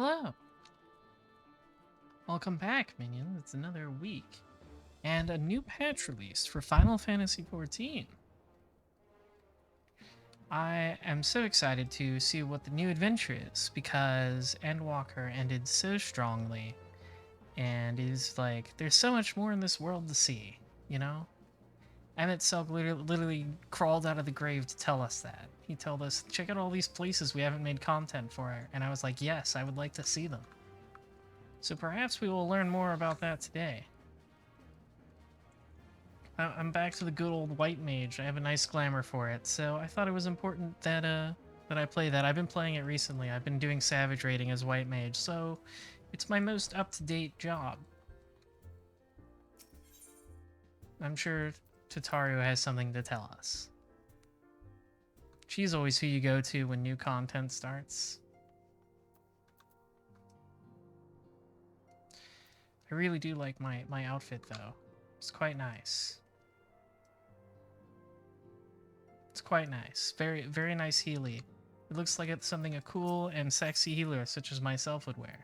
Hello. Welcome back, minions. It's another week. And a new patch released for Final Fantasy XIV. I am so excited to see what the new adventure is, because Endwalker ended so strongly, and is like, there's so much more in this world to see, you know? Emmett Selk literally crawled out of the grave to tell us that. He told us, check out all these places we haven't made content for, and I was like, yes, I would like to see them. So perhaps we will learn more about that today. I'm back to the good old white mage. I have a nice glamour for it, so I thought it was important that that I play that. I've been playing it recently. I've been doing savage raiding as white mage, so it's my most up-to-date job. I'm sure Tataru has something to tell us. She's always who you go to when new content starts. I really do like my outfit, though. It's quite nice. It's quite nice. Very nice Healy. It looks like it's something a cool and sexy healer such as myself would wear.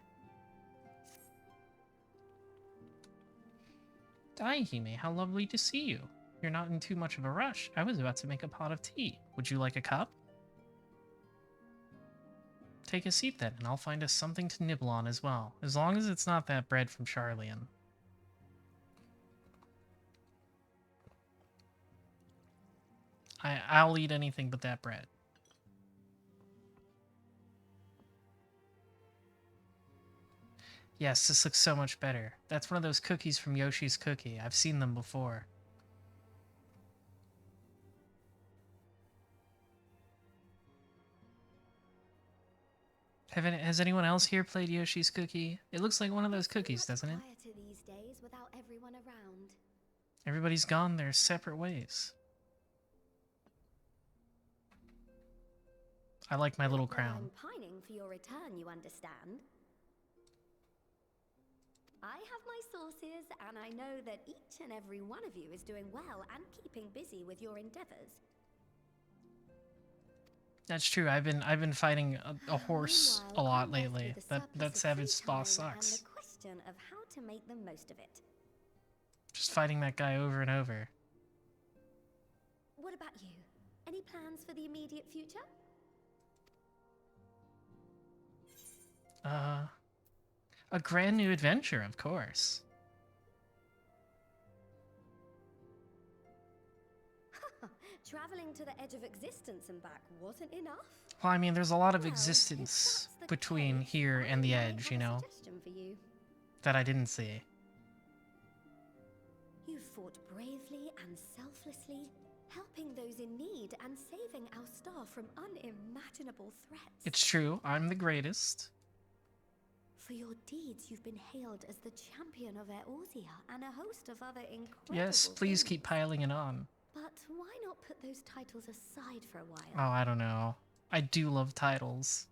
Daihime, how lovely to see you. You're not in too much of a rush. I was about to make a pot of tea. Would you like a cup? Take a seat then, and I'll find us something to nibble on as well. As long as it's not that bread from Charlian. I'll eat anything but that bread. Yes, this looks so much better. That's one of those cookies from Yoshi's Cookie. I've seen them before. Has anyone else here played Yoshi's Cookie? It looks like one of those cookies, doesn't it? These days without everyone around. Everybody's gone their separate ways. I like my little crown. I'm pining for your return, you understand? I have my sources, and I know that each and every one of you is doing well and keeping busy with your endeavors. That's true. I've been fighting a horse a lot lately. That savage boss sucks. And the question of how to make the most of it. Just fighting that guy over and over. What about you? Any plans for the immediate future? A grand new adventure, of course. Traveling to the edge of existence and back wasn't enough? Well, I mean, there's a lot of existence between here and the edge, you know, that I didn't see. You fought bravely and selflessly, helping those in need and saving our star from unimaginable threats. It's true, I'm the greatest. For your deeds, you've been hailed as the champion of Eorzea and a host of other incredible Yes, please things. keep piling it on. But why not put those titles aside for a while? Oh, I don't know. I do love titles.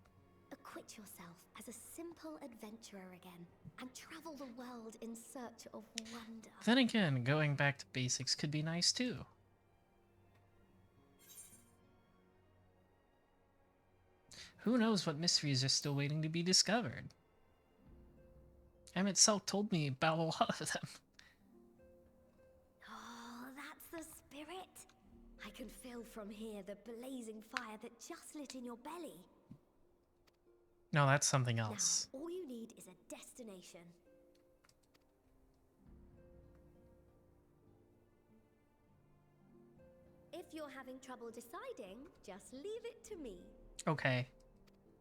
Acquit yourself as a simple adventurer again, and travel the world in search of wonder. Then again, going back to basics could be nice too. Who knows what mysteries are still waiting to be discovered? Emmett Selk told me about a lot of them. Oh, that's the spirit. I can feel from here the blazing fire that just lit in your belly. No, that's something else. Now, all you need is a destination. If you're having trouble deciding, just leave it to me. Okay.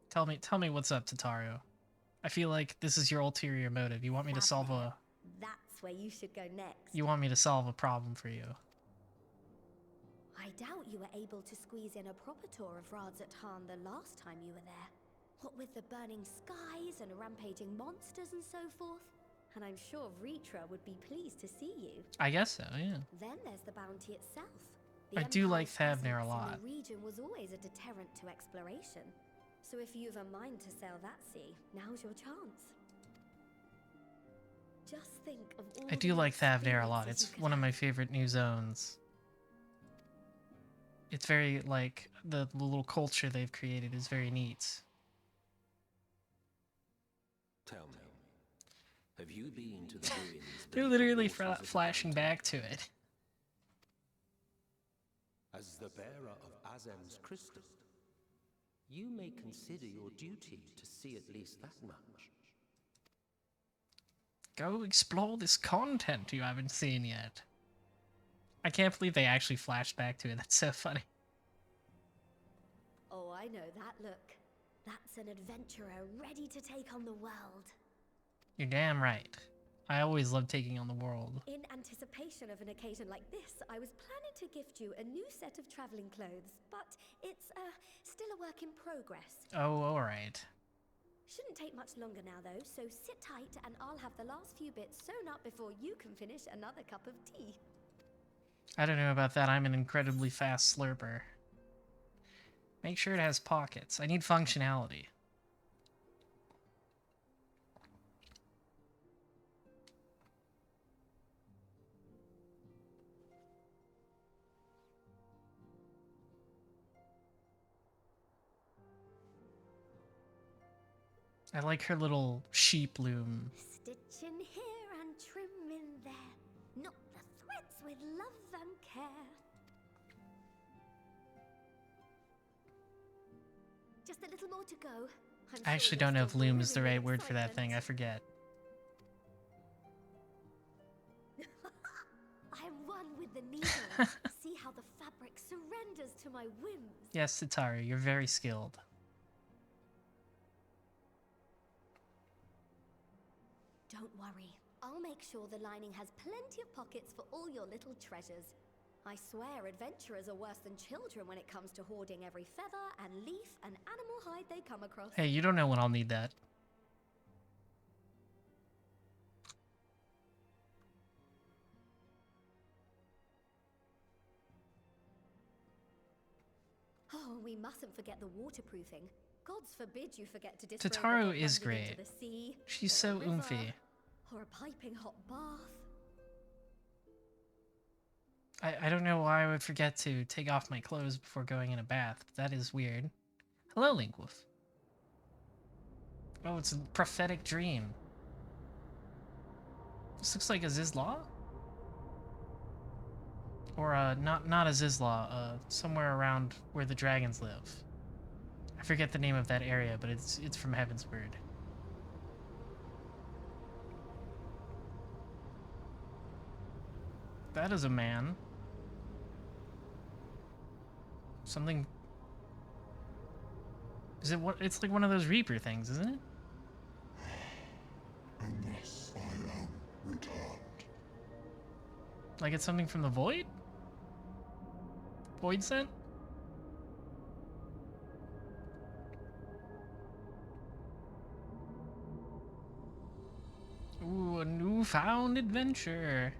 Tell me what's up, Tataru. I feel like this is your ulterior motive. You want me to solve a... That's where you should go next. You want me to solve a problem for you. I doubt you were able to squeeze in a proper tour of Radzatan the last time you were there. What with the burning skies and rampaging monsters and so forth. And I'm sure Ritra would be pleased to see you. I guess so, yeah. Then there's the bounty itself. I do like Thavnair a lot. The region was always a deterrent to exploration. So if you've a mind to sail that sea, now's your chance. Just think of all I do like Thavnair a lot. It's one of my favorite new zones. It's very, like, the little culture they've created is very neat. Tell me, have you been to the ruins? They're literally flashing back to it. As the bearer of Azem's crystal, you may consider your duty to see at least that much. Go explore this content you haven't seen yet. I can't believe they actually flashed back to it. That's so funny. Oh, I know that look. That's an adventurer ready to take on the world. You're damn right. I always love taking on the world. In anticipation of an occasion like this, I was planning to gift you a new set of traveling clothes, but it's still a work in progress. Oh, alright. Shouldn't take much longer now though, so sit tight and I'll have the last few bits sewn up before you can finish another cup of tea. I don't know about that. I'm an incredibly fast slurper. Make sure it has pockets. I need functionality. I like her little sheep loom. Stitch in here and trim in there. Knot the threads with love and care. Just a little more to go. I actually don't know if loom is the right word for that thing. I forget. I am one with the needle. See how the fabric surrenders to my whims. Yes, Tataru, you're very skilled. Don't worry. I'll make sure the lining has plenty of pockets for all your little treasures. I swear adventurers are worse than children when it comes to hoarding every feather and leaf and animal hide they come across. Hey, you don't know when I'll need that. Oh, we mustn't forget the waterproofing. Gods forbid you forget to Tataru is great. She's so oomphy. Or a piping hot bath. I don't know why I would forget to take off my clothes before going in a bath, but that is weird. Hello, Linkwolf. Oh, it's a prophetic dream. This looks like a Zizlaw? Or, not a Zizlaw, somewhere around where the dragons live. I forget the name of that area, but it's from Heavensward. That is a man. Something... Is it what? It's like one of those Reaper things, isn't it? And thus I am returned. Like it's something from the Void? Void Scent? Ooh, a newfound adventure.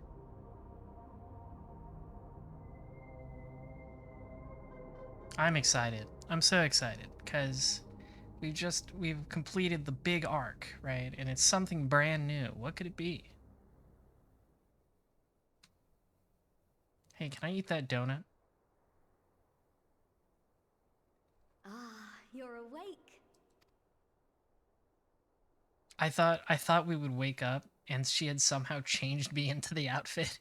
I'm excited. I'm so excited because we've completed the big arc, right? And it's something brand new. What could it be? Hey, can I eat that donut? Ah, you're awake. I thought we would wake up and she had somehow changed me into the outfit.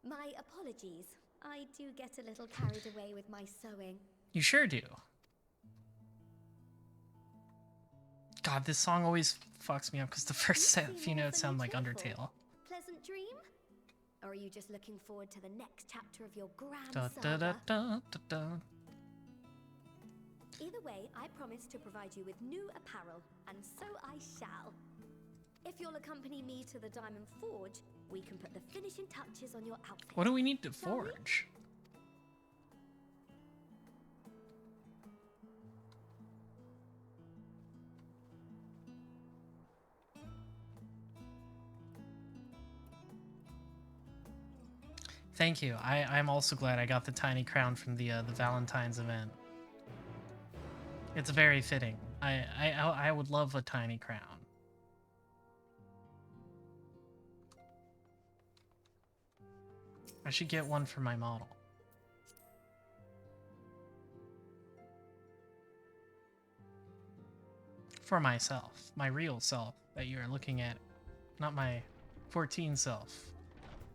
My apologies. I do get a little carried away with my sewing. You sure do. God, this song always fucks me up because the first few notes sound like Undertale. Pleasant dream? Or are you just looking forward to the next chapter of your grand Da, da, da, saga? da, da, da. Either way, I promise to provide you with new apparel, and so I shall. If you'll accompany me to the Diamond Forge, we can put the finishing touches on your outfit. What do we need to Shall we? forge? Thank you. I'm also glad I got the tiny crown from the Valentine's event. It's very fitting. I would love a tiny crown. I should get one for my model. For myself. My real self that you are looking at. Not my 14 self.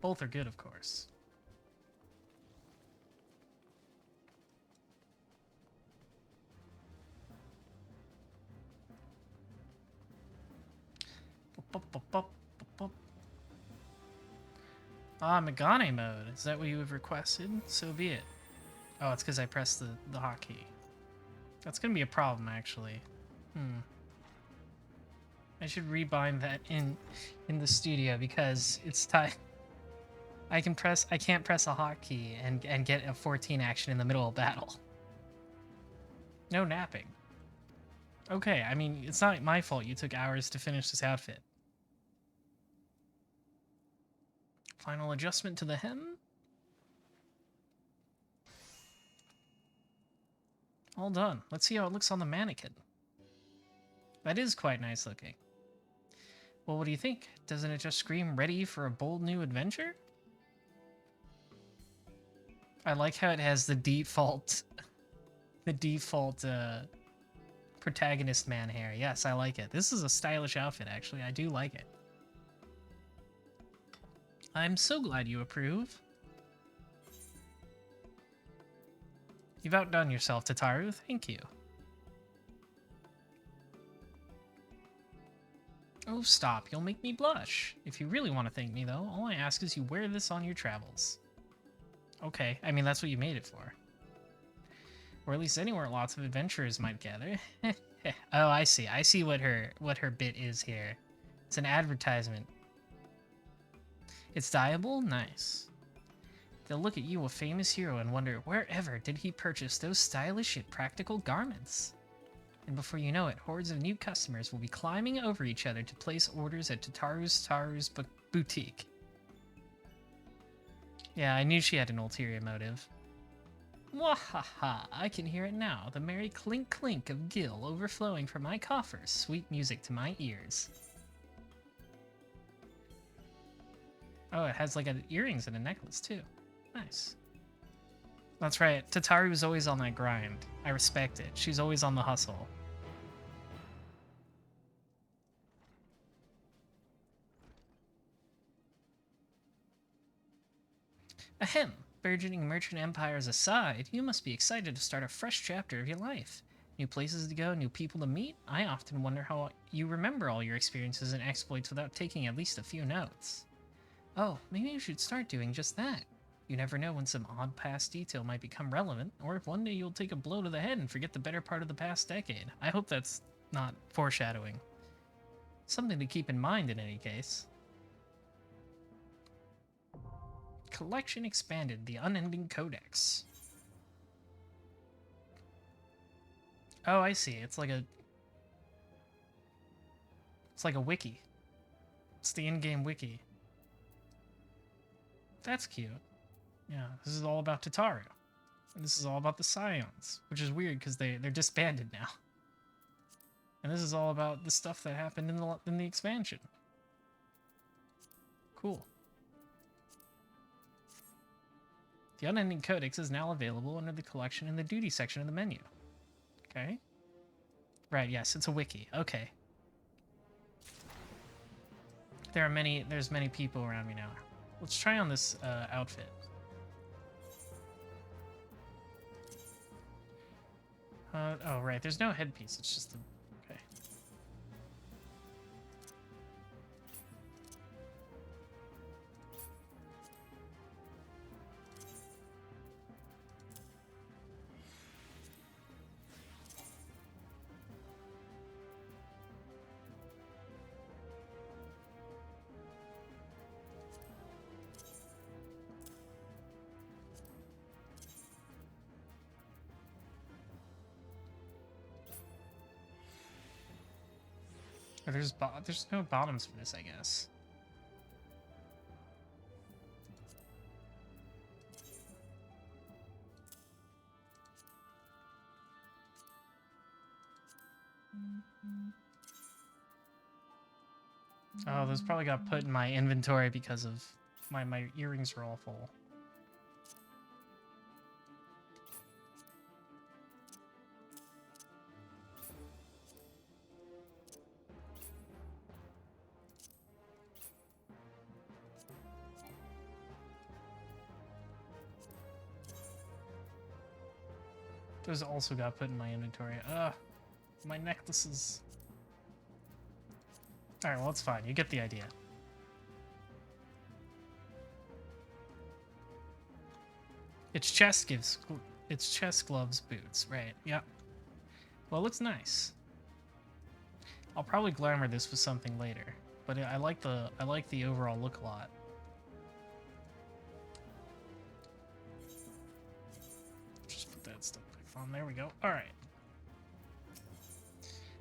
Both are good, of course. Ah, Megane mode. Is that what you have requested? So be it. Oh, it's because I pressed the hotkey. That's going to be a problem, actually. I should rebind that in the studio because it's time. I can't press a hotkey and get a 14 action in the middle of battle. No napping. Okay, I mean, it's not my fault you took hours to finish this outfit. Final adjustment to the hem? All done. Let's see how it looks on the mannequin. That is quite nice looking. Well, what do you think? Doesn't it just scream ready for a bold new adventure? I like how it has the default protagonist man hair. Yes, I like it. This is a stylish outfit, actually. I do like it. I'm so glad you approve. You've outdone yourself, Tataru. Thank you. Oh, stop. You'll make me blush. If you really want to thank me, though, all I ask is you wear this on your travels. Okay, I mean, that's what you made it for. Or at least anywhere lots of adventurers might gather. Oh, I see. I see what her bit is here. It's an advertisement. It's dyeable? Nice. They'll look at you, a famous hero, and wonder, wherever did he purchase those stylish yet practical garments? And before you know it, hordes of new customers will be climbing over each other to place orders at Taru's boutique. Yeah, I knew she had an ulterior motive. Mwahaha, I can hear it now, the merry clink clink of gill overflowing from my coffers, sweet music to my ears. Oh, it has like earrings and a necklace too. Nice. That's right, Tataru is always on that grind. I respect it. She's always on the hustle. Ahem. Burgeoning merchant empires aside, you must be excited to start a fresh chapter of your life. New places to go, new people to meet. I often wonder how you remember all your experiences and exploits without taking at least a few notes. Oh, maybe you should start doing just that. You never know when some odd past detail might become relevant, or if one day you'll take a blow to the head and forget the better part of the past decade. I hope that's not foreshadowing. Something to keep in mind in any case. Collection expanded, the unending codex. Oh, I see. It's like a wiki. It's the in-game wiki. That's cute. Yeah, this is all about Tataru. And this is all about the Scions, which is weird because they're disbanded now. And this is all about the stuff that happened in the expansion. Cool. The Unending Codex is now available under the collection in the duty section of the menu. Okay. Right, yes, it's a wiki. Okay. There's many people around me now. Let's try on this outfit. Oh, right, there's no headpiece, it's just the... Okay. Oh, there's no bottoms for this, I guess. Oh, those probably got put in my inventory because of my earrings are all full. Those also got put in my inventory. Ugh. My necklaces. Alright, well, it's fine. You get the idea. It's chest gloves, boots, right? Yep. Well, it looks nice. I'll probably glamour this with something later, but I like the overall look a lot. Just put that stuff back on. There we go. All right.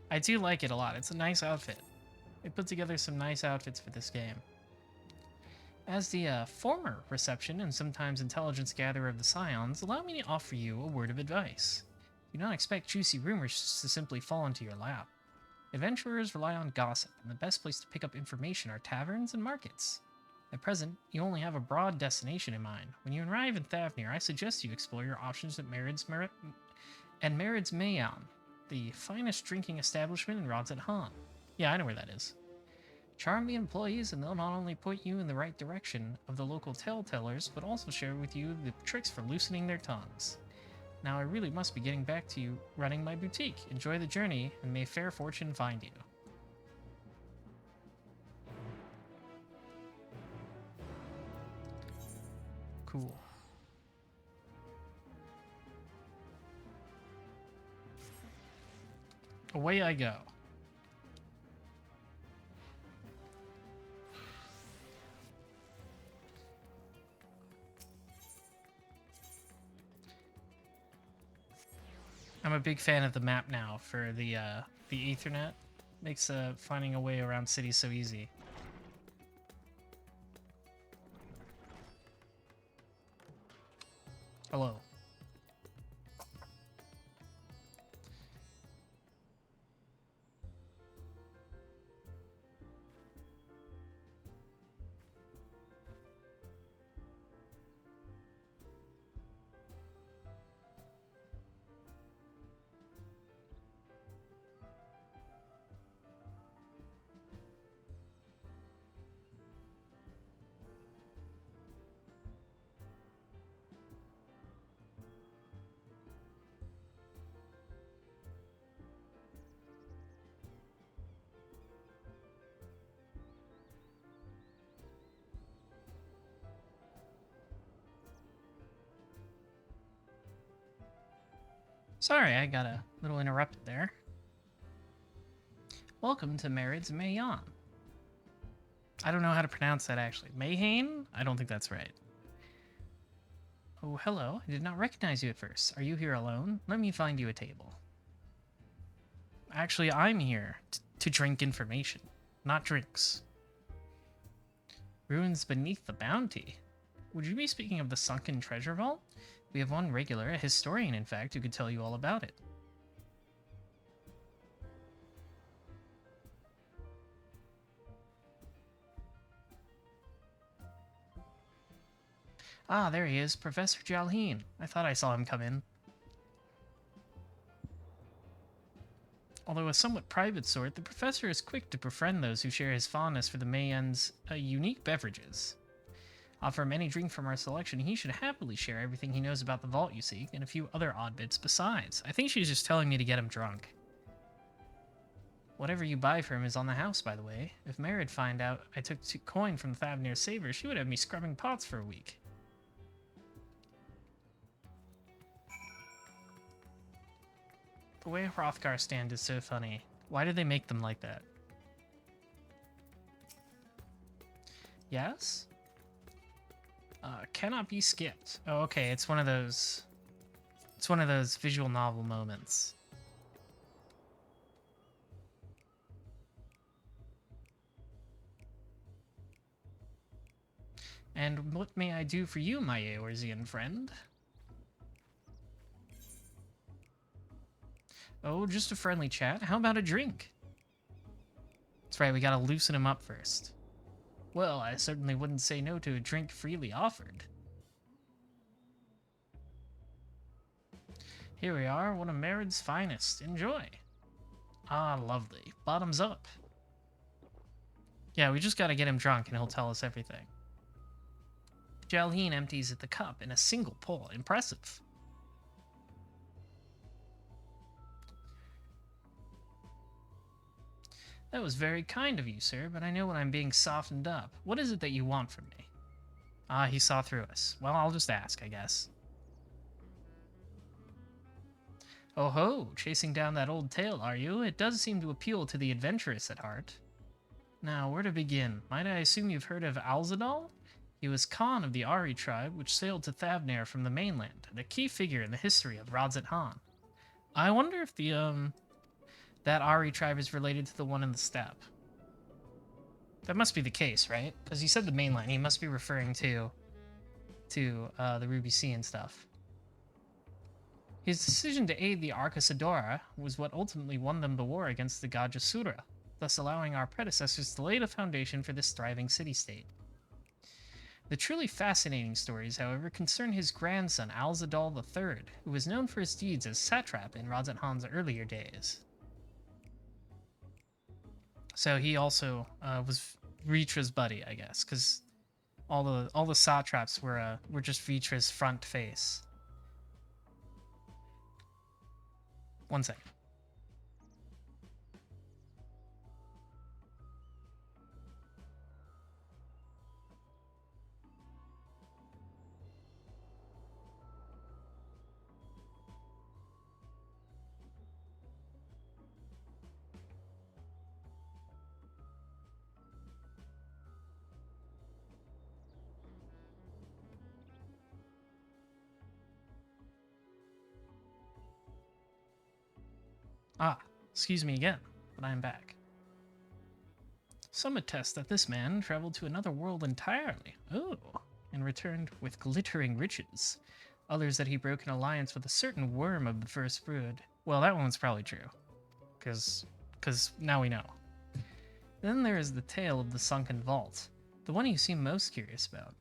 I do like it a lot. It's a nice outfit. They put together some nice outfits for this game. As the former reception and sometimes intelligence gatherer of the Scions, allow me to offer you a word of advice. Do not expect juicy rumors to simply fall into your lap. Adventurers rely on gossip, and the best place to pick up information are taverns and markets. At present, you only have a broad destination in mind. When you arrive in Thavnir, I suggest you explore your options at Marid's Mayon, the finest drinking establishment in Rods at Han. Yeah, I know where that is. Charm the employees, and they'll not only point you in the right direction of the local tale-tellers, but also share with you the tricks for loosening their tongues. Now I really must be getting back to you running my boutique. Enjoy the journey, and may fair fortune find you. Cool. Away I go. I'm a big fan of the map now for the Ethernet. Makes finding a way around cities so easy. Hello. Sorry, I got a little interrupted there. Welcome to Marid's Mayon. I don't know how to pronounce that actually. Mayhane? I don't think that's right. Oh, hello. I did not recognize you at first. Are you here alone? Let me find you a table. Actually, I'm here to drink information, not drinks. Ruins beneath the bounty. Would you be speaking of the sunken treasure vault? We have one regular, a historian in fact, who could tell you all about it. Ah, there he is, Professor Jalheen. I thought I saw him come in. Although a somewhat private sort, the professor is quick to befriend those who share his fondness for the Mayon's unique beverages. Offer him any drink from our selection, he should happily share everything he knows about the vault you seek, and a few other odd bits besides. I think she's just telling me to get him drunk. Whatever you buy for him is on the house, by the way. If Marid find out I took coin from the Thavnir Saver, she would have me scrubbing pots for a week. The way Hrothgar stand is so funny. Why did they make them like that? Yes? Cannot be skipped. Oh, okay, it's one of those... It's one of those visual novel moments. And what may I do for you, my Eorzean friend? Oh, just a friendly chat. How about a drink? That's right, we gotta loosen him up first. Well, I certainly wouldn't say no to a drink freely offered. Here we are, one of Marid's finest. Enjoy. Ah, lovely. Bottoms up. Yeah, we just gotta get him drunk and he'll tell us everything. Jalheen empties at the cup in a single pull. Impressive. That was very kind of you, sir, but I know when I'm being softened up. What is it that you want from me? Ah, he saw through us. Well, I'll just ask, I guess. Oh ho, chasing down that old tale, are you? It does seem to appeal to the adventurous at heart. Now, where to begin? Might I assume you've heard of Alzadal? He was Khan of the Ari tribe, which sailed to Thavnair from the mainland, and a key figure in the history of Radzat Han. I wonder if that Ari tribe is related to the one in the steppe. That must be the case, right? Because he said the mainland. He must be referring to the Ruby Sea and stuff. His decision to aid the Arcasadora was what ultimately won them the war against the Gajasura, thus allowing our predecessors to lay the foundation for this thriving city-state. The truly fascinating stories, however, concern his grandson Alzadal III, who was known for his deeds as satrap in Radzat Han's earlier days. So he also was Vitra's buddy, I guess, because all the satraps were just Vitra's front face. One second. Ah, excuse me again, but I am back. Some attest that this man traveled to another world entirely. Oh, and returned with glittering riches. Others that he broke an alliance with a certain worm of the first brood. Well, that one's probably true. Because now we know. Then there is the tale of the sunken vault, the one you seem most curious about.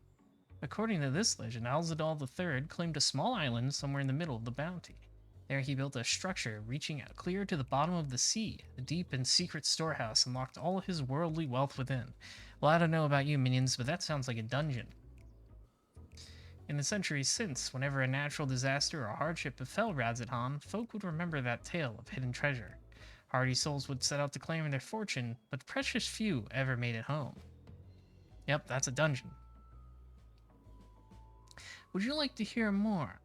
According to this legend, Alzadal III claimed a small island somewhere in the middle of the bounty. There he built a structure reaching out clear to the bottom of the sea, a deep and secret storehouse, and locked all his worldly wealth within. Well, I don't know about you, minions, but that sounds like a dungeon. In the centuries since, whenever a natural disaster or hardship befell Radzat Han, folk would remember that tale of hidden treasure. Hardy souls would set out to claim their fortune, but precious few ever made it home. Yep, that's a dungeon. Would you like to hear more?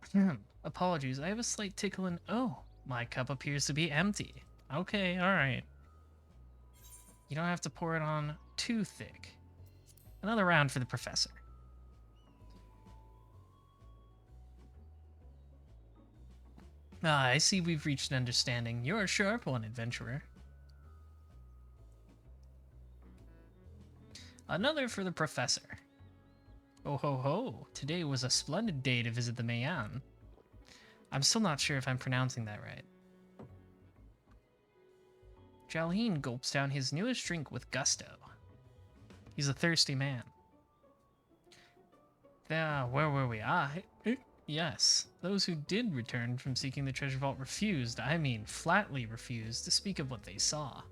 Apologies, I have a slight tickle in... Oh, my cup appears to be empty. Okay, alright. You don't have to pour it on too thick. Another round for the professor. Ah, I see we've reached an understanding. You're a sharp one, adventurer. Another for the professor. Oh ho ho, today was a splendid day to visit the Mayan. I'm still not sure if I'm pronouncing that right. Jalheen gulps down his newest drink with gusto. He's a thirsty man. Where were we? Yes. Those who did return from seeking the treasure vault refused, I mean flatly refused, to speak of what they saw.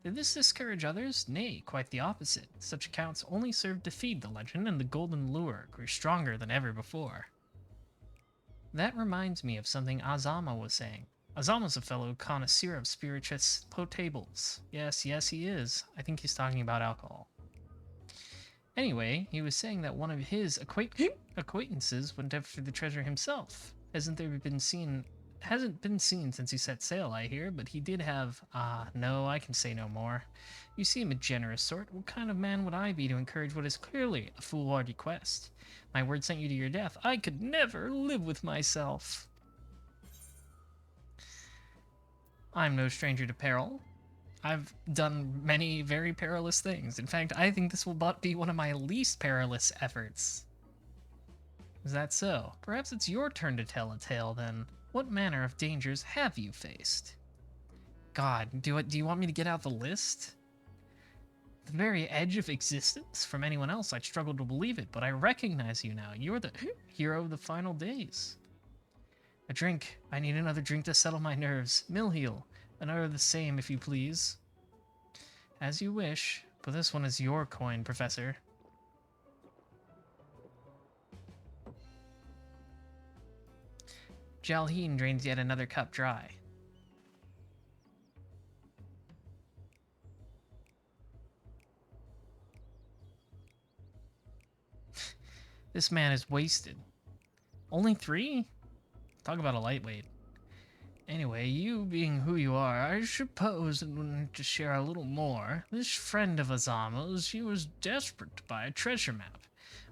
Did this discourage others? Nay, quite the opposite. Such accounts only served to feed the legend, and the golden lure grew stronger than ever before. That reminds me of something Azama was saying. Azama's a fellow connoisseur of spirituous potables. Yes, he is. I think he's talking about alcohol. Anyway, he was saying that one of his acquaintances went after the treasure himself. Hasn't been seen since he set sail, I hear, but he did have... no, I can say no more. You seem a generous sort. What kind of man would I be to encourage what is clearly a foolhardy quest? My word sent you to your death. I could never live with myself. I'm no stranger to peril. I've done many very perilous things. In fact, I think this will be one of my least perilous efforts. Is that so? Perhaps it's your turn to tell a tale, then. What manner of dangers have you faced? God, do you want me to get out the list? The very edge of existence? From anyone else, I'd struggle to believe it, but I recognize you now. You're the hero of the final days. A drink. I need another drink to settle my nerves. Millheal. Another of the same, if you please. As you wish, but this one is your coin, Professor. Jalheen drains yet another cup dry. This man is wasted. Only 3? Talk about a lightweight. Anyway, you being who you are, I suppose and wanted to share a little more. This friend of Azama's, he was desperate to buy a treasure map,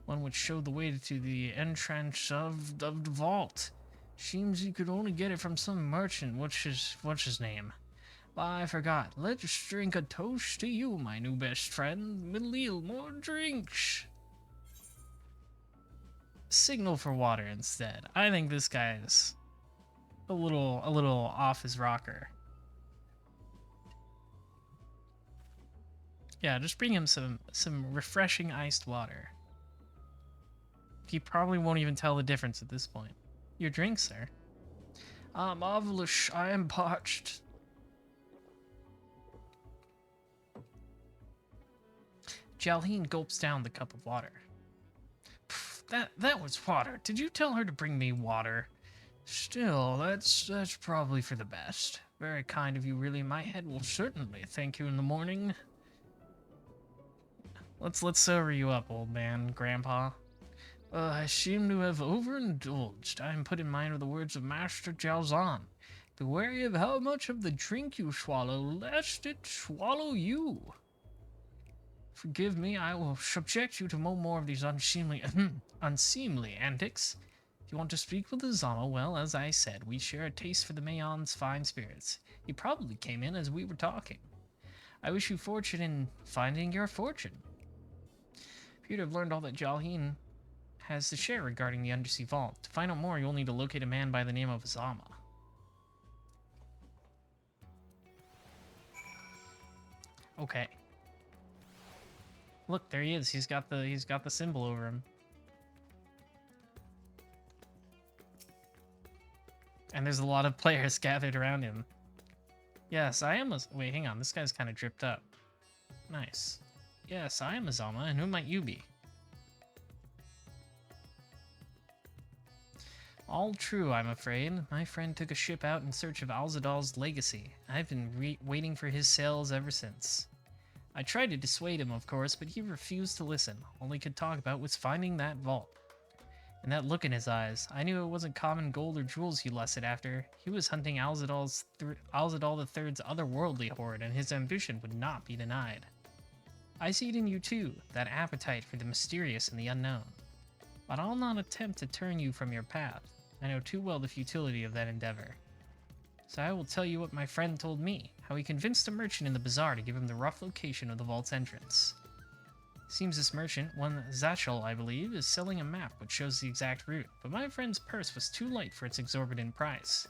one which showed the way to the entrance of the vault. Seems he could only get it from some merchant. What's his name? I forgot. Let's drink a toast to you, my new best friend. Milil, more drinks. Signal for water instead. I think this guy is a little off his rocker. Yeah, just bring him some refreshing iced water. He probably won't even tell the difference at this point. Your drink, sir. Ah, marvelous. I am parched. Jalheen gulps down the cup of water. That was water. Did you tell her to bring me water? Still, that's probably for the best. Very kind of you, really. My head will certainly thank you in the morning. Let's sober you up, old man, Grandpa. I seem to have overindulged. I am put in mind of the words of Master Jalzan. Be wary of how much of the drink you swallow, lest it swallow you. Forgive me, I will subject you to no more of these unseemly antics. If you want to speak with Azama, well, as I said, we share a taste for the Mayon's fine spirits. He probably came in as we were talking. I wish you fortune in finding your fortune. If you'd have learned all that Jalheen has to share regarding the undersea vault. To find out more, you'll need to locate a man by the name of Azama. Okay. Look, there he is. He's got the symbol over him. And there's a lot of players gathered around him. Yes, I am a... Wait, hang on. This guy's kind of dripped up. Nice. Yes, I am Azama, and who might you be? All true, I'm afraid. My friend took a ship out in search of Alzadal's legacy. I've been waiting for his sails ever since. I tried to dissuade him, of course, but he refused to listen. All he could talk about was finding that vault. And that look in his eyes, I knew it wasn't common gold or jewels he lusted after. He was hunting Alzadal III's otherworldly hoard, and his ambition would not be denied. I see it in you too, that appetite for the mysterious and the unknown. But I'll not attempt to turn you from your path. I know too well the futility of that endeavor. So I will tell you what my friend told me, how he convinced a merchant in the bazaar to give him the rough location of the vault's entrance. Seems this merchant, one Zachel I believe, is selling a map which shows the exact route, but my friend's purse was too light for its exorbitant price.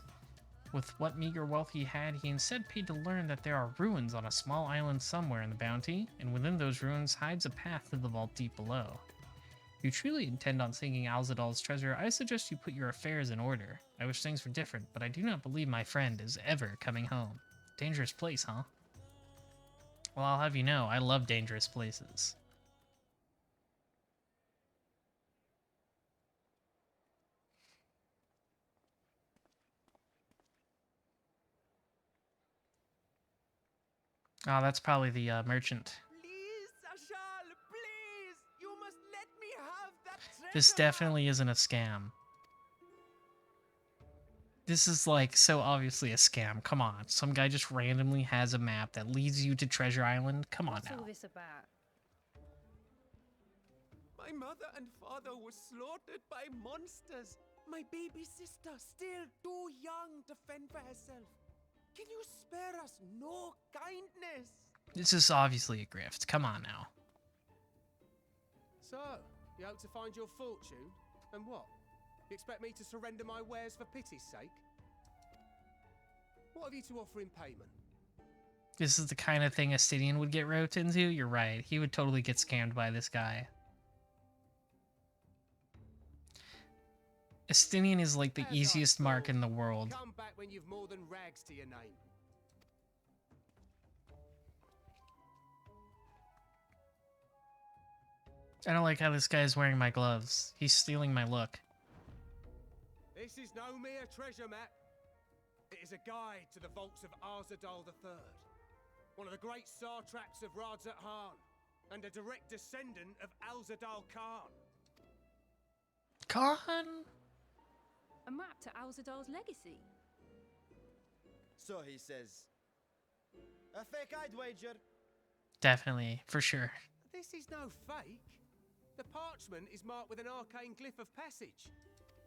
With what meager wealth he had, he instead paid to learn that there are ruins on a small island somewhere in the bounty, and within those ruins hides a path to the vault deep below. If you truly intend on seeking Alzadal's treasure, I suggest you put your affairs in order. I wish things were different, but I do not believe my friend is ever coming home. Dangerous place, huh? Well, I'll have you know, I love dangerous places. Oh, that's probably the merchant. Please, Sashal, please! You must let me have that treasure This definitely isn't a scam. This is like so obviously a scam. Come on. Some guy just randomly has a map that leads you to Treasure Island. Come on What's now. all this about? My mother and father were slaughtered by monsters. My baby sister, still too young to fend for herself. Can you spare us no kindness? This is obviously a grift. Come on now. So, you hope to find your fortune? And what? You expect me to surrender my wares for pity's sake? What have you to offer in payment? This is the kind of thing a Stydian would get roped into? You're right. He would totally get scammed by this guy. Stydian is like the As I easiest mark thought. in the world. Come back when you've more than rags to your name. I don't like how this guy is wearing my gloves. He's stealing my look. This is no mere treasure map. It is a guide to the vaults of Arzadal III, one of the great satraps of Radzat Han, and a direct descendant of Alzadal Khan. Con? A map to Alzadal's legacy. So he says. A fake, I'd wager. Definitely, for sure. This is no fake. The parchment is marked with an arcane glyph of passage.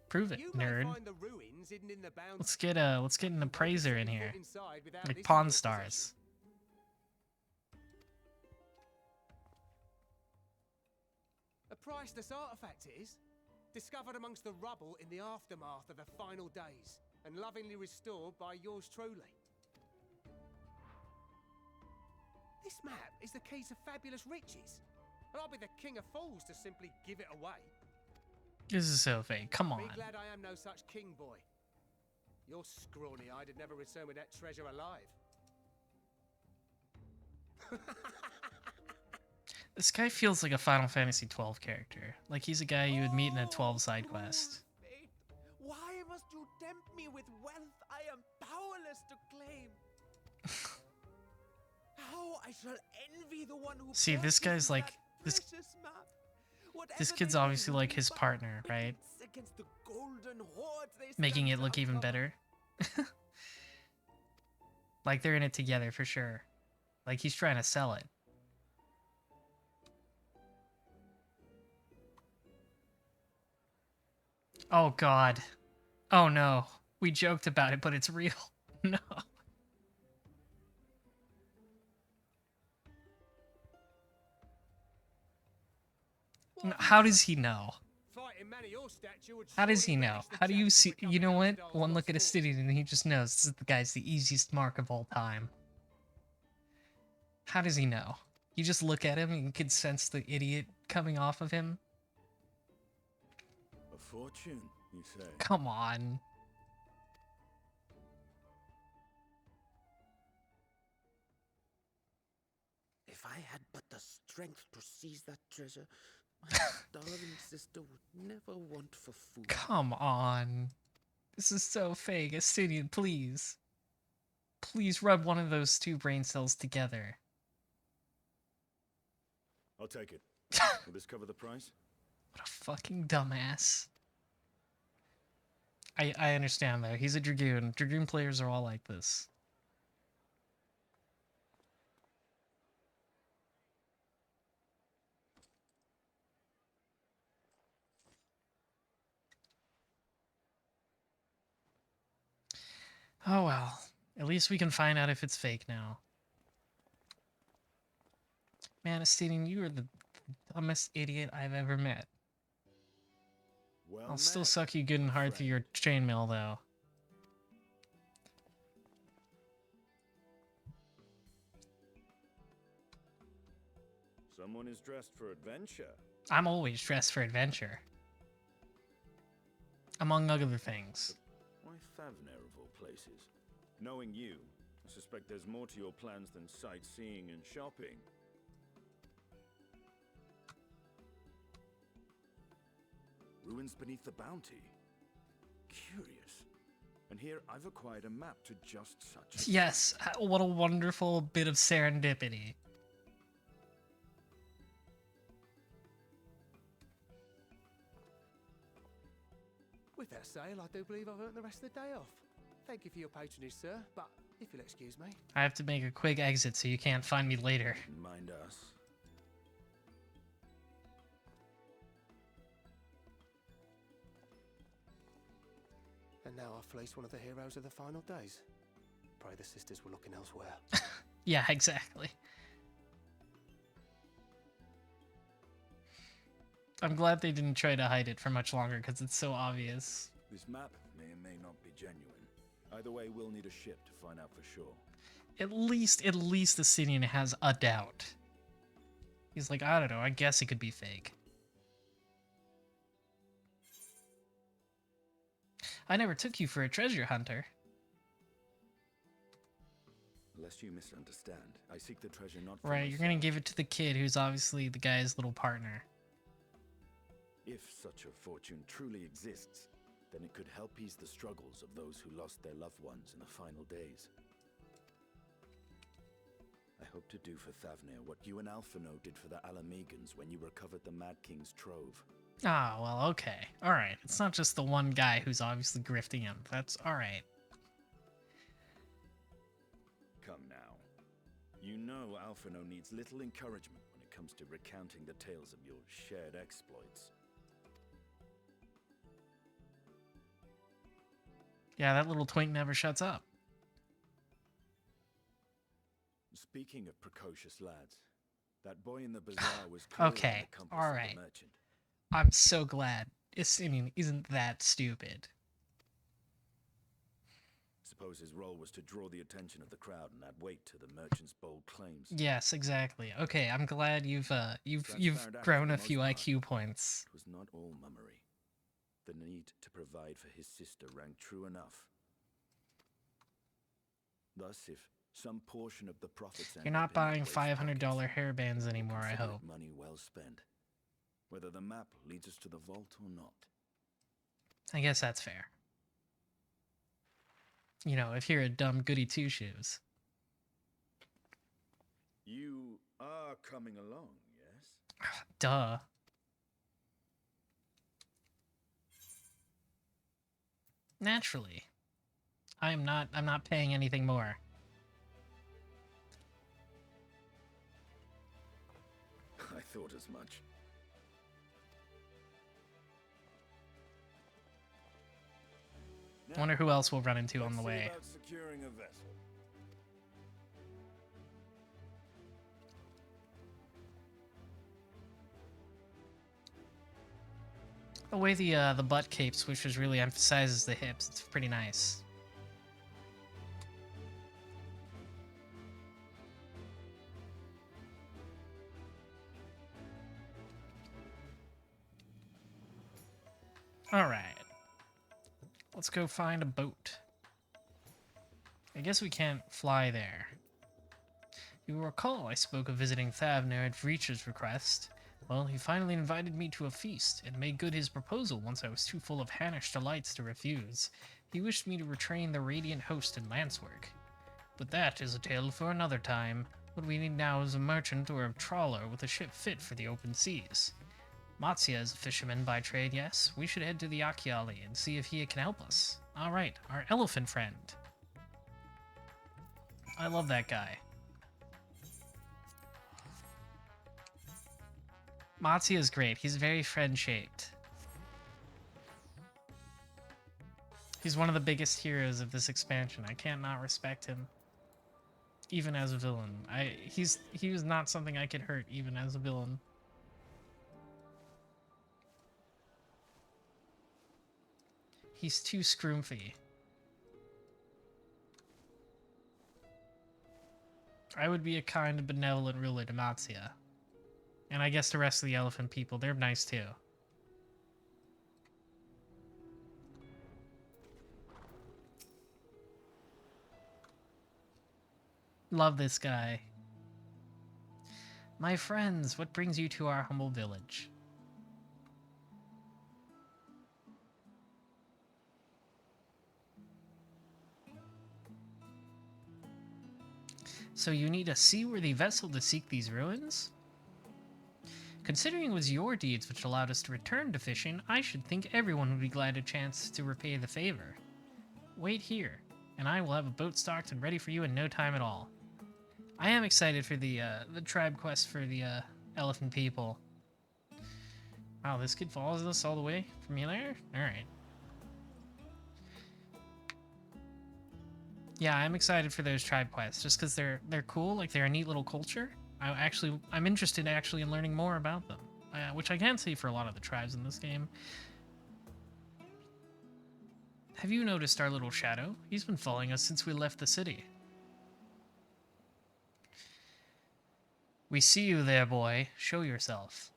Prove it, You may nerd. find the ruins hidden in the bounds. Let's get an appraiser in here. Like Pawn Stars. A priceless artifact it is, discovered amongst the rubble in the aftermath of the final days, and lovingly restored by yours truly. This map is the key to fabulous riches, and I'll be the king of fools to simply give it away. This is so fake. Come on. Be glad I am no such king boy. Your scrawny-eyed would never return with that treasure alive. This guy feels like a Final Fantasy XII character. Like he's a guy you would meet in a 12 side quest. Fate, why must you tempt me with wealth I am powerless to claim? How I shall envy the one who See, this guy's purchased like that this. precious map. This Whatever kid's they obviously do, like his but partner, right? against the golden hordes they Making stand it look to even uncover. better. Like they're in it together for sure. Like he's trying to sell it. Oh god. Oh no. We joked about it, but it's real. No. No, how does he know? Fighting man of your stature would How does he surely know? relish the How do you chance of see? You know recovering what? Alzadal's One look at lost Astidian and he just knows this is the guy's the easiest mark of all time. How does he know? You just look at him and you can sense the idiot coming off of him. A fortune, you say? Come on. If I had but the strength to seize that treasure, my darling sister would never want for food. Come on. This is so fake. Astidian, please. Please rub one of those two brain cells together. I'll take it. Will this cover the price? What a fucking dumbass. I understand though. He's a Dragoon. Dragoon players are all like this. Oh well. At least we can find out if it's fake now. Man, Astidian, you are the dumbest idiot I've ever met. Well I'll still met, suck you good and hard through your chainmail, though. Someone is dressed for adventure. I'm always dressed for adventure. Among other things. Why Thavner of all places? Knowing you, I suspect there's more to your plans than sightseeing and shopping. Ruins beneath the bounty. Curious. And here I've acquired a map to just such a... Yes, what a wonderful bit of serendipity. With that sale, I do believe I've earned the rest of the day off. Thank you for your patronage, sir, but if you'll excuse me. I have to make a quick exit so you can't find me later. Mind us. And now I fleece one of the heroes of the final days. Pray the sisters were looking elsewhere. Yeah, exactly. I'm glad they didn't try to hide it for much longer because it's so obvious. This map may or may not be genuine. Either way, we'll need a ship to find out for sure. At least the Sidian has a doubt. He's like, I don't know, I guess it could be fake. I never took you for a treasure hunter. Lest you misunderstand, I seek the treasure not for Right, you're gonna myself. give it to the kid who's obviously the guy's little partner. If such a fortune truly exists, then it could help ease the struggles of those who lost their loved ones in the final days. I hope to do for Thavnir what you and Alphino did for the Alamegans when you recovered the Mad King's trove. Ah, well, okay. Alright. It's not just the one guy who's obviously grifting him. That's alright. Come now. You know Alphino needs little encouragement when it comes to recounting the tales of your shared exploits. Yeah, that little twink never shuts up. Speaking of precocious lads, that boy in the bazaar was clearly Okay, an accomplice of alright. the merchant. I'm so glad Istinian isn't that stupid. Suppose his role was to draw the attention of the crowd and add weight to the merchant's bold claims. Yes, exactly. Okay, I'm glad you've Transparent act grown for a the few most part. IQ points. It was not all mummery. The need to provide for his sister rang true enough. Thus, if some portion of the profits You're not buying $500 hair bands anymore, I consider it hope. money well spent, whether the map leads us to the vault or not. I guess that's fair. You know, if you're a dumb goody two-shoes. You are coming along, yes? Duh. Naturally. I'm not paying anything more. I thought as much. Wonder who else we'll run into on the Let's see way. about securing a vessel. The way the butt cape switches really emphasizes the hips, it's pretty nice. Alright. Let's go find a boat. I guess we can't fly there. You will recall I spoke of visiting Thavner at Vreach's request. Well, he finally invited me to a feast, and made good his proposal once I was too full of Hannish delights to refuse. He wished me to retrain the Radiant Host in lance work. But that is a tale for another time. What we need now is a merchant or a trawler with a ship fit for the open seas. Matsia is a fisherman by trade, yes. We should head to the Achiali and see if he can help us. Alright, our elephant friend. I love that guy. Matsia is great. He's very friend-shaped. He's one of the biggest heroes of this expansion. I can't not respect him. Even as a villain. He was not something I could hurt even as a villain. He's too scroomfy. I would be a kind and benevolent ruler to Matsia. And I guess the rest of the elephant people, they're nice too. Love this guy. My friends, what brings you to our humble village? So you need a seaworthy vessel to seek these ruins? Considering it was your deeds which allowed us to return to fishing, I should think everyone would be glad a chance to repay the favor. Wait here, and I will have a boat stocked and ready for you in no time at all. I am excited for the tribe quest for the elephant people. Wow, this kid follows us all the way from here? Alright. Yeah, I'm excited for those tribe quests, just because they're cool, like they're a neat little culture. I'm interested actually in learning more about them, which I can't say for a lot of the tribes in this game. Have you noticed our little shadow? He's been following us since we left the city. We see you there, boy. Show yourself.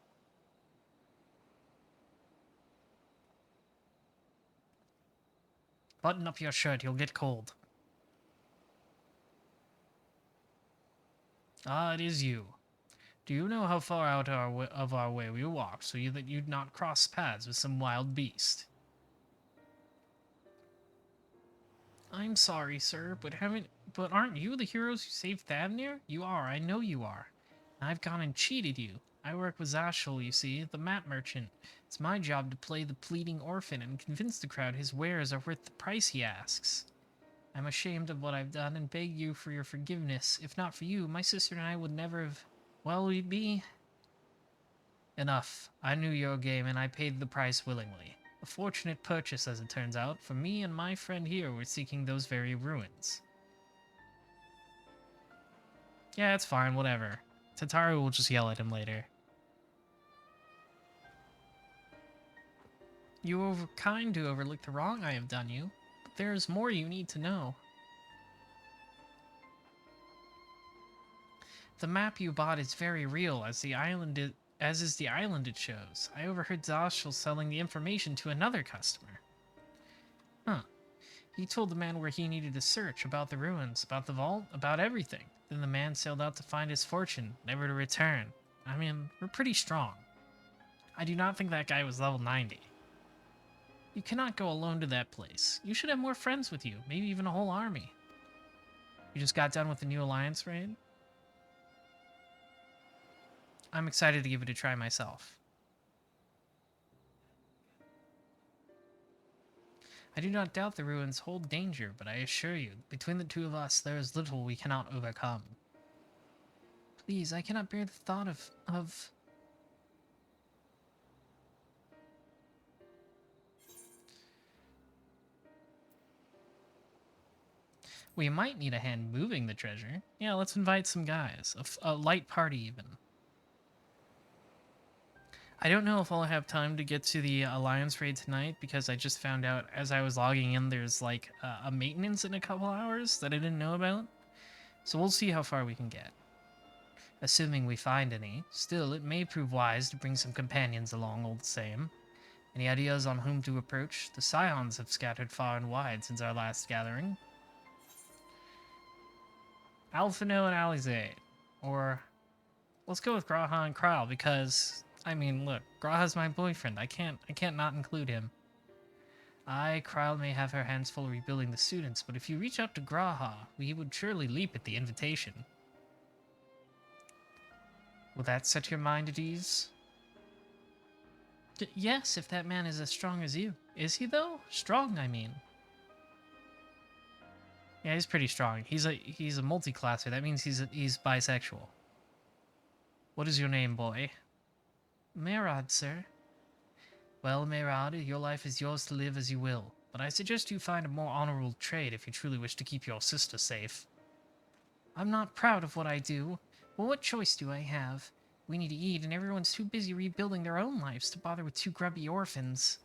Button up your shirt, you'll get cold. Ah, it is you. Do you know how far out of our way we walked so that you'd not cross paths with some wild beast? I'm sorry, sir, but aren't you the heroes who saved Thavnir? You are, I know you are. I've gone and cheated you. I work with Zashul, you see, the map merchant. It's my job to play the pleading orphan and convince the crowd his wares are worth the price he asks. I'm ashamed of what I've done and beg you for your forgiveness. If not for you, my sister and I would never have... Well, we'd be... Enough. I knew your game and I paid the price willingly. A fortunate purchase, as it turns out, for me and my friend here were seeking those very ruins. Yeah, it's fine, whatever. Tataru will just yell at him later. You were kind to overlook the wrong I have done you, but there is more you need to know. The map you bought is very real, as is the island it shows. I overheard Zashul selling the information to another customer. Huh. He told the man where he needed to search, about the ruins, about the vault, about everything. Then the man sailed out to find his fortune, never to return. I mean, we're pretty strong. I do not think that guy was level 90. You cannot go alone to that place. You should have more friends with you, maybe even a whole army. You just got done with the new alliance raid? I'm excited to give it a try myself. I do not doubt the ruins hold danger, but I assure you, between the two of us, there is little we cannot overcome. Please, I cannot bear the thought of... We might need a hand moving the treasure. Yeah, let's invite some guys. A light party, even. I don't know if I'll have time to get to the Alliance raid tonight, because I just found out as I was logging in there's like a maintenance in a couple hours that I didn't know about. So we'll see how far we can get. Assuming we find any. Still, it may prove wise to bring some companions along all the same. Any ideas on whom to approach? The Scions have scattered far and wide since our last gathering. Alphino and Alizé. Or, let's go with Graha and Kral, because, I mean, look, Graha's my boyfriend. I can't not include him. Kral may have her hands full rebuilding the students, but if you reach out to Graha, he would surely leap at the invitation. Will that set your mind at ease? Yes, if that man is as strong as you. Is he, though? Strong, I mean. Yeah, he's pretty strong. He's a multi-classer. That means he's bisexual. What is your name, boy? Merad, sir. Well, Merad, your life is yours to live as you will, but I suggest you find a more honorable trade if you truly wish to keep your sister safe. I'm not proud of what I do. Well, what choice do I have? We need to eat, and everyone's too busy rebuilding their own lives to bother with two grubby orphans.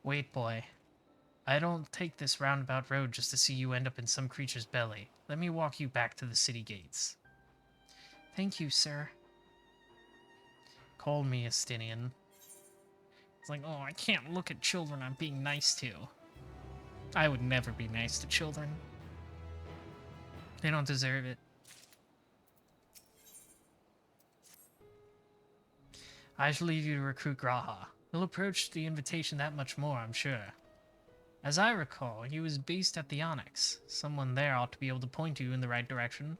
Wait, boy. I don't take this roundabout road just to see you end up in some creature's belly. Let me walk you back to the city gates. Thank you, sir. Call me Estinian. It's like, oh, I can't look at children I'm being nice to. I would never be nice to children. They don't deserve it. I shall leave you to recruit Graha. He'll approach the invitation that much more, I'm sure. As I recall, he was based at the Onyx. Someone there ought to be able to point you in the right direction.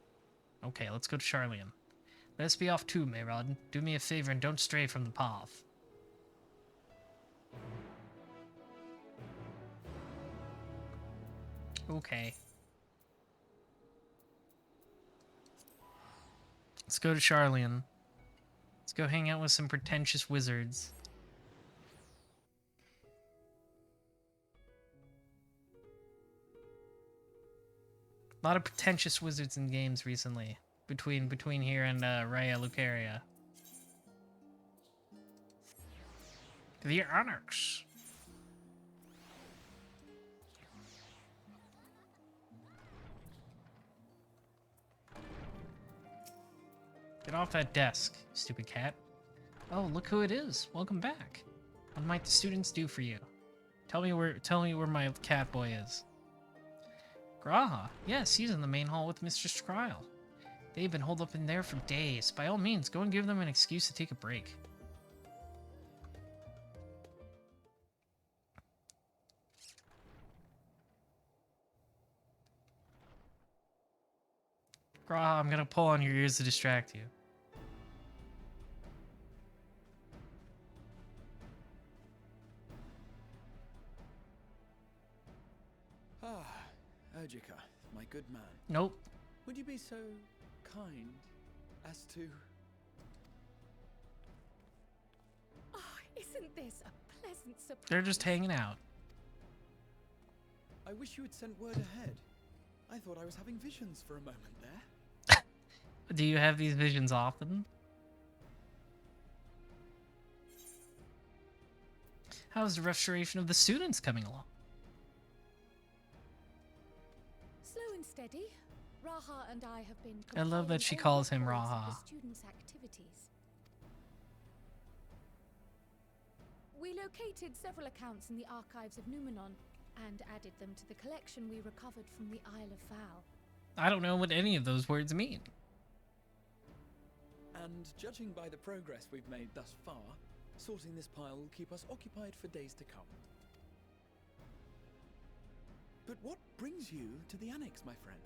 Okay, let's go to Charlian. Let us be off too, Mayrod. Do me a favor and don't stray from the path. Okay. Let's go to Charlian. Let's go hang out with some pretentious wizards. A lot of pretentious wizards in games recently. Between here and Raya Lucaria. The Onyx. Get off that desk, stupid cat. Oh, look who it is. Welcome back. What might the students do for you? Tell me where my cat boy is. Graha. Yes, he's in the main hall with Mr. Skrile. They've been holed up in there for days. By all means, go and give them an excuse to take a break. Graha, I'm gonna pull on your ears to distract you. Ah, Ojika, my good man. Nope. Would you be so kind as to... Oh, isn't this a pleasant surprise? They're just hanging out. I wish you had sent word ahead. I thought I was having visions for a moment there. Do you have these visions often? How's the restoration of the students coming along? Slow and steady. Raha and I have been. I love that she compiling all calls him records of Raha. the students' activities. We located several accounts in the archives of Numenon and added them to the collection we recovered from the Isle of Fowl. I don't know what any of those words mean. And judging by the progress we've made thus far, sorting this pile will keep us occupied for days to come. But what brings you to the Annex, my friend?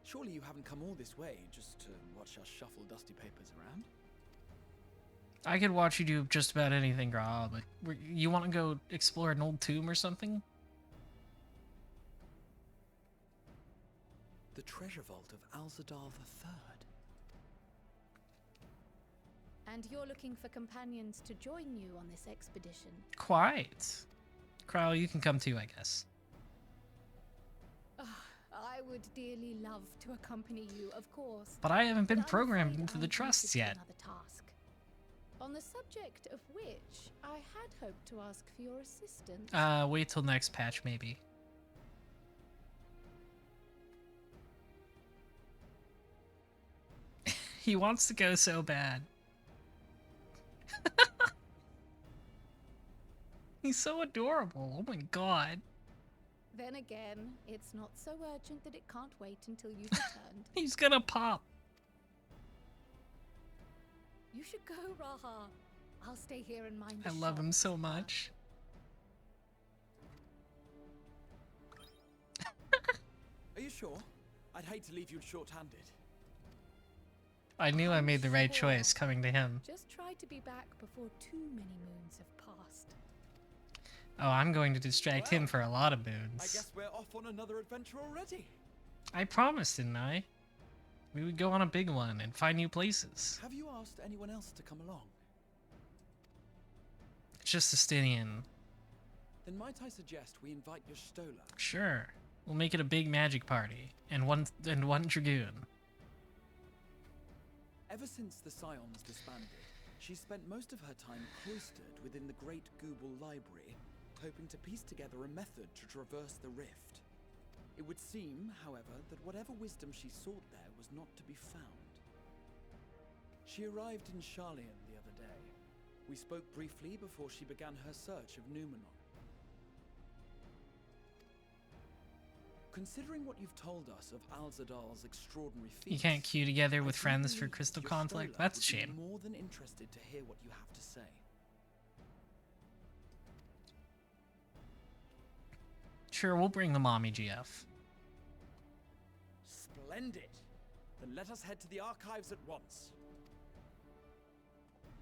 Surely you haven't come all this way just to watch us shuffle dusty papers around? I could watch you do just about anything, Graha, but you want to go explore an old tomb or something? The treasure vault of Alzadal III. And you're looking for companions to join you on this expedition. Quite. Kryle, you can come too, I guess. I would dearly love to accompany you, of course. But I haven't been but I'm programmed afraid into I'm the committed trusts to yet. another task. On the subject of which, I had hoped to ask for your assistance. Wait till next patch, maybe. He wants to go so bad. He's so adorable. Oh my god. Then again, it's not so urgent that it can't wait until you've returned. He's gonna pop. You should go, Raha. I'll stay here and mind the I love him shops. so much. Are you sure? I'd hate to leave you short-handed. I knew I made the right Sure. choice coming to him. Just try to be back before too many moons have passed. Oh, I'm going to distract him Well, for a lot of I moons. guess we're off on another adventure already. I promised, didn't I? We would go on a big one and find new places. Have you asked anyone else to come along? It's just Justinian. Then might I suggest we invite your Stola? Sure. We'll make it a big magic party. And one dragoon. Ever since the Scions disbanded, she spent most of her time cloistered within the Great Gooble Library, hoping to piece together a method to traverse the rift. It would seem, however, that whatever wisdom she sought there was not to be found. She arrived in Charlian the other day. We spoke briefly before she began her search of Numenon. Considering what you've told us of Alzadal's extraordinary feats, You can't queue together I with do friends for believe Crystal your Conflict? Stola That's a would be shame. more than interested to hear what you have to say. Sure, we'll bring the mommy GF. Splendid! Then let us head to the archives at once.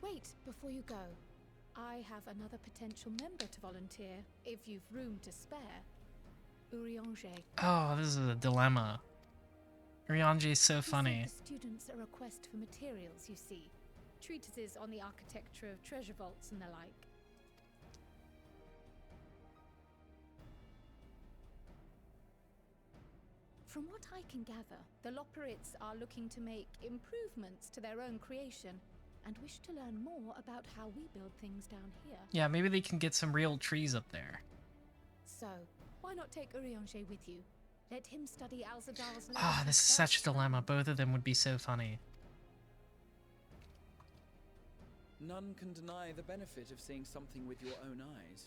Wait, before you go. I have another potential member to volunteer, if you've room to spare. Urianger. Oh, this is a dilemma. Ryanji's so He funny. sent the students a request for materials, you see. Treatises on the architecture of treasure vaults and the like. From what I can gather, the Loperites are looking to make improvements to their own creation and wish to learn more about how we build things down here. Yeah, maybe they can get some real trees up there. So, why not take Urianger with you? Let him study Alzadal's Ah, this is such a dilemma. Both of them would be so funny. None can deny the benefit of seeing something with your own eyes.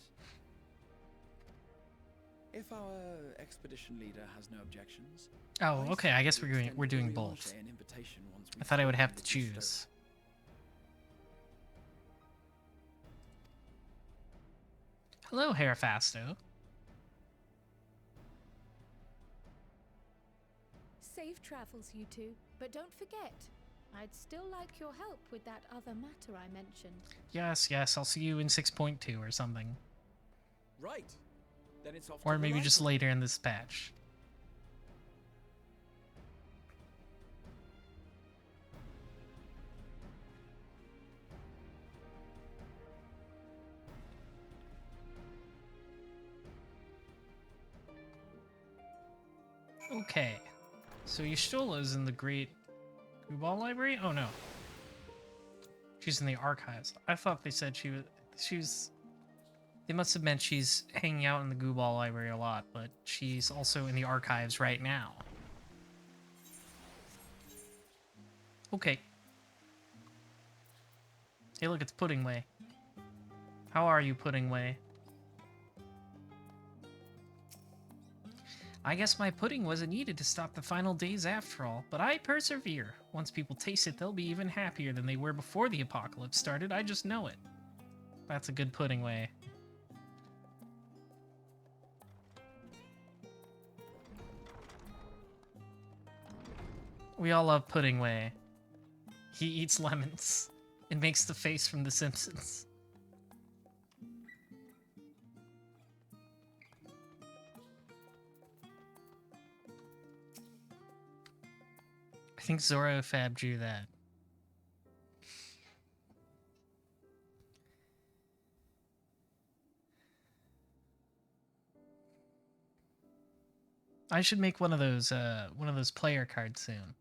If our expedition leader has no objections. Oh, okay. I guess say we're we doing extend both. Urianger an invitation once I we've thought I would spoken have to with your Stola. choose. Hello, Herafasto. Safe travels, you two. But don't forget, I'd still like your help with that other matter I mentioned. Yes, yes, I'll see you in 6.2 or something. Right. Then it's off Or to the maybe just library. later in this patch. Okay. So Yashtola's in the Great Gubal Library? Oh no. She's in the archives. I thought they said she was they must have meant she's hanging out in the Gubal Library a lot, but she's also in the archives right now. Okay. Hey look, it's Puddingway. How are you, Puddingway? I guess my pudding wasn't needed to stop the final days after all, but I persevere. Once people taste it, they'll be even happier than they were before the apocalypse started. I just know it. That's a good Puddingway. We all love Puddingway. He eats lemons and makes the face from The Simpsons. I think Zorofab drew that. I should make one of those player cards soon.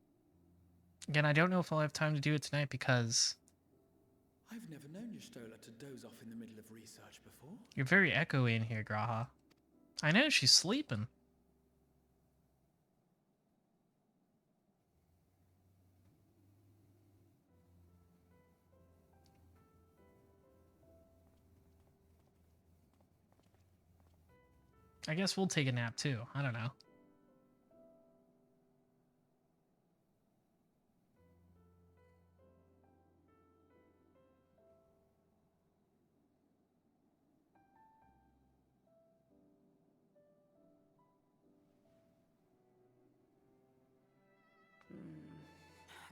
Again, I don't know if I'll have time to do it tonight because I've never known Y'shtola to doze off in the middle of research before. you're very echoey in here, Graha. I know, she's sleeping. I guess we'll take a nap too. I don't know.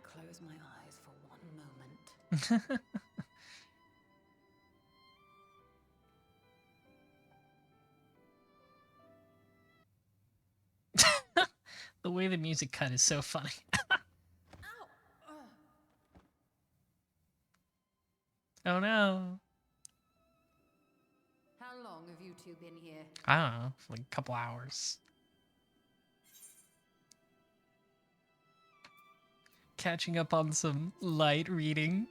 Close my eyes for one moment. The way the music cut is so funny. Oh no. How long have you two been here? I don't know, for like a couple hours. Catching up on some light reading.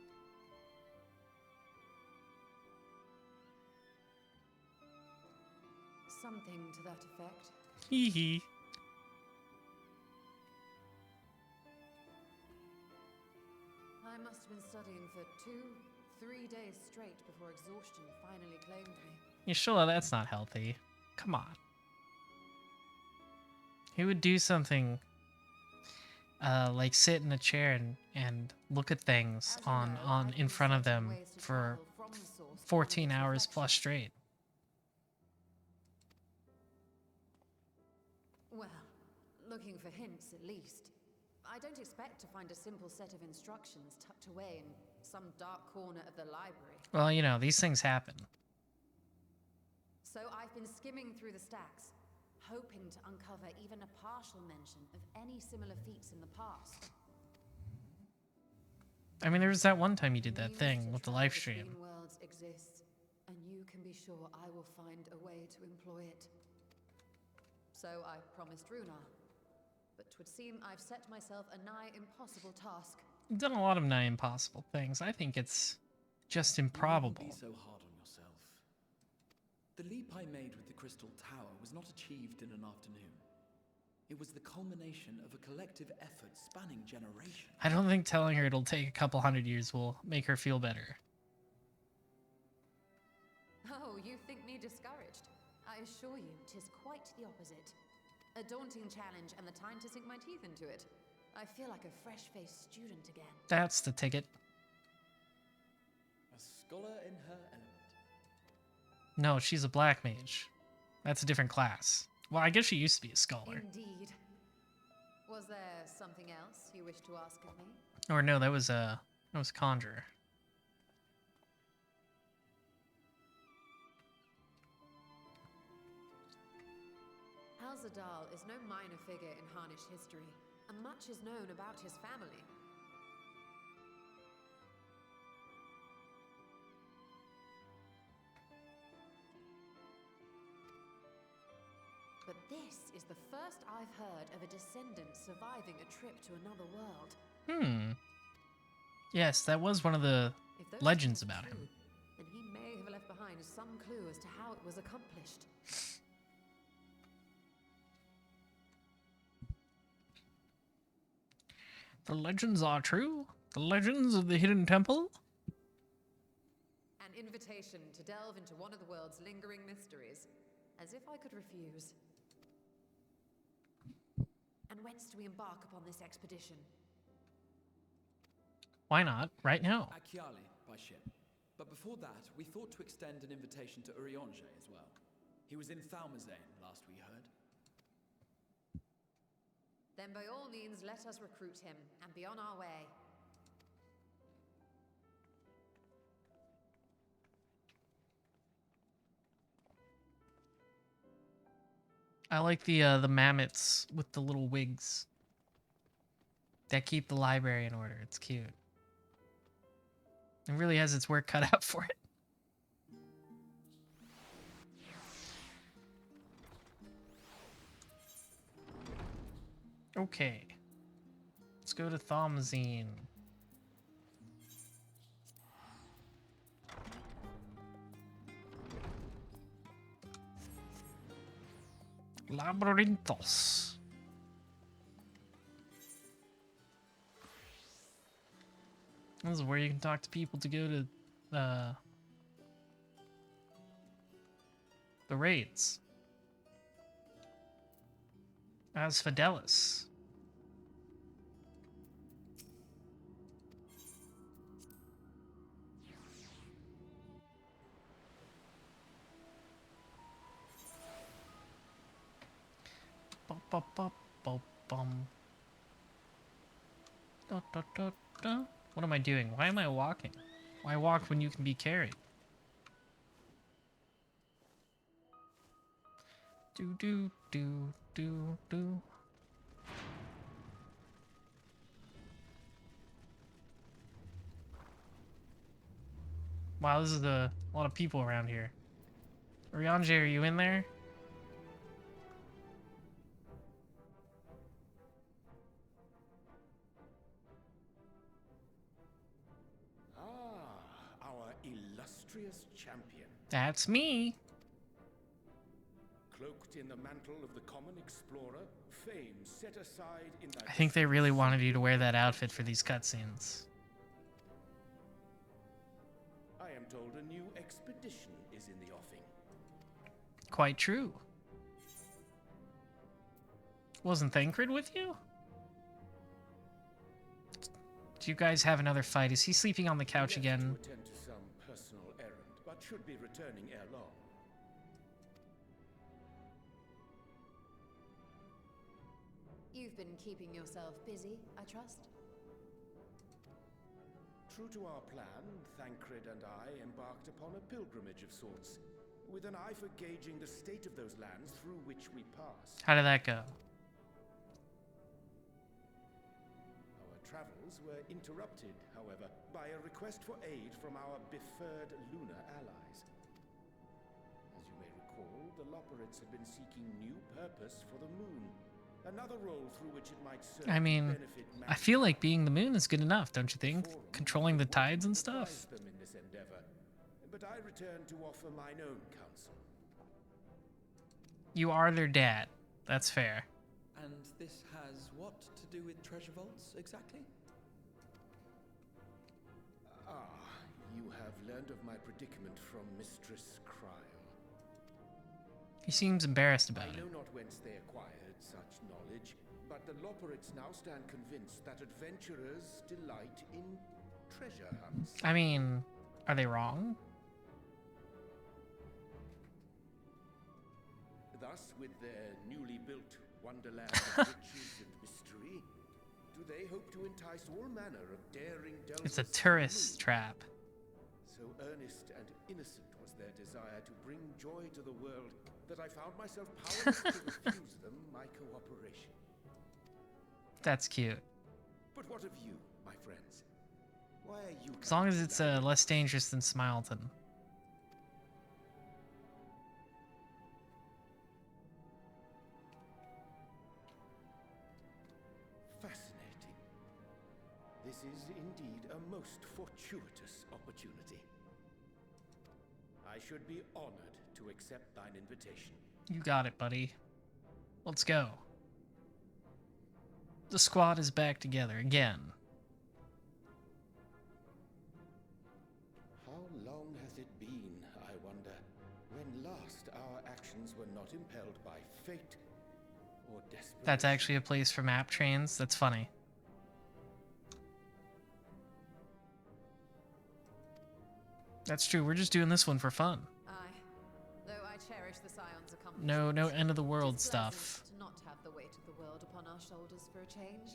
Something to that effect. Hee hee. I must have been studying for 2-3 days straight before exhaustion finally claimed me. Yeah, sure, that's not healthy. Come on. He would do something like sit in a chair and look at things As you know, on I've in been front of searching them ways to for travel from the source to 14 its hours plus reflection. straight. Well, looking for hints at least. I don't expect to find a simple set of instructions tucked away in some dark corner of the library. Well, you know, these things happen. So I've been skimming through the stacks, hoping to uncover even a partial mention of any similar feats in the past. I mean, there was that one time you did that Means thing to with the travel live stream. between worlds exists, and you can be sure I will find a way to employ it. So I promised Runar, but 'twould seem I've set myself a nigh impossible task. You've done a lot of nigh impossible things. I think it's just You needn't improbable. be so hard on yourself. The leap I made with the Crystal Tower was not achieved in an afternoon. It was the culmination of a collective effort spanning generations. I don't think telling her it'll take a couple hundred years will make her feel better. Oh, you think me discouraged? I assure you, 'tis quite the opposite. A daunting challenge and the time to sink my teeth into it. I feel like a fresh-faced student again. That's the ticket. A scholar in her element. No, she's a black mage. That's a different class. Well, I guess she used to be a scholar. Indeed. Was there something else you wish to ask of me? Or no, that was Conjurer. Al-Zadal is no minor figure in Harnish history, and much is known about his family. But this is the first I've heard of a descendant surviving a trip to another world. Hmm. Yes, that was one of the If those legends tales are about him. true, then he may have left behind some clue as to how it was accomplished. The legends are true? The legends of the Hidden Temple? An invitation to delve into one of the world's lingering mysteries. As if I could refuse. And whence do we embark upon this expedition? Why not? Right now. Achiali by ship. But before that, we thought to extend an invitation to Urianger as well. He was in Thalmazane last we heard. Then by all means, let us recruit him and be on our way. I like the mammoths with the little wigs that keep the library in order. It's cute. It really has its work cut out for it. Okay. Let's go to Thomazine. Labyrinthos. This is where you can talk to people to go to the raids. As Fidelis. Bum. Da, da, da, da. What am I doing? Why am I walking? Why walk when you can be carried? Do do do do do. Wow, this is a lot of people around here. Urianger, are you in there? Our illustrious champion. That's me. Cloaked in the mantle of the common explorer, fame set aside in that. I think they really wanted you to wear that outfit for these cutscenes. I am told a new expedition is in the offing. Quite true. Wasn't Thancred with you? Do you guys have another fight? Is he sleeping on the couch Left again? To attend to some personal errand, but should be returning ere long. You've been keeping yourself busy, I trust? True to our plan, Thancred and I embarked upon a pilgrimage of sorts, with an eye for gauging the state of those lands through which we passed. How did that go? Our travels were interrupted, however, by a request for aid from our beferred lunar allies. As you may recall, the Loperids had been seeking new purpose for the moon. Another role through which it might serve I mean, to benefit I feel like being the moon is good enough, don't you think? Controlling the tides and stuff. them in this endeavor, but I return to offer mine own counsel. You are their dad. That's fair. And this has what to do with treasure vaults, exactly? You have learned of my predicament from Mistress Cryle. He seems embarrassed about I it. know not whence they acquired such knowledge, but the Loperids now stand convinced that adventurers delight in treasure hunts. I mean, are they wrong? Thus Thus, with their newly built wonderland of riches and mystery, do they hope to entice all manner of daring delvers? It's a tourist trap. So earnest and innocent was their desire to bring joy to the world that I found myself powerless to refuse them my cooperation. That's cute. But what of you, my friends? Why are you? As long as it's less dangerous than Smileton. Fascinating. This is indeed a most fortuitous opportunity. I should be honored to accept thine invitation. You got it, buddy. Let's go. The squad is back together again. How long hath it been, I wonder, when last our actions were not impelled by fate or desperation? That's actually a place for map trains. That's funny. That's true. We're just doing this one for fun. Aye. Though I cherish the Scion's accomplishments. No end of the it world is stuff. pleasant to not have the weight of the world upon our shoulders for a change.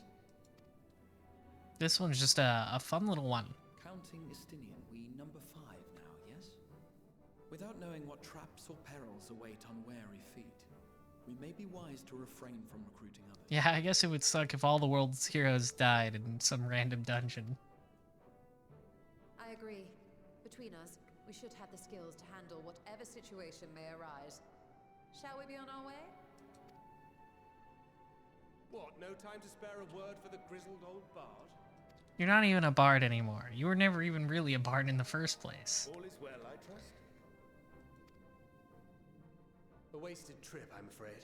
This one's just a fun little one. Counting Estinian, we number 5 now, yes? Without knowing what traps or perils await unwary feet, we may be wise to refrain from recruiting others. Yeah, I guess it would suck if all the world's heroes died in some random dungeon. I agree. Between us, we should have the skills to handle whatever situation may arise. Shall we be on our way? What, no time to spare a word for the grizzled old bard? You're not even a bard anymore. You were never even really a bard in the first place. All is well, I trust. A wasted trip, I'm afraid.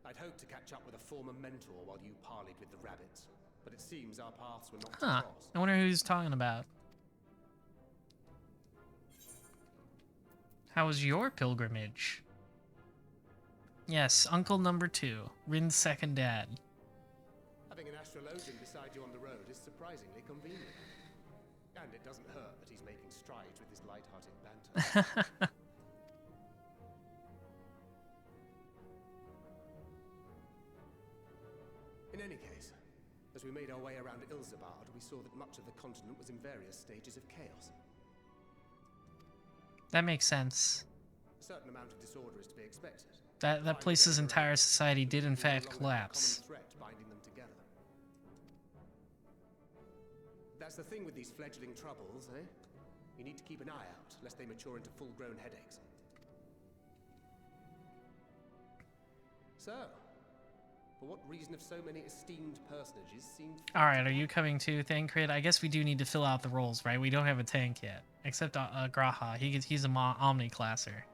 I'd hoped to catch up with a former mentor while you parleyed with the rabbits, but it seems our paths were not to Huh. cross. I wonder who he's talking about. How was your pilgrimage? Yes, Uncle number 2. Rin's second dad. Having an astrologian beside you on the road is surprisingly convenient. And it doesn't hurt that he's making strides with his light-hearted banter. In any case, as we made our way around Ilzabard, we saw that much of the continent was in various stages of chaos. That makes sense. A certain amount of disorder is to be expected. That place's entire society did in fact No longer have a collapse. common threat binding them together. That's the thing with these fledgling troubles, eh? You need to keep an eye out, lest they mature into full-grown headaches. So, for what reason have so many esteemed personages seemed... Alright, are you coming too, Thancred? I guess we do need to fill out the roles, right? We don't have a tank yet. Except Graha. He's a Omni-classer.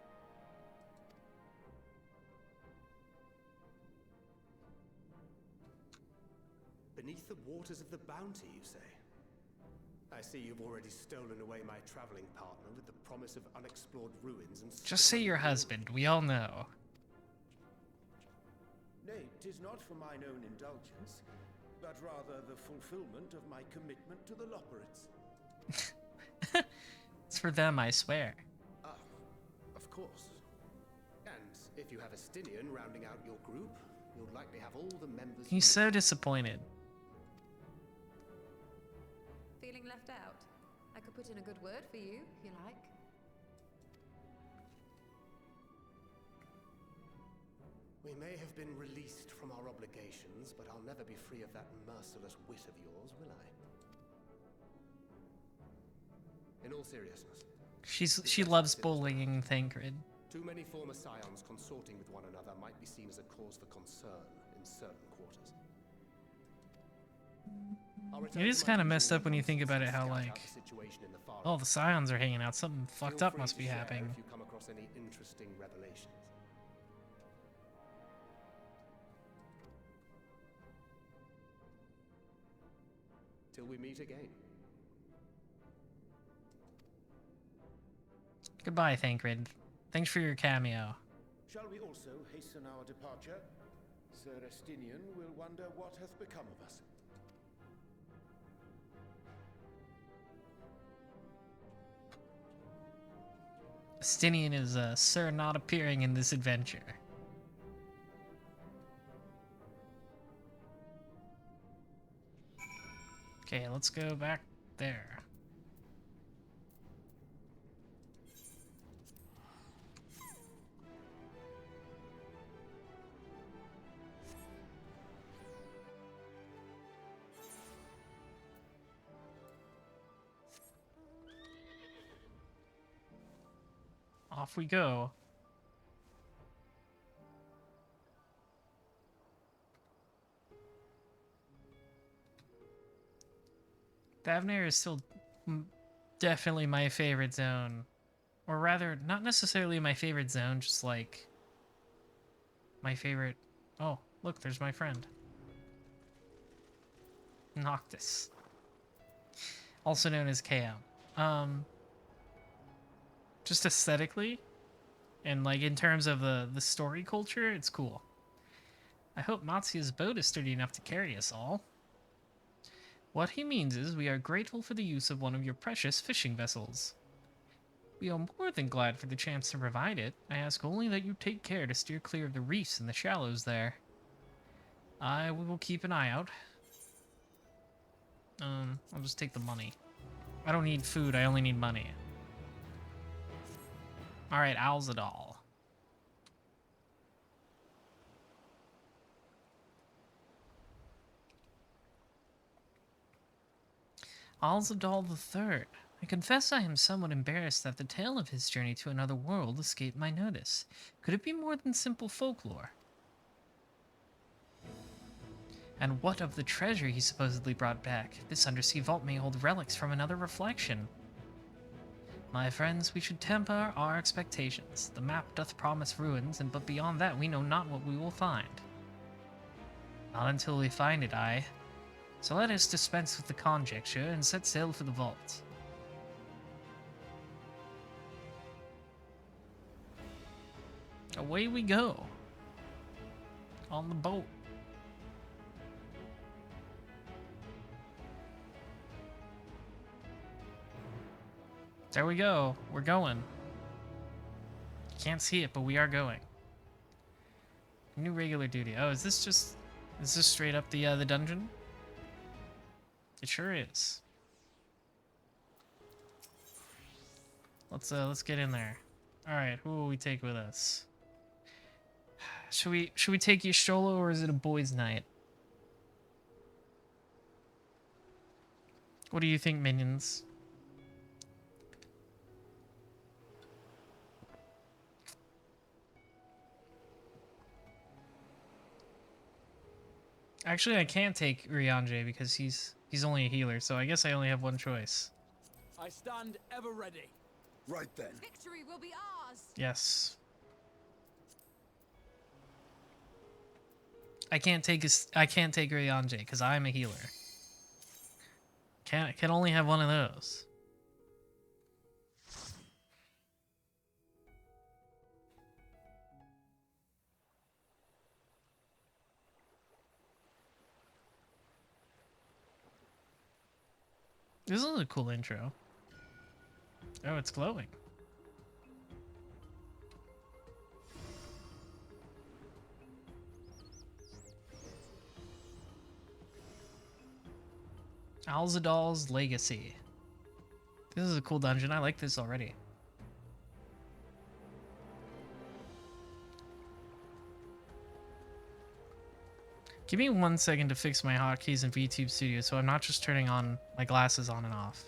Beneath the waters of the bounty, you say? I see you've already stolen away my traveling partner with the promise of unexplored ruins and... Just say your husband. We all know. Nay, 'tis not for mine own indulgence, but rather the fulfillment of my commitment to the Loporits. It's for them, I swear. Ah, of course. And if you have Estinian rounding out your group, you'll likely have all the members... He's so disappointed. Feeling left out? I could put in a good word for you, if you like. We may have been released from our obligations, but I'll never be free of that merciless wit of yours, will I? In all seriousness, She loves bullying Thancred. too many former scions consorting with one another might be seen as a cause for concern in certain quarters. It is kind of messed up when you think about it, how like, oh, the scions are hanging out. Something fucked up must be happening. If you come across any interesting revelations. Till we meet again. Goodbye, Thancred. Thanks for your cameo. Shall we also hasten our departure? Sir Estinian will wonder what hath become of us. Estinian is, sir, not appearing in this adventure. Okay, let's go back there. Off we go. Thavnair is still definitely my favorite zone. Or rather, not necessarily my favorite zone, just like my favorite... Oh, look, there's my friend. Noctis. Also known as KM. Just aesthetically, and like in terms of the story culture, it's cool. I hope Matsu's boat is sturdy enough to carry us all. What he means is we are grateful for the use of one of your precious fishing vessels. We are more than glad for the chance to provide it. I ask only that you take care to steer clear of the reefs and the shallows there. We will keep an eye out. I'll just take the money. I don't need food, I only need money. Alright, Alzadal. Alzadal III. I confess I am somewhat embarrassed that the tale of his journey to another world escaped my notice. Could it be more than simple folklore? And what of the treasure he supposedly brought back? This undersea vault may hold relics from another reflection. My friends, we should temper our expectations. The map doth promise ruins, but beyond that we know not what we will find. Not until we find it, aye. So let us dispense with the conjecture and set sail for the vault. Away we go. On the boat. There we go. We're going. Can't see it, but we are going. New regular duty. Oh, is this straight up the dungeon? It sure is. Let's get in there. All right, who will we take with us? Should we take Yashola, or is it a boys' night? What do you think, minions? Actually, I can't take Ryanje because he's only a healer, so I guess I only have one choice. I stand ever ready. Right then. Victory will be ours! Yes. I can't take Ryanje because I'm a healer. Can only have one of those. This is a cool intro. Oh, it's glowing. Alzadal's Legacy. This is a cool dungeon. I like this already. Give me 1 second to fix my hotkeys in VTube Studio so I'm not just turning on my glasses on and off.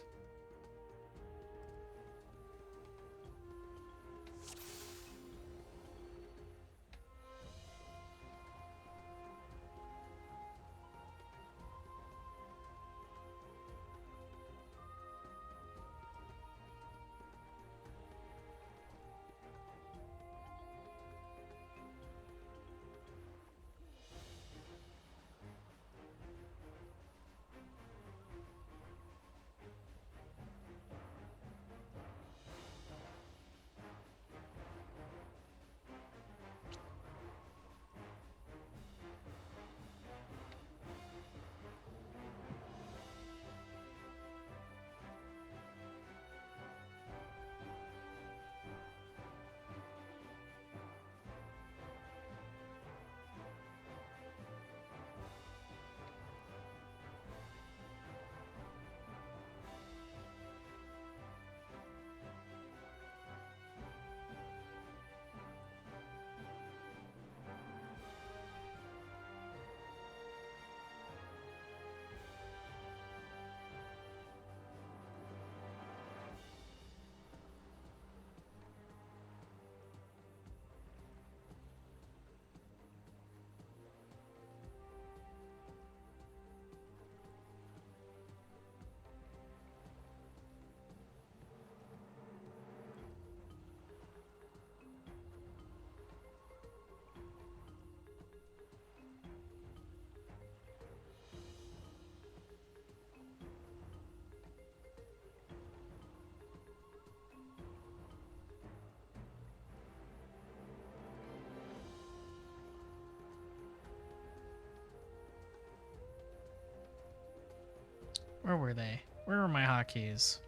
Where were they? Where were my hotkeys?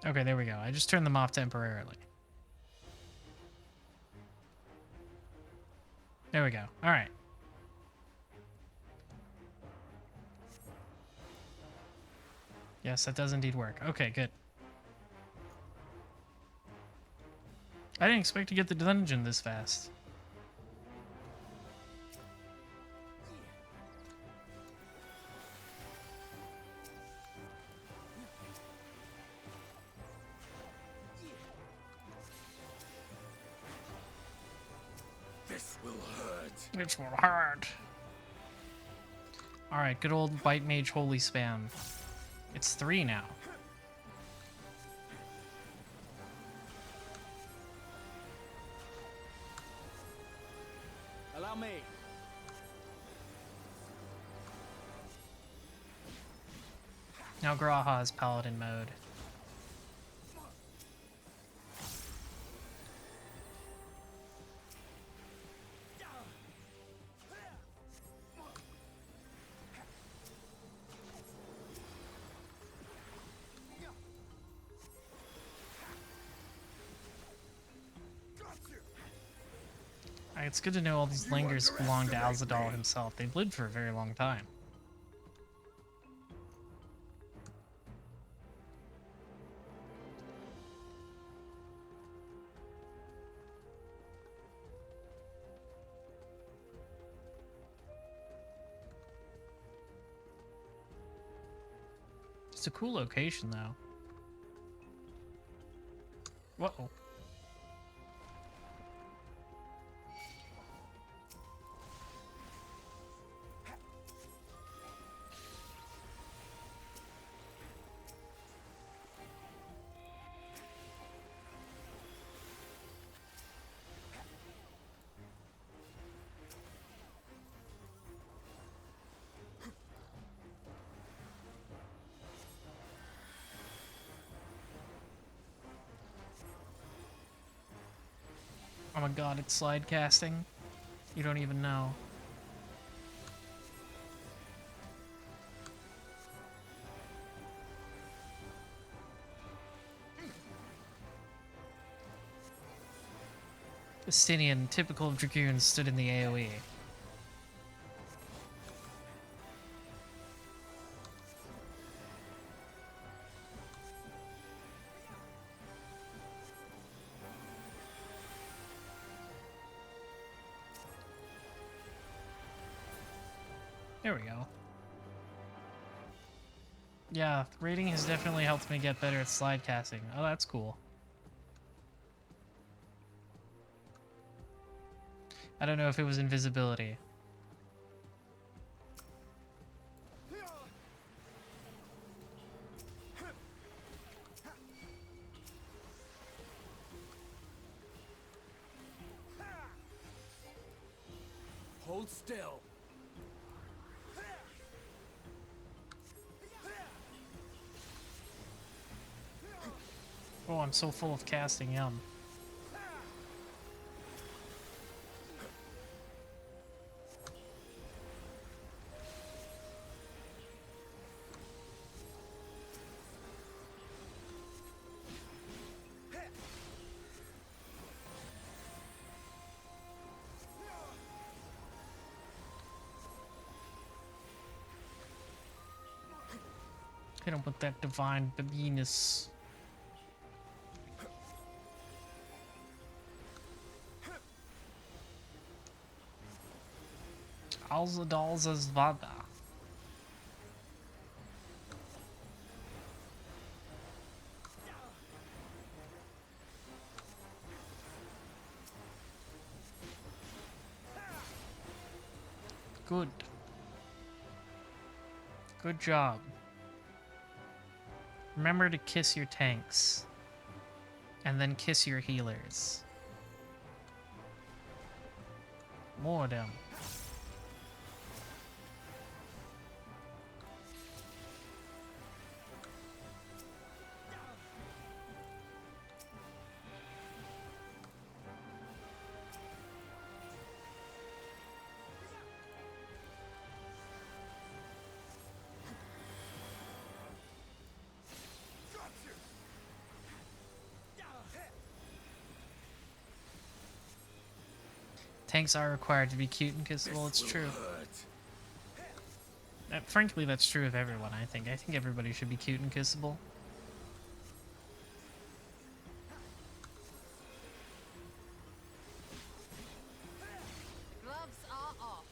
Okay, there we go. I just turned them off temporarily. There we go. All right. Yes, that does indeed work. Okay, good. I didn't expect to get the dungeon this fast. This will hurt. This will hurt. Alright, good old White Mage Holy Spam. It's 3 now. Allow me. Now Graha is Paladin mode. It's good to know all these lingers belong to Alzadal himself. They've lived for a very long time. It's a cool location, though. Whoa. Oh my god, it's slide casting. You don't even know. Estinian, typical of Dragoons, stood in the AoE. There we go. Yeah, raiding has definitely helped me get better at slide casting. Oh, that's cool. I don't know if it was invisibility. Hold still. Oh, I'm so full of casting, yum. Hit him with that divine Venus. Alzadal's Zvada. Good. Good job. Remember to kiss your tanks. And then kiss your healers. More of them. Tanks are required to be cute and kissable, it's true. Frankly, that's true of everyone, I think. I think everybody should be cute and kissable. Gloves are off.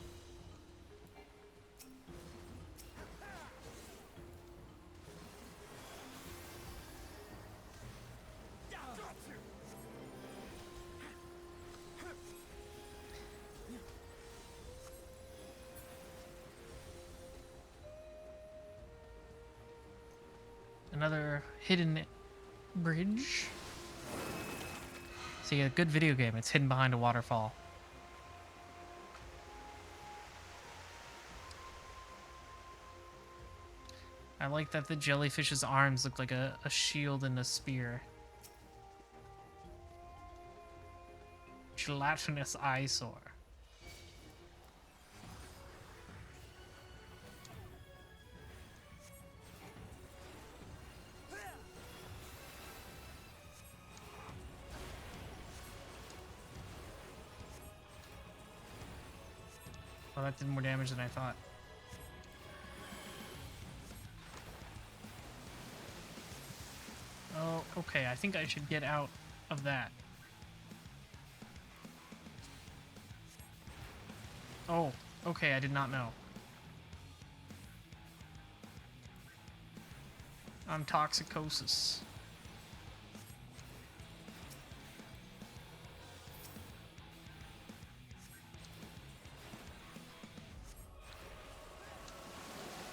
Another hidden bridge. See, a good video game, it's hidden behind a waterfall. I like that the jellyfish's arms look like a shield and a spear. Gelatinous eyesore. Well, that did more damage than I thought. Oh, okay, I think I should get out of that. Oh, okay, I did not know. I'm toxicosis.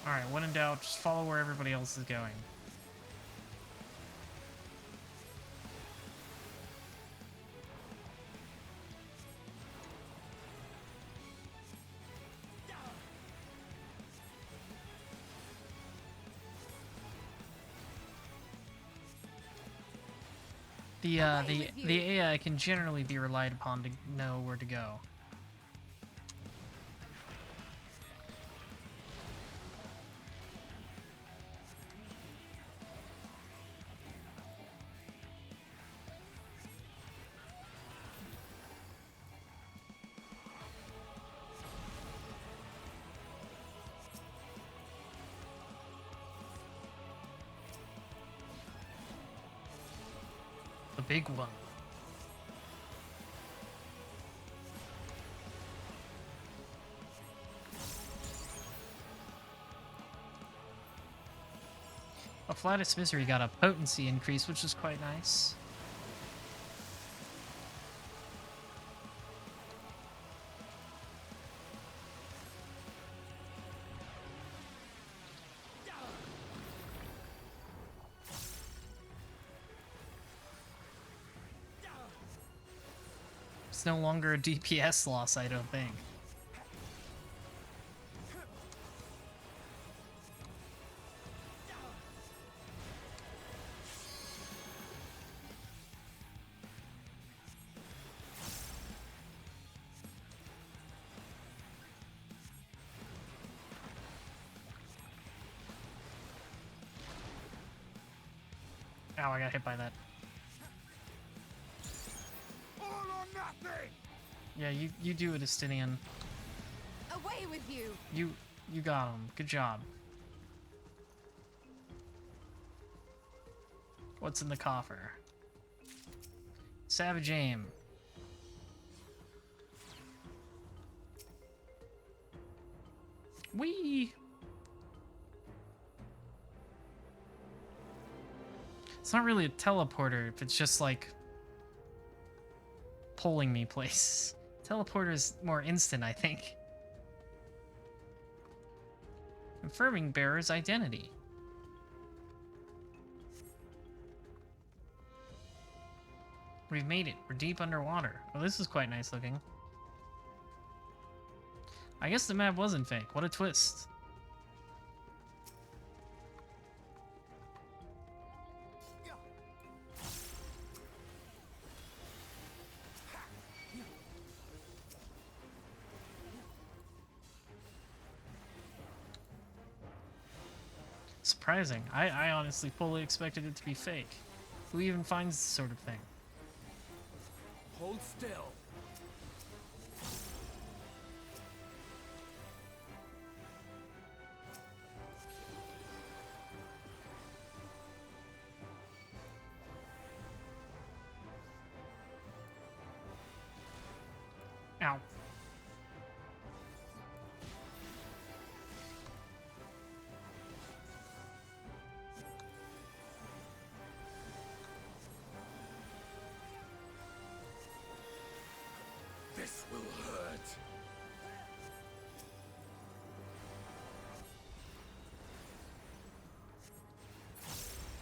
Alright, when in doubt, just follow where everybody else is going. The AI can generally be relied upon to know where to go. The big one. A Flatus Misery got a potency increase, which is quite nice. It's no longer a DPS loss, I don't think. Ow, I got hit by that. All or nothing! Yeah, you do it, Estinian. Away with you! You got him. Good job. What's in the coffer? Savage aim. Whee! It's not really a teleporter if it's just like pulling me places. Teleporter is more instant, I think. Confirming bearer's identity. We've made it. We're deep underwater. Oh, this is quite nice looking. I guess the map wasn't fake. What a twist. Surprising. I honestly fully expected it to be fake. Who even finds this sort of thing? Hold still. Ow. This will hurt.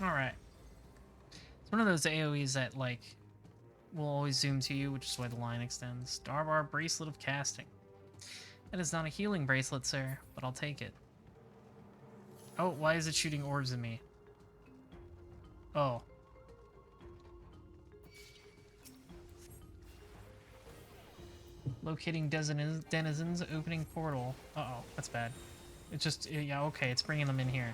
Alright. It's one of those AoEs that, like, will always zoom to you, which is why the line extends. Darbar Bracelet of Casting. That is not a healing bracelet, sir, but I'll take it. Oh, why is it shooting orbs at me? Oh. Locating denizens, opening portal. Uh-oh, that's bad. It's just, yeah, okay, it's bringing them in here.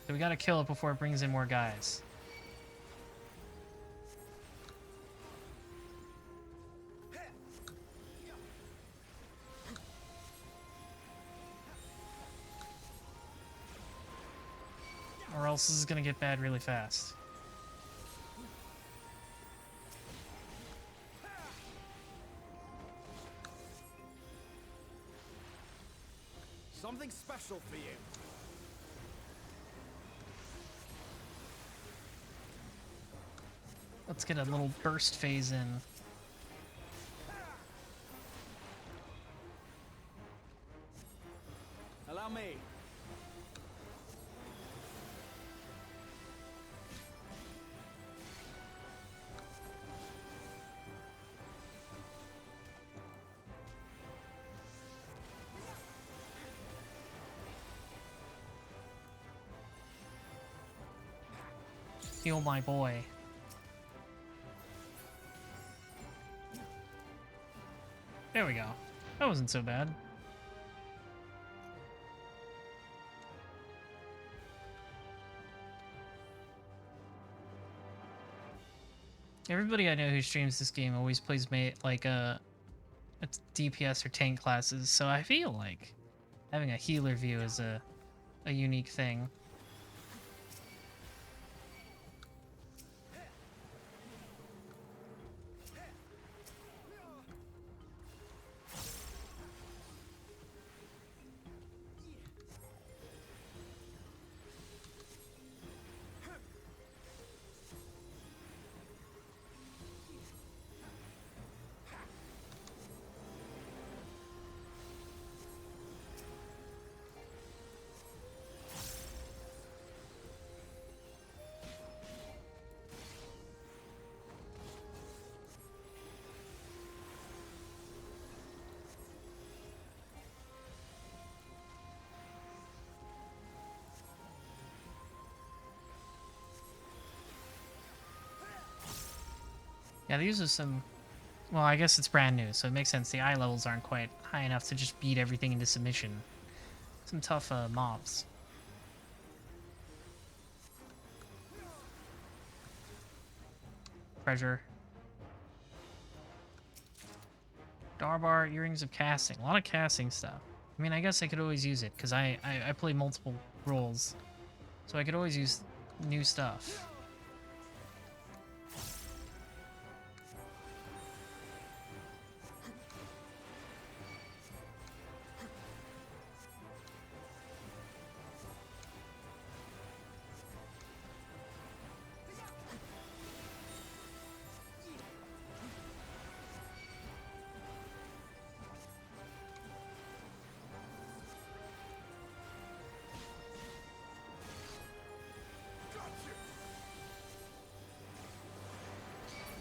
So we gotta kill it before it brings in more guys. Or else this is gonna get bad really fast. Something special for you. Let's get a little burst phase in. Allow me. Heal my boy. There we go. That wasn't so bad. Everybody I know who streams this game always plays like a DPS or tank classes, so I feel like having a healer view is a unique thing. Yeah, these are some... Well, I guess it's brand new, so it makes sense. The eye levels aren't quite high enough to just beat everything into submission. Some tough mobs. Treasure. Darbar, Earrings of Casting. A lot of casting stuff. I mean, I guess I could always use it, because I play multiple roles. So I could always use new stuff.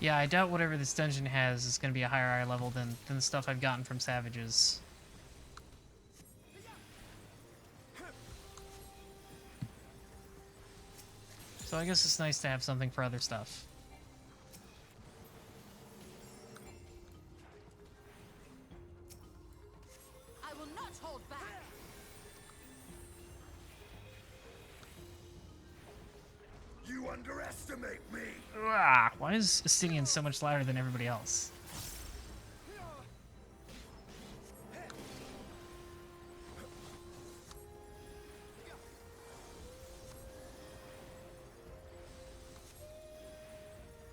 Yeah, I doubt whatever this dungeon has is going to be a higher level than the stuff I've gotten from Savages. So I guess it's nice to have something for other stuff. I will not hold back. You underestimate me! Ah, why is Astidian so much louder than everybody else?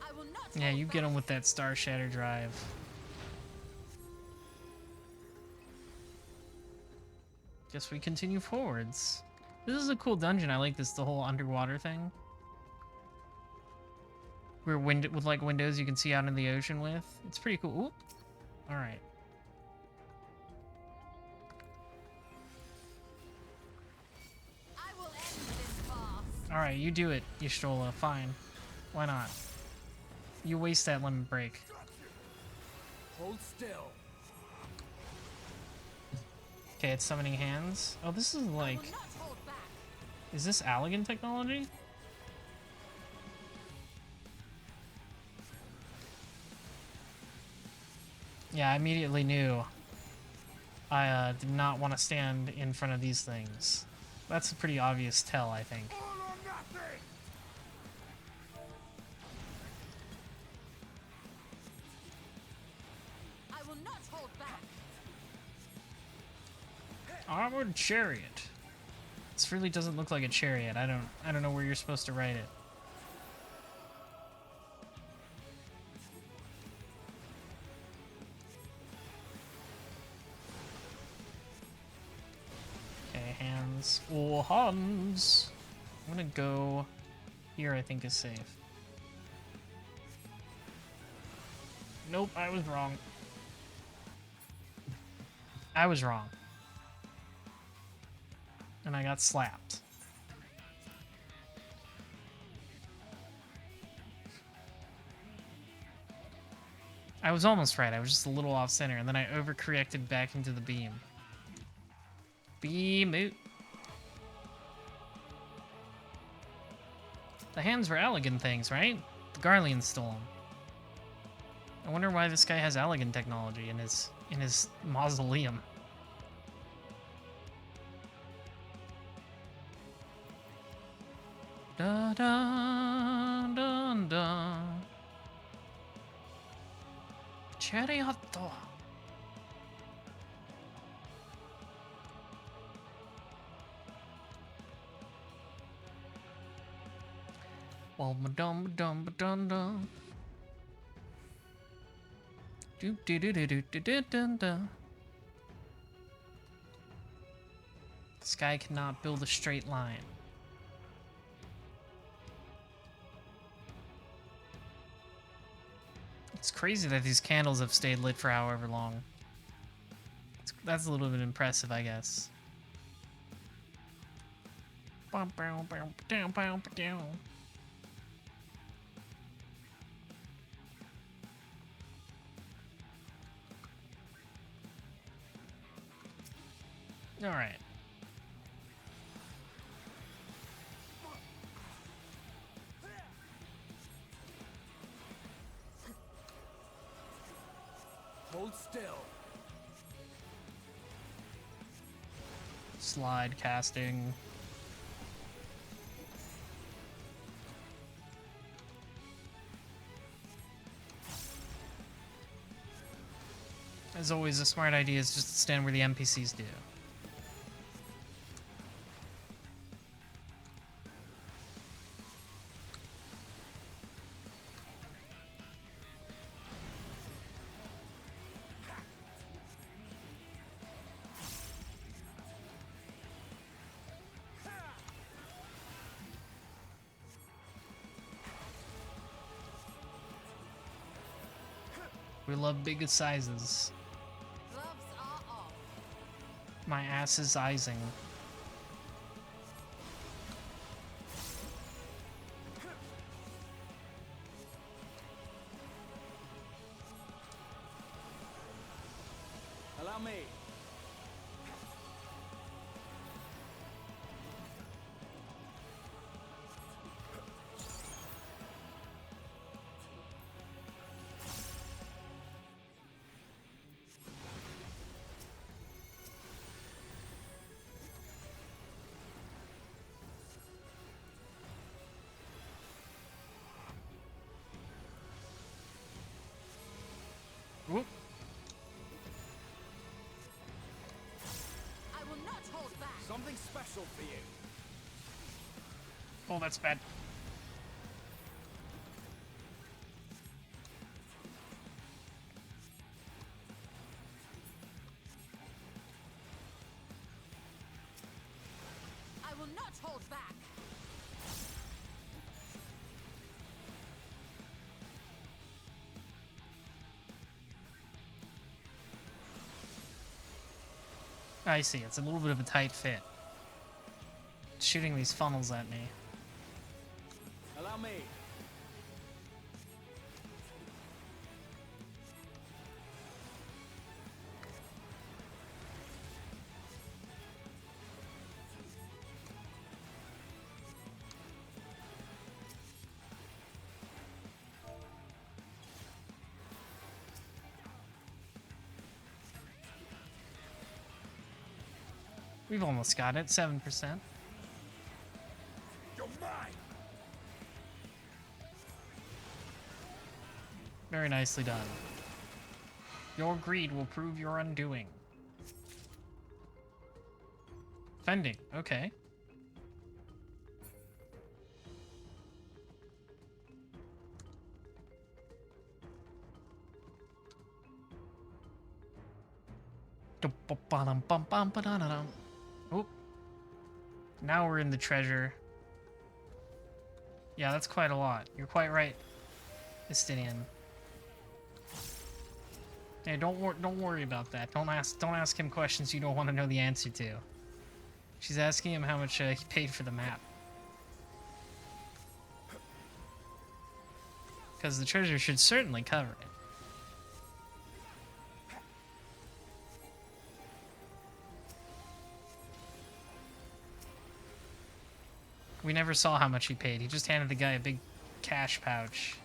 I will not Yeah, hold you get back. him with that Star Shatter drive. Guess we continue forwards. This is a cool dungeon. I like this, the whole underwater thing. Where with like windows you can see out in the ocean with. It's pretty cool. Oop. All right. I will end this farce. All right, you do it, Y'shtola. Fine. Why not? You waste that lemon break. Hold still. Okay, it's summoning hands. Oh, this is I like... will not hold back. Is this Allegan technology? Yeah, I immediately knew I did not want to stand in front of these things. That's a pretty obvious tell, I think. All or nothing! I will not hold back. Armored chariot. This really doesn't look like a chariot. I don't know where you're supposed to write it. Okay, hands. Oh, hands. I'm gonna go here, I think is safe. Nope, I was wrong. I was wrong. And I got slapped. I was almost right. I was just a little off center, and then I overcorrected back into the beam. Beam out. The hands were Allegan things, right? The Garleans stole them. I wonder why this guy has Allegan technology in his mausoleum. Da da da da. Chariotto. Bum dum dum dum dum. Do do do do do do do do do. This guy cannot build a straight line. It's crazy that these candles have stayed lit for however long. That's a little bit impressive, I guess. All right. Hold still. Slide casting. As always, a smart idea is just to stand where the NPCs do. We love big sizes. Gloves are off. My ass is izing. Allow me. Whoop. I will not hold back. Something special for you. Oh, that's bad. I will not hold back. I see. It's a little bit of a tight fit. Shooting these funnels at me. Allow me. We've almost got it. 7%. You're mine! Very nicely done. Your greed will prove your undoing. Fending. Okay. Oop. Now we're in the treasure. Yeah, that's quite a lot. You're quite right, Estinian. Hey, don't worry about that. Don't ask him questions you don't want to know the answer to. She's asking him how much he paid for the map. Because the treasure should certainly cover it. We never saw how much he paid. He just handed the guy a big cash pouch.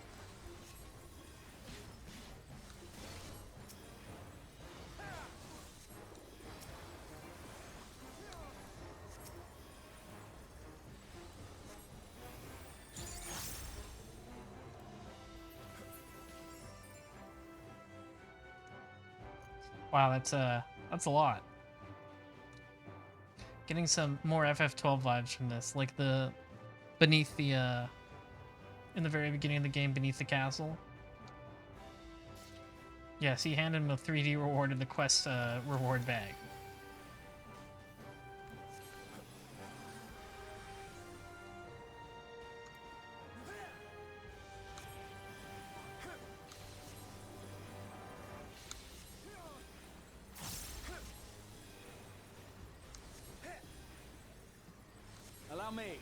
Wow, that's a lot. Getting some more FF12 vibes from this, like the beneath the in the very beginning of the game, beneath the castle. Yes, he handed him a 3D reward in the quest reward bag. Allow me.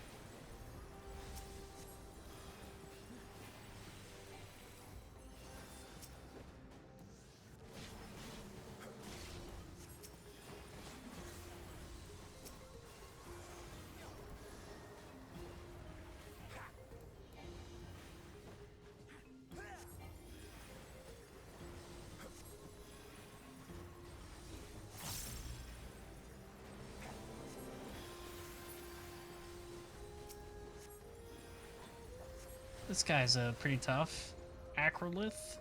This guy's pretty tough. Acrolith.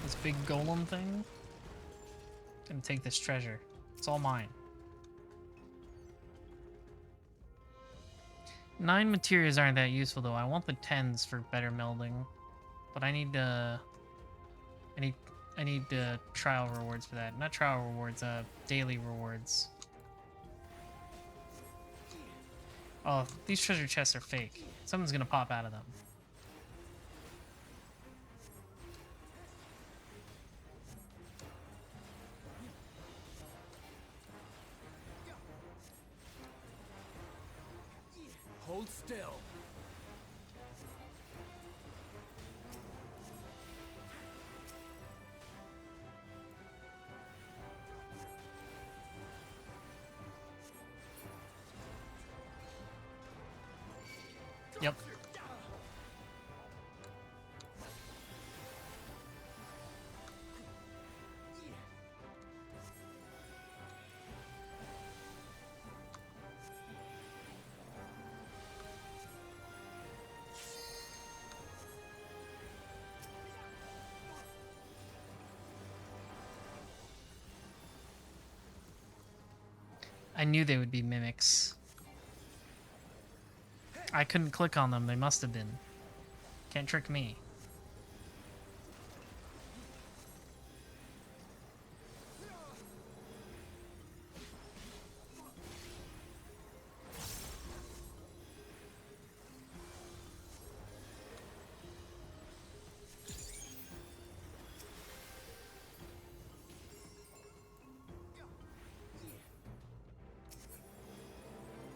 This big golem thing. Gonna take this treasure. It's all mine. 9 materials aren't that useful though. I want the 10s for better melding. But I need trial rewards for that. Not trial rewards, daily rewards. Oh, these treasure chests are fake. Someone's gonna pop out of them. Hold still. Yep. I knew they would be mimics. I couldn't click on them. They must have been. Can't trick me.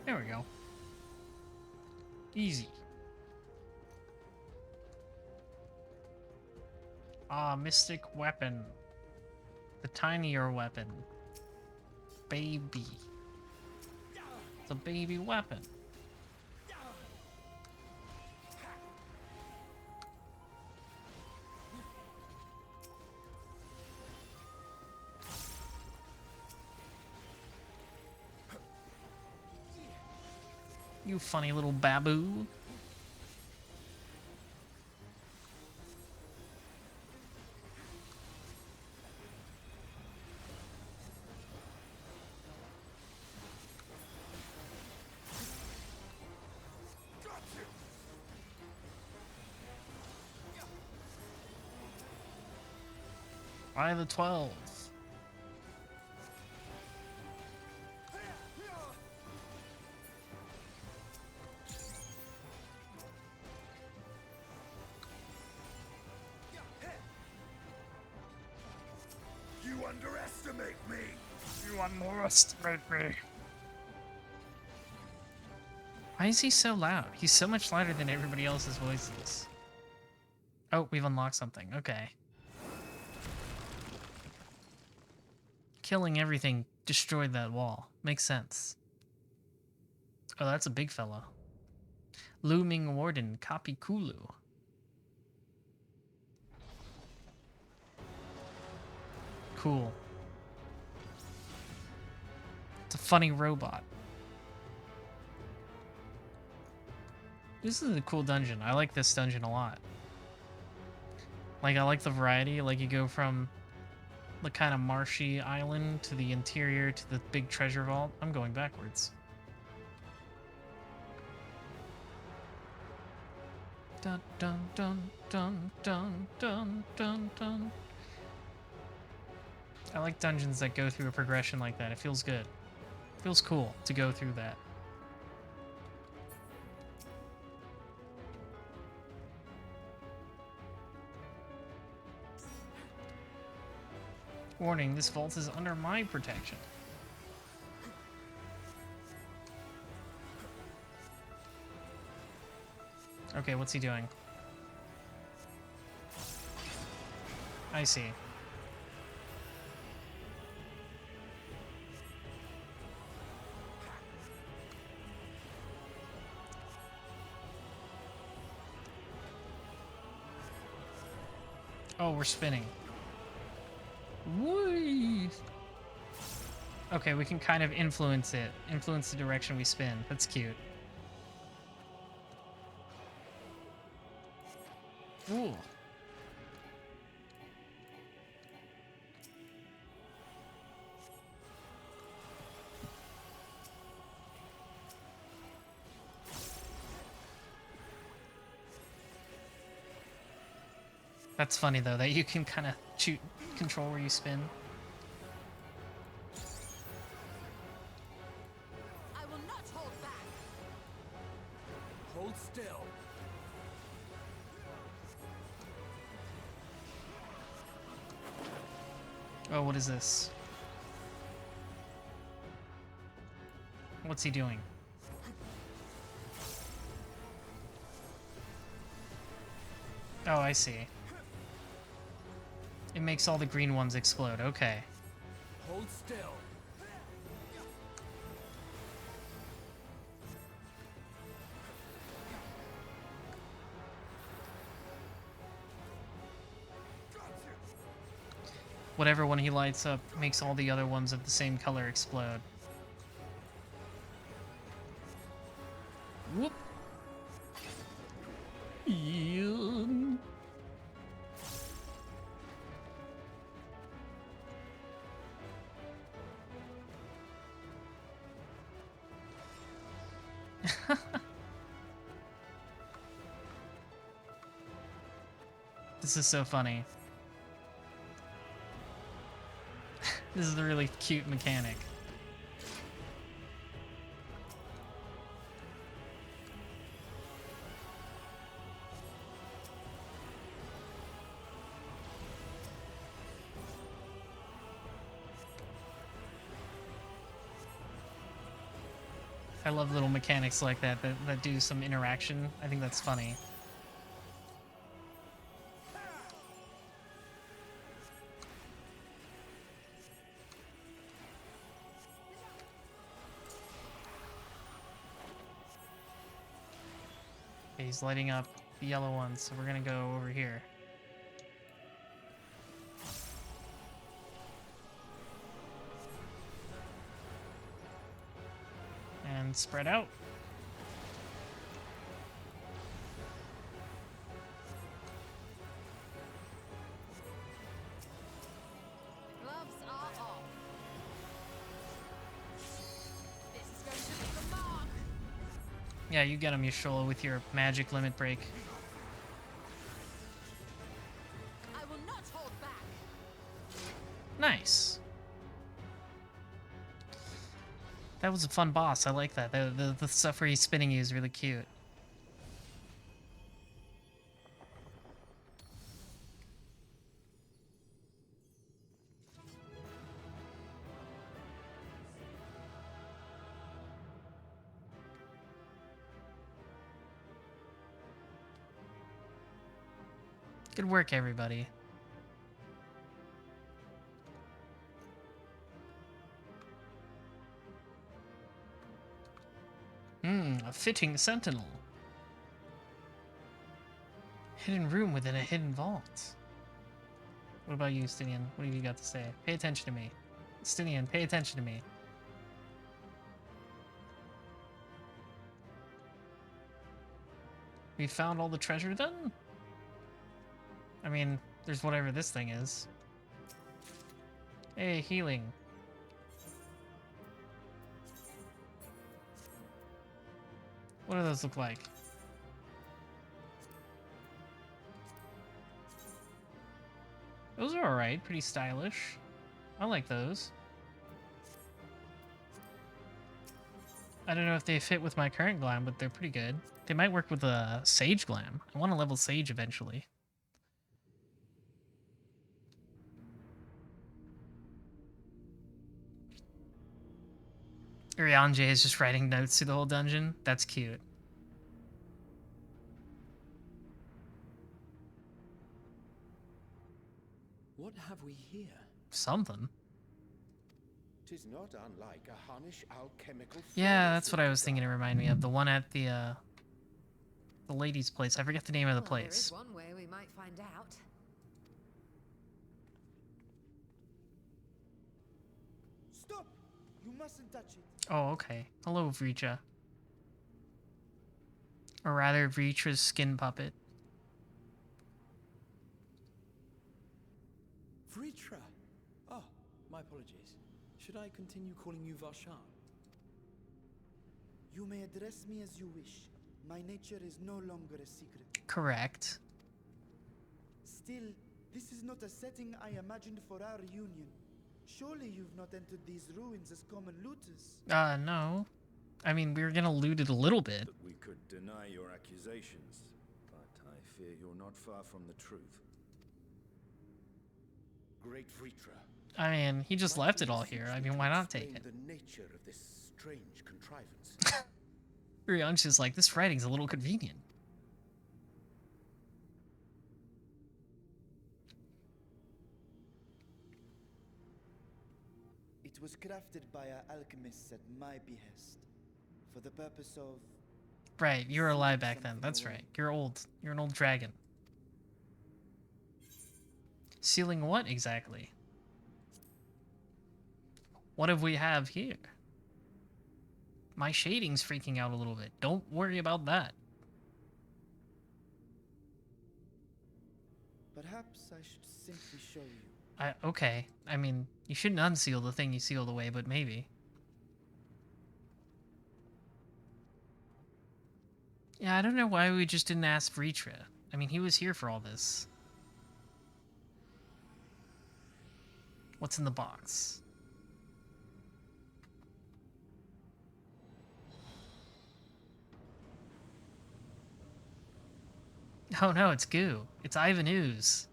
There we go. Easy. Ah, mystic weapon. The tinier weapon. Baby. It's a baby weapon. You funny little baboo. By the 12. You underestimate me! You underestimate me. Why is he so loud? He's so much louder than everybody else's voices. Oh, we've unlocked something. Okay. Killing everything destroyed that wall. Makes sense. Oh, that's a big fella. Looming Warden, Copy Kulu. Cool. It's a funny robot. This is a cool dungeon. I like this dungeon a lot. Like, I like the variety. Like, you go from the kind of marshy island to the interior to the big treasure vault. I'm going backwards. Dun dun dun dun dun dun dun dun. I like dungeons that go through a progression like that. It feels good. It feels cool to go through that. Warning, this vault is under my protection. Okay, what's he doing? I see. Oh, we're spinning. Whee! Okay, we can kind of influence it. Influence the direction we spin. That's cute. Ooh. That's funny though, that you can kind of control where you spin. I will not hold back. Hold still. Oh, what is this? What's he doing? Oh, I see. It makes all the green ones explode. Okay. Hold still. whatever one he lights up makes all the other ones of the same color explode. Whoop. Yeah. This is so funny. This is a really cute mechanic. I love little mechanics like that do some interaction. I think that's funny. Okay, he's lighting up the yellow ones, so we're gonna go over here. And spread out. Gloves are off. This is going to be the mark. Yeah, you get him, Yashola, with your magic limit break. I will not hold back. Nice. That was a fun boss. I like that. The stuff where he's spinning you is really cute. Good work, everybody. A fitting sentinel. Hidden room within a hidden vault. What about you, Stinian? What have you got to say? Pay attention to me. Stinian, pay attention to me. We found all the treasure then? I mean, there's whatever this thing is. Hey, healing. What do those look like? Those are alright, pretty stylish. I like those. I don't know if they fit with my current glam, but they're pretty good. They might work with a sage glam. I want to level sage eventually. Urianje is just writing notes through the whole dungeon. That's cute. What have we here? Something. Tis not unlike a Hunnish alchemical. Yeah, that's what I was thinking. It reminded me of the one at the lady's place. I forget the name of the Well, there place. is one way we might find out. Stop! You mustn't touch it. Oh, okay. Hello, Vricha. Or rather, Vritra's skin puppet. Vritra! Oh, my apologies. Should I continue calling you Varshan? You may address me as you wish. My nature is no longer a secret. Correct. Still, this is not a setting I imagined for our reunion. Surely you've not entered these ruins as common looters. No. I mean, we were gonna loot it a little bit. That we could deny your accusations, but I fear you're not far from the truth. Great Vritra. I mean, he just left it all here. I mean, why not take it? The nature of this strange contrivance. Urianche's like, this writing's a little convenient. It was crafted by our alchemists at my behest, for the purpose of... Right, you were alive back then. That's right. You're old. You're an old dragon. Sealing what exactly? What have we have here? My shading's freaking out a little bit. Don't worry about that. Perhaps I should simply show you. Okay. I mean, you shouldn't unseal the thing you sealed away, but maybe. Yeah, I don't know why we just didn't ask Vritra. I mean, he was here for all this. What's in the box? Oh no, it's goo. It's Ivan Ooze.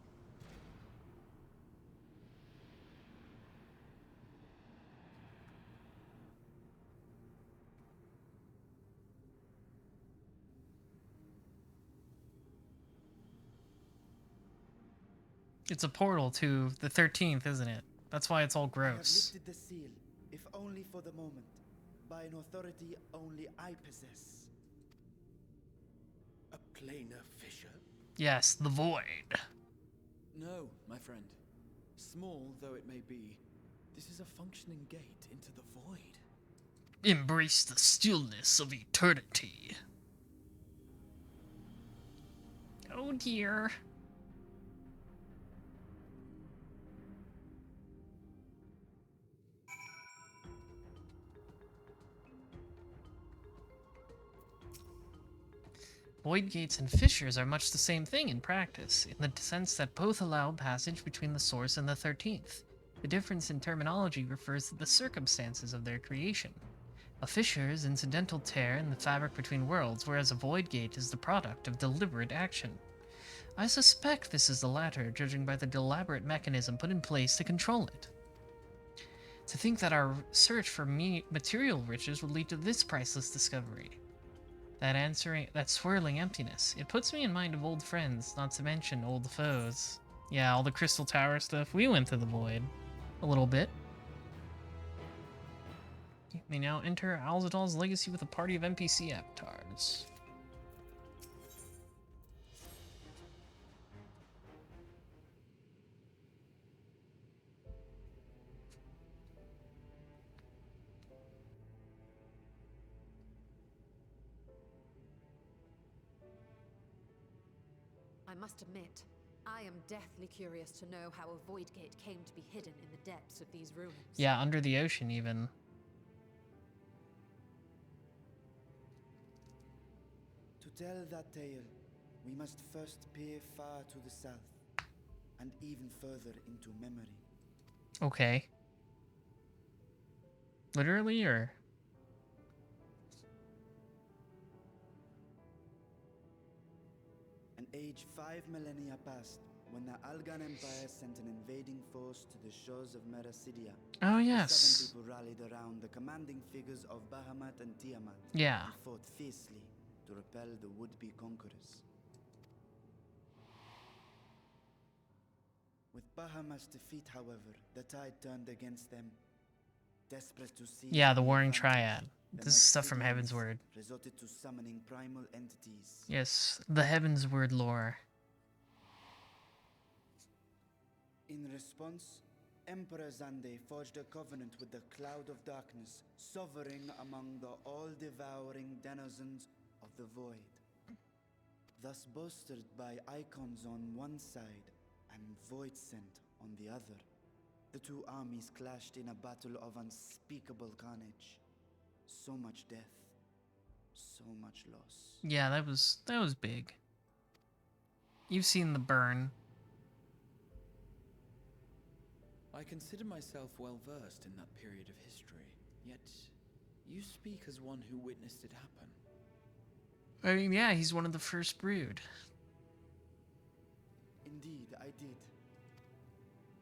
It's a portal to the 13th, isn't it? That's why it's all I have gross. lifted the seal, if only for the moment, by an authority only I possess. A planar fissure? Yes, the void. No, my friend. Small though it may be, this is a functioning gate into the void. Embrace the stillness of eternity. Oh dear. Void gates and fissures are much the same thing in practice, in the sense that both allow passage between the source and the 13th. The difference in terminology refers to the circumstances of their creation. A fissure is incidental tear in the fabric between worlds, whereas a void gate is the product of deliberate action. I suspect this is the latter, judging by the elaborate mechanism put in place to control it. To think that our search for material riches would lead to this priceless discovery. That swirling emptiness. It puts me in mind of old friends, not to mention old foes. Yeah, all the Crystal Tower stuff. We went to the void. A little bit. You may now enter Alzadal's legacy with a party of NPC avatars. I must admit, I am deathly curious to know how a void gate came to be hidden in the depths of these ruins. Yeah, under the ocean even. To tell that tale, we must first peer far to the south, and even further into memory. Okay. Literally, or? An age 5 millennia past, when the Algan Empire sent an invading force to the shores of Meracidia. Oh, The yes. 7 people rallied around the commanding figures of Bahamut and Tiamat. Yeah. And fought fiercely to repel the would-be conquerors. With Bahamut's defeat, however, the tide turned against them. Desperate to see Yeah, the any Warring advantage, Triad. the This is stuff from Heaven's Mercidians Word. resorted to summoning primal entities. Yes, the Heaven's Word lore. In response, Emperor Zande forged a covenant with the Cloud of Darkness, sovereign among the all-devouring denizens of the Void. Thus bolstered by icons on one side and Void Scent on the other, the two armies clashed in a battle of unspeakable carnage. So much death, so much loss. Yeah, that was big. You've seen the burn. I consider myself well versed in that period of history, yet you speak as one who witnessed it happen. I mean, yeah, he's one of the first brood. Indeed, I did.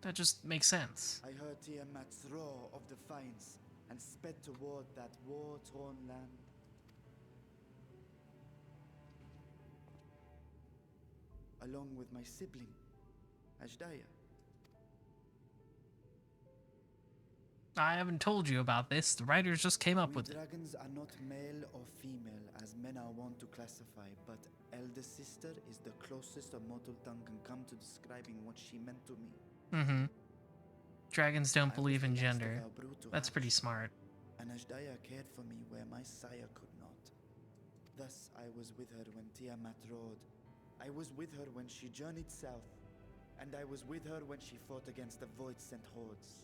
That just makes sense. I heard Tiamat's roar of defiance and sped toward that war-torn land. Along with my sibling, Ajdaya. I haven't told you about this. The writers just came up We with it. dragons are not male or female as men are wont to classify, but elder sister is the closest a mortal tongue can come to describing what she meant to me. Mm-hmm. Dragons don't I was believe the in last of gender. our brood to That's pretty hatch, smart. and Ashdaya cared for me where my sire could not. Thus, I was with her when Tiamat rode. I was with her when she journeyed south, and I was with her when she fought against the Void-sent hordes.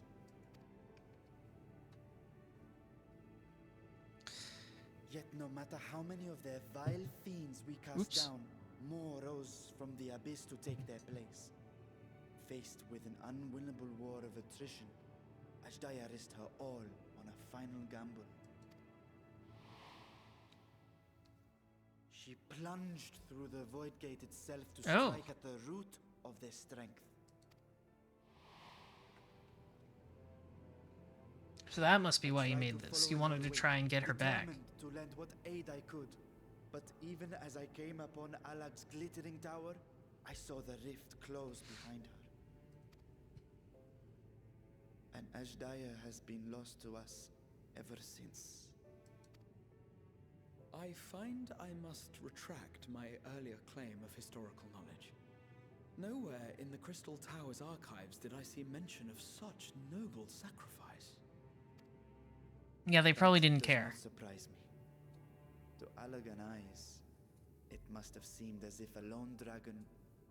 Yet no matter how many of their vile fiends we cast Oops. down, more rose from the abyss to take their place. Faced with an unwinnable war of attrition, Ashdaya risked her all on a final gamble. She plunged through the Void Gate itself to Oh. strike at the root of their strength. So that must be I why you tried made to this. follow You in wanted her to wake, try and get her back. determined to lend what aid I could. But even as I came upon Alag's glittering tower, I saw the rift close behind her. And Ashdaya has been lost to us ever since. I find I must retract my earlier claim of historical knowledge. Nowhere in the Crystal Tower's archives did I see mention of such noble sacrifice. Yeah, they probably That didn't does care. not surprise me. To Alagan eyes, it must have seemed as if a lone dragon,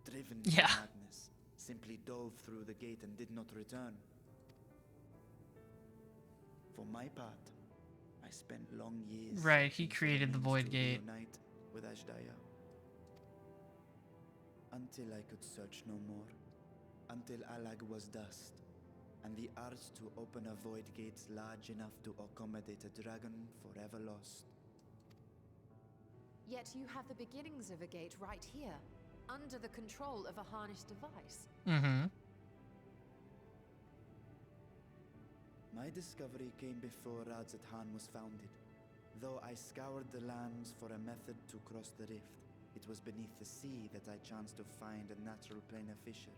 driven Yeah. to madness, simply dove through the gate and did not return. For my part, I spent long years Right, he searching for created the means Void to Gate. reunite with Ashdaya. Until I could search no more. Until Alag was dust, and the arts to open a void gate large enough to accommodate a dragon forever lost. Yet you have the beginnings of a gate right here, under the control of a harnessed device. Mm-hmm. My discovery came before Radzat-Han was founded. Though I scoured the lands for a method to cross the rift, it was beneath the sea that I chanced to find a natural planar fissure.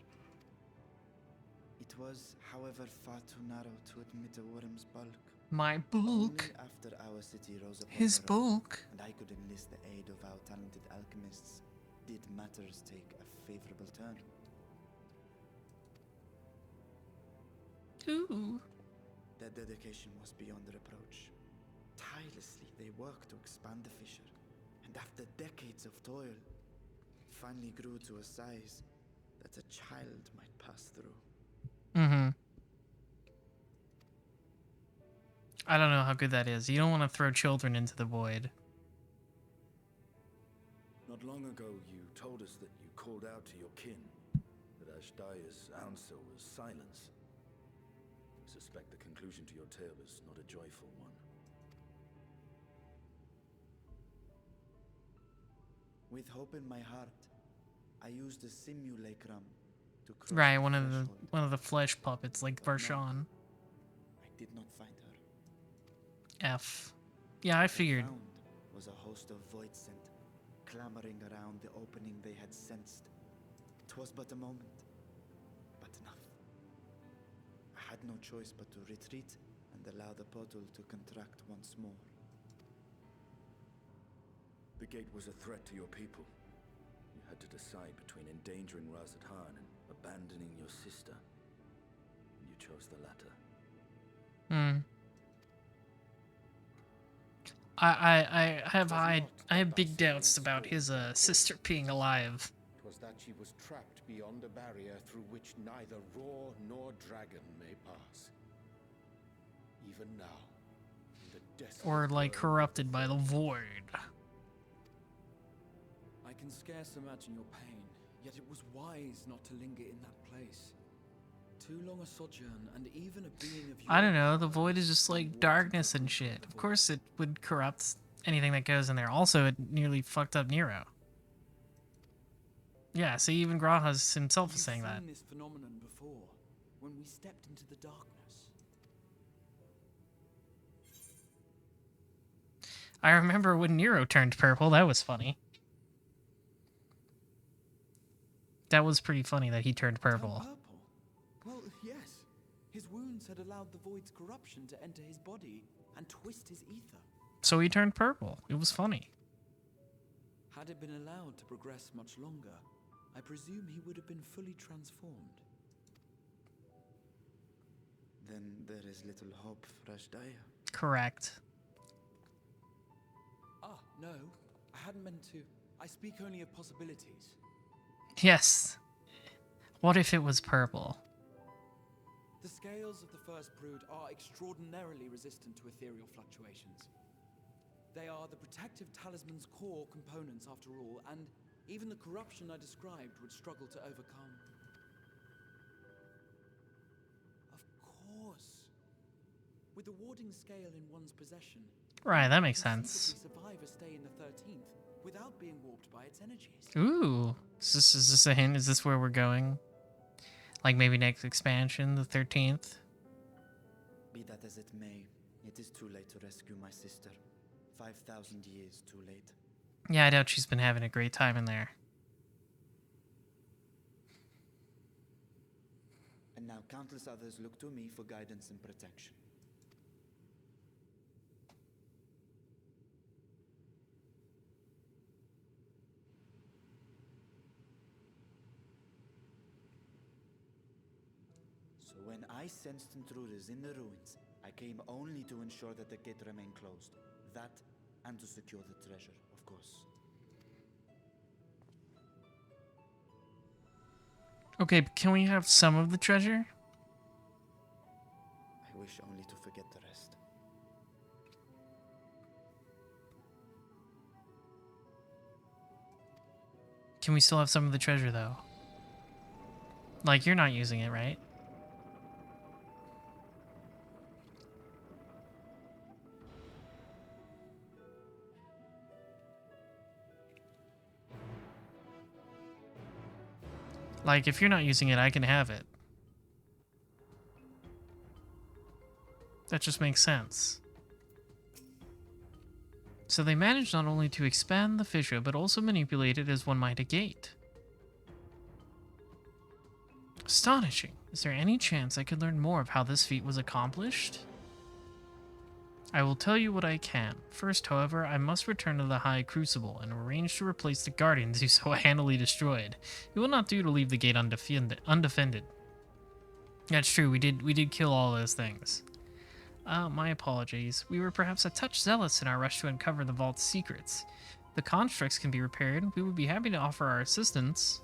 It was, however, far too narrow to admit a worm's bulk. My Only bulk. after our city rose upon His her own, bulk. and I could enlist the aid of our talented alchemists, did matters take a favorable turn. Ooh. Their dedication was beyond reproach. Tirelessly, they worked to expand the fissure, and after decades of toil, it finally grew to a size that a child might pass through. Mm-hmm. I don't know how good that is. You don't want to throw children into the void. Not long ago, you told us that you called out to your kin, that Ashdaya's answer was silence. I suspect the conclusion to your tale is not a joyful one. With hope in my heart, I used a simulacrum to cross Right, the one of threshold. the flesh puppets like But no, Varshawn. I did not find her. F. Yeah, I What figured. found was a host of void-sent, clamoring around the opening they had sensed. It was but a moment, but enough. I had no choice but to retreat and allow the portal to contract once more. The gate was a threat to your people. You had to decide between endangering Radzat-Han and abandoning your sister. And you chose the latter. Hmm. I have big doubts about his sister being alive. It was that she was trapped beyond a barrier through which neither roar nor dragon may pass. Even now, in the desolate Or like world of corrupted by the void. I can scarce imagine your pain, yet it was wise not to linger in that place. Too long a sojourn, and even a being of I your don't know, the power void is just like wanted darkness to and confront shit. the Of void. course it would corrupt anything that goes in there. Also, it nearly fucked up Nero. Yeah, see, even Graha's himself is You've saying that. seen this phenomenon before, when we stepped into the darkness. I remember when Nero turned purple, that was funny. That was pretty funny that he turned Turn purple. purple? Well, yes. His wounds had allowed the void's corruption to enter his body and twist his ether. So he turned purple. It was funny. Had it been allowed to progress much longer, I presume he would have been fully transformed. then there is little hope for Ashdaya. Correct. Ah, no. I hadn't meant to. I speak only of possibilities. Yes. What if it was purple? The scales of the first brood are extraordinarily resistant to ethereal fluctuations. They are the protective talisman's core components after all, and even the corruption I described would struggle to overcome. Of course. With the warding scale in one's possession, Right, that one makes can sense. conceivably survive a stay in the 13th without being warped by its energies. Ooh. Is this a hint? Is this where we're going? Like maybe next expansion, the 13th? Be that as it may, it is too late to rescue my sister. 5,000 years too late. Yeah, I doubt she's been having a great time in there. And now countless others look to me for guidance and protection. So when I sensed intruders in the ruins, I came only to ensure that the gate remained closed. That, and to secure the treasure, of course. Okay, but can we have some of the treasure? I wish only to forget the rest. Can we still have some of the treasure, though? Like, you're not using it, right? Like, if you're not using it, I can have it. That just makes sense. So they managed not only to expand the fissure, but also manipulate it as one might a gate. Astonishing. Is there any chance I could learn more of how this feat was accomplished? I will tell you what I can. First, however, I must return to the High Crucible and arrange to replace the guardians you so handily destroyed. It will not do to leave the gate undefended. That's true, we did kill all those things. My apologies. We were perhaps a touch zealous in our rush to uncover the vault's secrets. The constructs can be repaired. We would be happy to offer our assistance.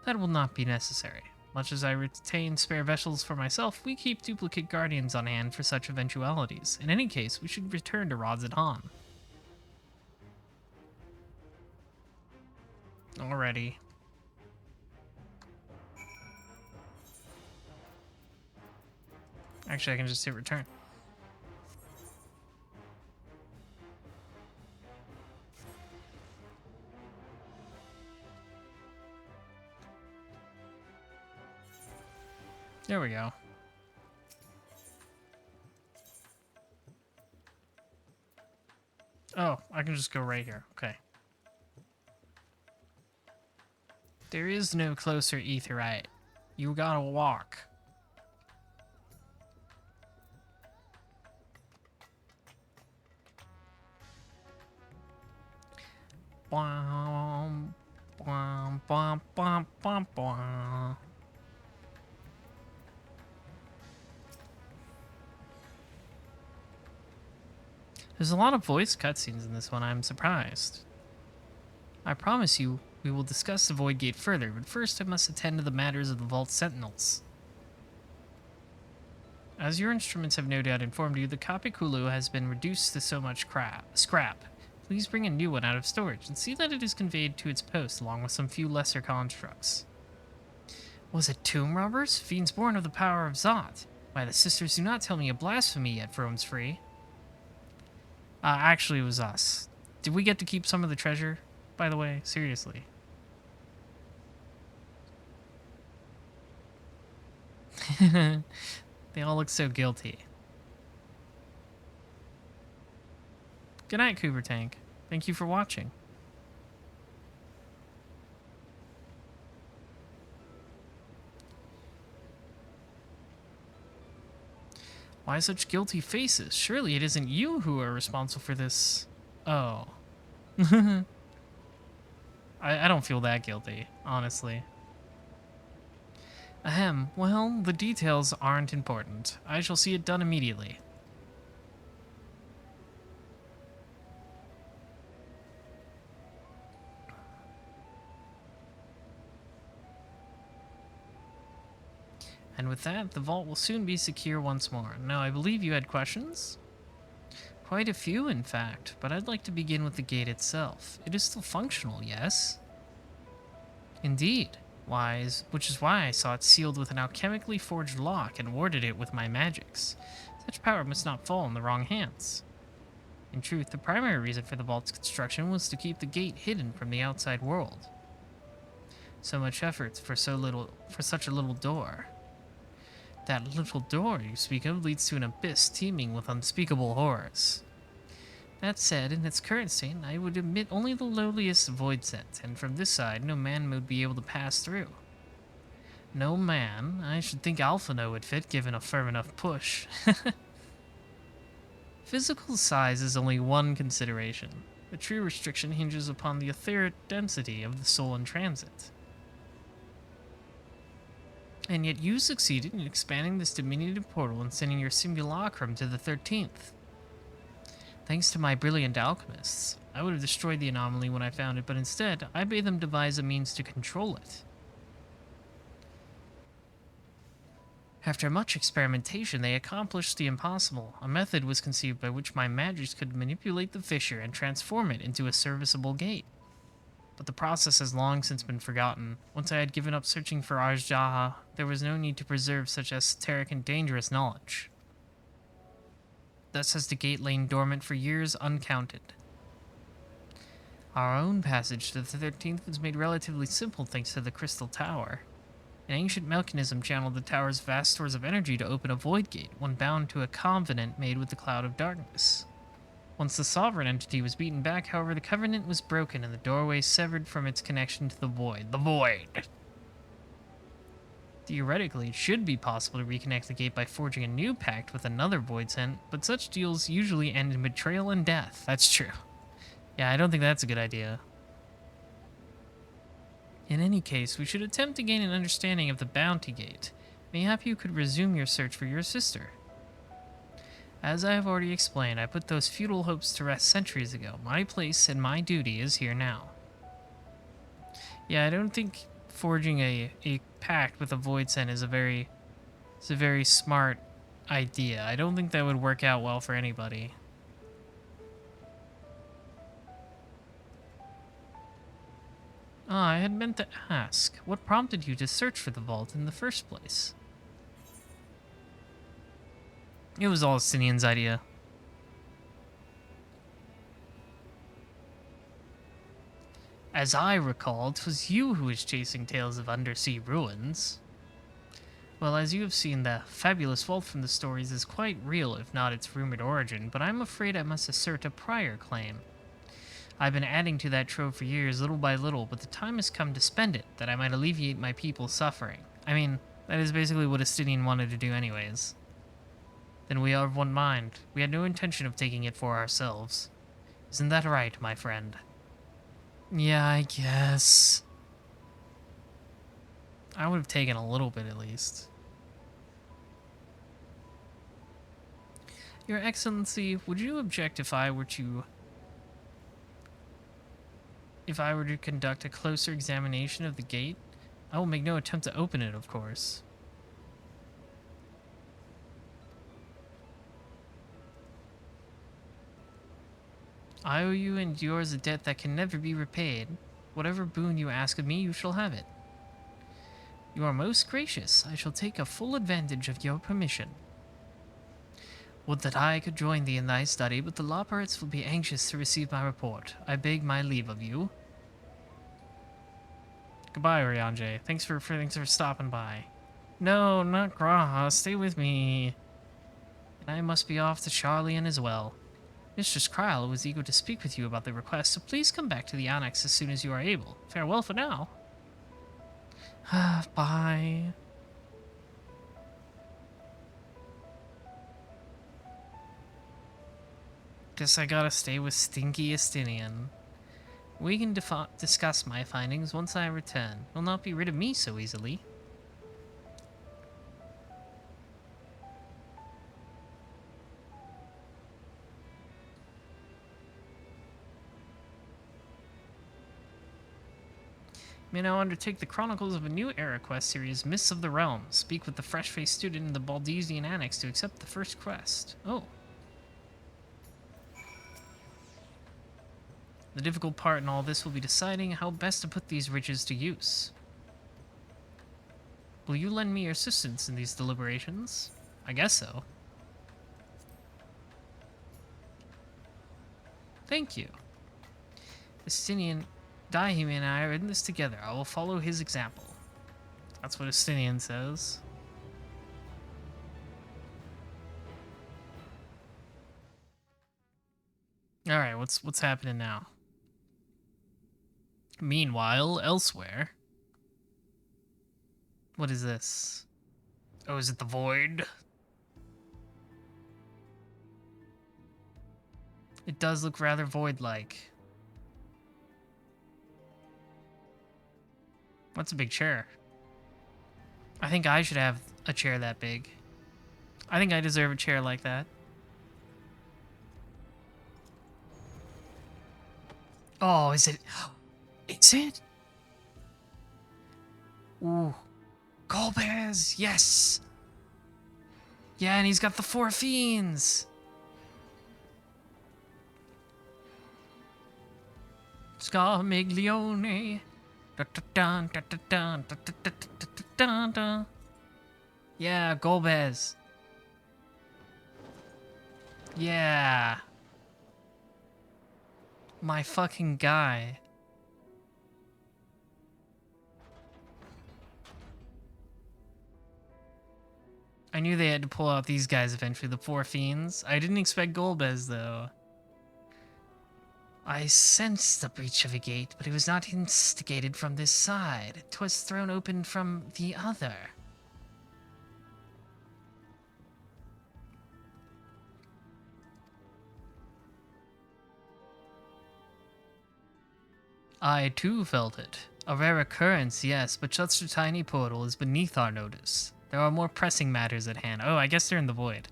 That will not be necessary. Much as I retain spare vessels for myself, we keep duplicate guardians on hand for such eventualities. In any case, we should return to Rodzatan. Alrighty. Actually, I can just hit return. There we go. Oh, I can just go right here. Okay. There is no closer aetheryte. You gotta walk. Bwom, bwom, bwom, bwom, bwom, bwom. There's a lot of voice cutscenes in this one. I'm surprised. I promise you, we will discuss the Void Gate further, but first I must attend to the matters of the Vault Sentinels. As your instruments have no doubt informed you, the Kapikulu has been reduced to so much scrap. Please bring a new one out of storage and see that it is conveyed to its post along with some few lesser constructs. Was it tomb robbers? Fiends born of the power of Zot? Why, the sisters do not tell me a blasphemy yet roams free. Actually, it was us. Did we get to keep some of the treasure, by the way? Seriously. They all look so guilty. Good night, Cooper Tank. Thank you for watching. Why such guilty faces? Surely it isn't you who are responsible for this. Oh. I don't feel that guilty, honestly. Ahem, well, the details aren't important. I shall see it done immediately. And with that, the vault will soon be secure once more. Now, I believe you had questions? Quite a few, in fact, but I'd like to begin with the gate itself. It is still functional, yes? Indeed. Which is why I saw it sealed with an alchemically forged lock and warded it with my magics. Such power must not fall in the wrong hands. In truth, the primary reason for the vault's construction was to keep the gate hidden from the outside world. So much effort for such a little door. That little door you speak of leads to an abyss teeming with unspeakable horrors. That said, in its current state, I would admit only the lowliest void scent, and from this side, no man would be able to pass through. No man? I should think Alphino would fit, given a firm enough push. Physical size is only one consideration. The true restriction hinges upon the etheric density of the soul in transit. And yet you succeeded in expanding this diminutive portal and sending your simulacrum to the 13th. Thanks to my brilliant alchemists, I would have destroyed the anomaly when I found it, but instead, I bade them devise a means to control it. After much experimentation, they accomplished the impossible. A method was conceived by which my magics could manipulate the fissure and transform it into a serviceable gate. But the process has long since been forgotten. Once I had given up searching for Ajdaha, there was no need to preserve such esoteric and dangerous knowledge. Thus has the gate lain dormant for years uncounted. Our own passage to the 13th was made relatively simple thanks to the Crystal Tower. An ancient mechanism channeled the tower's vast stores of energy to open a void gate, one bound to a covenant made with the Cloud of Darkness. Once the sovereign entity was beaten back, however, the covenant was broken and the doorway severed from its connection to the void. The void! Theoretically, it should be possible to reconnect the gate by forging a new pact with another void scent, but such deals usually end in betrayal and death. That's true. Yeah, I don't think that's a good idea. In any case, we should attempt to gain an understanding of the bounty gate. Mayhap you could resume your search for your sister. As I have already explained, I put those futile hopes to rest centuries ago. My place and my duty is here now. Yeah, I don't think forging a pact with a void scent is a very smart idea. I don't think that would work out well for anybody. I had meant to ask, what prompted you to search for the vault in the first place? It was all Sinian's idea. As I recall, 'twas you who was chasing tales of undersea ruins. Well, as you have seen, the fabulous vault from the stories is quite real, if not its rumored origin, but I'm afraid I must assert a prior claim. I've been adding to that trove for years, little by little, but the time has come to spend it, that I might alleviate my people's suffering. I mean, that is basically what Estinian wanted to do anyways. Then we are of one mind. We had no intention of taking it for ourselves. Isn't that right, my friend? Yeah, I guess. I would have taken a little bit at least. Your Excellency, would you object if I were to conduct a closer examination of the gate? I will make no attempt to open it, of course. I owe you and yours a debt that can never be repaid. Whatever boon you ask of me, you shall have it. You are most gracious. I shall take a full advantage of your permission. Would that I could join thee in thy study, but the Loporrits will be anxious to receive my report. I beg my leave of you. Goodbye, Ryanje. Thanks for stopping by. No, not Graha. Stay with me. And I must be off to Charlian as well. Mistress Kryl was eager to speak with you about the request, so please come back to the annex as soon as you are able. Farewell for now. Bye. Guess I gotta stay with Stinky Estinian. We can discuss my findings once I return. You'll not be rid of me so easily. May now undertake the Chronicles of a New Era quest series, Mists of the Realm. Speak with the fresh-faced student in the Baldesian Annex to accept the first quest. Oh. The difficult part in all this will be deciding how best to put these riches to use. Will you lend me your assistance in these deliberations? I guess so. Thank you. Estinian, Daihime and I are in this together. I will follow his example. That's what Estinian says. Alright, what's happening now? Meanwhile, elsewhere. What is this? Oh, is it the Void? It does look rather Void-like. What's a big chair? I think I should have a chair that big. I think I deserve a chair like that. Oh, is it? Is it? Ooh. Golbez! Yes! Yeah, and he's got the 4 fiends! Scarmiglione. Yeah, Golbez. Yeah. My fucking guy. I knew they had to pull out these guys eventually, the 4 fiends. I didn't expect Golbez, though. I sensed the breach of a gate, but it was not instigated from this side. 'Twas thrown open from the other. I, too, felt it. A rare occurrence, yes, but such a tiny portal is beneath our notice. There are more pressing matters at hand. Oh, I guess they're in the void.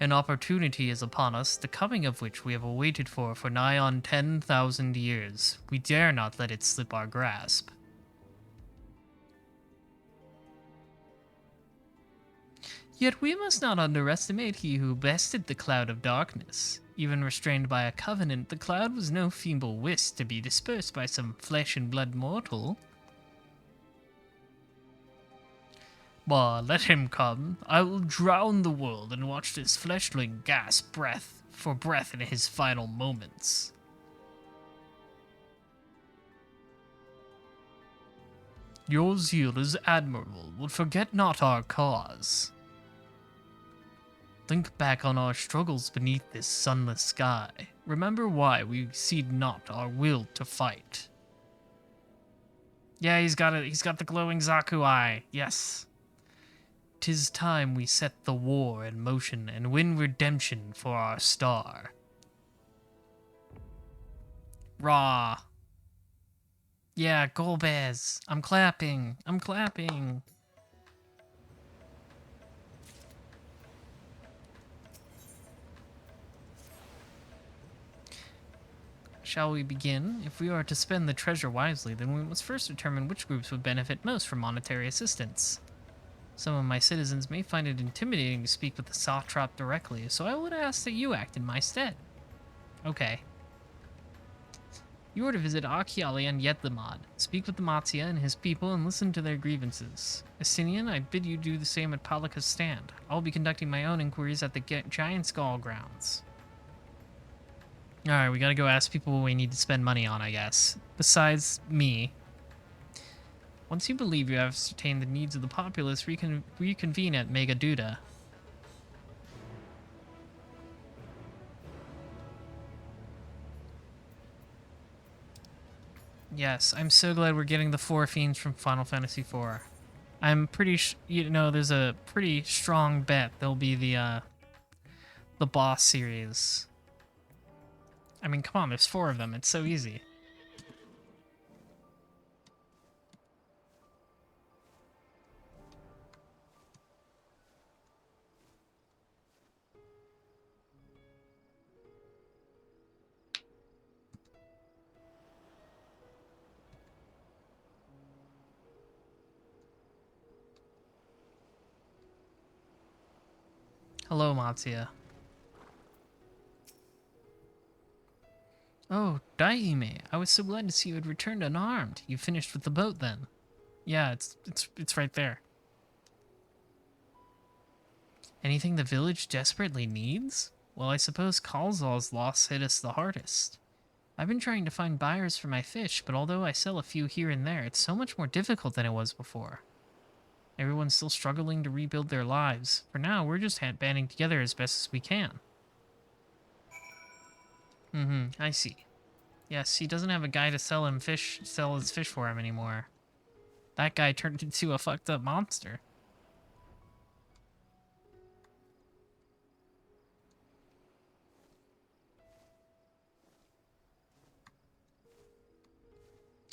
An opportunity is upon us, the coming of which we have awaited for nigh on 10,000 years. We dare not let it slip our grasp. Yet we must not underestimate he who bested the cloud of darkness. Even restrained by a covenant, the cloud was no feeble wisp to be dispersed by some flesh and blood mortal. Bah, let him come. I will drown the world and watch this fleshling gasp for breath in his final moments. Your zeal is admirable, but forget not our cause. Think back on our struggles beneath this sunless sky. Remember why we cede not our will to fight. Yeah, he's got the glowing Zaku eye. Yes. 'Tis time we set the war in motion and win redemption for our star. Raw. Yeah, Golbez. I'm clapping. I'm clapping. Shall we begin? If we are to spend the treasure wisely, then we must first determine which groups would benefit most from monetary assistance. Some of my citizens may find it intimidating to speak with the Satrap directly, so I would ask that you act in my stead. Okay. You are to visit Achiali and Yetlimad. Speak with the Matsya and his people and listen to their grievances. Estinian, I bid you do the same at Palika's stand. I'll be conducting my own inquiries at the Giant Skull grounds. Alright, we gotta go ask people what we need to spend money on, I guess. Besides me. Once you believe you have ascertained the needs of the populace, reconvene at Megaduda. Yes, I'm so glad we're getting the 4 fiends from Final Fantasy IV. I'm pretty there's a pretty strong bet they'll be the boss series. I mean, come on, there's 4 of them. It's so easy. Hello, Matsuya. Oh, Daihime, I was so glad to see you had returned unharmed. You finished with the boat then. Yeah, it's right there. Anything the village desperately needs? Well, I suppose Kalzal's loss hit us the hardest. I've been trying to find buyers for my fish, but although I sell a few here and there, it's so much more difficult than it was before. Everyone's still struggling to rebuild their lives. For now, we're just banding together as best as we can. I see. Yes, he doesn't have a guy to sell his fish for him anymore. That guy turned into a fucked up monster.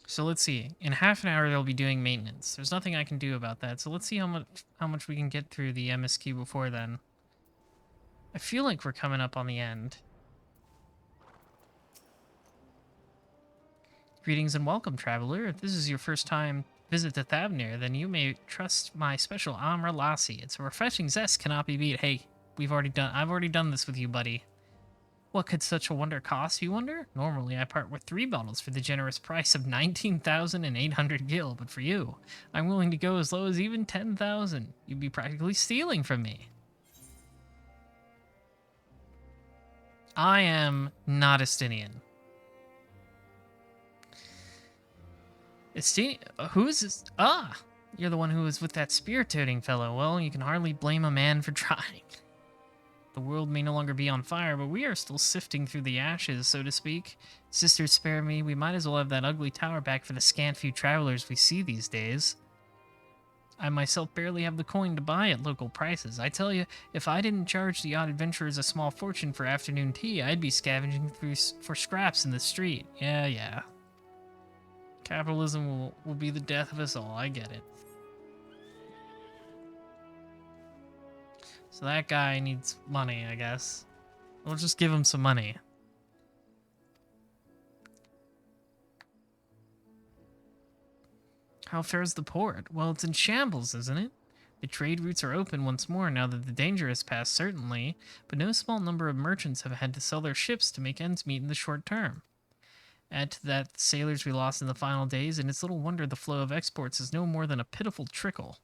So let's see. In half an hour, they'll be doing maintenance. There's nothing I can do about that. So let's see how much we can get through the MSQ before then. I feel like we're coming up on the end. Greetings and welcome, traveler. If this is your first time visit to Thavnir, then you may trust my special Amra Lassi. It's a refreshing zest cannot be beat. Hey, I've already done this with you, buddy. What could such a wonder cost, you wonder? Normally, I part with 3 bottles for the generous price of 19,800 gil, but for you, I'm willing to go as low as even 10,000. You'd be practically stealing from me. I am not Estinian. Who is this? Ah! You're the one who was with that spear-toting fellow. Well, you can hardly blame a man for trying. The world may no longer be on fire, but we are still sifting through the ashes, so to speak. Sisters, spare me. We might as well have that ugly tower back for the scant few travelers we see these days. I myself barely have the coin to buy at local prices. I tell you, if I didn't charge the odd adventurers a small fortune for afternoon tea, I'd be scavenging for scraps in the street. Yeah. Capitalism will be the death of us all. I get it. So that guy needs money, I guess. We'll just give him some money. How fares the port? Well, it's in shambles, isn't it? The trade routes are open once more now that the danger has passed, certainly, but no small number of merchants have had to sell their ships to make ends meet in the short term. Add to that the sailors we lost in the final days, and it's little wonder the flow of exports is no more than a pitiful trickle.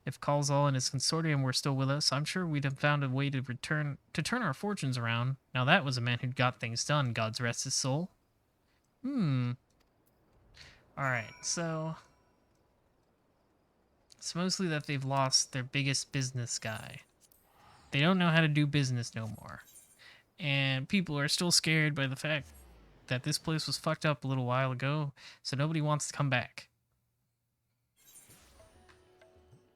If Kalzal and his consortium were still with us, I'm sure we'd have found a way to turn our fortunes around. Now that was a man who'd got things done, God's rest his soul. Alright, so it's mostly that they've lost their biggest business guy. They don't know how to do business no more. And people are still scared by the fact that this place was fucked up a little while ago, so nobody wants to come back.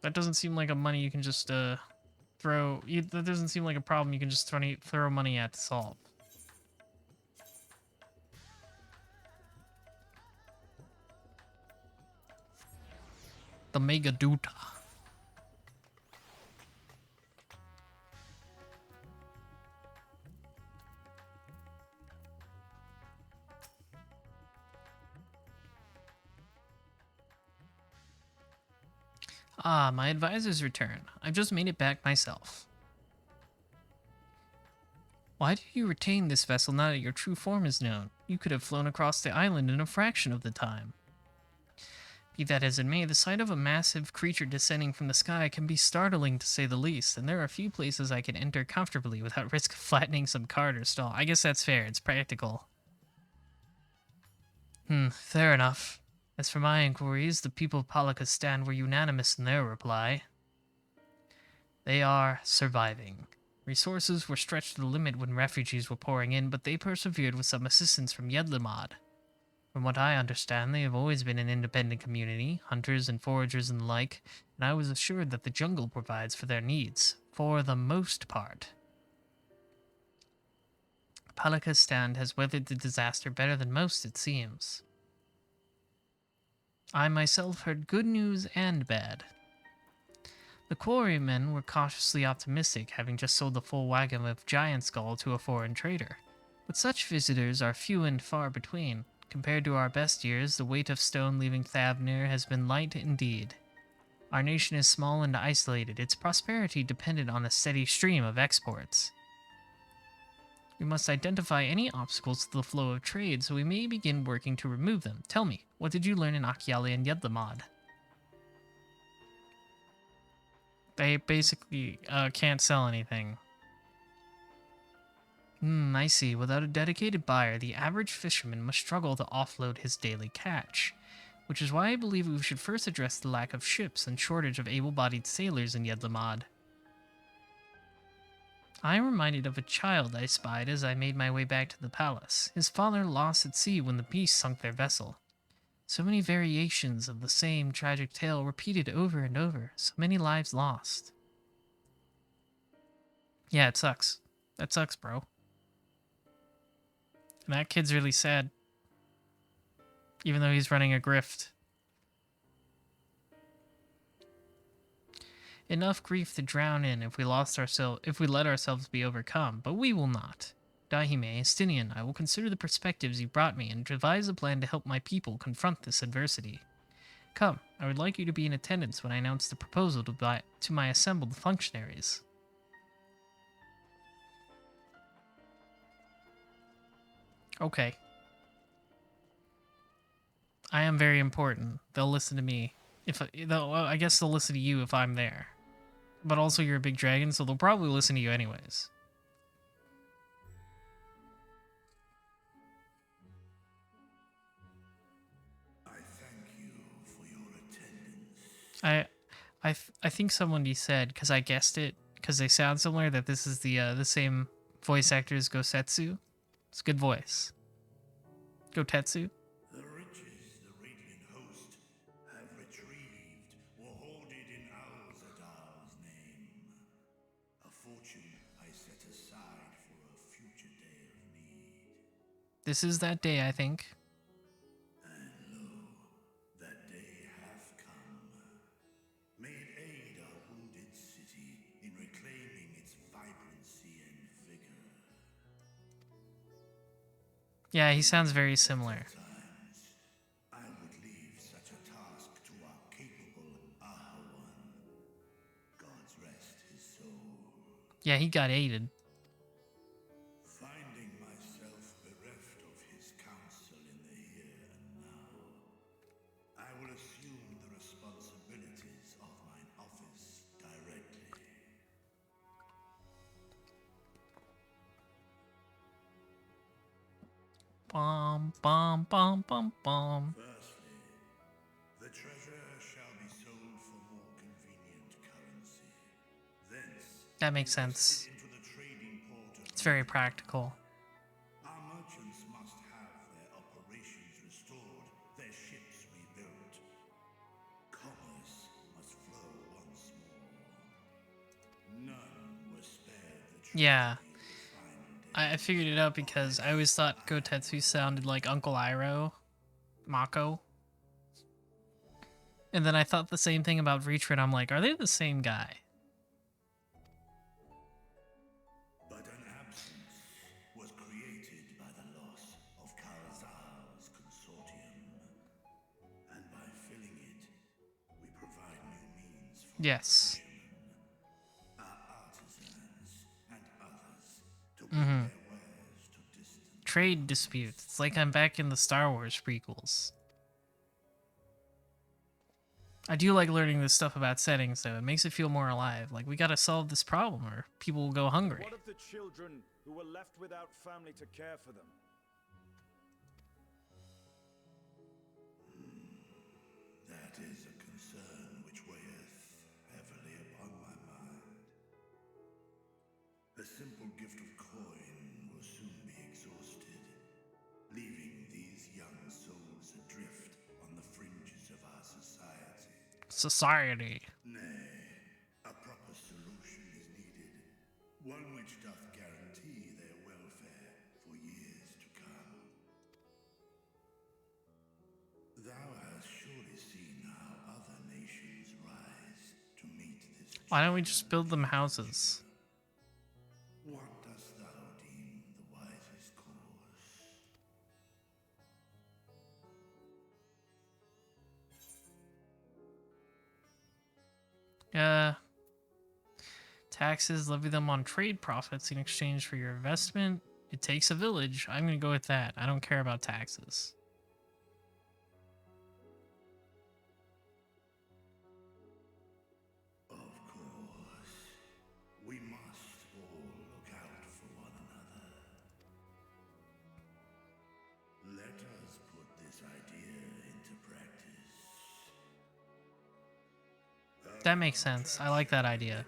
That doesn't seem like a money you can just throw. That doesn't seem like a problem you can just throw money at to solve. The Mega Duta. Ah, my advisor's return. I've just made it back myself. Why do you retain this vessel now that your true form is known? You could have flown across the island in a fraction of the time. Be that as it may, the sight of a massive creature descending from the sky can be startling to say the least, and there are few places I can enter comfortably without risk of flattening some cart or stall. I guess that's fair, it's practical. Fair enough. As for my inquiries, the people of Palakistan were unanimous in their reply. They are surviving. Resources were stretched to the limit when refugees were pouring in, but they persevered with some assistance from Yedlamad. From what I understand, they have always been an independent community, hunters and foragers and the like, and I was assured that the jungle provides for their needs, for the most part. Palakistan has weathered the disaster better than most, it seems. I myself heard good news and bad. The quarrymen were cautiously optimistic, having just sold the full wagon of giant skull to a foreign trader. But such visitors are few and far between. Compared to our best years, the weight of stone leaving Thavnir has been light indeed. Our nation is small and isolated, its prosperity dependent on a steady stream of exports. We must identify any obstacles to the flow of trade so we may begin working to remove them. Tell me, what did you learn in Akyali and Yedlamad? They basically can't sell anything. I see. Without a dedicated buyer, the average fisherman must struggle to offload his daily catch. Which is why I believe we should first address the lack of ships and shortage of able-bodied sailors in Yedlamad. I am reminded of a child I spied as I made my way back to the palace. His father lost at sea when the beast sunk their vessel. So many variations of the same tragic tale repeated over and over. So many lives lost. Yeah, it sucks. That sucks, bro. And that kid's really sad. Even though he's running a grift. Enough grief to drown in if we let ourselves be overcome, but we will not. Dahime, Estinian, I will consider the perspectives you brought me and devise a plan to help my people confront this adversity. Come, I would like you to be in attendance when I announce the proposal to my assembled functionaries. Okay. I am very important. They'll listen to me. I guess they'll listen to you if I'm there. But also you're a big dragon, so they'll probably listen to you anyways. I thank you for your attendance. I think somebody said, because I guessed it, because they sound similar, that this is the same voice actor as Gosetsu. It's a good voice. Gotetsu. The riches the Radiant Host have retrieved were hoarded in Alzadal's name. A fortune I set aside for a future day of need. This is that day, I think. And lo, that day hath come. May it aid our wounded city in reclaiming its vibrancy and vigor. Yeah, he sounds very similar. Sometimes I would leave such a task to our capable Ahawan. God's rest his soul. Yeah, he got aided. Finding myself bereft of his counsel in the here and now, I will assume the responsibilities of mine office directly. Bum, bum, bum, bum, bum. Firstly, the treasure shall be sold for more convenient currency. Thence, That makes sense. into the trading port of It's very practical. Our merchants must have their operations restored, their ships rebuilt. Commerce must flow once more. None were spared the Yeah. tragedy of the final day. I figured it out because I always thought Gotetsu sounded like Uncle Iroh, Mako. And then I thought the same thing about Reacher, and I'm like, are they the same guy? But an absence was created by the loss of Kalzal's consortium. And by filling it, we provide new means for Yes. our artisans and others to bring their wares to distant. Trade disputes. It's like I'm back in the Star Wars prequels. I do like learning this stuff about settings, though. It makes it feel more alive. Like, we gotta solve this problem, or people will go hungry. What of the children who were left without family to care for them? That is a concern which weigheth heavily upon my mind. A simple gift of coin will soon be exhausted, leaving these young souls adrift on the fringes of our society. Society. Nay, a proper solution is needed, one which doth guarantee their welfare for years to come. Thou hast surely seen how other nations rise to meet this. Why don't we just build them houses? What dost thou deem the wisest course? Taxes, levy them on trade profits in exchange for your investment. It takes a village. I'm gonna go with that. I don't care about taxes. Of course, we must all look out for one another. Let us put this idea into practice. That makes sense. I like that idea.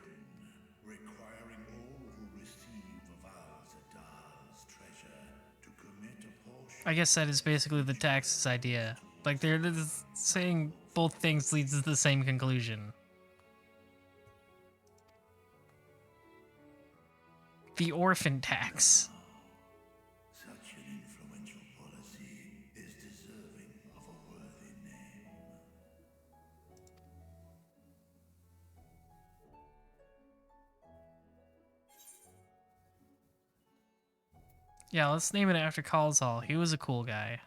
Requiring all who receive of Alzadal's treasure to commit a portion. I guess that is basically the taxes idea. Like, they're just saying both things leads to the same conclusion. The orphan tax. Such an influential policy is deserving of a worthy name. Yeah, let's name it after Kalzal. He was a cool guy.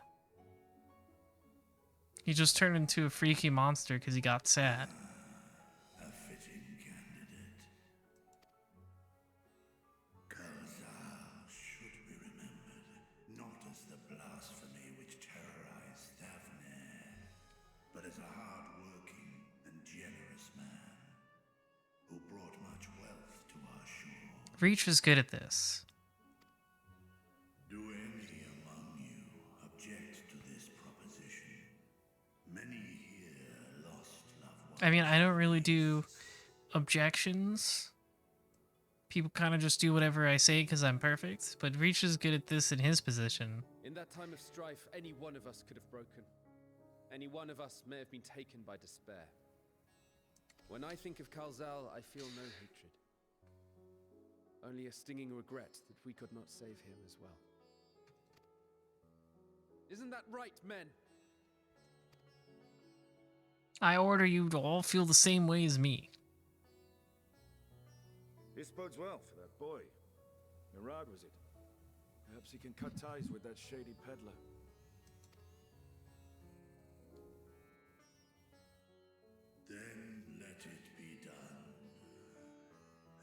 He just turned into a freaky monster because he got sad. A fitting candidate. Kalzal should be remembered not as the blasphemy which terrorized Thavnair, but as a hard-working and generous man who brought much wealth to our shore. Reach was good at this. Do any among you object to this proposition? Many here lost loved ones. I mean, I don't really do objections. People kind of just do whatever I say because I'm perfect, but Reach is good at this in his position. In that time of strife, any one of us could have broken. Any one of us may have been taken by despair. When I think of Kalzal, I feel no hatred. Only a stinging regret that we could not save him as well. Isn't that right, men? I order you to all feel the same way as me. This bodes well for that boy. Narad, was it? Perhaps he can cut ties with that shady peddler. Then let it be done.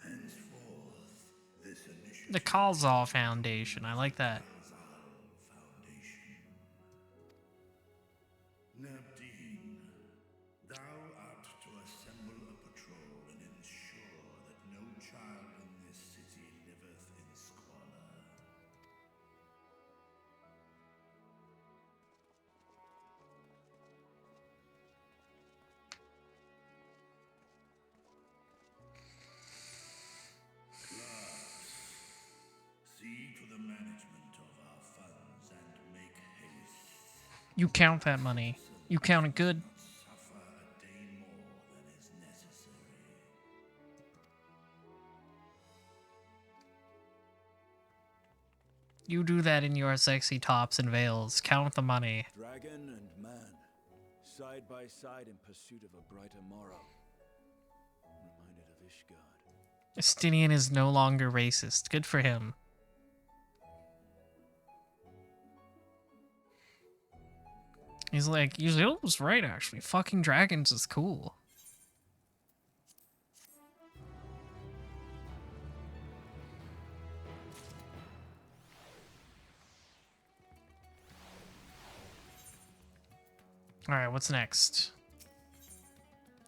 Henceforth, this initiative. The Kalzal Foundation. I like that. Foundation. Nabdeen, thou art to assemble a patrol and ensure that no child in this city liveth in squalor. Clerks, see to the management of our funds and make haste. You count that money. You count it good. Suffer a day more than is necessary. You do that in your sexy tops and veils. Count the money. Dragon and man, side by side in pursuit of a brighter morrow. Reminded of Ishgard. Estinian is no longer racist. Good for him. He's like, Yuzil was right, actually. Fucking dragons is cool. Alright, what's next?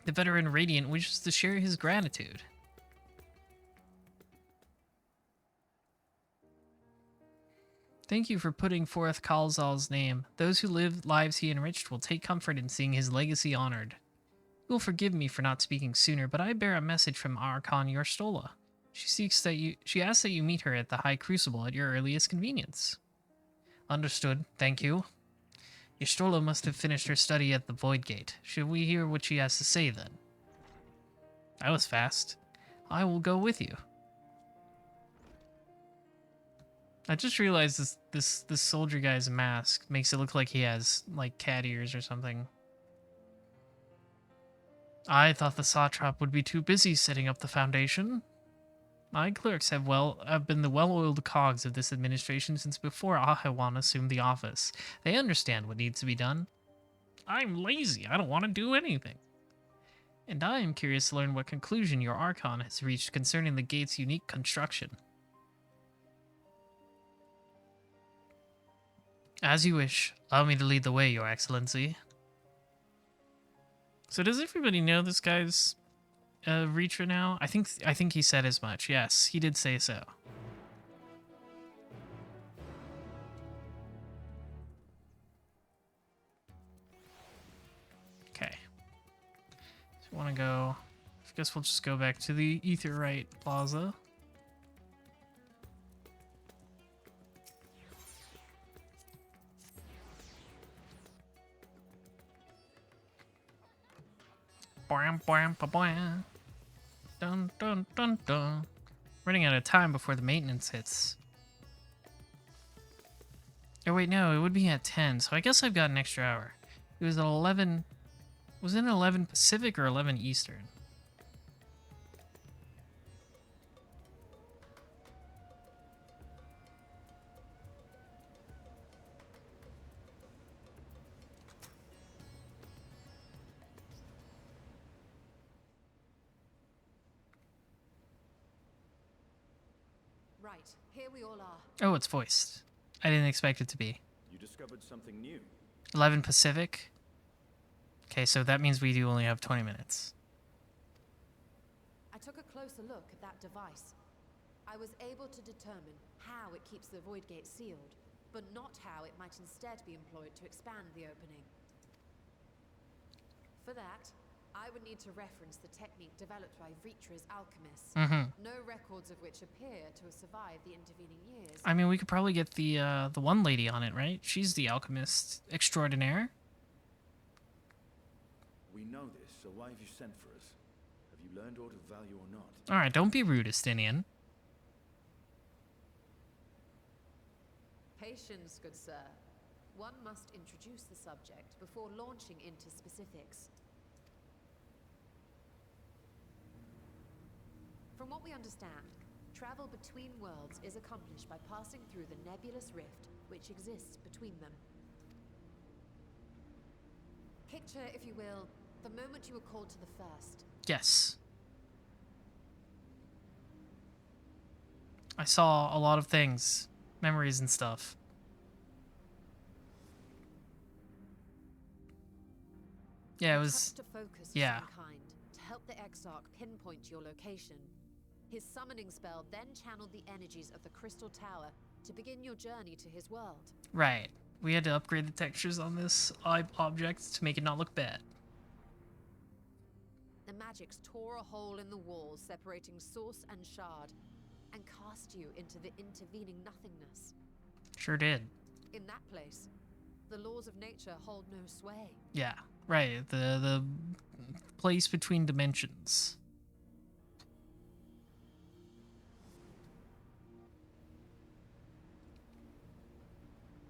The veteran Radiant wishes to share his gratitude. Thank you for putting forth Kalzal's name. Those who live lives he enriched will take comfort in seeing his legacy honored. You will forgive me for not speaking sooner, but I bear a message from Archon Yorstola. She asks that you meet her at the High Crucible at your earliest convenience. Understood, thank you. Yorstola must have finished her study at the Void Gate. Should we hear what she has to say then? That was fast. I will go with you. I just realized this soldier guy's mask makes it look like he has, like, cat ears or something. I thought the Satrap would be too busy setting up the Foundation. My clerks have been the well-oiled cogs of this administration since before Ahewan assumed the office. They understand what needs to be done. I'm lazy. I don't want to do anything. And I am curious to learn what conclusion your Archon has reached concerning the gate's unique construction. As you wish. Allow me to lead the way, Your Excellency. So does everybody know this guy's Reacher now? I think he said as much. Yes, he did say so. Okay. So we want to go. I guess we'll just go back to the Aetheryte Plaza. Bam, bam, ba, bam. Dun, dun, dun, dun. Running out of time before the maintenance hits. Oh wait, no, it would be at 10, so I guess I've got an extra hour. It was at 11... Was it 11 Pacific or 11 Eastern? Right, here we all are. Oh, it's voiced. I didn't expect it to be. You discovered something new. 11 Pacific? Okay, so that means we do only have 20 minutes. I took a closer look at that device. I was able to determine how it keeps the Void Gate sealed, but not how it might instead be employed to expand the opening. For that, I would need to reference the technique developed by Vitra's alchemists, no records of which appear to have survived the intervening years. I mean, we could probably get the one lady on it, right? She's the alchemist extraordinaire. We know this, so why have you sent for us? Have you learned aught of value or not? Alright, don't be rude, Estinian. Patience, good sir. One must introduce the subject before launching into specifics. From what we understand, travel between worlds is accomplished by passing through the nebulous rift which exists between them. Picture, if you will, the moment you were called to the first. Yes. I saw a lot of things. Memories and stuff. Yeah, it was... To focus yeah. of some kind to help the Exarch pinpoint your location. His summoning spell then channeled the energies of the Crystal Tower to begin your journey to his world. Right. We had to upgrade the textures on this object to make it not look bad. The magics tore a hole in the walls separating source and shard, and cast you into the intervening nothingness. Sure did. In that place, the laws of nature hold no sway. Yeah, right. The place between dimensions.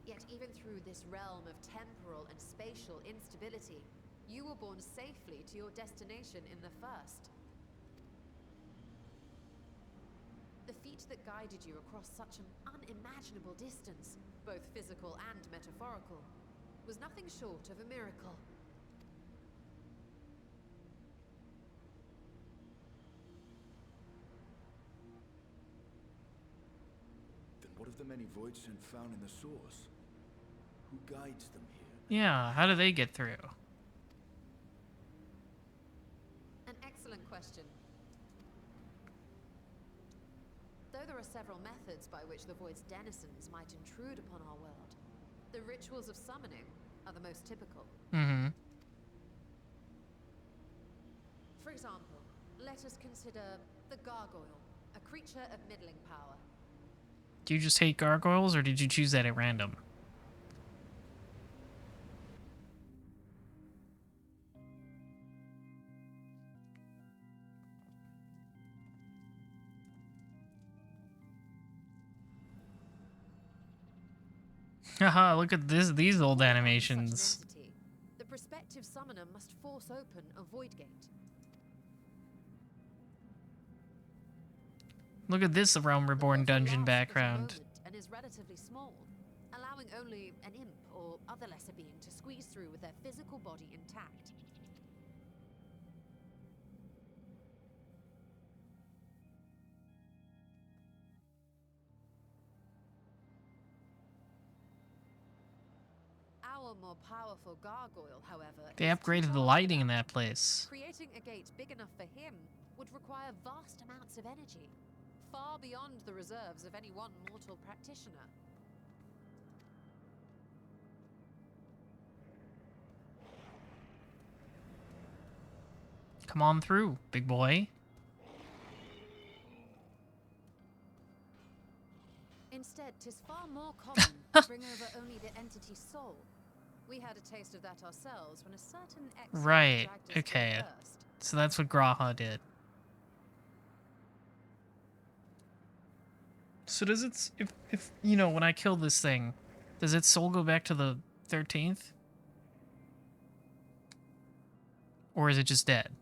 Yet even through this realm of temporal and spatial instability, you were borne safely to your destination in the first. The feat that guided you across such an unimaginable distance, both physical and metaphorical, was nothing short of a miracle. Then what of the many voids sent found in the source? Who guides them here? Yeah, how do they get through? An excellent question. Though there are several methods by which the Void's denizens might intrude upon our world, the rituals of summoning are the most typical. For example, let us consider the Gargoyle, a creature of middling power. Do you just hate gargoyles, or did you choose that at random? Haha, look at these old animations. Entity, the prospective summoner must force open a void gate. Look at this Realm Reborn dungeon background. And is relatively small, allowing only an imp or other lesser being to squeeze through with their physical body intact. or more powerful gargoyle, however, They is upgraded too the large lighting for in that. that place. Creating a gate big enough for him would require vast amounts of energy, far beyond the reserves of any one mortal practitioner. Come on through, big boy. Instead, 'tis far more common to bring over only the entity's soul. We had a taste of that ourselves when a certain exile Right, dragged us okay. here first. So that's what Graha did. So does it, if you know, when I kill this thing, does its soul go back to the 13th? Or is it just dead?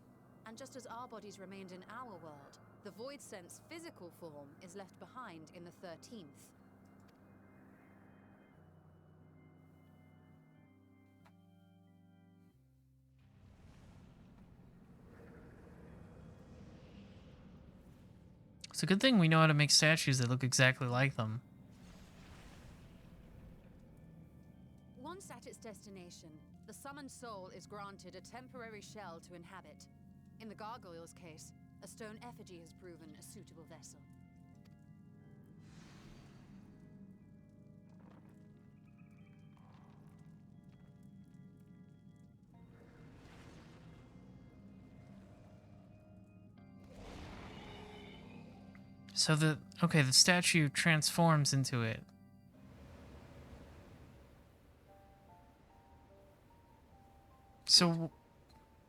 And just as our bodies remained in our world, the Void Sense physical form is left behind in the 13th. It's a good thing we know how to make statues that look exactly like them. Once at its destination, the summoned soul is granted a temporary shell to inhabit. In the gargoyle's case, a stone effigy has proven a suitable vessel. So the statue transforms into it. So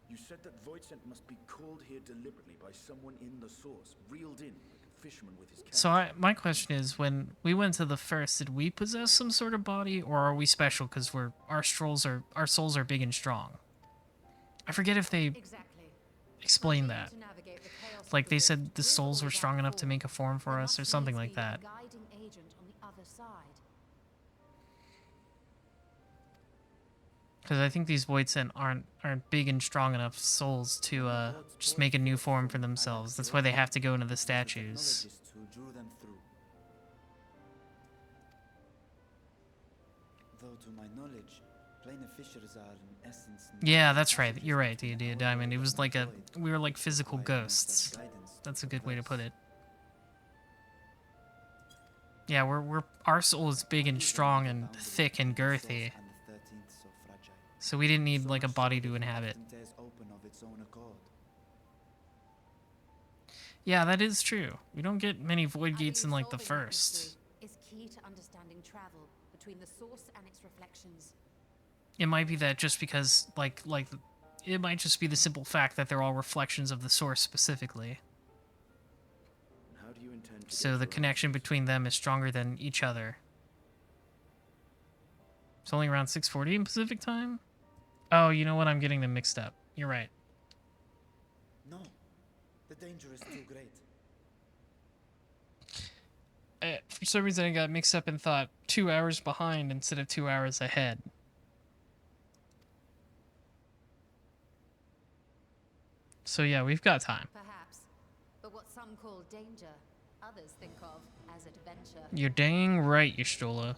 You said that Voidsent must be called here deliberately by someone in the source, reeled in like a fisherman with his catch. my question is, when we went to the first, did we possess some sort of body, or are we special because our souls are big and strong? I forget if they Exactly. explained that. To navigate the chaos of Like the they rift said the with souls or were strong without enough to form, make a form for there us or must something needs like be a that. guiding agent on the other side. Because I think these Voidsent aren't big and strong enough souls to just make a new form for themselves. That's why they have to go into the statues. Technologists who drew them through. Though to my knowledge, planar fissures are in essence. Yeah, that's right. You're right, D&D Diamond. It was like we were like physical ghosts. That's a good way to put it. Yeah, our soul is big and strong and thick and girthy. So we didn't need like a body to inhabit. Yeah, that is true. We don't get many void gates in like the first. Is key to understanding travel between the source and its reflections. It might be that just because like it might just be the simple fact that they're all reflections of the source specifically. How do you intend to So the connection between them is stronger than each other. It's only around 6:40 in Pacific time? Oh, you know what? I'm getting them mixed up. You're right. No, the danger is too great. For some reason, I got mixed up and thought 2 hours behind instead of 2 hours ahead. So yeah, we've got time. Perhaps. But what some call danger, others think of as adventure. You're dang right, Y'shtola.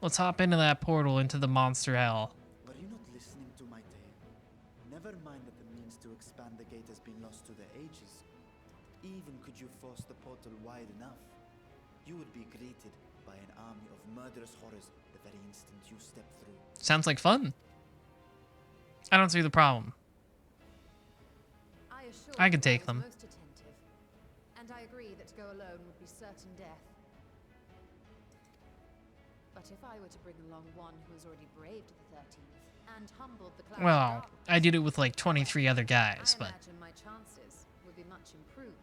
Let's hop into that portal into the monster hell. Were you not listening to my tale? Never mind that the means to expand the gate has been lost to the ages. Even could you force the portal wide enough, you would be greeted by an army of murderous horrors the very instant you step through. Sounds like fun. I don't see the problem. I can take them. Most attentive, and I agree that to go alone would be certain death. But if I were to bring along one who has already braved the 13th and humbled the cloud of Well, darkness, I did it with like 23 other guys, I but imagine my chances would be much improved.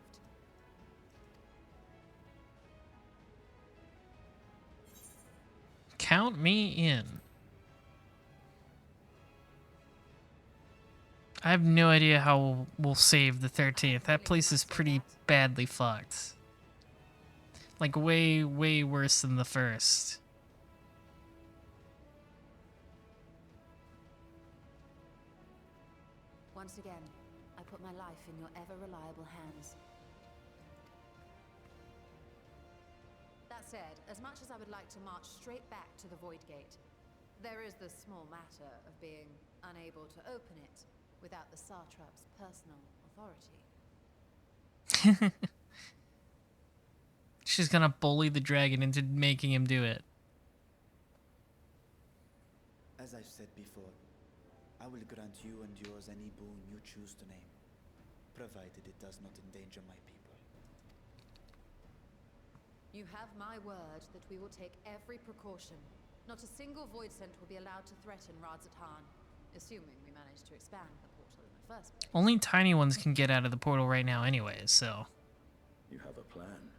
count me in. I have no idea how we'll save the 13th. That place is pretty badly fucked. Like way, way worse than the first. Once again, I put my life in your ever-reliable hands. That said, as much as I would like to march straight back to the Void Gate, There is the small matter of being unable to open it without the Satrap's personal authority. She's gonna bully the dragon into making him do it. As I've said before, I will grant you and yours any boon you choose to name, provided it does not endanger my people. You have my word that we will take every precaution. Not a single void scent will be allowed to threaten Radzatan, assuming we manage to expand the portal in the first place. Only tiny ones can get out of the portal right now anyways, so... You have a plan.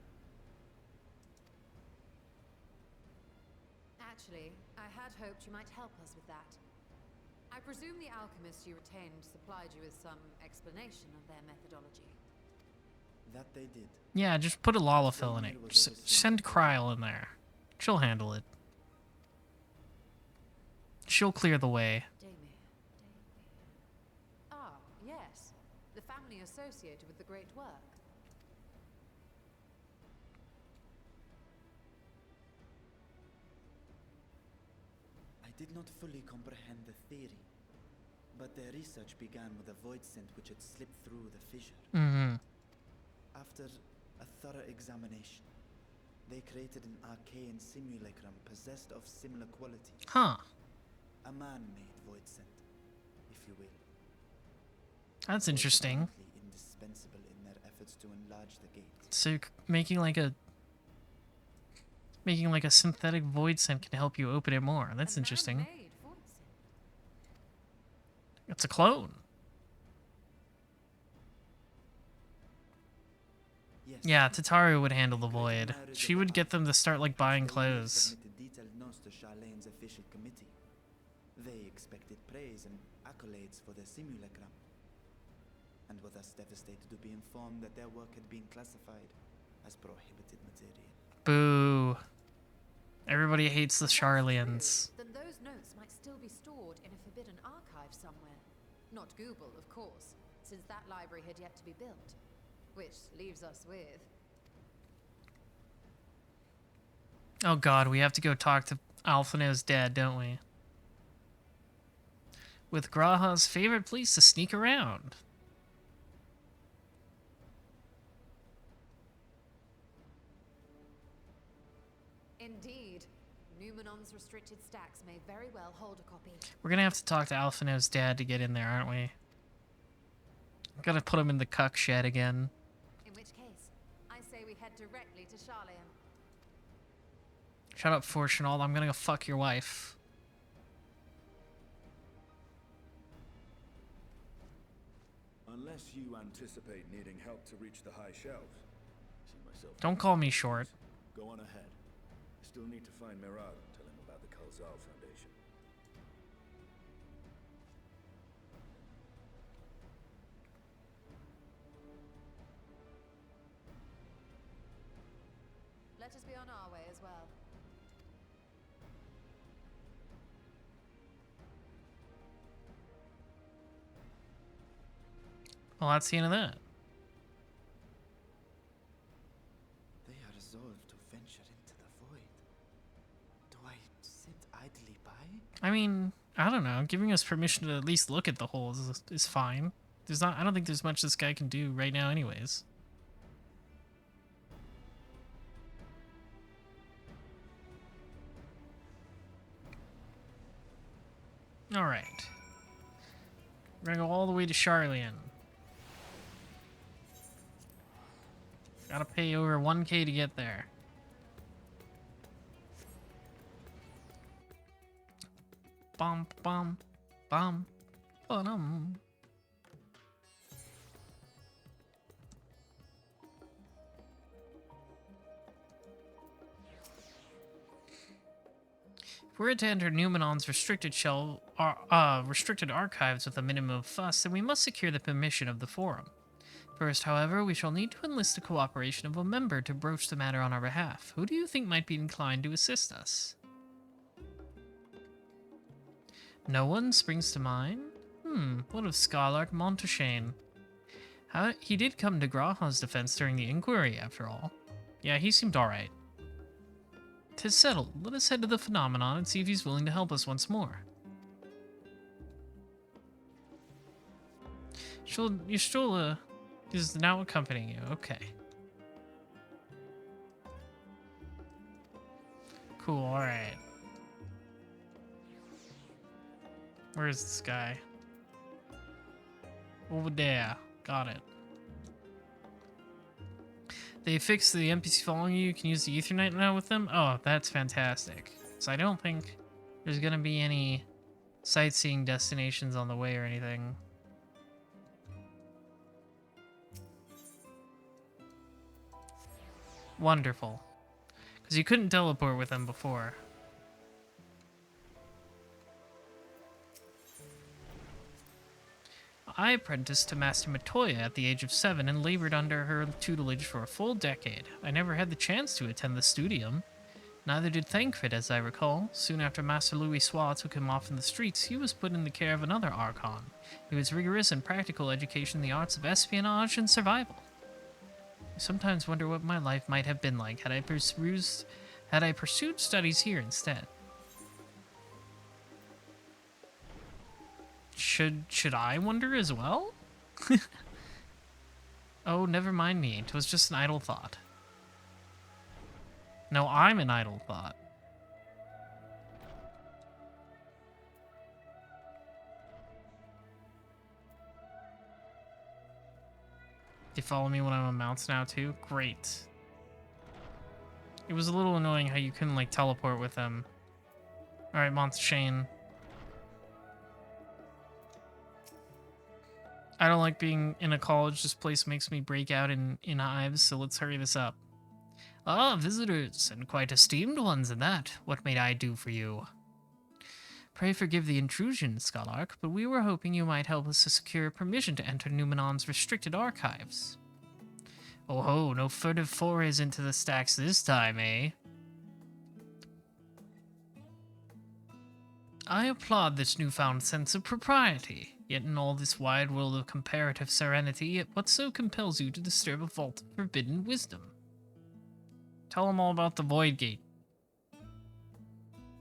Actually, I had hoped you might help us with that. I presume the alchemists you retained supplied you with some explanation of their methodology. That they did. Yeah, just put a Lalafell in it. Send Kryl in there. She'll handle it. She'll clear the way. Damir. Ah, yes. The family associated with the great work. I did not fully comprehend the theory, but their research began with a void scent which had slipped through the fissure. Mm-hmm. After a thorough examination, they created an arcane simulacrum possessed of similar qualities. Huh. A man-made void scent, if you will. That's interesting. Indispensable in their efforts to enlarge the gate. So making like a synthetic void scent can help you open it more. That's interesting. Man-made void scent. It's a clone. Yes. Yeah, Tataru would handle the void. She would get them to start like buying clothes. Submitted detailed notes to Charlene's official committee. They expected praise and accolades for their simulacrum, and were thus devastated to be informed that their work had been classified as prohibited material. Boo. Everybody hates the Charlians. Then those notes might still be stored in a forbidden archive somewhere. Not Google, of course, since that library had yet to be built. Which leaves us with... Oh god, we have to go talk to Alphinaud's dad, don't we? With Graha's favorite place to sneak around. Indeed. Numenon's restricted stacks may very well hold a copy. We're gonna have to talk to Alphinaud's dad to get in there, aren't we? Gotta put him in the cuck shed again. In which case, I say we head directly to Charlene. Shut up, Fortunald. I'm gonna go fuck your wife. Unless you anticipate needing help to reach the high shelves. See myself. Don't call me short. Go on ahead. I still need to find Mirad and tell him about the Kalzal Foundation. Let us be on our way as well. Well, that's the end of that. They are resolved to venture into the void. Do I sit idly by? I mean, I don't know. Giving us permission to at least look at the holes is fine. I don't think there's much this guy can do right now anyways. Alright. We're gonna go all the way to Charlian. Gotta pay over 1K to get there. Bum, bum, bum, ba-dum. If we're to enter Numenon's restricted archives with a minimum of fuss, then we must secure the permission of the Forum. First, however, we shall need to enlist the cooperation of a member to broach the matter on our behalf. Who do you think might be inclined to assist us? No one springs to mind? What of Skylark Montashane? He did come to Graha's defense during the inquiry, after all. Yeah, he seemed alright. 'Tis settled. Let us head to the phenomenon and see if he's willing to help us once more. Stola is now accompanying you. Okay. Cool, alright. Where is this guy? Over there. Got it. They fixed the NPC following you. You can use the Ethernet now with them. Oh, that's fantastic. So I don't think there's going to be any sightseeing destinations on the way or anything. Wonderful. Because you couldn't teleport with them before. I apprenticed to Master Matoya at the age of 7 and labored under her tutelage for a full decade. I never had the chance to attend the studium. Neither did Thancred, as I recall. Soon after Master Louis Soir took him off in the streets, he was put in the care of another Archon. He was rigorous and practical education in the arts of espionage and survival. I sometimes wonder what my life might have been like had I pursued studies here instead. Should I wonder as well? Oh, never mind me. It was just an idle thought. No, I'm an idle thought. They follow me when I'm on mounts now too? Great. It was a little annoying how you couldn't like teleport with them. Alright, Mont Shane. I don't like being in a college. This place makes me break out in hives, so let's hurry this up. Ah, visitors, and quite esteemed ones at that. What may I do for you? Pray forgive the intrusion, Scholark, but we were hoping you might help us to secure permission to enter Numenon's restricted archives. Oh ho, no furtive forays into the stacks this time, eh? I applaud this newfound sense of propriety. Yet in all this wide world of comparative serenity, what so compels you to disturb a vault of forbidden wisdom? Tell him all about the Void Gate.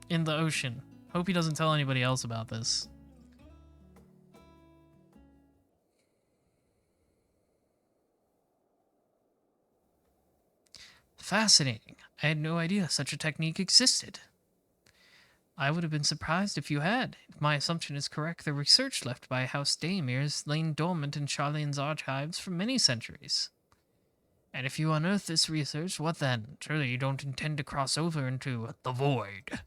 In the ocean. Hope he doesn't tell anybody else about this. Fascinating. I had no idea such a technique existed. I would have been surprised if you had. If my assumption is correct, the research left by House Daemir has lain dormant in Charlene's archives for many centuries. And if you unearth this research, what then? Surely you don't intend to cross over into the void.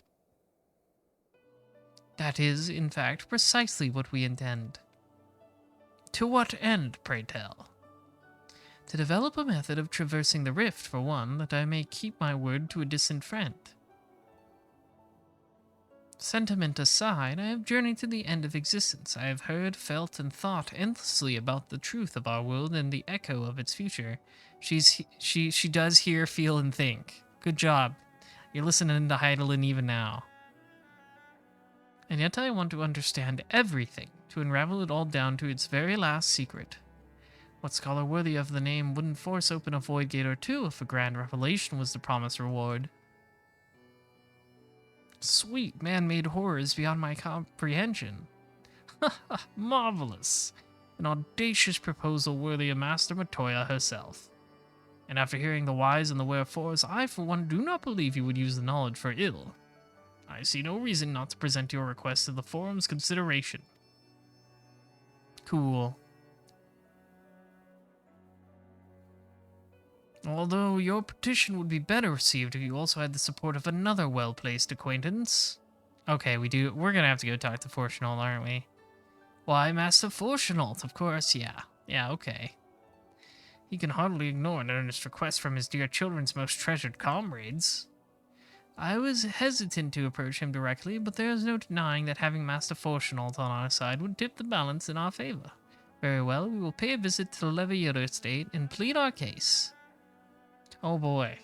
That is, in fact, precisely what we intend. To what end, pray tell? To develop a method of traversing the rift, for one, that I may keep my word to a distant friend. Sentiment aside, I have journeyed to the end of existence. I have heard, felt, and thought endlessly about the truth of our world and the echo of its future. She does hear, feel, and think. Good job. You're listening to Heidelin even now. And yet I want to understand everything, to unravel it all down to its very last secret. What scholar worthy of the name wouldn't force open a void gate or two if a grand revelation was the promised reward? Sweet man-made horrors beyond my comprehension. Ha ha, marvelous. An audacious proposal worthy of Master Matoya herself. And after hearing the whys and the wherefores, I for one do not believe you would use the knowledge for ill. I see no reason not to present your request to the forum's consideration. Cool. Although your petition would be better received if you also had the support of another well-placed acquaintance. Okay, we're gonna have to go talk to Fortunault, aren't we? Why, Master Fortunault, of course, yeah. Yeah, okay. He can hardly ignore an earnest request from his dear children's most treasured comrades. I was hesitant to approach him directly, but there is no denying that having Master Fortunault on our side would tip the balance in our favor. Very well, we will pay a visit to the Leviator estate and plead our case. Oh boy.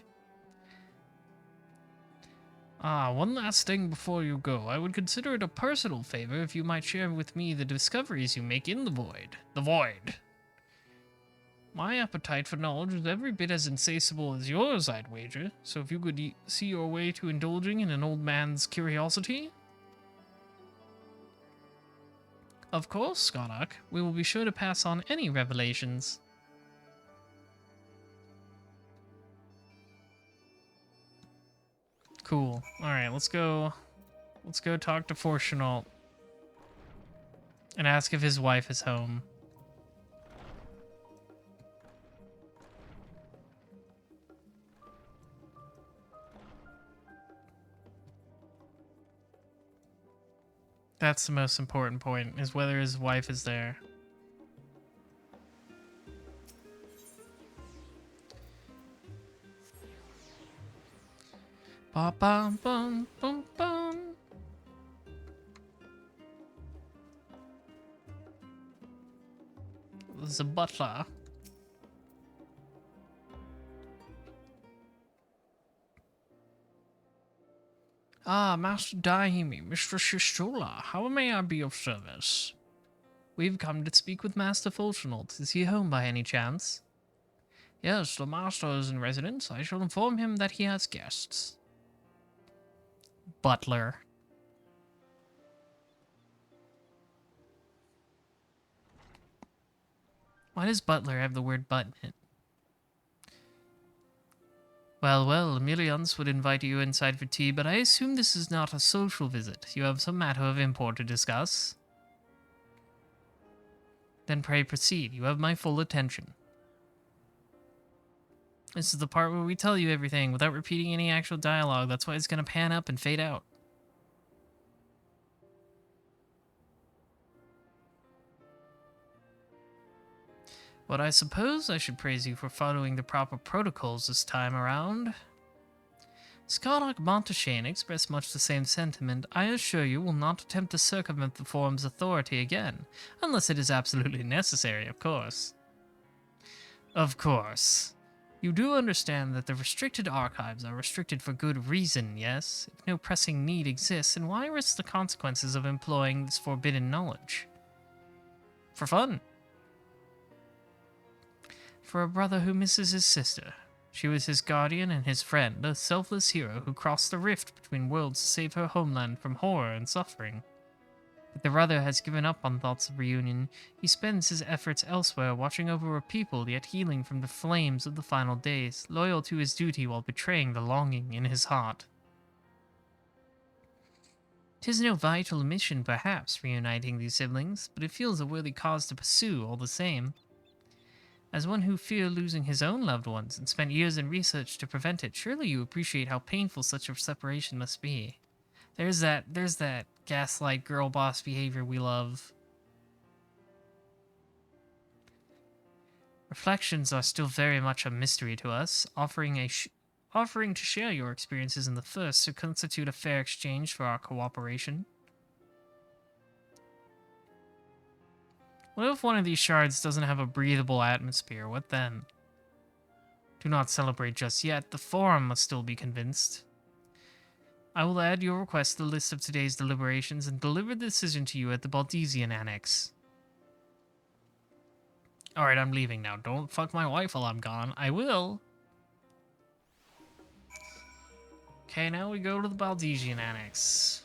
One last thing before you go. I would consider it a personal favor if you might share with me the discoveries you make in the void. The void. My appetite for knowledge is every bit as insatiable as yours, I'd wager. So if you could see your way to indulging in an old man's curiosity... Of course, Skarnak. We will be sure to pass on any revelations. Cool. Alright, let's go... Let's go talk to Fortunault. And ask if his wife is home. That's the most important point, is whether his wife is there. Ba bum bum bum bum. The butler. Ah, Master Daimi, Mistress Shishula, how may I be of service? We've come to speak with Master Fortunault. Is he home by any chance? Yes, the Master is in residence. I shall inform him that he has guests. Butler. Why does butler have the word but in it? Well, well, Emilians would invite you inside for tea, but I assume this is not a social visit. You have some matter of import to discuss. Then pray proceed. You have my full attention. This is the part where we tell you everything without repeating any actual dialogue. That's why it's going to pan up and fade out. But I suppose I should praise you for following the proper protocols this time around. Skarnak Montashane expressed much the same sentiment. I assure you will not attempt to circumvent the forum's authority again, unless it is absolutely necessary, of course. Of course. You do understand that the restricted archives are restricted for good reason, yes? If no pressing need exists, then why risk the consequences of employing this forbidden knowledge? For fun. For a brother who misses his sister. She was his guardian and his friend, a selfless hero who crossed the rift between worlds to save her homeland from horror and suffering. But the brother has given up on thoughts of reunion. He spends his efforts elsewhere, watching over a people, yet healing from the flames of the final days, loyal to his duty while betraying the longing in his heart. 'Tis no vital mission, perhaps, reuniting these siblings, but it feels a worthy cause to pursue all the same. As one who feared losing his own loved ones and spent years in research to prevent it, surely you appreciate how painful such a separation must be. There's that gaslight girl boss behavior we love. Reflections are still very much a mystery to us. Offering to share your experiences in the first to constitute a fair exchange for our cooperation. What if one of these shards doesn't have a breathable atmosphere? What then? Do not celebrate just yet. The forum must still be convinced. I will add your request to the list of today's deliberations and deliver the decision to you at the Baldesian Annex. Alright, I'm leaving now. Don't fuck my wife while I'm gone. I will. Okay, now we go to the Baldesian Annex.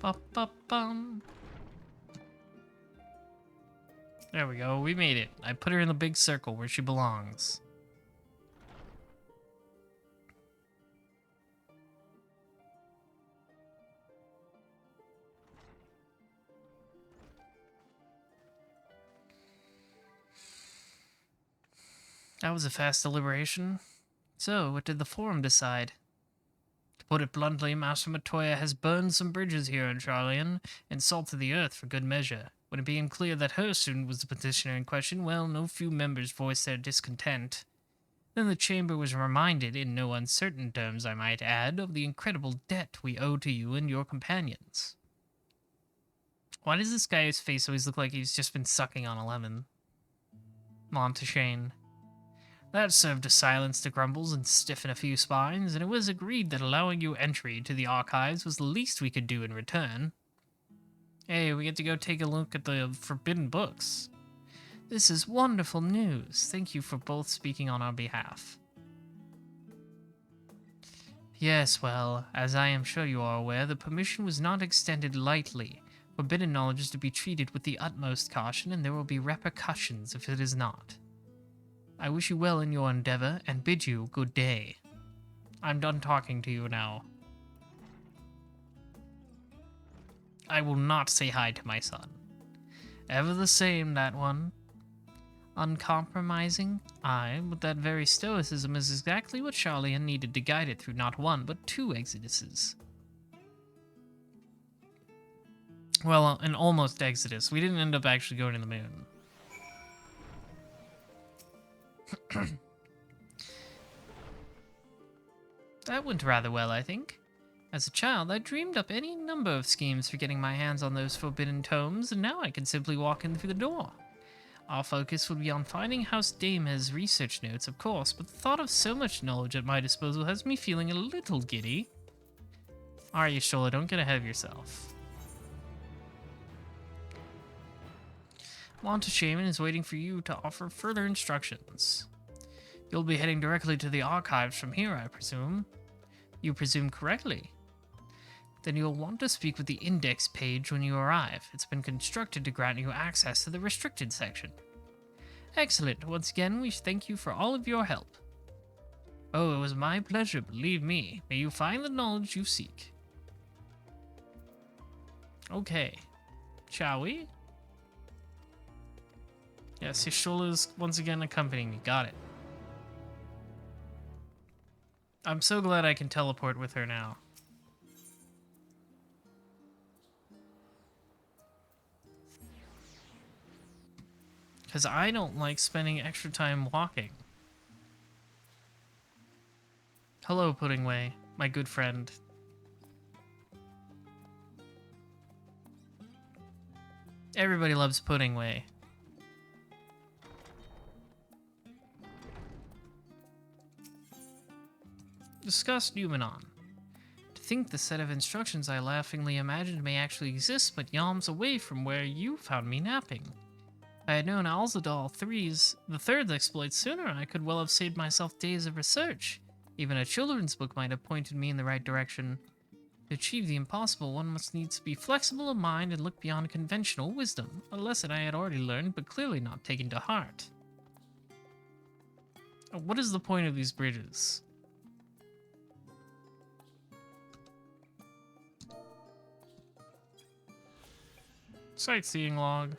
Ba-ba-bum. There we go, we made it. I put her in the big circle where she belongs. That was a fast deliberation. So, what did the forum decide? To put it bluntly, Master Matoya has burned some bridges here in Charlian and salted the earth for good measure. When it became clear that her student was the petitioner in question, well, no few members voiced their discontent. Then the chamber was reminded, in no uncertain terms I might add, of the incredible debt we owe to you and your companions. Why does this guy's face always look like he's just been sucking on a lemon? Monteshane. That served to silence the grumbles and stiffen a few spines, and it was agreed that allowing you entry to the archives was the least we could do in return. Hey, we get to go take a look at the forbidden books. This is wonderful news. Thank you for both speaking on our behalf. Yes, well, as I am sure you are aware, the permission was not extended lightly. Forbidden knowledge is to be treated with the utmost caution, and there will be repercussions if it is not. I wish you well in your endeavor, and bid you good day. I'm done talking to you now. I will not say hi to my son. Ever the same, that one. Uncompromising? Aye, but that very stoicism is exactly what Charlie had needed to guide it through not one, but 2 exoduses. Well, an almost exodus. We didn't end up actually going to the moon. That went rather well, I think. As a child, I dreamed up any number of schemes for getting my hands on those forbidden tomes, and now I can simply walk in through the door. Our focus would be on finding House Dame's research notes, of course, but the thought of so much knowledge at my disposal has me feeling a little giddy. Alright, Y'shtola, don't get ahead of yourself. Monteshane is waiting for you to offer further instructions. You'll be heading directly to the archives from here, I presume. You presume correctly. Then you'll want to speak with the index page when you arrive. It's been constructed to grant you access to the restricted section. Excellent. Once again, we thank you for all of your help. Oh, it was my pleasure, believe me. May you find the knowledge you seek. Okay. Shall we? Yes, Y'shtola's once again accompanying me. Got it. I'm so glad I can teleport with her now. Because I don't like spending extra time walking. Hello, Puddingway, my good friend. Everybody loves Puddingway. Discuss Numenon. To think the set of instructions I laughingly imagined may actually exist but yalms away from where you found me napping. If I had known Alzadal the third's exploits sooner, I could well have saved myself days of research. Even a children's book might have pointed me in the right direction. To achieve the impossible, one must needs be flexible of mind and look beyond conventional wisdom, a lesson I had already learned but clearly not taken to heart. What is the point of these bridges? Sightseeing log.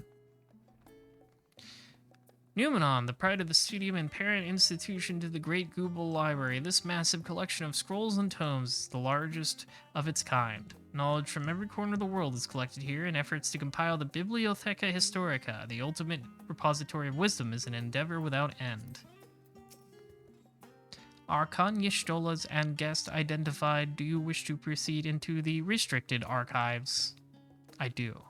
Numenon, the pride of the studium and parent institution to the Great Google Library. This massive collection of scrolls and tomes is the largest of its kind. Knowledge from every corner of the world is collected here, and efforts to compile the Bibliotheca Historica, the ultimate repository of wisdom, is an endeavor without end. Archon, Y'shtola's and guest identified. Do you wish to proceed into the restricted archives? I do.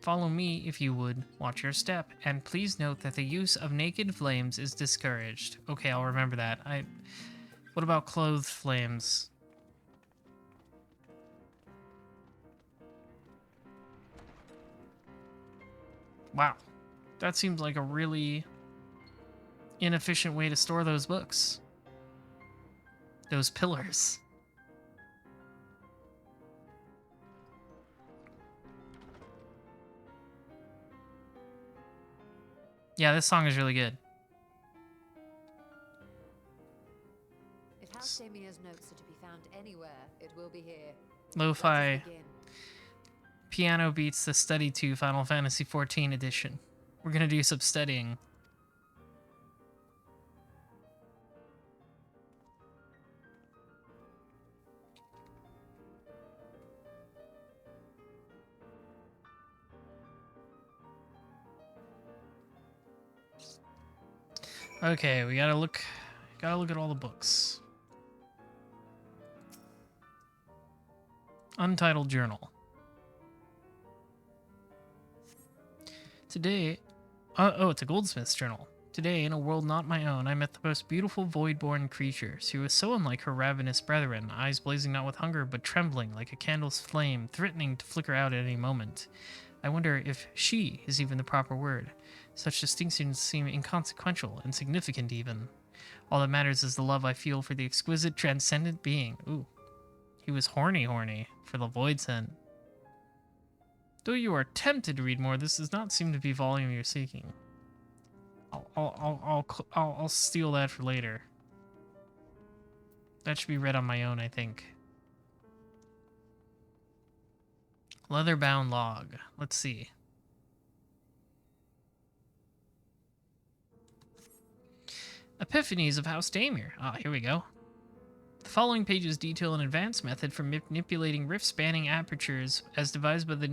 Follow me if you would. Watch your step, and please note that the use of naked flames is discouraged. Okay, I'll remember that. What about clothed flames? Wow. That seems like a really inefficient way to store those books. Those pillars. Yeah, this song is really good. If House Damia's notes are to be found anywhere, it will be here. Lo-fi piano beats the Study 2 Final Fantasy XIV edition. We're gonna do some studying. Okay, we gotta look at all the books. Untitled Journal. Today, oh, it's a goldsmith's journal. Today, in a world not my own, I met the most beautiful void-born creature. She was so unlike her ravenous brethren, eyes blazing not with hunger, but trembling like a candle's flame, threatening to flicker out at any moment. I wonder if she is even the proper word. Such distinctions seem inconsequential, insignificant even. All that matters is the love I feel for the exquisite, transcendent being. Ooh. He was horny for the void scent. Though you are tempted to read more, this does not seem to be volume you're seeking. I'll steal that for later. That should be read on my own, I think. Leather-bound log. Let's see. Epiphanies of House Daimir. Ah, here we go. The following pages detail an advanced method for manipulating rift-spanning apertures as devised by the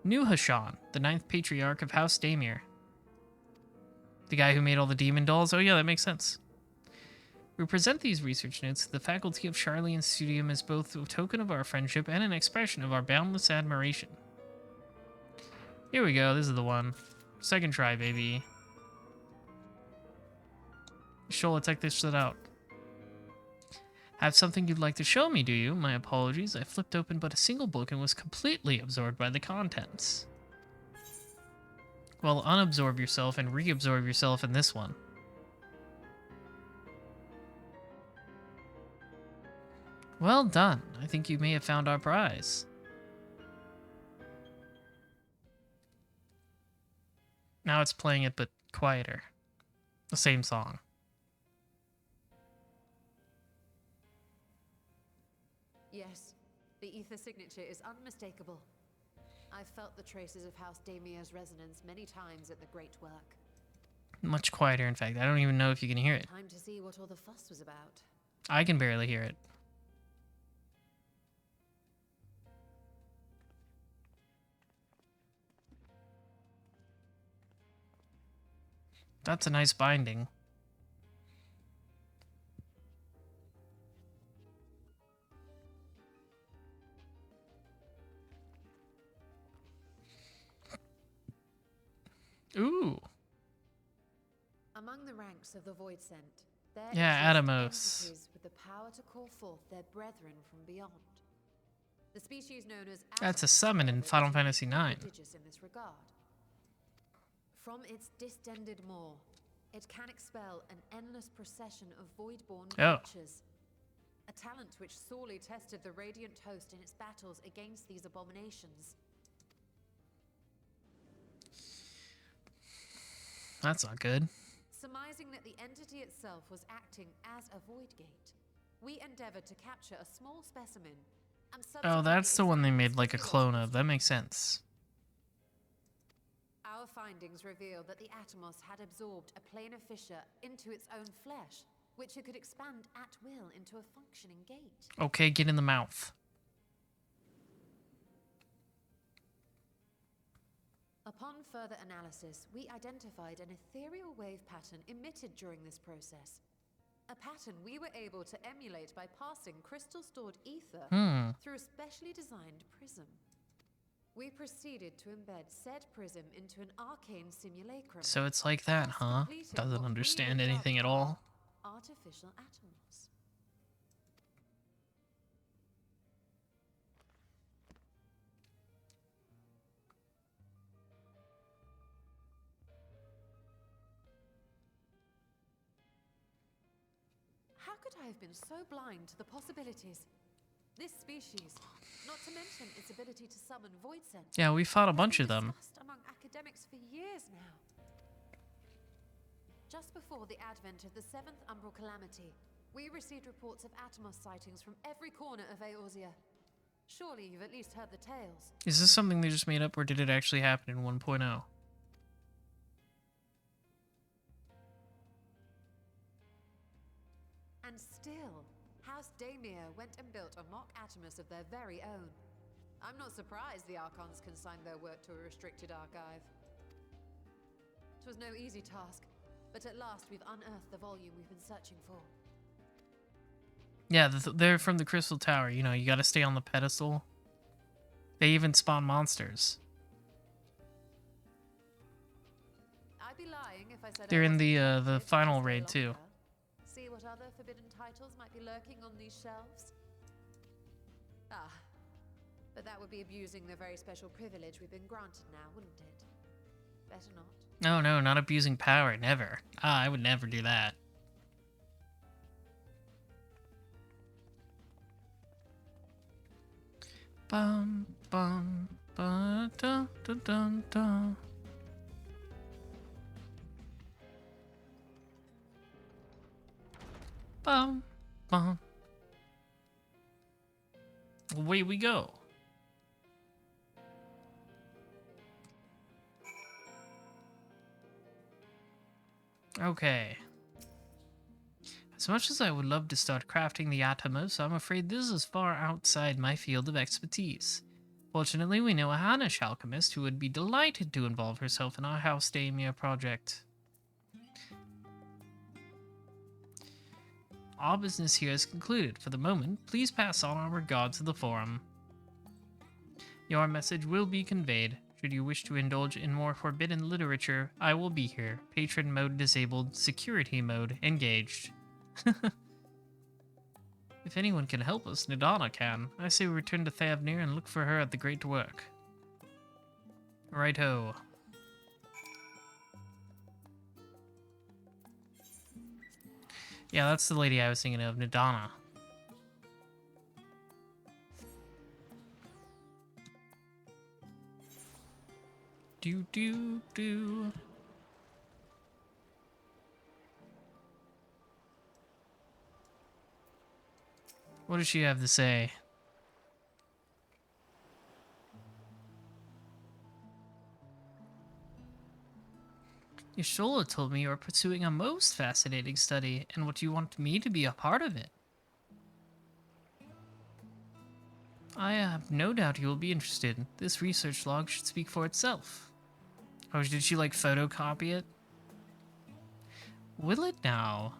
Nuhashan, the 9th patriarch of House Daimir. The guy who made all the demon dolls? Oh yeah, that makes sense. We present these research notes to the faculty of Charlian Studium as both a token of our friendship and an expression of our boundless admiration. Here we go, this is the one. Second try, baby. Sure, let's check this shit out. Have something you'd like to show me, do you? My apologies, I flipped open but a single book and was completely absorbed by the contents. Well, unabsorb yourself and reabsorb yourself in this one. Well done. I think you may have found our prize. Now it's playing it, but quieter. The same song. Yes, the ether signature is unmistakable. I've felt the traces of House Daimir's resonance many times at the Great Work. Much quieter, in fact. I don't even know if you can hear it. Time to see what all the fuss was about. I can barely hear it. That's a nice binding. Ooh. Among the ranks of the Void Sent, there Yeah, exist Atomos. entities with the power to call forth their brethren from beyond. The species known as That's a Atomos, summon in however, Final is Fantasy uniquely IX. prodigious in this regard. From its distended maw, it can expel an endless procession of void-born Oh. creatures. A talent which sorely tested the Radiant Host in its battles against these abominations. That's not good. Surmising that the entity itself was acting as a void gate, we endeavored to capture a small specimen and Oh, that's the one they examine made its like a physiology. clone of. That makes sense. Our findings reveal that the Atomos had absorbed a planar fissure into its own flesh, which it could expand at will into a functioning gate. Okay, get in the mouth. Upon further analysis, we identified an ethereal wave pattern emitted during this process. A pattern we were able to emulate by passing crystal-stored ether through a specially designed prism. We proceeded to embed said prism into an arcane simulacrum. So it's like that, thus huh? completing Doesn't what we understand would anything dub at all. artificial Atomos. How could I have been so blind to the possibilities? This species, not to mention its ability to summon void sense, Yeah, we fought a has bunch been of them. discussed among academics for years now. Just before the advent of the 7th Umbral Calamity, we received reports of Atomos sightings from every corner of Eorzea. Surely you've at least heard the tales. Is this something they just made up, or did it actually happen in 1.0? And still, House Daimir went and built a mock Atomos of their very own. I'm not surprised the Archons consigned their work to a restricted archive. It was no easy task, but at last we've unearthed the volume we've been searching for. Yeah, they're from the Crystal Tower. You know, you gotta stay on the pedestal. They even spawn monsters. I said They're I in wasn't the tempted to final stay raid too. longer. See what other forbidden titles might be lurking on these shelves? Ah, but that would be abusing the very special privilege we've been granted now, wouldn't it? Better not. No, no, not abusing power, never. Ah, I would never do that. Bum bum ba da da da da. Bum bum. Away we go. Okay. As much as I would love to start crafting the Atomos, I'm afraid this is far outside my field of expertise. Fortunately, we know a Hannish alchemist who would be delighted to involve herself in our House Daimia project. Our business here is concluded. For the moment, please pass on our regards to the forum. Your message will be conveyed. Should you wish to indulge in more forbidden literature, I will be here. Patron mode disabled, security mode engaged. If anyone can help us, Nidana can. I say we return to Thavnir and look for her at the Great Work. Righto. Yeah, that's the lady I was thinking of, Nidana. Do do do. What does she have to say? Yashola told me you are pursuing a most fascinating study, and what you want me to be a part of it. I have no doubt you will be interested. This research log should speak for itself. Oh, did she like photocopy it? Will it now?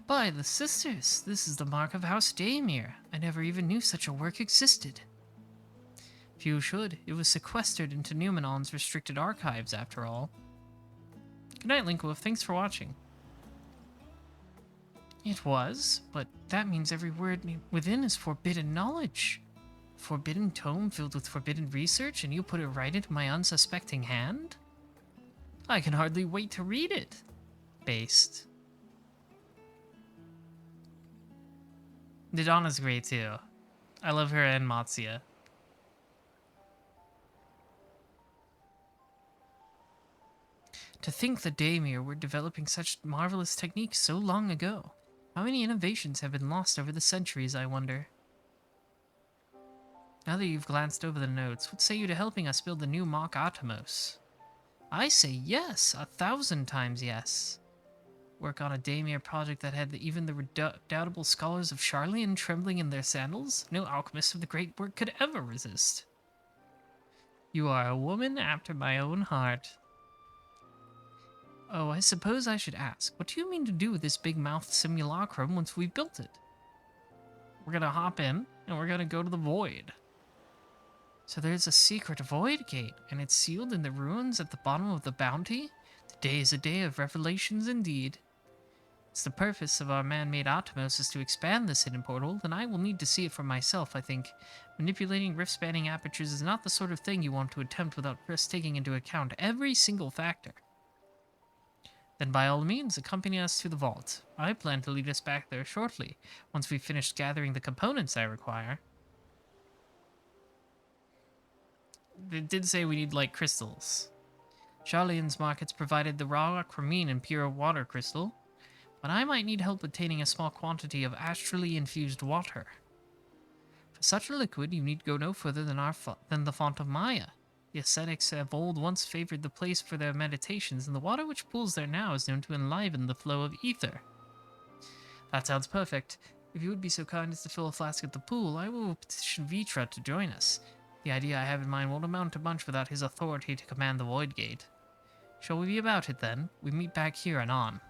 By the sisters, this is the mark of House Daimir. I never even knew such a work existed. Few should. It was sequestered into Numenon's restricted archives, after all. Good night, Linkwolf. Thanks for watching. It was, but that means every word within is forbidden knowledge. Forbidden tome filled with forbidden research, and you put it right into my unsuspecting hand? I can hardly wait to read it. Based. Nidana's great too. I love her and Matsuya. To think the Daimir were developing such marvelous techniques so long ago. How many innovations have been lost over the centuries, I wonder? Now that you've glanced over the notes, what say you to helping us build the new mock Atomos? I say yes, 1,000 times yes. Work on a Daimir project that had even the redoubtable scholars of Sharlayan trembling in their sandals? No alchemist of the great work could ever resist. You are a woman after my own heart. Oh, I suppose I should ask, what do you mean to do with this big-mouthed simulacrum once we've built it? We're gonna hop in, and we're gonna go to the void. So there's a secret void gate, and it's sealed in the ruins at the bottom of the bounty? Today is a day of revelations indeed. It's the purpose of our man-made Atomos is to expand this hidden portal, then I will need to see it for myself, I think. Manipulating rift-spanning apertures is not the sort of thing you want to attempt without first taking into account every single factor. Then by all means, accompany us to the vault. I plan to lead us back there shortly, once we've finished gathering the components I require. It did say we need, like, crystals. Sharlayan's markets provided the raw aquamarine and pure water crystal, but I might need help obtaining a small quantity of astrally infused water. For such a liquid, you need go no further than the font of Maya. The ascetics of old once favored the place for their meditations, and the water which pools there now is known to enliven the flow of ether. That sounds perfect. If you would be so kind as to fill a flask at the pool, I will petition Vitra to join us. The idea I have in mind won't amount to much without his authority to command the Void Gate. Shall we be about it then? We meet back here anon.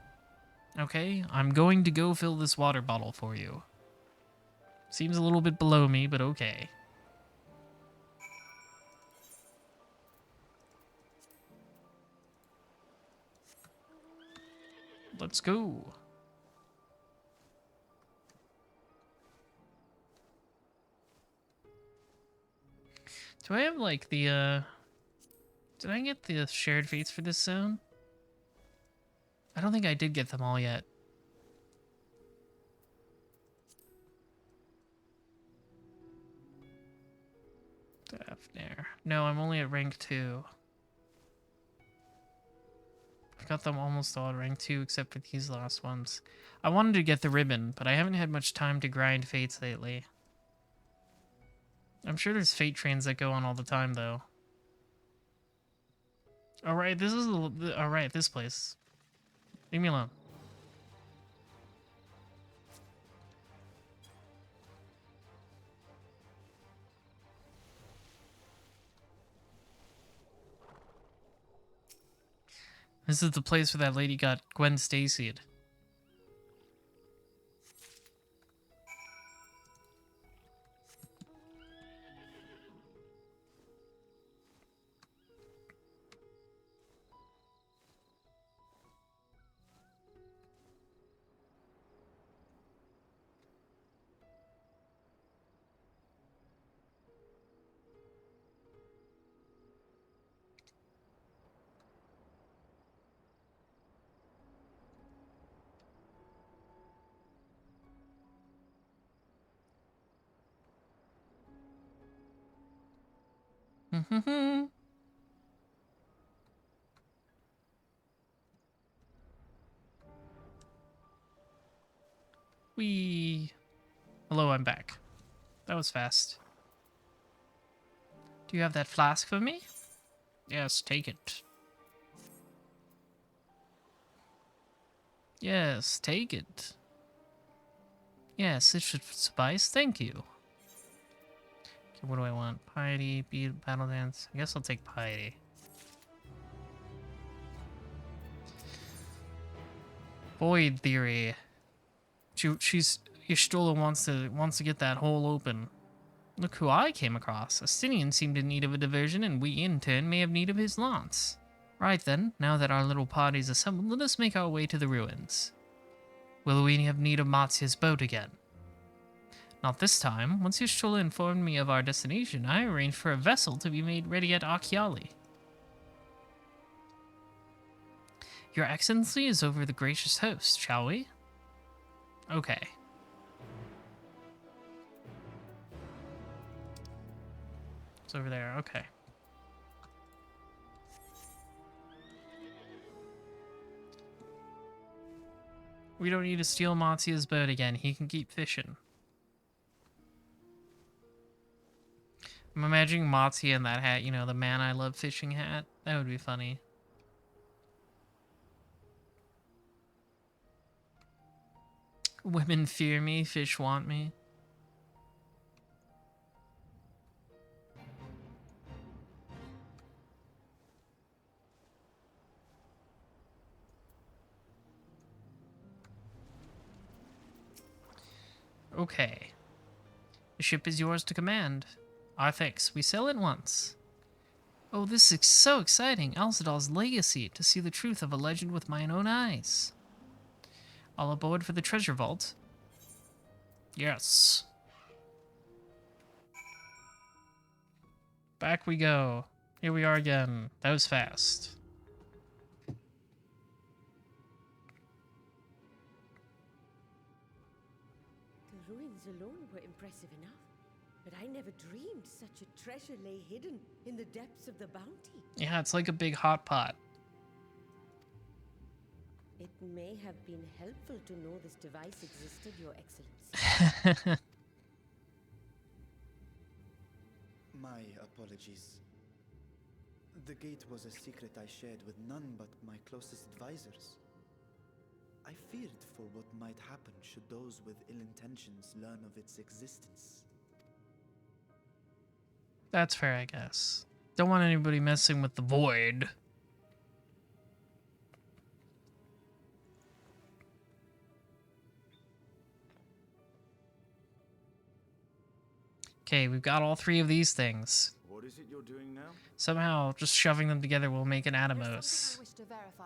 Okay, I'm going to go fill this water bottle for you. Seems a little bit below me, but okay. Let's go. Do I have like the did I get the shared fates for this zone? I don't think I did get them all yet. There. No, I'm only at rank 2. I've got them almost all at rank 2 except for these last ones. I wanted to get the ribbon, but I haven't had much time to grind fates lately. I'm sure there's fate trains that go on all the time though. Alright, this is alright, this place. Leave me alone. This is the place where that lady got Gwen Stacy'd. Wee. Hello, I'm back. That was fast. Do you have that flask for me? Yes, take it. Yes, take it. Yes, it should suffice. Thank you. Okay, what do I want? Piety, beat, battle dance. I guess I'll take piety. Void theory. Y'shtola wants to get that hole open. Look who I came across. Astinian seemed in need of a diversion, and we in turn may have need of his lance. Right then, now that our little party's assembled, let us make our way to the ruins. Will we have need of Matsu's boat again? Not this time. Once Y'shtola informed me of our destination, I arranged for a vessel to be made ready at Akiali. Your Excellency is over the gracious host, shall we? Okay. It's over there, okay. We don't need to steal Matsu's boat again. He can keep fishing. I'm imagining Matsu in that hat, you know, the man I love fishing hat. That would be funny. Women fear me, fish want me. Okay. The ship is yours to command. Our thanks. We sail at once. Oh, this is so exciting. Alzadal's legacy, to see the truth of a legend with mine own eyes. All aboard for the treasure vault. Yes. Back we go. Here we are again. That was fast. The ruins alone were impressive enough, but I never dreamed such a treasure lay hidden in the depths of the bounty. Yeah, it's like a big hot pot. It may have been helpful to know this device existed, Your Excellency. My apologies. The gate was a secret I shared with none but my closest advisors. I feared for what might happen should those with ill intentions learn of its existence. That's fair, I guess. Don't want anybody messing with the void. Okay, we've got all 3 of these things. What is it you're doing now? Somehow, just shoving them together will make an There's Atomos. something I wish to verify.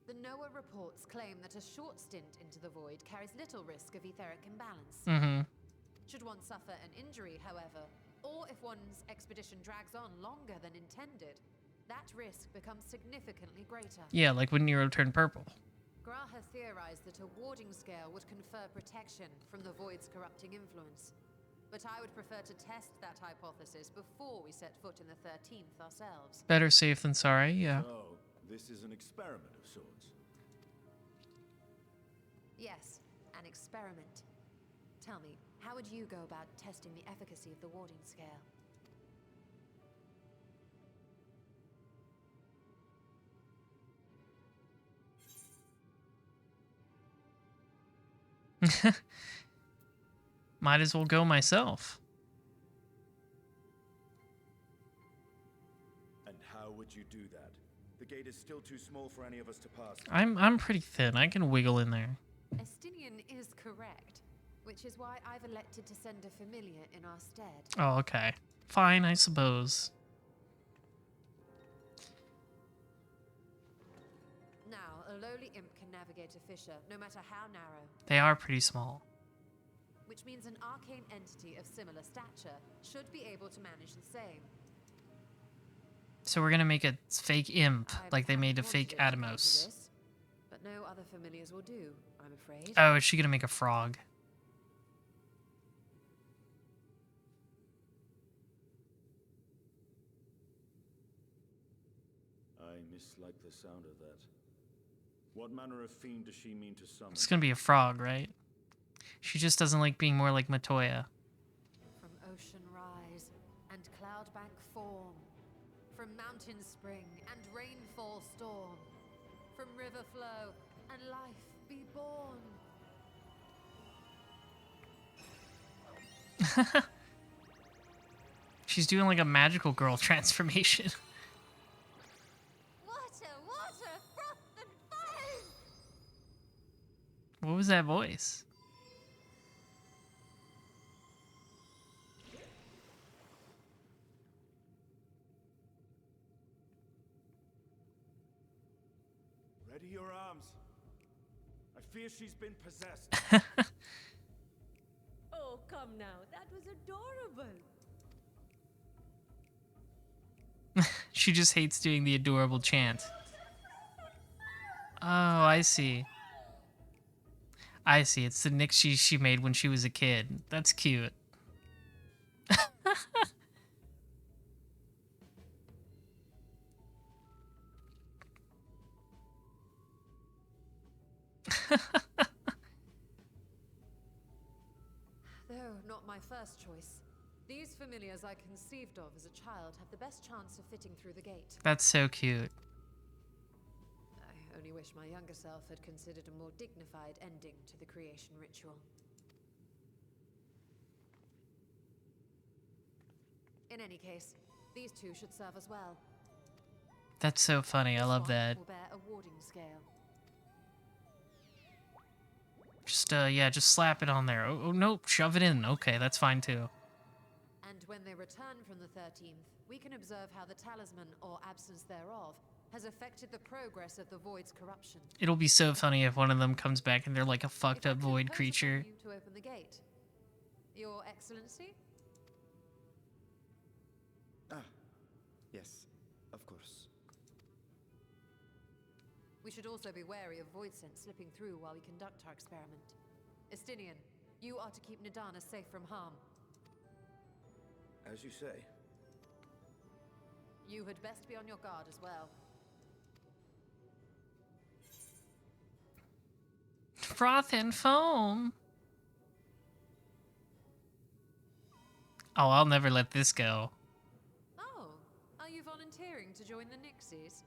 The NOAA reports claim that a short stint into the void carries little risk of etheric imbalance. Mm-hmm. Should one suffer an injury, however, or if one's expedition drags on longer than intended, that risk becomes significantly greater. Yeah, like when Nero turned purple. Graha theorized that a warding scale would confer protection from the void's corrupting influence. But I would prefer to test that hypothesis before we set foot in the 13th ourselves. Better safe than sorry, yeah. So, this is an experiment of sorts. Yes, an experiment. Tell me, how would you go about testing the efficacy of the warding scale? Might as well go myself. And how would you do that? The gate is still too small for any of us to pass. I'm pretty thin. I can wiggle in there. Estinian is correct, which is why I've elected to send a familiar in our stead. Oh, okay. Fine, I suppose. Now, a lowly imp can navigate a fissure, no matter how narrow. They are pretty small. Which means an arcane entity of similar stature should be able to manage the same. So we're gonna make a fake imp, I've like they made a wanted fake it to come to Atomos. this, but no other familiars will do, I'm afraid. Oh, is she gonna make a frog? I mislike the sound of that. What manner of fiend does she mean to summon? It's gonna be a frog, right? She just doesn't like being more like Matoya. From ocean rise and cloudbank form, from mountain spring and rainfall storm, from river flow and life be born. She's doing like a magical girl transformation. Water, water, froth and foam! What was that voice? Ready your arms. I fear she's been possessed. Oh, come now. That was adorable. She just hates doing the adorable chant. Oh, I see. I see. It's the Nixie she made when she was a kid. That's cute. Though not my first choice. These familiars I conceived of as a child have the best chance of fitting through the gate. That's so cute. I only wish my younger self had considered a more dignified ending to the creation ritual. In any case, these two should serve as well. That's so funny. I This love one that. will bear a warding scale. Just, yeah, just slap it on there. Oh, nope, shove it in. Okay, that's fine too. And when they return from the 13th, we can observe how the talisman, or absence thereof, has affected the progress of the void's corruption. It'll be so funny if one of them comes back and they're like a fucked If I up could void impose creature. upon you to open the gate. Your Excellency? Ah, yes, of course. We should also be wary of void scent slipping through while we conduct our experiment. Estinian, you are to keep Nidana safe from harm. As you say. You had best be on your guard as well. Froth and foam. Oh, I'll never let this go. Oh, are you volunteering to join the Nixies?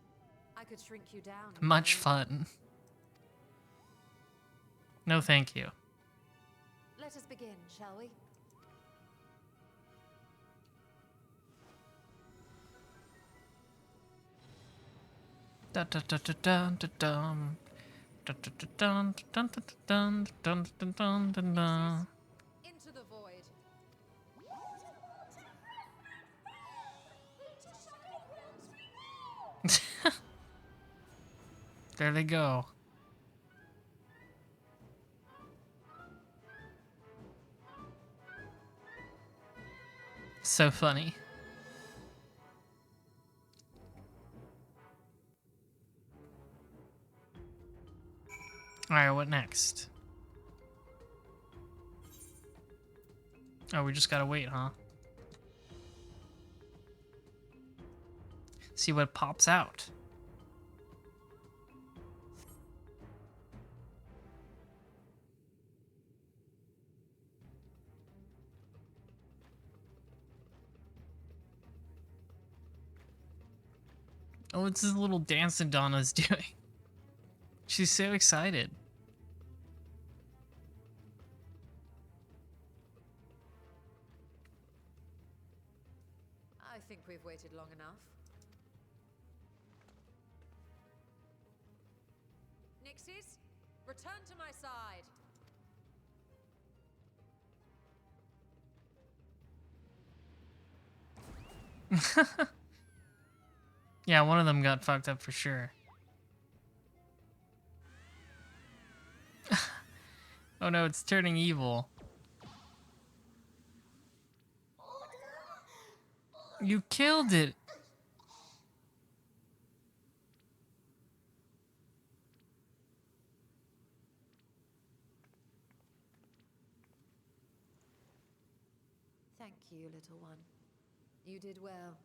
I could shrink you down. Much fun. No, thank you. Let us begin, shall we? Da da da da da da dum. Da da da dun dun dun dun dun dun dun dun. Into the void. There they go. So funny. Alright, what next? Oh, we just gotta wait, huh? See what pops out. Oh, it's this little dance that Donna's doing. She's so excited. I think we've waited long enough. Nixies, return to my side. Yeah, one of them got fucked up for sure. Oh no, it's turning evil. You killed it. Thank you, little one. You did well.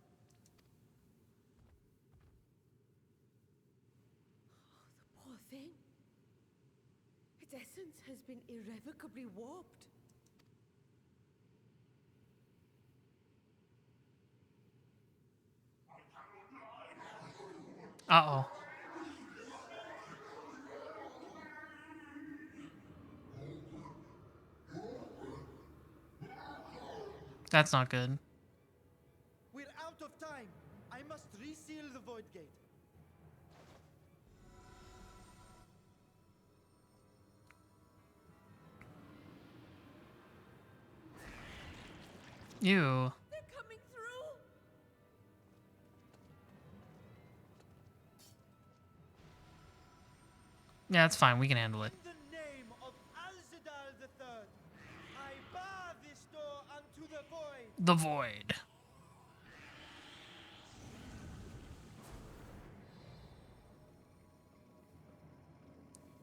Poor thing. Its essence has been irrevocably warped. Uh-oh. That's not good. We're out of time. I must reseal the void gate. Ew. They're coming through. Yeah, it's fine. We can handle it. In the name of Alzadal III, I bar this door unto the void. The void.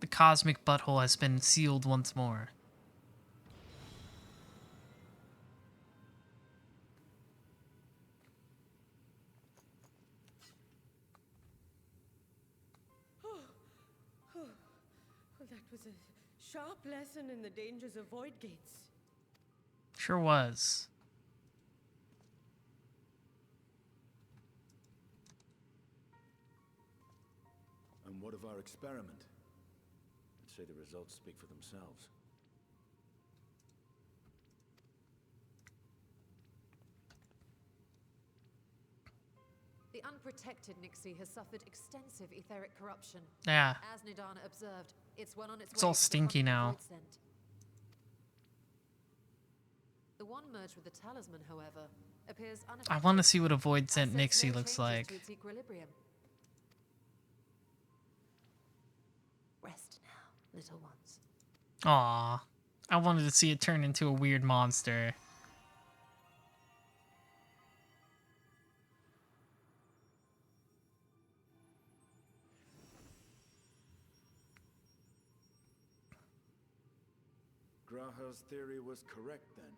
The cosmic butthole has been sealed once more. Well, that was a sharp lesson in the dangers of void gates. Sure was. And what of our experiment? I'd say the results speak for themselves. The unprotected Nixie has suffered extensive etheric corruption. Yeah. As Nidana observed, it's well on its It's way all to stinky becoming a now. void scent. The one merged with the talisman, however, appears I unaffected. want to see what a void scent Says Nixie no looks changes like. to its equilibrium. Rest now, little ones. Aw. I wanted to see it turn into a weird monster. Graha's theory was correct then.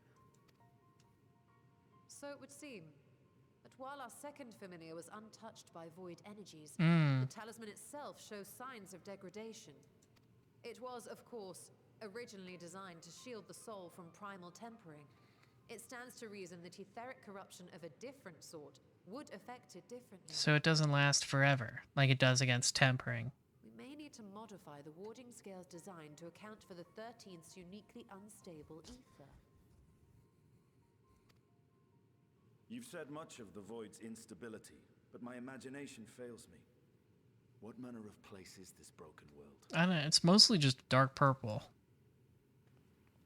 So it would seem. But while our second familiar was untouched by void energies, Hmm. the talisman itself shows signs of degradation. It was, of course, originally designed to shield the soul from primal tempering. It stands to reason that etheric corruption of a different sort would affect it differently. So it doesn't last forever, like it does against tempering. We may need to modify the warding scale's design to account for the 13th's uniquely unstable ether. You've said much of the Void's instability, but my imagination fails me. What manner of place is this broken world? I don't know, it's mostly just dark purple.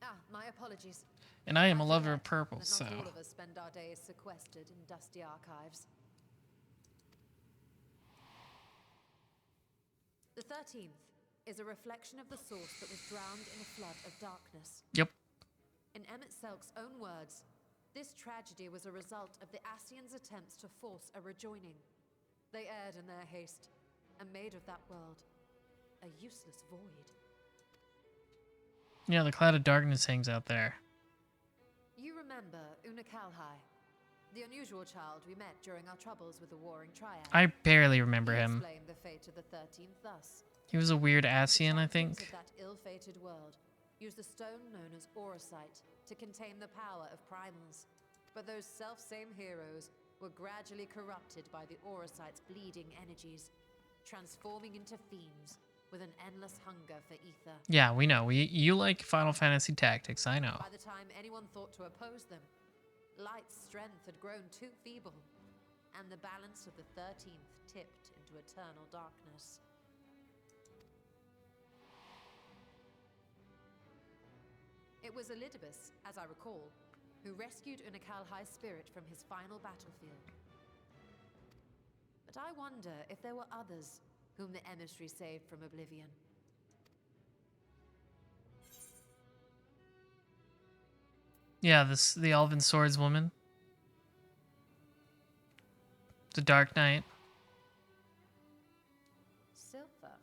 Ah, my apologies. And I am I a lover of forget purple, that so... not all of us spend our days sequestered in dusty archives. The 13th is a reflection of the source that was drowned in a flood of darkness. Yep. In Emmett Selk's own words, this tragedy was a result of the Ascians' attempts to force a rejoining. They erred in their haste, and made of that world a useless void. Yeah, the cloud of darkness hangs out there. You remember Unakalhai, the unusual child we met during our troubles with the Warring Triad? I barely remember He him. explained the fate of the 13th thus. He was a weird Ascian, I Champions think. of that ill-fated world used the stone known as Aurosite to contain the power of primals. But those self-same heroes were gradually corrupted by the Aurosite's bleeding energies, transforming into fiends with an endless hunger for ether. Yeah, we know. You like Final Fantasy Tactics, I know. By the time anyone thought to oppose them, Light's strength had grown too feeble, and the balance of the 13th tipped into eternal darkness. It was Elidibus, as I recall, who rescued Unakalhai's spirit from his final battlefield. But I wonder if there were others whom the emissary saved from oblivion. Yeah, the Elven Swordswoman. The Dark Knight. Silva,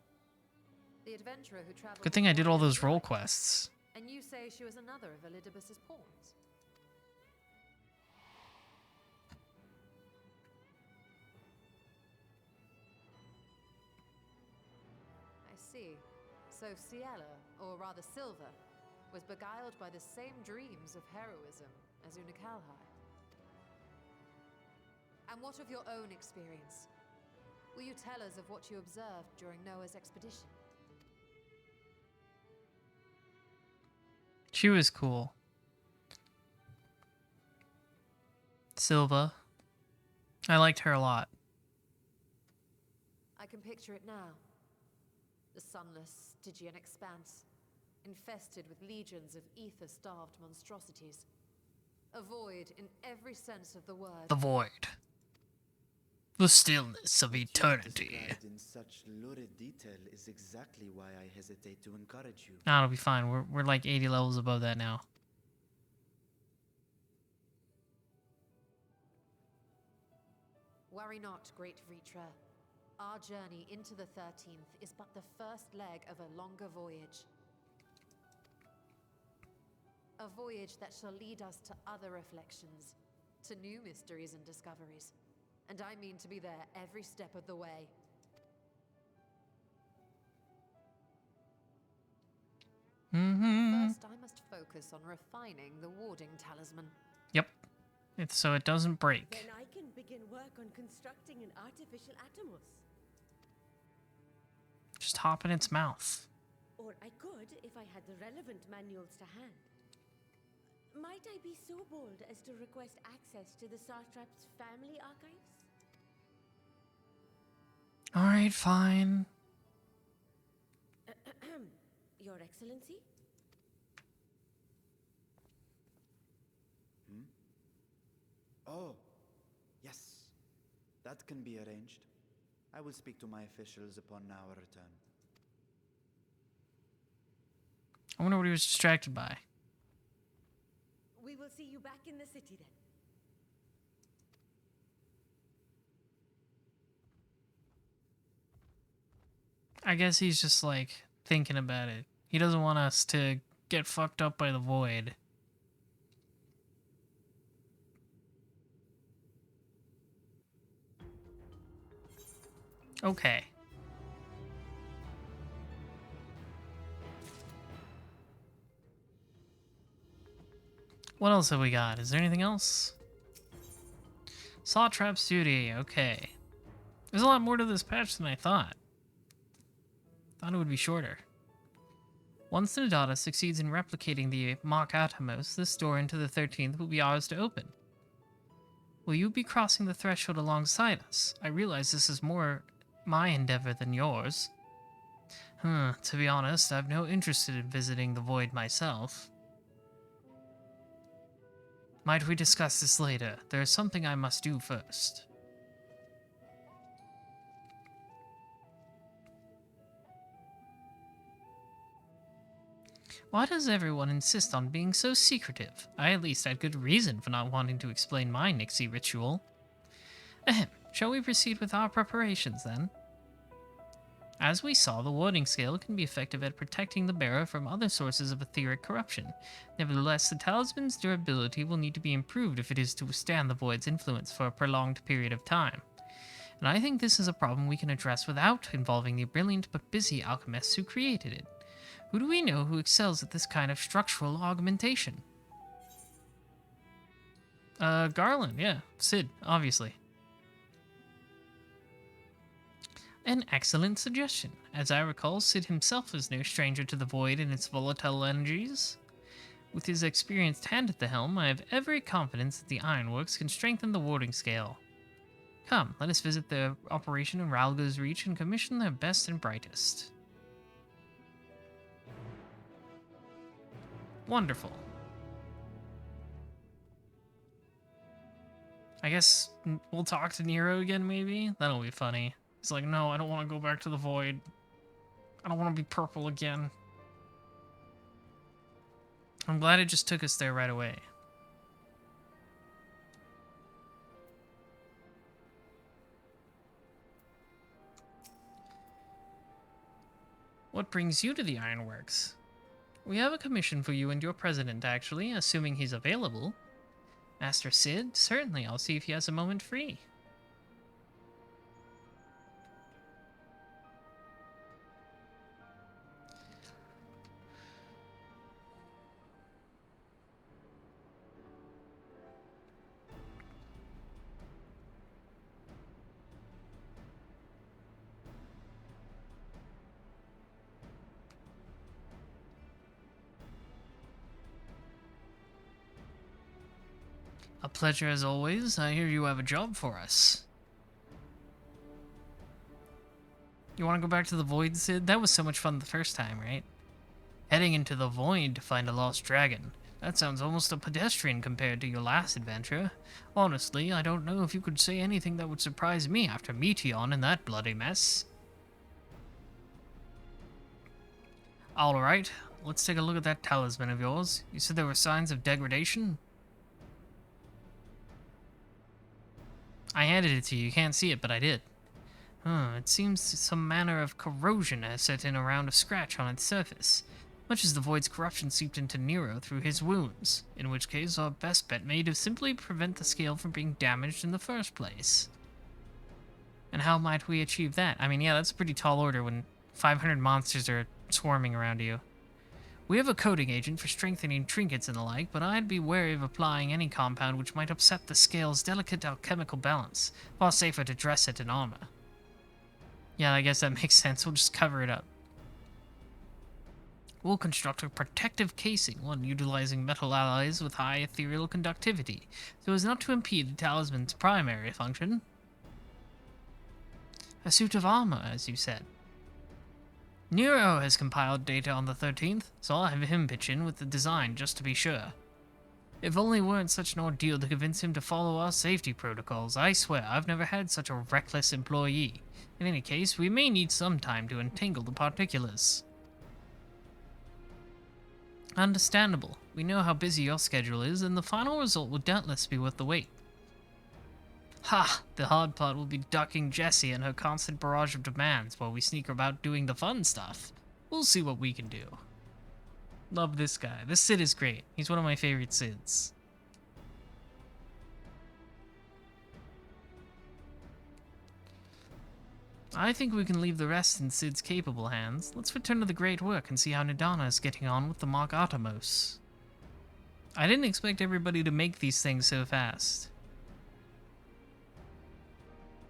the adventurer who traveled... Good thing I did all those role quests. And you say she was another of Elidibus's pawns? I see. So Ciela, or rather Silva, was beguiled by the same dreams of heroism as Unakalhai. And what of your own experience? Will you tell us of what you observed during Noah's expedition? She was cool. Silva. I liked her a lot. I can picture it now. The sunless, Stygian expanse, infested with legions of ether-starved monstrosities. A void in every sense of the word. The void. The stillness of eternity. Described in such lurid detail is exactly why I hesitate to encourage you. Nah, it'll be fine. We're like 80 levels above that now. Worry not, great Vritra. Our journey into the 13th is but the first leg of a longer voyage. A voyage that shall lead us to other reflections, to new mysteries and discoveries. And I mean to be there every step of the way. First, I must focus on refining the warding talisman. Yep. So it doesn't break. Then I can begin work on constructing an artificial Atomos. Just hop in its mouth. Or I could if I had the relevant manuals to hand. Might I be so bold as to request access to the Satrap's family archives? Alright, fine. Your Excellency? Oh, yes. That can be arranged. I will speak to my officials upon our return. I wonder what he was distracted by. We will see you back in the city then. I guess he's just like thinking about it. He doesn't want us to get fucked up by the void. Okay. What else have we got? Is there anything else? Sawtrap's duty. Okay. There's a lot more to this patch than I thought. Thought it would be shorter. Once Nadata succeeds in replicating the mock Atomos, this door into the 13th will be ours to open. Will you be crossing the threshold alongside us? I realize this is more my endeavor than yours. To be honest, I've no interest in visiting the void myself. Might we discuss this later? There is something I must do first. Why does everyone insist on being so secretive? I at least had good reason for not wanting to explain my Nixie ritual. Ahem. Shall we proceed with our preparations then? As we saw, the warding scale can be effective at protecting the bearer from other sources of etheric corruption. Nevertheless, the talisman's durability will need to be improved if it is to withstand the void's influence for a prolonged period of time. And I think this is a problem we can address without involving the brilliant but busy alchemists who created it. Who do we know who excels at this kind of structural augmentation? Garland, yeah. Sid, obviously. An excellent suggestion. As I recall, Sid himself is no stranger to the void and its volatile energies. With his experienced hand at the helm, I have every confidence that the ironworks can strengthen the warding scale. Come, let us visit the operation in Ralgo's Reach and commission their best and brightest. Wonderful. I guess we'll talk to Nero again, maybe? That'll be funny. He's like, no, I don't want to go back to the void. I don't want to be purple again. I'm glad it just took us there right away. What brings you to the Ironworks? We have a commission for you and your president, actually, assuming he's available. Master Sid? Certainly, I'll see if he has a moment free. A pleasure as always. I hear you have a job for us. You want to go back to the Void, Sid? That was so much fun the first time, right? Heading into the Void to find a lost dragon. That sounds almost a pedestrian compared to your last adventure. Honestly, I don't know if you could say anything that would surprise me after Meteon and that bloody mess. Alright, let's take a look at that talisman of yours. You said there were signs of degradation? I handed it to you. You can't see it, but I did. It seems some manner of corrosion has set in around a scratch on its surface, much as the Void's corruption seeped into Nero through his wounds, in which case our best bet may to simply prevent the scale from being damaged in the first place. And how might we achieve that? I mean, yeah, that's a pretty tall order when 500 monsters are swarming around you. We have a coating agent for strengthening trinkets and the like, but I'd be wary of applying any compound which might upset the scale's delicate alchemical balance. Far safer to dress it in armor. Yeah, I guess that makes sense. We'll just cover it up. We'll construct a protective casing, one utilizing metal alloys with high ethereal conductivity, so as not to impede the talisman's primary function. A suit of armor, as you said. Nero has compiled data on the 13th, so I'll have him pitch in with the design just to be sure. If only it weren't such an ordeal to convince him to follow our safety protocols, I swear I've never had such a reckless employee. In any case, we may need some time to untangle the particulars. Understandable. We know how busy your schedule is, and the final result will doubtless be worth the wait. Ha! The hard part will be ducking Jessie and her constant barrage of demands while we sneak about doing the fun stuff. We'll see what we can do. Love this guy. This Sid is great. He's one of my favorite Sids. I think we can leave the rest in Sid's capable hands. Let's return to the great work and see how Nidana is getting on with the Mark Atomos. I didn't expect everybody to make these things so fast.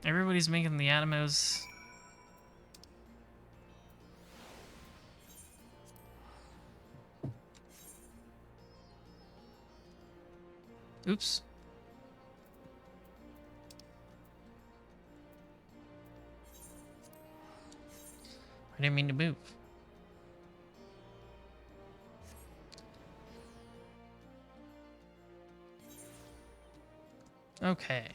Everybody's making the Atomos. Oops. I didn't mean to move. Okay.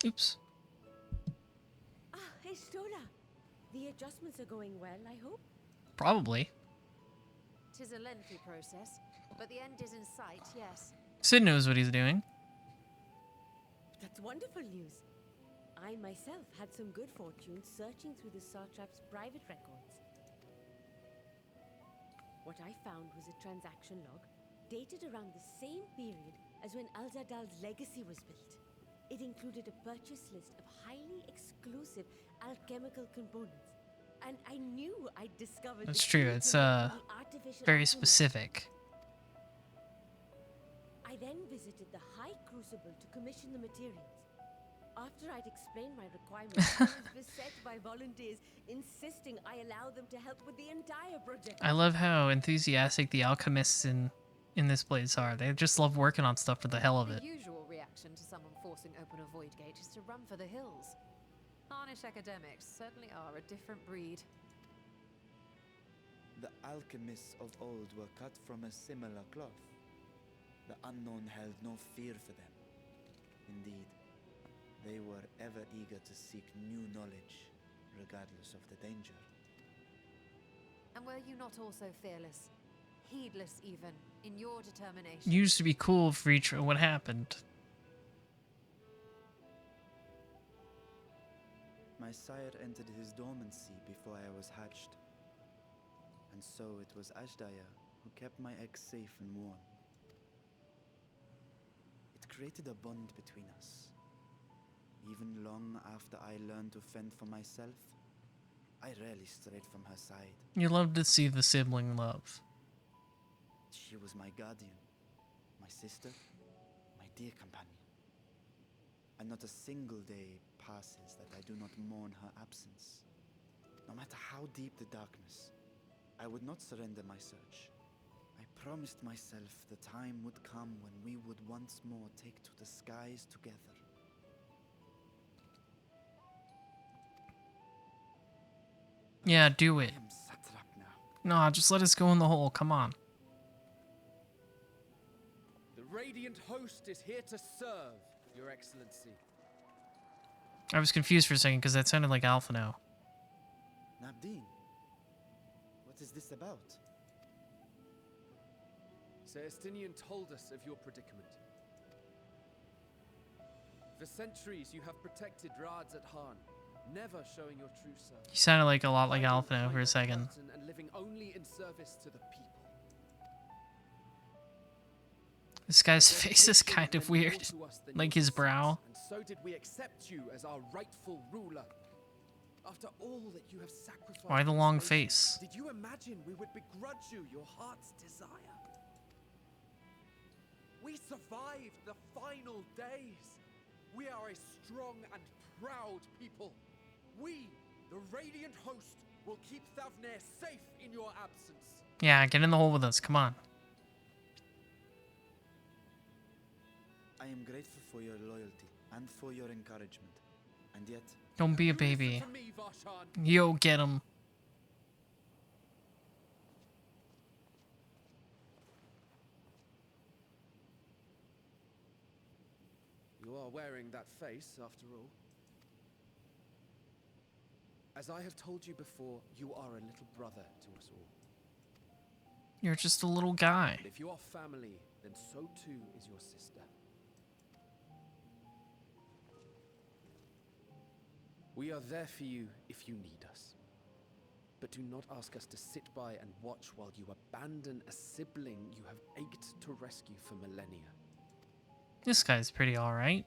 Oops. Ah, Estola. The adjustments are going well, I hope? Probably. 'Tis a lengthy process, but the end is in sight, yes. Sid knows what he's doing. That's wonderful news. I myself had some good fortune searching through the Satrap's private records. What I found was a transaction log dated around the same period as when Alzadal's legacy was built. It included a purchase list of highly exclusive alchemical components. And I knew I'd discovered That's the true. key It's to making the artificial very alchemy. specific. I then visited the High Crucible to commission the materials. After I'd explained my requirements, I was beset by volunteers insisting I allow them to help with the entire project. I love how enthusiastic the alchemists in this place are. They just love working on stuff for the hell of The it. usual reaction to someone forcing open a void gate is to run for the hills. Harnish academics certainly are a different breed. The alchemists of old were cut from a similar cloth. The unknown held no fear for them. Indeed, they were ever eager to seek new knowledge, regardless of the danger. And were you not also fearless? Heedless even, in your determination? Used to be cool for each what happened. My sire entered his dormancy before I was hatched. And so it was Ashdaya who kept my eggs safe and warm. It created a bond between us. Even long after I learned to fend for myself, I rarely strayed from her side. You love to see the sibling love. She was my guardian, my sister, my dear companion. And not a single day passes that I do not mourn her absence. No matter how deep the darkness, I would not surrender my search. I promised myself the time would come when we would once more take to the skies together. Yeah, do it. I am satrap now. Nah, just let us go in the hole. Come on. The Radiant Host is here to serve, Your Excellency. I was confused for a second because that sounded like Alphino. Nabdeen, what is this about? Celestinian told us of your predicament. For centuries, you have protected Rads at Han, never showing your true self. He sounded like a lot like Hiding Alphino for behind a second. curtain and living only in service to the people. This guy's face is kind of weird. Like his brow. And so did we accept you as our rightful ruler. After all that you have sacrificed. Why the for long this nation, face? Did you imagine we would begrudge you your heart's desire? We survived the final days. We are a strong and proud people. We, the Radiant Host, will keep Thavnair safe in your absence. Yeah, get in the hole with us. Come on. I am grateful for your loyalty and for your encouragement. And yet, Don't be a You listen baby. to me, Varshan. Yo, get him. You are wearing that face, after all. As I have told you before, you are a little brother to us all. You're just a little guy. And if you are family, then so too is your sister. We are there for you if you need us. But do not ask us to sit by and watch while you abandon a sibling you have ached to rescue for millennia. This guy's pretty alright.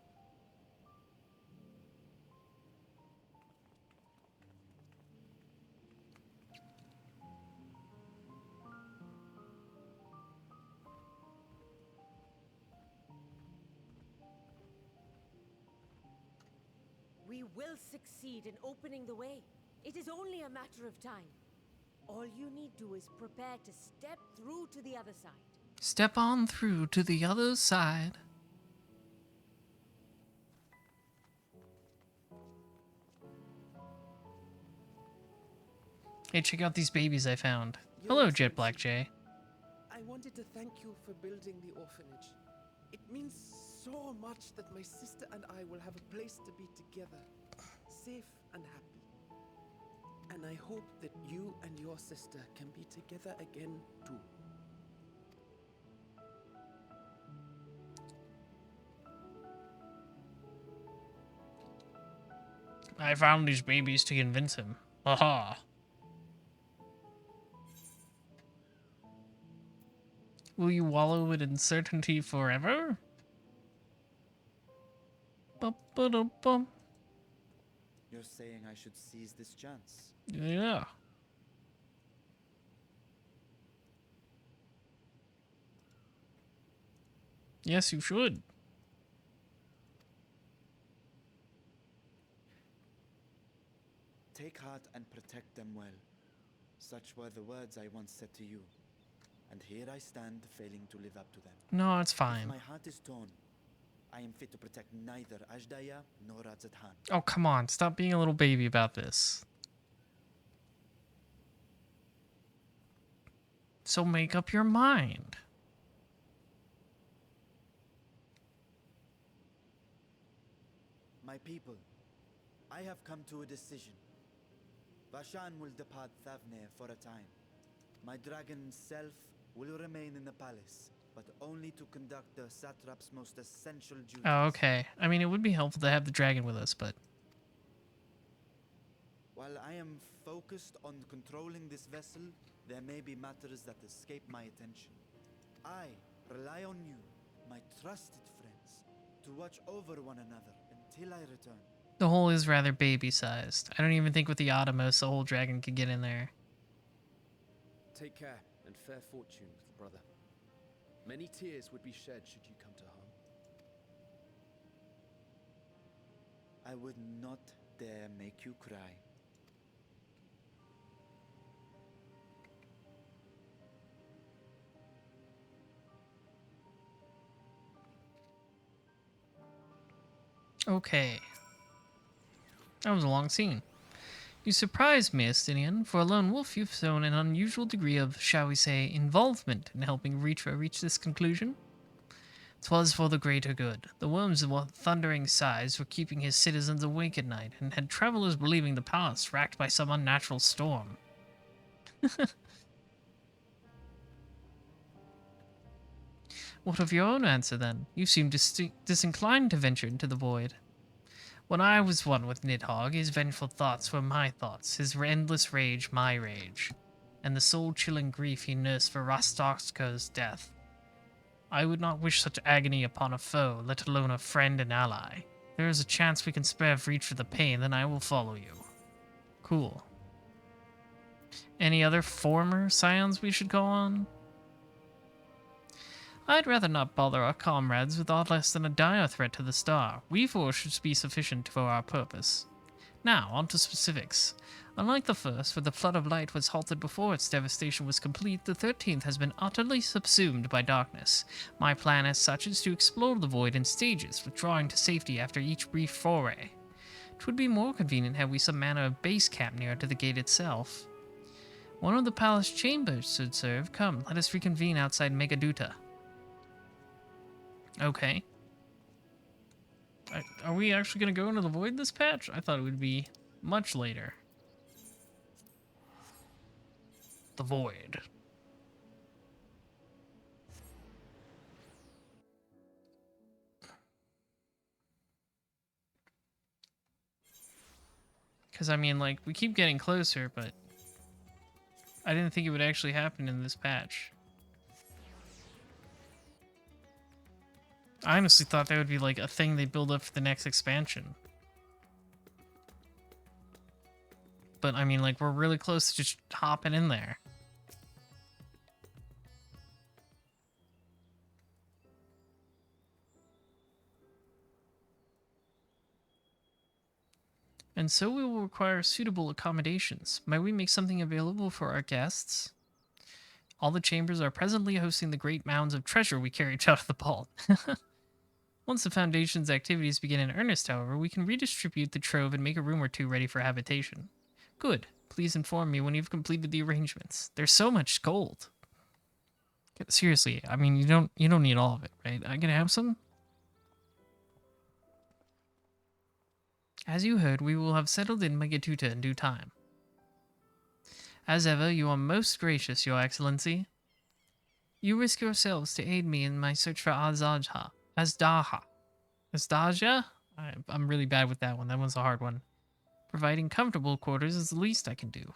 We will succeed in opening the way. It is only a matter of time. All you need do is prepare to step through to the other side. Step on through to the other side. Hey, check out these babies I found. Hello, Jet Black J. I wanted to thank you for building the orphanage. It means so much that my sister and I will have a place to be together, safe and happy. And I hope that you and your sister can be together again too. I found these babies to convince him. Aha. Will you wallow in uncertainty forever? Ba-ba-dum-bum. You're saying I should seize this chance? Yeah. Yes, you should. Take heart and protect them well. Such were the words I once said to you. And here I stand, failing to live up to them. No, it's If fine. my heart is torn, I am fit to protect neither Ajdaya nor Radzatan. Oh, come on. Stop being a little baby about this. So make up your mind. My people, I have come to a decision. Vashan will depart Thavne for a time. My dragon self will remain in the palace, but only to conduct the satrap's most essential duties. Oh, okay. I mean, it would be helpful to have the dragon with us, but... While I am focused on controlling this vessel, there may be matters that escape my attention. I rely on you, my trusted friends, to watch over one another until I return. The hole is rather baby-sized. I don't even think with the Automos the whole dragon could get in there. Take care and fair fortune, little brother. Many tears would be shed should you come to harm. I would not dare make you cry. Okay. That was a long scene. You surprised me, Estinian. For a lone wolf, you've shown an unusual degree of, shall we say, involvement in helping Reacher reach this conclusion. 'Twas for the greater good. The worms of thundering size were keeping his citizens awake at night, and had travelers believing the palace racked by some unnatural storm. What of your own answer, then? You seem disinclined to venture into the void. When I was one with Nidhogg, his vengeful thoughts were my thoughts, his endless rage my rage, and the soul-chilling grief he nursed for Rostoksko's death. I would not wish such agony upon a foe, let alone a friend and ally. There is a chance we can spare Reacher the pain, then I will follow you. Cool. Any other former scions we should call on? I'd rather not bother our comrades with aught less than a dire threat to the star. We four should be sufficient for our purpose. Now, on to specifics. Unlike the first, where the flood of light was halted before its devastation was complete, the 13th has been utterly subsumed by darkness. My plan as such is to explore the void in stages, withdrawing to safety after each brief foray. 'Twould be more convenient had we some manner of base camp near to the gate itself. One of the palace chambers should serve. Come, let us reconvene outside Megaduta. Okay. Are we actually going to go into the void this patch? I thought it would be much later. The void. Because, I mean, like, we keep getting closer, but I didn't think it would actually happen in this patch. I honestly thought that would be like a thing they build up for the next expansion. But I mean, like, we're really close to just hopping in there. And so we will require suitable accommodations. Might we make something available for our guests? All the chambers are presently hosting the great mounds of treasure we carried out of the vault. Once the Foundation's activities begin in earnest, however, we can redistribute the trove and make a room or two ready for habitation. Good. Please inform me when you've completed the arrangements. There's so much gold. Seriously, I mean, you don't need all of it, right? I can have some? As you heard, we will have settled in Megatuta in due time. As ever, you are most gracious, Your Excellency. You risk yourselves to aid me in my search for Azdaja. Azdaja? I'm really bad with that one. That one's a hard one. Providing comfortable quarters is the least I can do.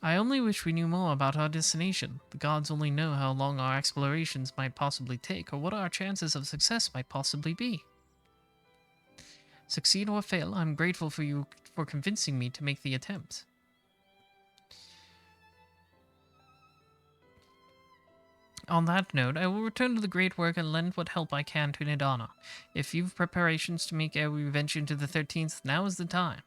I only wish we knew more about our destination. The gods only know how long our explorations might possibly take, or what our chances of success might possibly be. Succeed or fail, I'm grateful for you for convincing me to make the attempt. On that note, I will return to the great work and lend what help I can to Nidana. If you've preparations to make ere we venture into the 13th, now is the time.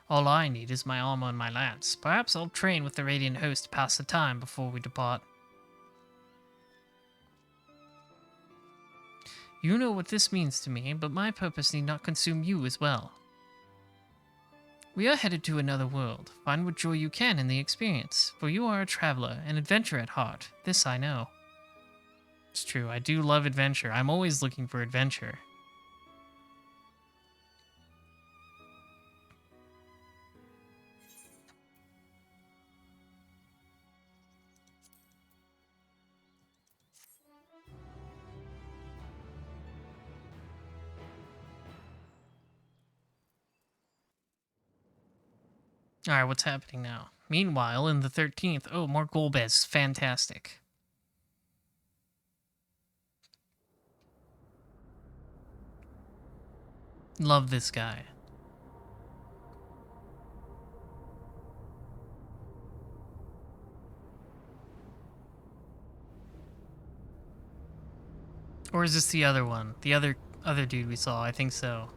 All I need is my armor and my lance. Perhaps I'll train with the Radiant Host to pass the time before we depart. You know what this means to me, but my purpose need not consume you as well. We are headed to another world. Find what joy you can in the experience, for you are a traveler, an adventurer at heart. This I know. It's true, I do love adventure. I'm always looking for adventure. Alright, what's happening now? Meanwhile, in the 13th... Oh, more Golbez. Fantastic. Love this guy. Or is this the other one? The other dude we saw? I think so.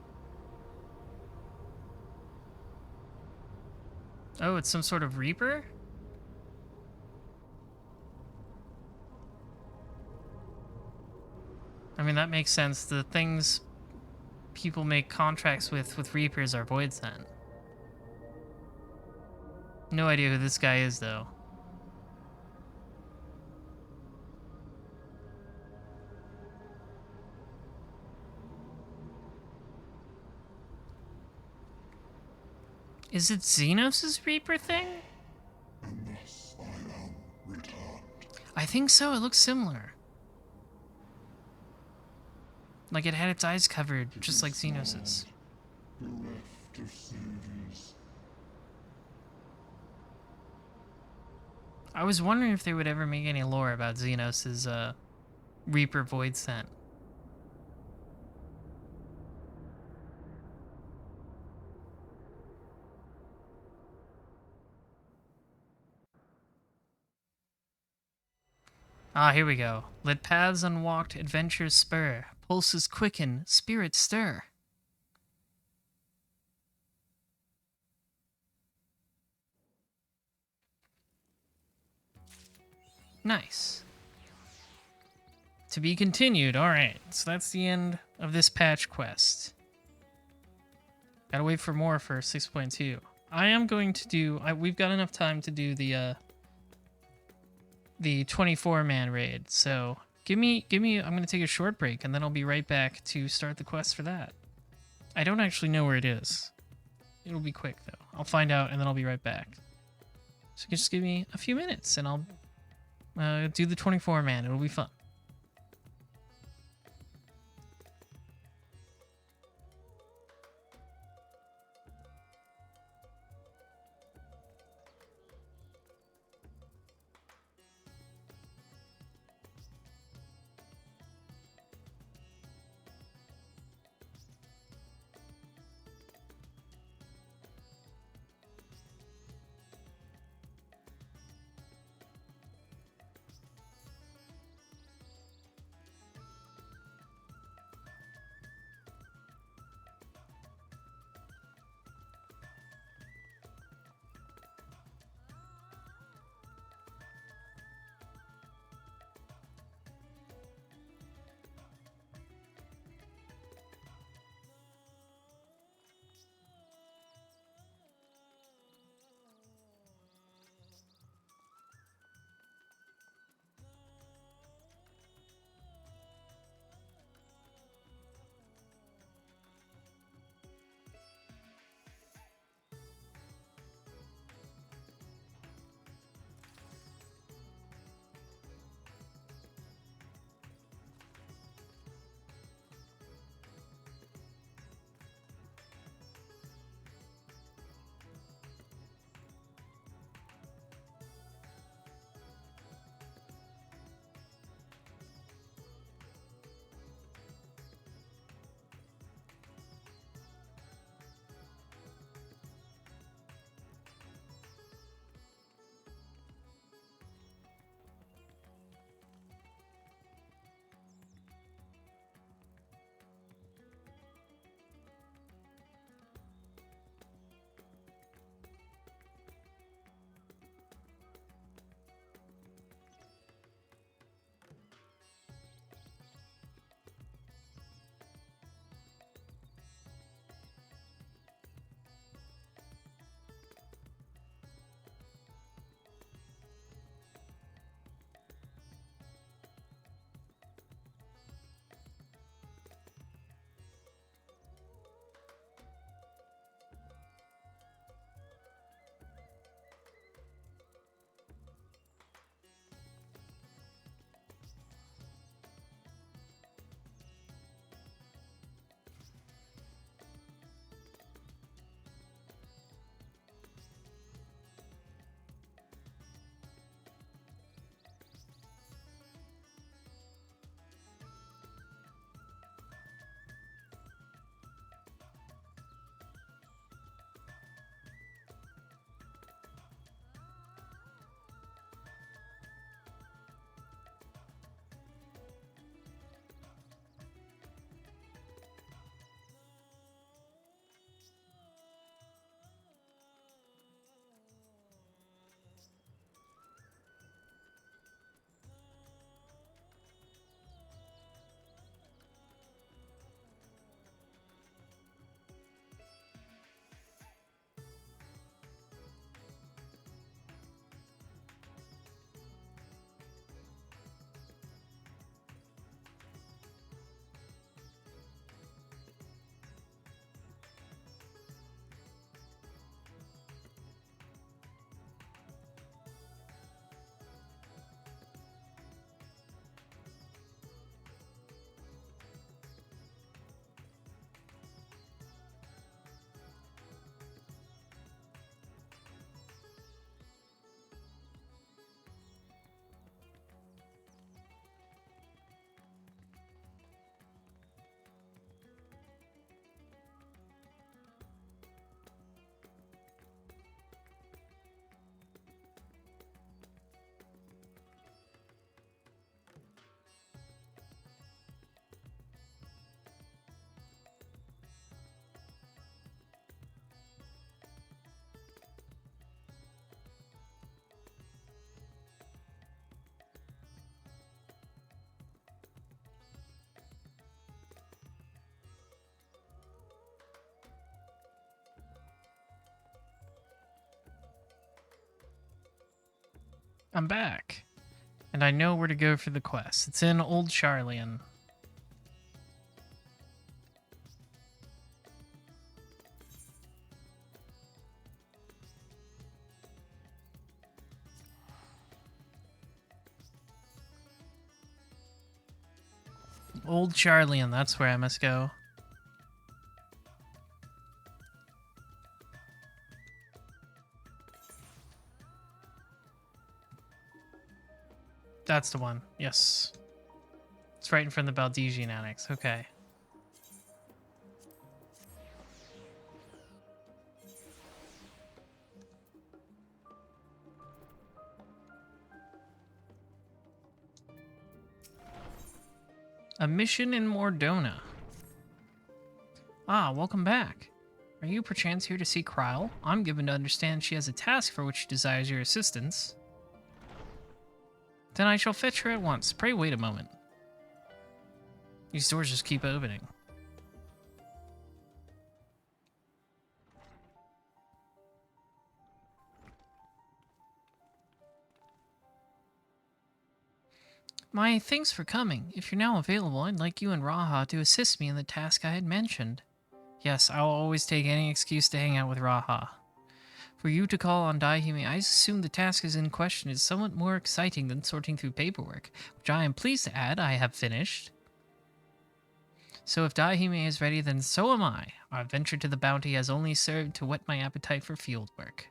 Oh, it's some sort of Reaper? I mean, that makes sense. The things people make contracts with Reapers are Void Sent. No idea who this guy is, though. Is it Xenos' Reaper thing? Unless I am returned. I think so. It looks similar. Like it had its eyes covered, just like Xenos's. Bereft of service. I was wondering if they would ever make any lore about Xenos's Reaper Void Sent. Ah, here we go. Let paths unwalked, adventures spur, pulses quicken, spirits stir. Nice. To be continued. Alright, so that's the end of this patch quest. Gotta wait for more for 6.2. I am going to do... we've got enough time to do the 24-man raid, so give me I'm gonna take a short break and then I'll be right back to start the quest for that. I don't actually know where it is. It'll be quick though. I'll find out and then I'll be right back. So just give me a few minutes and I'll do the 24-man. It'll be fun. I'm back. And I know where to go for the quest. It's in Old Charlian. Old Charlian, that's where I must go. That's the one. Yes. It's right in front of the Baldesian Annex. Okay. A mission in Mordona. Ah, welcome back. Are you perchance here to see Kryle? I'm given to understand she has a task for which she desires your assistance. Then I shall fetch her at once. Pray wait a moment. These doors just keep opening. My thanks for coming. If you're now available, I'd like you and Raha to assist me in the task I had mentioned. Yes, I'll always take any excuse to hang out with Raha. For you to call on Daihime, I assume the task is in question is somewhat more exciting than sorting through paperwork, which I am pleased to add I have finished. So if Daihime is ready, then so am I. Our venture to the bounty has only served to whet my appetite for field work.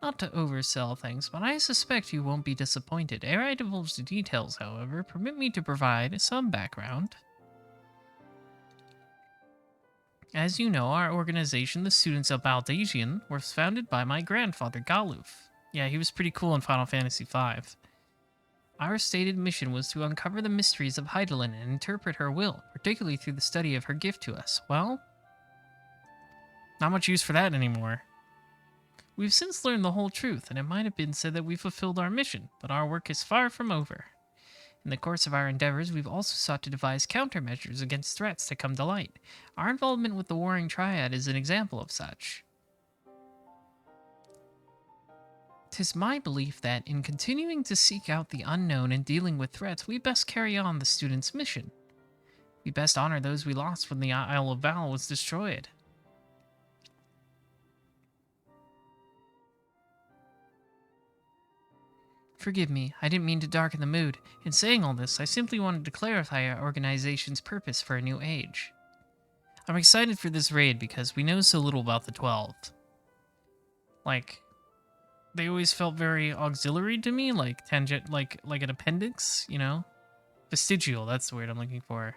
Not to oversell things, but I suspect you won't be disappointed. Ere I divulge the details, however, permit me to provide some background. As you know, our organization, the Students of Baldesian, was founded by my grandfather, Galuf. Yeah, he was pretty cool in Final Fantasy V. Our stated mission was to uncover the mysteries of Heidelin and interpret her will, particularly through the study of her gift to us. Well, not much use for that anymore. We've since learned the whole truth, and it might have been said that we fulfilled our mission, but our work is far from over. In the course of our endeavors, we've also sought to devise countermeasures against threats that come to light. Our involvement with the Warring Triad is an example of such. 'Tis my belief that, in continuing to seek out the unknown and dealing with threats, we best carry on the student's mission. We best honor those we lost when the Isle of Val was destroyed. Forgive me, I didn't mean to darken the mood. In saying all this, I simply wanted to clarify our organization's purpose for a new age. I'm excited for this raid because we know so little about the 12. Like, they always felt very auxiliary to me, like tangent, like an appendix, you know? Vestigial, that's the word I'm looking for.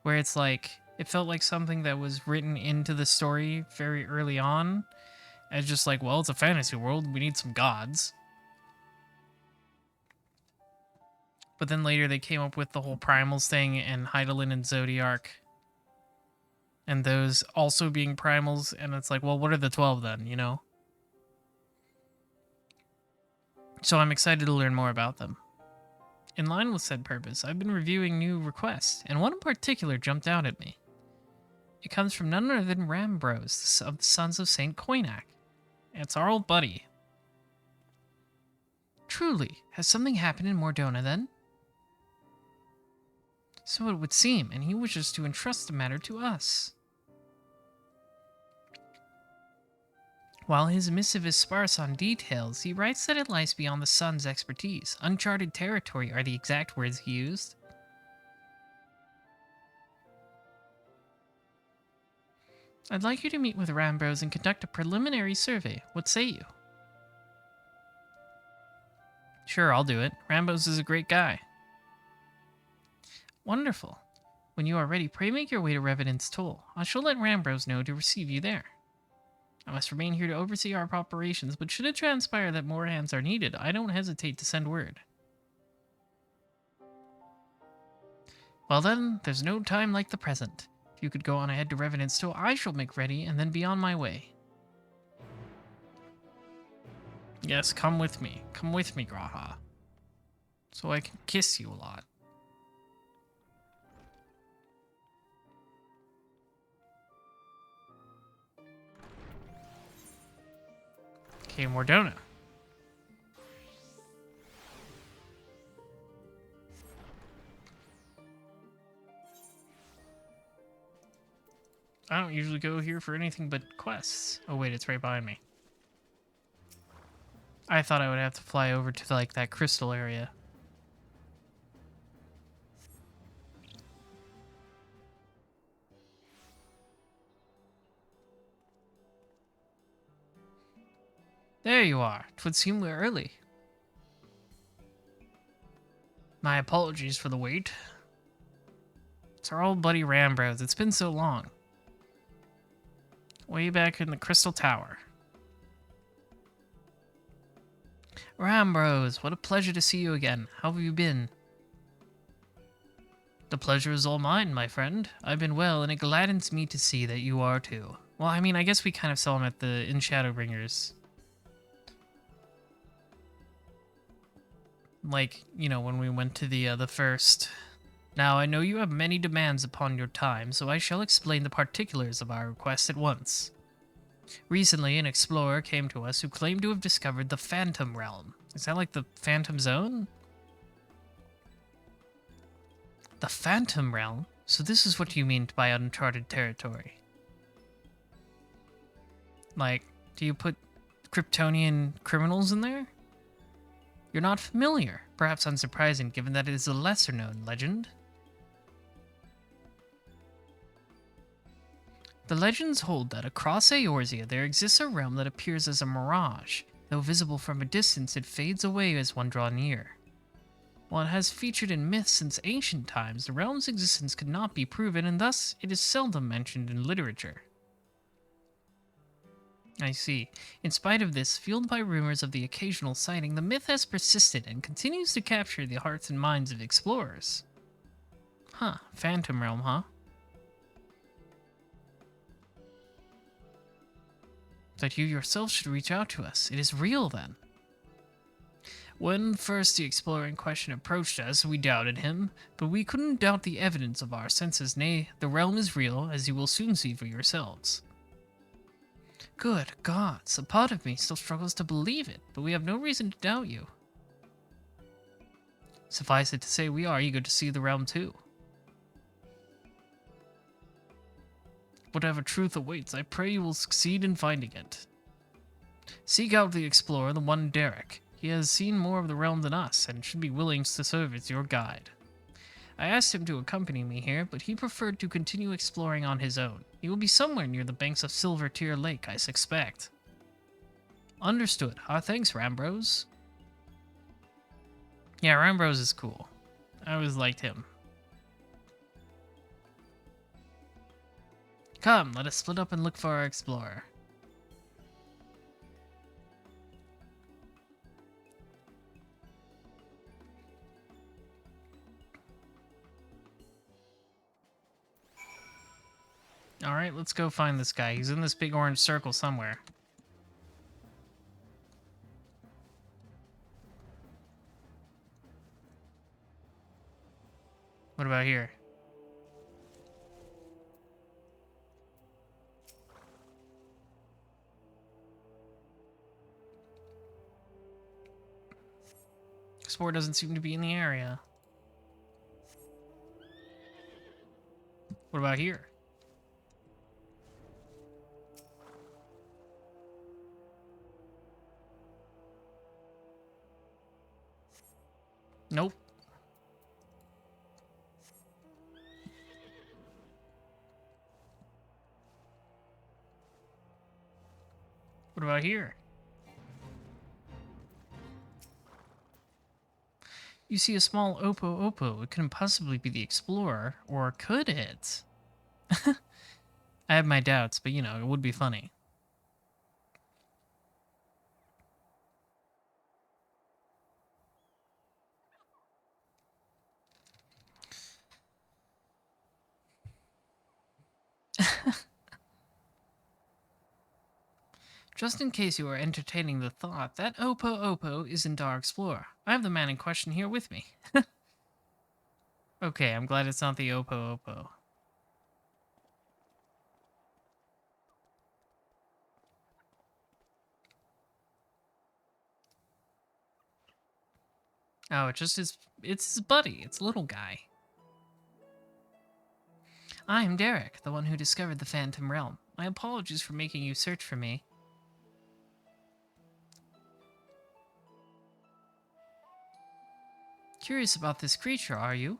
Where it's like, it felt like something that was written into the story very early on. As just like, well, it's a fantasy world, we need some gods. But then later they came up with the whole primals thing and Heidelin and Zodiark. And those also being primals, and it's like, well, what are the 12 then, you know? So I'm excited to learn more about them. In line with said purpose, I've been reviewing new requests, and one in particular jumped out at me. It comes from none other than Rambros of the Sons of St. Koinak. It's our old buddy. Truly, has something happened in Mordona then? So it would seem, and he wishes to entrust the matter to us. While his missive is sparse on details, he writes that it lies beyond the Sun's expertise. Uncharted territory are the exact words he used. I'd like you to meet with Rambros and conduct a preliminary survey. What say you? Sure, I'll do it. Rambros is a great guy. Wonderful. When you are ready, pray make your way to Revenant's Toll. I shall let Rambros know to receive you there. I must remain here to oversee our operations, but should it transpire that more hands are needed, I don't hesitate to send word. Well then, there's no time like the present. If you could go on ahead to Revenant's Toll, I shall make ready and then be on my way. Yes, come with me. Come with me, Graha. So I can kiss you a lot. Okay, Mordona. I don't usually go here for anything but quests. Oh wait, it's right behind me. I thought I would have to fly over to like that crystal area. There you are. 'Twould seem we're early. My apologies for the wait. It's our old buddy Rambros. It's been so long. Way back in the Crystal Tower. Rambros, what a pleasure to see you again. How have you been? The pleasure is all mine, my friend. I've been well, and it gladdens me to see that you are too. Well, I mean, I guess we kind of saw him at the in Shadowbringers. Like, you know, when we went to the first. Now, I know you have many demands upon your time, so I shall explain the particulars of our request at once. Recently, an explorer came to us who claimed to have discovered the Phantom Realm. Is that like the Phantom Zone? The Phantom Realm? So this is what you mean by uncharted territory. Like, do you put Kryptonian criminals in there? You're not familiar, perhaps unsurprising given that it is a lesser-known legend. The legends hold that across Eorzea there exists a realm that appears as a mirage. Though visible from a distance, it fades away as one draws near. While it has featured in myths since ancient times, the realm's existence could not be proven, and thus it is seldom mentioned in literature. I see. In spite of this, fueled by rumors of the occasional sighting, the myth has persisted and continues to capture the hearts and minds of explorers. Huh, Phantom Realm, huh? That you yourself should reach out to us. It is real, then. When first the explorer in question approached us, we doubted him, but we couldn't doubt the evidence of our senses. Nay, the realm is real, as you will soon see for yourselves. Good gods, a part of me still struggles to believe it, but we have no reason to doubt you. Suffice it to say, we are eager to see the realm too. Whatever truth awaits, I pray you will succeed in finding it. Seek out the explorer, the one Derek. He has seen more of the realm than us, and should be willing to serve as your guide. I asked him to accompany me here, but he preferred to continue exploring on his own. He will be somewhere near the banks of Silver Tear Lake, I suspect. Understood. Our thanks, Rambros. Yeah, Rambros is cool. I always liked him. Come, let us split up and look for our explorer. Alright, let's go find this guy. He's in this big orange circle somewhere. What about here? Spore doesn't seem to be in the area. What about here? Nope. What about here? You see a small Oppo. It couldn't possibly be the explorer, or could it? I have my doubts, but you know, it would be funny. Just in case you are entertaining the thought, that Oppo isn't our explorer. I have the man in question here with me. Okay, I'm glad it's not the Oppo. Oh, it's his buddy. It's a little guy. I am Derek, the one who discovered the Phantom Realm. My apologies for making you search for me. Curious about this creature, are you?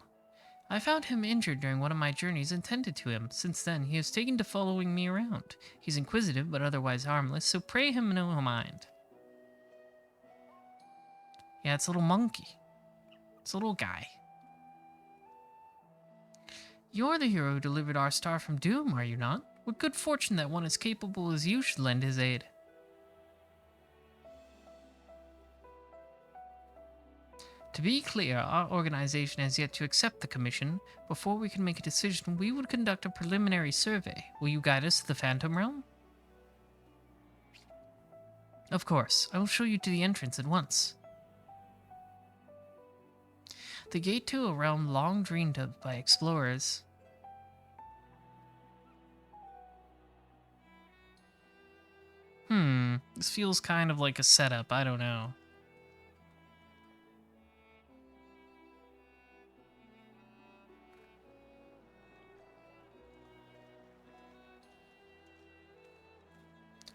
I found him injured during one of my journeys and tended to him. Since then, he has taken to following me around. He's inquisitive, but otherwise harmless, so pray him no mind. Yeah, it's a little monkey. It's a little guy. You're the hero who delivered our star from doom, are you not? What good fortune that one as capable as you should lend his aid. To be clear, our organization has yet to accept the commission. Before we can make a decision, we would conduct a preliminary survey. Will you guide us to the Phantom Realm? Of course. I will show you to the entrance at once. The gate to a realm long dreamed of by explorers. This feels kind of like a setup, I don't know.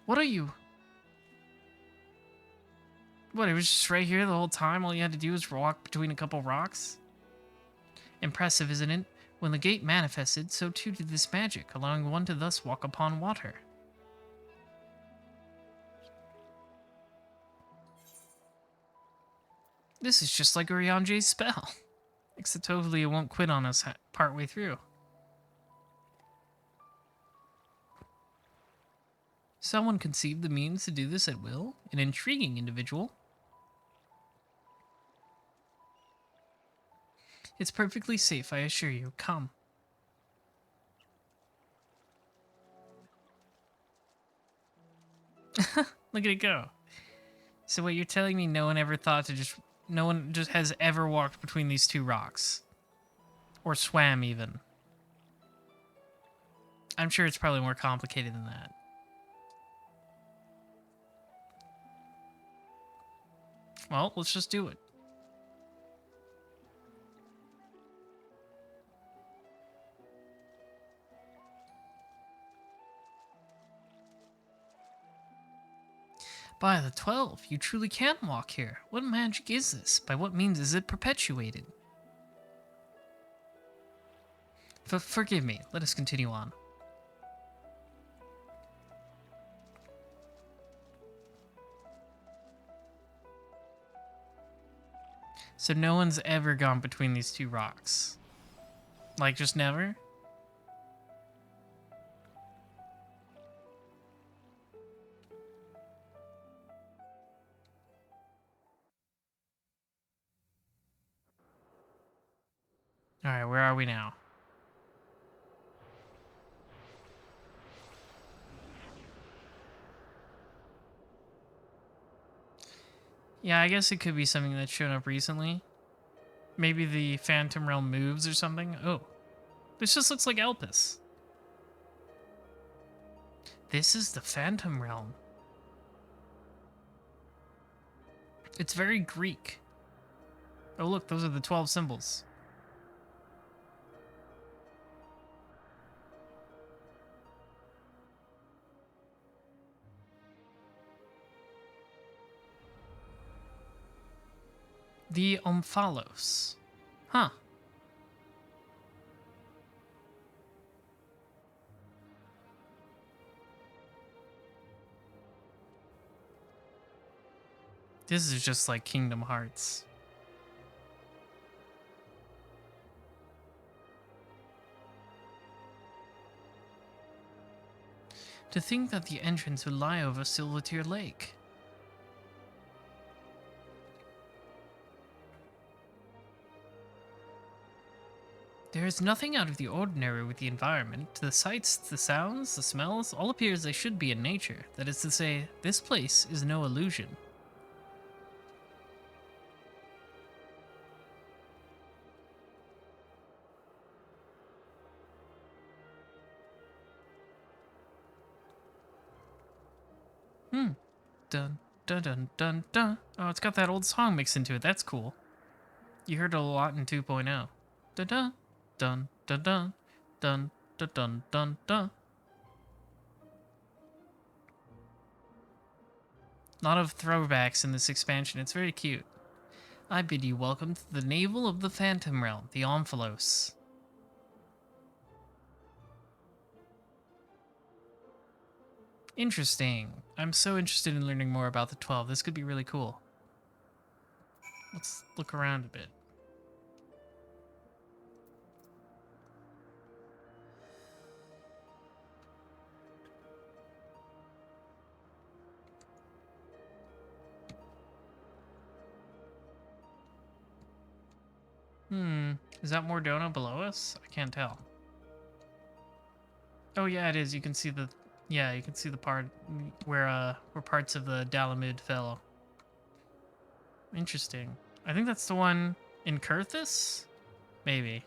What are you? What, it was just right here the whole time? All you had to do was walk between a couple rocks? Impressive, isn't it? When the gate manifested, so too did this magic, allowing one to thus walk upon water. This is just like Urianger's spell. Except hopefully it won't quit on us partway through. Someone conceived the means to do this at will? An intriguing individual. It's perfectly safe, I assure you. Come. Look at it go. So what you're telling me, no one just has ever walked between these two rocks. Or swam even. I'm sure it's probably more complicated than that. Well, let's just do it. By the 12, you truly can walk here. What magic is this? By what means is it perpetuated? Forgive me. Let us continue on. So no one's ever gone between these two rocks? Like, just never? Alright, where are we now? Yeah, I guess it could be something that's shown up recently. Maybe the Phantom Realm moves or something. Oh, this just looks like Elpis. This is the Phantom Realm. It's very Greek. Oh look, those are the 12 symbols. The Omphalos. Huh. This is just like Kingdom Hearts. To think that the entrance would lie over Silvertear Lake. There is nothing out of the ordinary with the environment. The sights, the sounds, the smells, all appear as they should be in nature. That is to say, this place is no illusion. Dun, dun, dun, dun, dun. Oh, it's got that old song mixed into it. That's cool. You heard it a lot in 2.0. Dun, dun, dun, dun, dun, dun, dun dun dun dun. A lot of throwbacks in this expansion. It's very cute. I bid you welcome to the navel of the Phantom Realm, the Omphalos. Interesting. I'm so interested in learning more about the 12. This could be really cool. Let's look around a bit. Is that Mordona below us? I can't tell. Oh yeah, it is. You can see the, yeah, you can see the part where parts of the Dalamid fell. Interesting. I think that's the one in Kurthus? Maybe.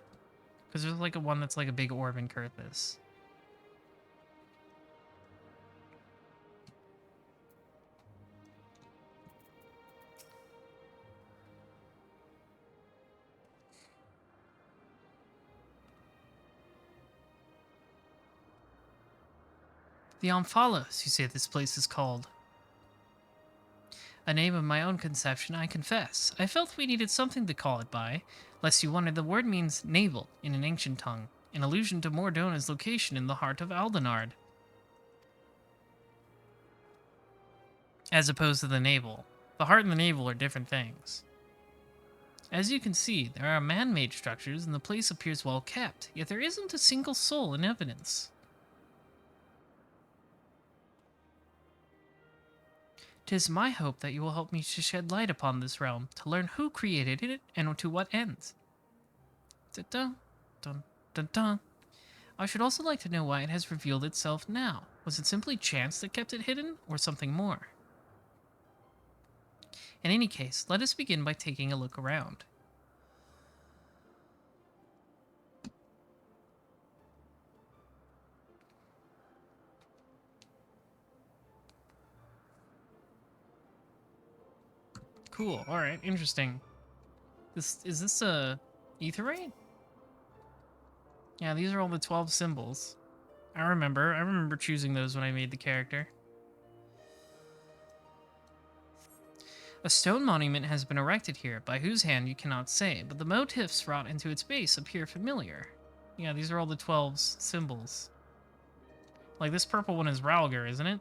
Because there's like a one that's like a big orb in Kurthus. The Omphalos, you say this place is called. A name of my own conception, I confess. I felt we needed something to call it by, lest you wondered the word means navel in an ancient tongue, in allusion to Mordona's location in the heart of Aldenard. As opposed to the navel. The heart and the navel are different things. As you can see, there are man-made structures and the place appears well kept, yet there isn't a single soul in evidence. 'Tis my hope that you will help me to shed light upon this realm, to learn who created it and to what ends. Dun dun dun dun. I should also like to know why it has revealed itself now. Was it simply chance that kept it hidden, or something more? In any case, let us begin by taking a look around. Cool. All right. Interesting. Is this a aetheryte? Yeah, these are all the 12 symbols. I remember choosing those when I made the character. A stone monument has been erected here, by whose hand you cannot say, but the motifs wrought into its base appear familiar. Yeah, these are all the 12 symbols. Like, this purple one is Ralgar, isn't it?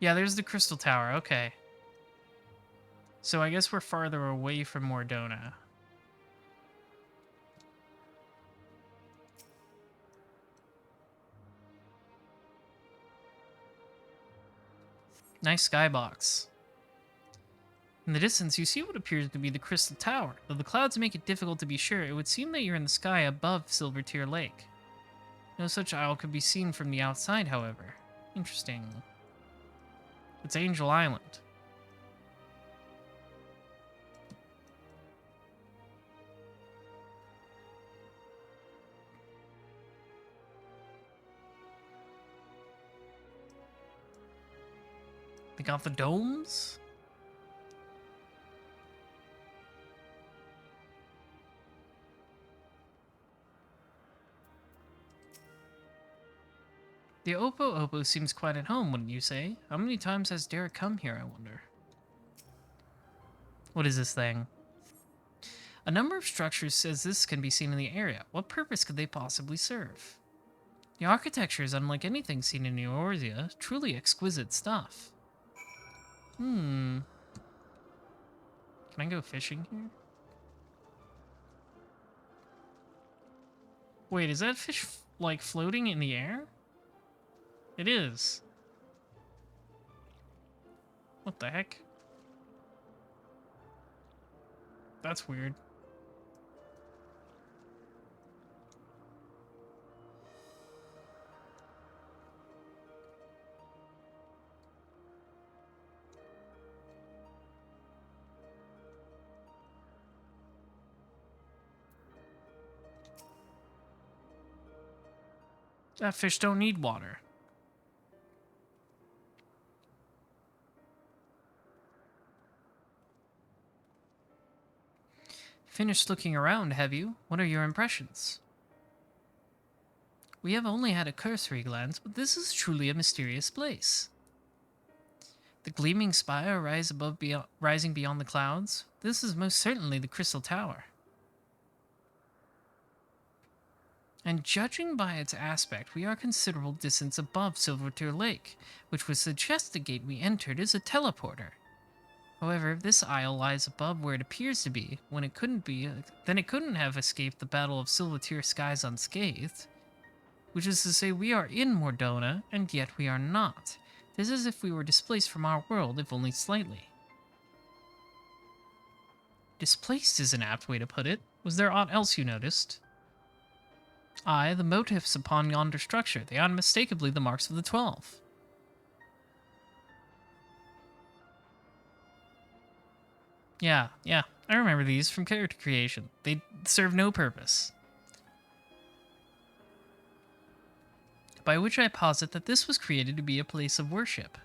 Yeah, there's the Crystal Tower, okay. So I guess we're farther away from Mordona. Nice skybox. In the distance, you see what appears to be the Crystal Tower. Though the clouds make it difficult to be sure, it would seem that you're in the sky above Silvertear Lake. No such isle could be seen from the outside, however. Interesting. It's Angel Island. They got the domes? The Opo Opo seems quite at home, wouldn't you say? How many times has Derek come here, I wonder? What is this thing? A number of structures says this can be seen in the area. What purpose could they possibly serve? The architecture is unlike anything seen in Eorzea. Truly exquisite stuff. Can I go fishing here? Wait, is that fish, like, floating in the air? It is. What the heck? That's weird. That fish don't need water. Finished looking around, have you? What are your impressions? We have only had a cursory glance, but this is truly a mysterious place. The gleaming spire rising beyond the clouds. This is most certainly the Crystal Tower. And judging by its aspect, we are a considerable distance above Silvertear Lake, which would suggest the gate we entered is a teleporter. However, if this isle lies above where it appears to be, when it couldn't be, then it couldn't have escaped the Battle of Silvertear Skies unscathed. Which is to say, we are in Mordona, and yet we are not. This is as if we were displaced from our world, if only slightly. Displaced is an apt way to put it. Was there aught else you noticed? Aye, the motifs upon yonder structure. They are unmistakably the marks of the 12. Yeah, I remember these from character creation. They serve no purpose. By which I posit that this was created to be a place of worship.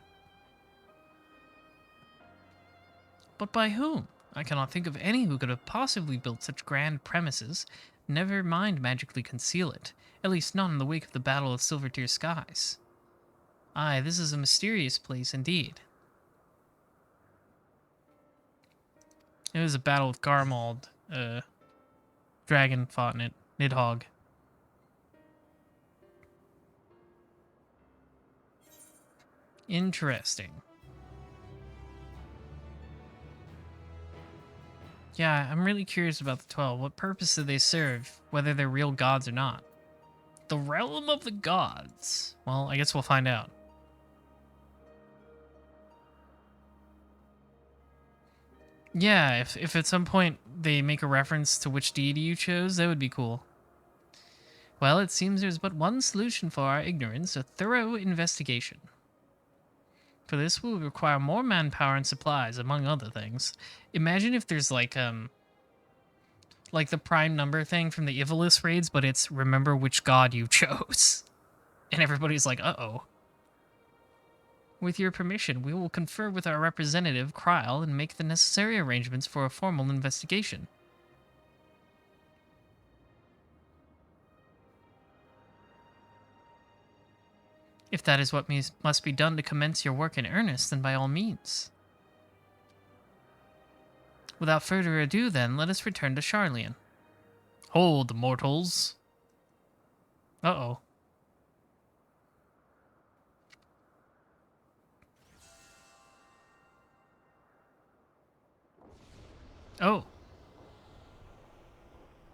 But by whom? I cannot think of any who could have possibly built such grand premises, never mind magically conceal it, at least not in the wake of the Battle of Silvertear Skies. Aye, this is a mysterious place indeed. It was a battle with Garmald. Dragon fought in it. Nidhogg. Interesting. Yeah, I'm really curious about the 12. What purpose do they serve, whether they're real gods or not? The realm of the gods. Well, I guess we'll find out. Yeah, if at some point they make a reference to which deity you chose, that would be cool. Well, it seems there's but one solution for our ignorance, a thorough investigation. For this, we will require more manpower and supplies, among other things. Imagine if there's like the prime number thing from the Ivalice raids, but it's remember which god you chose. And everybody's like, uh-oh. With your permission, we will confer with our representative, Kryl, and make the necessary arrangements for a formal investigation. If that is what must be done to commence your work in earnest, then by all means. Without further ado, then, let us return to Sharlayan. Hold, mortals. Uh-oh. Oh.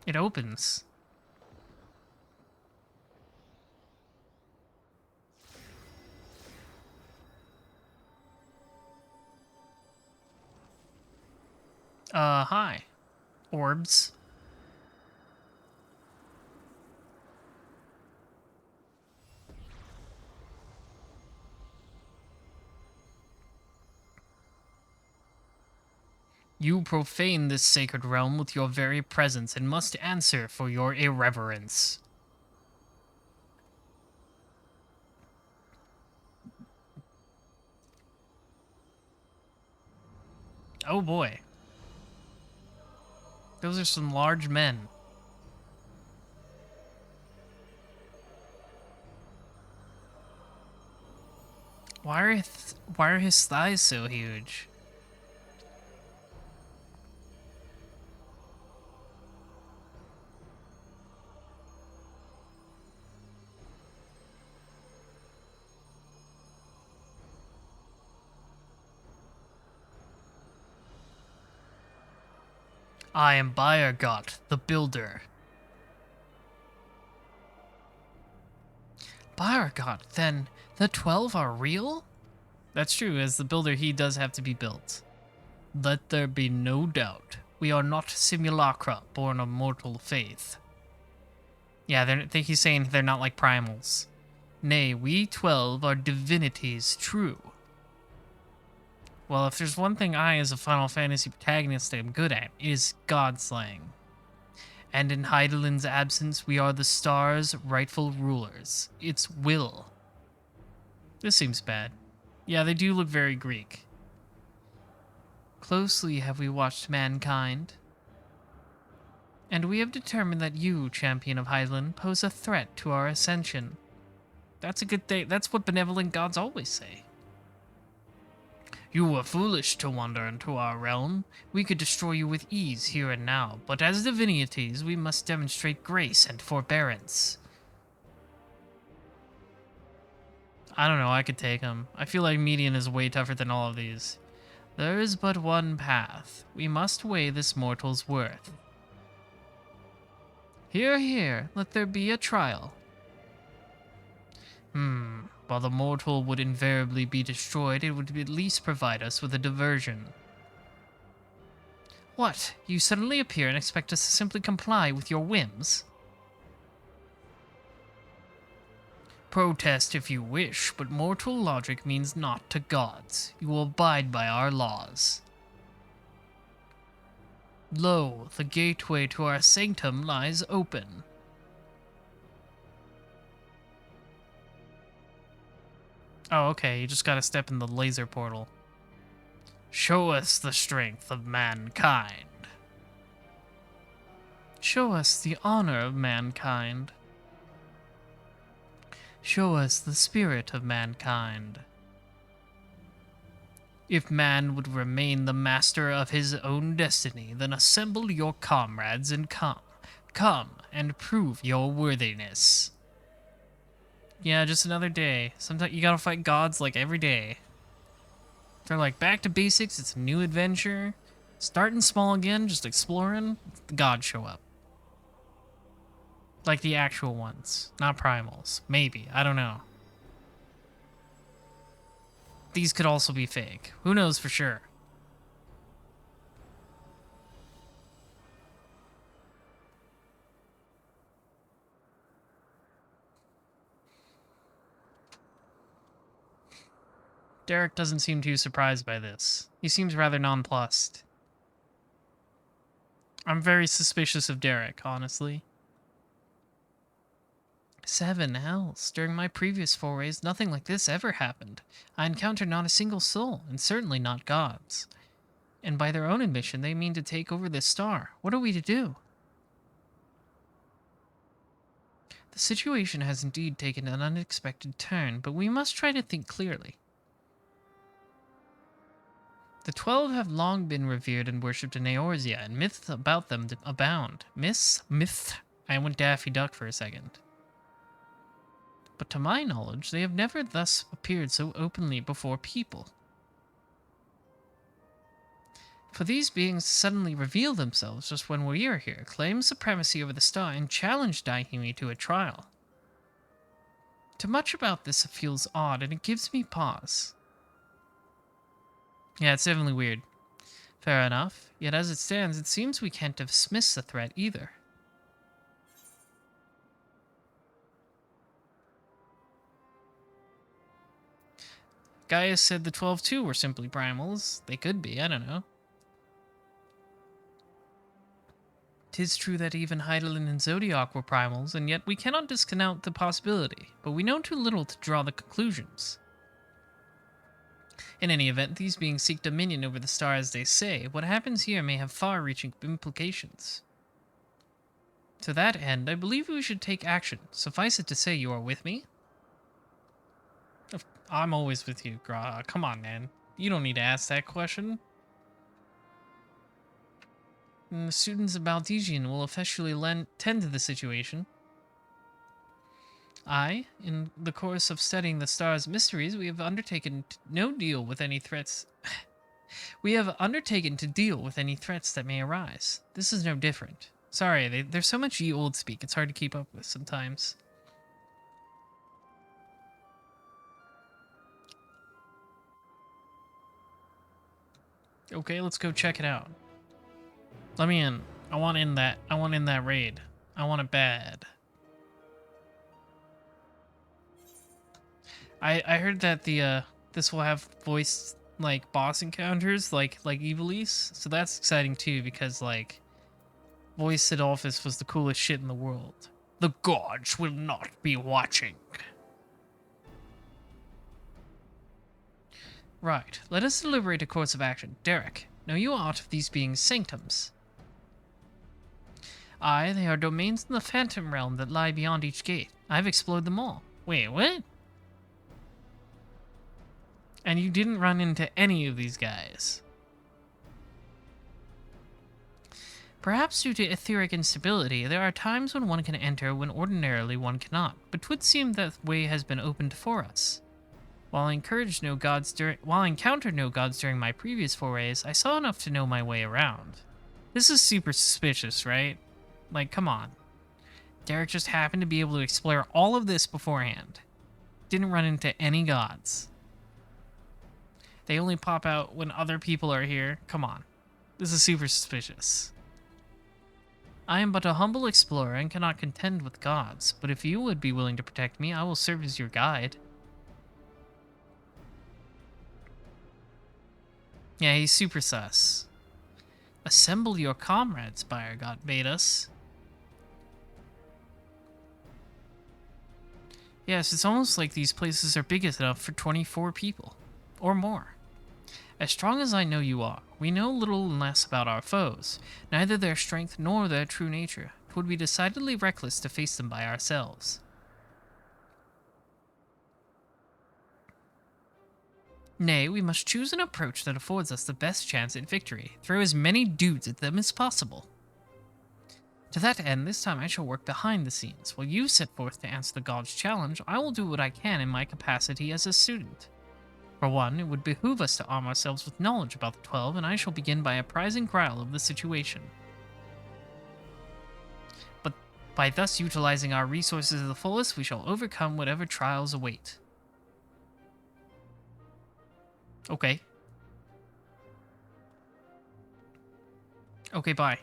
It opens. Hi. Orbs. You profane this sacred realm with your very presence and must answer for your irreverence. Oh boy. Those are some large men. Why are his thighs so huge? I am Bayergot, the Builder. Bayergot, then the 12 are real? That's true, as the Builder he does have to be built. Let there be no doubt. We are not simulacra born of mortal faith. Yeah, I think he's saying they're not like primals. Nay, we 12 are divinities true. Well, if there's one thing I, as a Final Fantasy protagonist, am good at, it is god-slaying. And in Heidelin's absence, we are the star's rightful rulers. Its will. This seems bad. Yeah, they do look very Greek. Closely have we watched mankind. And we have determined that you, champion of Highland, pose a threat to our ascension. That's a good thing. That's what benevolent gods always say. You were foolish to wander into our realm. We could destroy you with ease here and now, but as divinities, we must demonstrate grace and forbearance. I don't know, I could take him. I feel like median is way tougher than all of these. There is but one path. We must weigh this mortal's worth. Hear, hear, let there be a trial. While the mortal would invariably be destroyed, it would at least provide us with a diversion. What? You suddenly appear and expect us to simply comply with your whims? Protest if you wish, but mortal logic means naught to gods. You will abide by our laws. Lo, the gateway to our sanctum lies open. Oh, okay, you just gotta step in the laser portal. Show us the strength of mankind. Show us the honor of mankind. Show us the spirit of mankind. If man would remain the master of his own destiny, then assemble your comrades and come. Come and prove your worthiness. Yeah, just another day. Sometimes you gotta fight gods like every day. They're like, back to basics, it's a new adventure. Starting small again, just exploring, the gods show up. Like the actual ones, not primals. Maybe, I don't know. These could also be fake. Who knows for sure? Derek doesn't seem too surprised by this. He seems rather nonplussed. I'm very suspicious of Derek, honestly. 7 hells. During my previous forays, nothing like this ever happened. I encountered not a single soul, and certainly not gods. And by their own admission, they mean to take over this star. What are we to do? The situation has indeed taken an unexpected turn, but we must try to think clearly. The 12 have long been revered and worshipped in Eorzea, and myths about them abound. Myth? I went Daffy Duck for a second. But to my knowledge, they have never thus appeared so openly before people. For these beings suddenly reveal themselves just when we are here, claim supremacy over the star, and challenge Daihimi to a trial. Too much about this feels odd, and it gives me pause. Yeah, it's definitely weird. Fair enough. Yet as it stands, it seems we can't dismiss the threat either. Gaius said the 12 too were simply primals. They could be, I don't know. 'Tis true that even Hydaelyn and Zodiac were primals, and yet we cannot discount the possibility, but we know too little to draw the conclusions. In any event, these beings seek dominion over the star as they say. What happens here may have far-reaching implications. To that end, I believe we should take action. Suffice it to say you are with me? I'm always with you, Gra. Come on, man. You don't need to ask that question. And the students of Baldesian will officially tend to the situation. In the course of studying the star's mysteries, we have undertaken to deal with any threats that may arise. This is no different. Sorry, there's so much ye old speak, it's hard to keep up with sometimes. Okay, let's go check it out. Let me in. I want in that raid. I want it bad. I heard that this will have voice like boss encounters like Ivalice, so that's exciting too because like voice Adolphus was the coolest shit in the world. The gods will not be watching. Right, let us deliberate a course of action. Derek, know you aught of these beings' sanctums? Aye, they are domains in the Phantom Realm that lie beyond each gate. I've explored them all. Wait, what? And you didn't run into any of these guys. Perhaps due to etheric instability, there are times when one can enter when ordinarily one cannot, but 'twould seem that way has been opened for us. While I encountered no gods during my previous forays, I saw enough to know my way around. This is super suspicious, right? Like, come on. Derek just happened to be able to explore all of this beforehand. Didn't run into any gods. They only pop out when other people are here. Come on. This is super suspicious. I am but a humble explorer and cannot contend with gods, but if you would be willing to protect me, I will serve as your guide. Yeah, he's super sus. Assemble your comrades, Spire God bade us. Yes, it's almost like these places are big enough for 24 people. Or more. As strong as I know you are, we know little and less about our foes, neither their strength nor their true nature. 'Twould be decidedly reckless to face them by ourselves. Nay, we must choose an approach that affords us the best chance at victory. Throw as many dudes at them as possible. To that end, this time I shall work behind the scenes. While you set forth to answer the god's challenge, I will do what I can in my capacity as a student. For one, it would behoove us to arm ourselves with knowledge about the 12, and I shall begin by apprising Graal of the situation. But by thus utilizing our resources to the fullest, we shall overcome whatever trials await. Okay. Okay, bye.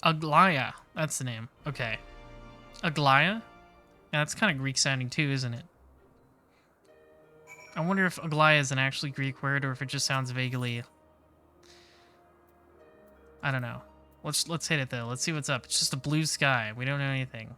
Aglaya. That's the name. Okay. Aglaya? Yeah, that's kind of Greek sounding too, isn't it? I wonder if Aglaya is an actually Greek word or if it just sounds vaguely... I don't know. Let's hit it though. Let's see what's up. It's just a blue sky. We don't know anything.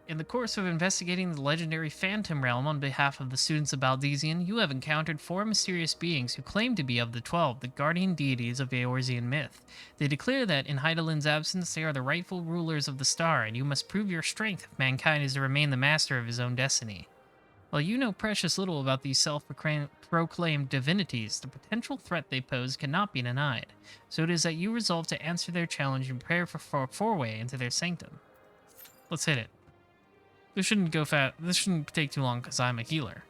In the course of investigating the legendary Phantom Realm on behalf of the students of Baldesion, you have encountered 4 mysterious beings who claim to be of the 12, the guardian deities of Eorzean myth. They declare that, in Hydalin's absence, they are the rightful rulers of the star, and you must prove your strength if mankind is to remain the master of his own destiny. While you know precious little about these self-proclaimed divinities, the potential threat they pose cannot be denied, so it is that you resolve to answer their challenge and prepare for a foray into their sanctum. Let's hit it. This shouldn't go fast. This shouldn't take too long because I'm a healer.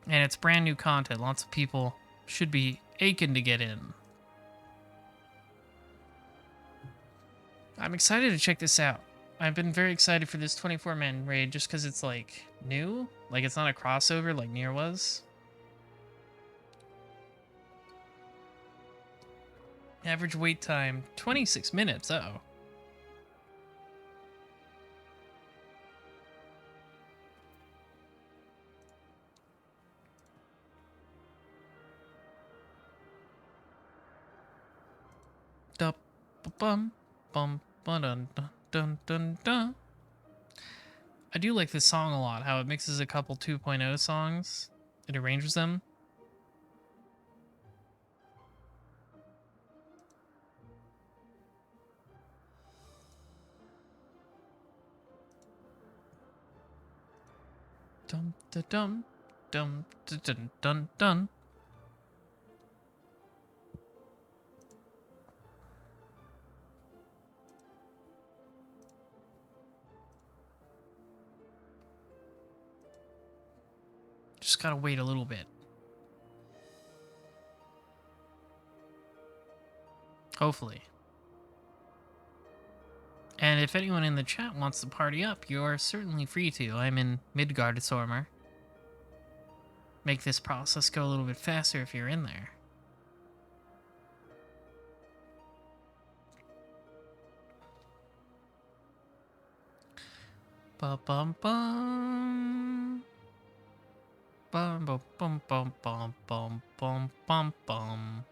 And it's brand new content. Lots of people should be aching to get in. I'm excited to check this out. I've been very excited for this 24-man raid just because it's like new. Like it's not a crossover like Nier was. Average wait time 26 minutes. Uh-oh. Bum bum dun dun dun dun. I do like this song a lot, how it mixes a couple 2.0 songs. It arranges them. Dum da dum dum da dun dun dun. Just gotta wait a little bit. Hopefully. And if anyone in the chat wants to party up, you are certainly free to. I'm in Midgardsormer. Make this process go a little bit faster if you're in there. Ba-bum-bum. Bum bum bum bum bum bum bum bum bum.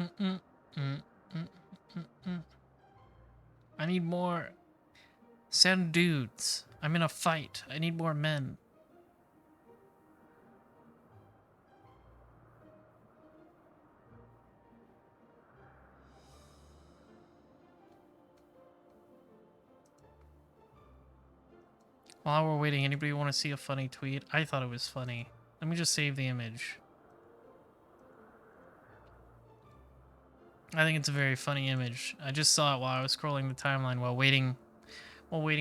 Mm-mm, mm, mm, mm, mm. I need more. Send dudes. I'm in a fight. I need more men. While we're waiting, anybody want to see a funny tweet? I thought it was funny. Let me just save the image. I think it's a very funny image. I just saw it while I was scrolling the timeline while waiting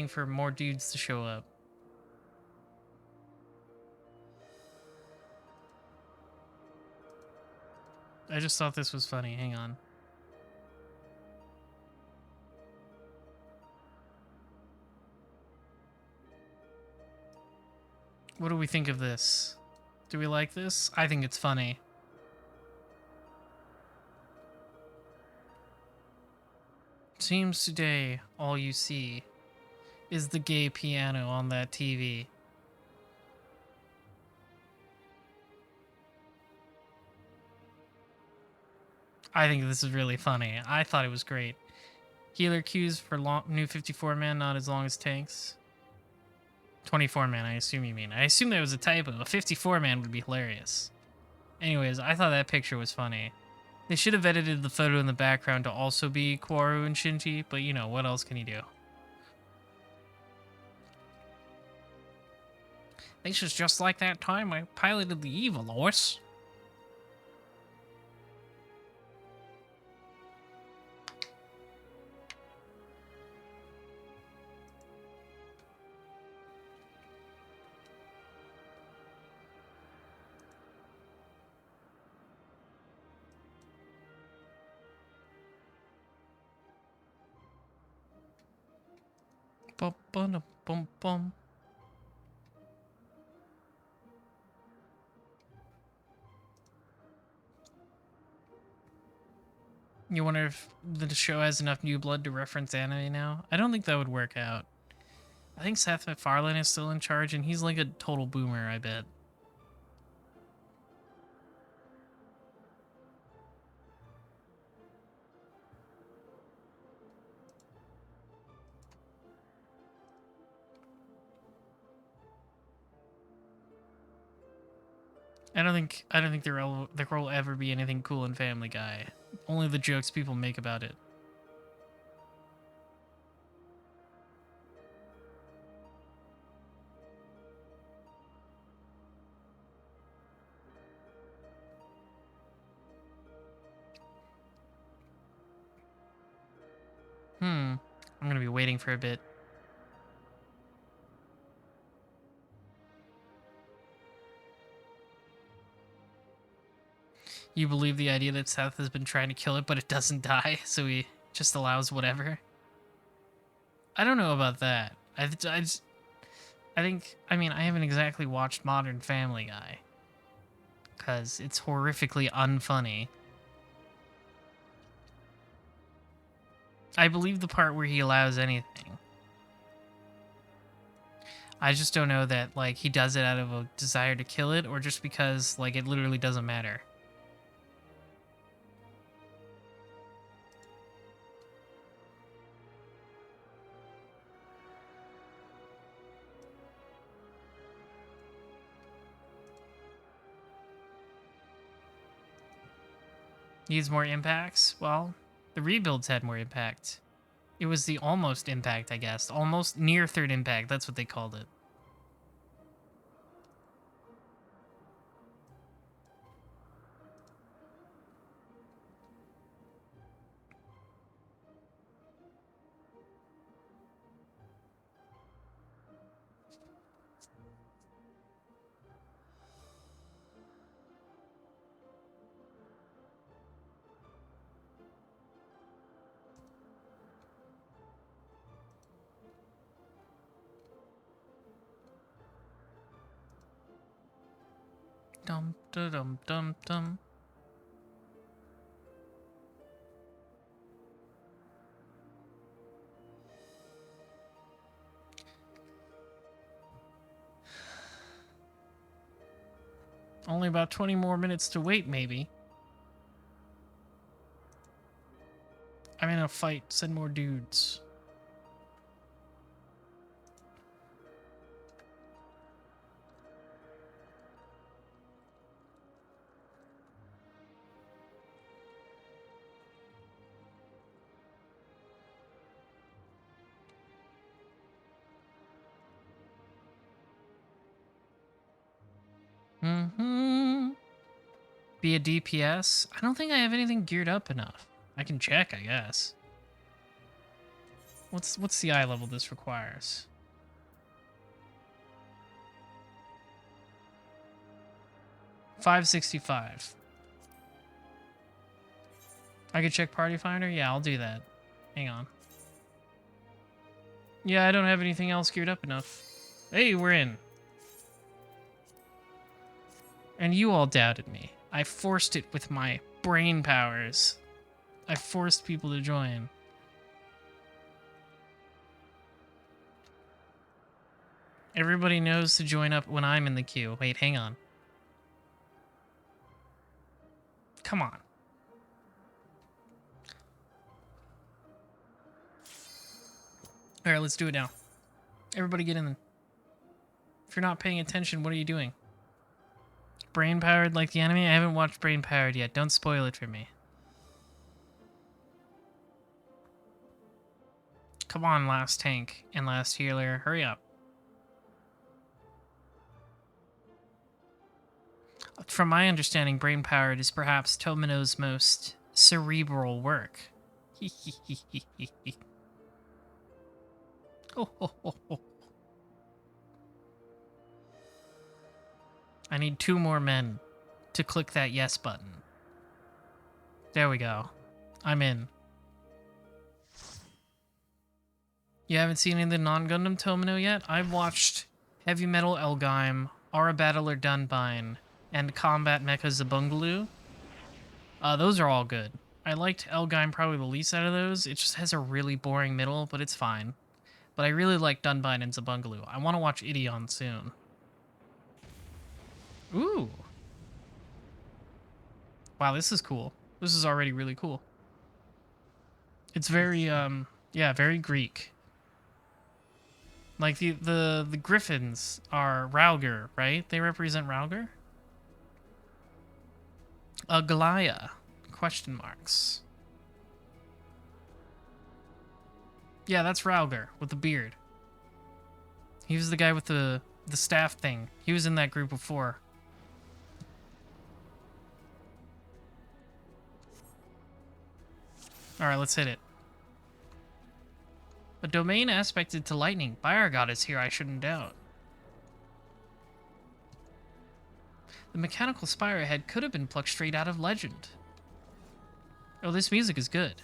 for more dudes to show up. I just thought this was funny. Hang on. What do we think of this? Do we like this? I think it's funny. Seems today all you see is the gay piano on that TV. I think this is really funny. I thought it was great. Healer queues for new 54 man, not as long as tanks. 24 man, I assume you mean. I assume that was a typo. A 54 man would be hilarious. Anyways, I thought that picture was funny. They should have edited the photo in the background to also be Kwaru and Shinji, but you know, what else can you do? This is just like that time I piloted the Eva, Lois. Bum bum bum bum. You wonder if the show has enough new blood to reference anime now? I don't think that would work out. I think Seth MacFarlane is still in charge, and he's like a total boomer, I bet. I don't think there will ever be anything cool in Family Guy. Only the jokes people make about it. I'm gonna be waiting for a bit. You believe the idea that Seth has been trying to kill it, but it doesn't die, so he just allows whatever? I don't know about that. I think, I mean, I haven't exactly watched Modern Family Guy, because it's horrifically unfunny. I believe the part where he allows anything. I just don't know that, like, he does it out of a desire to kill it, or just because, like, it literally doesn't matter. Needs more impacts? Well, the rebuilds had more impact. It was the almost impact, I guess. Almost near third impact, that's what they called it. Dum da dum dum dum. Only about 20 more minutes to wait, maybe. trying to fight. Send more dudes. Be a DPS? I don't think I have anything geared up enough. I can check, I guess. What's the eye level this requires? $565. I could check Party Finder? Yeah, I'll do that. Hang on. Yeah, I don't have anything else geared up enough. Hey, we're in. And you all doubted me. I forced it with my brain powers. I forced people to join. Everybody knows to join up when I'm in the queue. Wait, hang on. Come on. Alright, let's do it now. Everybody get in. If you're not paying attention, what are you doing? Brain powered like the anime? I haven't watched Brain Powered yet. Don't spoil it for me. Come on, last tank and last healer. Hurry up. From my understanding, Brain Powered is perhaps Tomino's most cerebral work. Oh. I need 2 more men to click that yes button. There we go. I'm in. You haven't seen any of the non-Gundam Tomino yet? I've watched Heavy Metal Elgheim, Aura Battler Dunbine, and Combat Mecha Zabungaloo. Those are all good. I liked Elgheim probably the least out of those. It just has a really boring middle, but it's fine. But I really like Dunbine and Zabungaloo. I want to watch Ideon soon. Ooh. Wow, this is cool. This is already really cool. It's very, yeah, very Greek. Like, the griffins are Raugr, right? They represent Raugr? Galaya? Question marks. Yeah, that's Raugr with the beard. He was the guy with the staff thing. He was in that group before. Alright, let's hit it. A domain aspected to lightning. Fire God is here, I shouldn't doubt. The mechanical spire head could have been plucked straight out of legend. Oh, this music is good.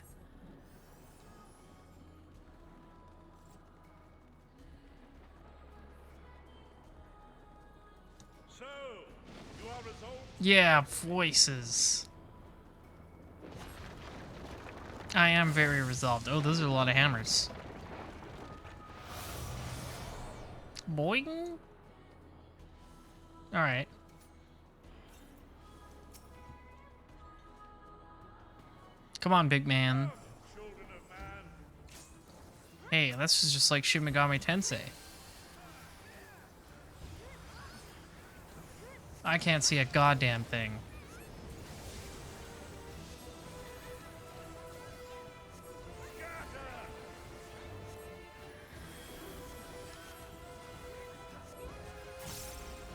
So, you are resolved? Yeah, voices. I am very resolved. Oh, those are a lot of hammers. Boing. Alright. Come on, big man. Hey, this is just like Shin Megami Tensei. I can't see a goddamn thing.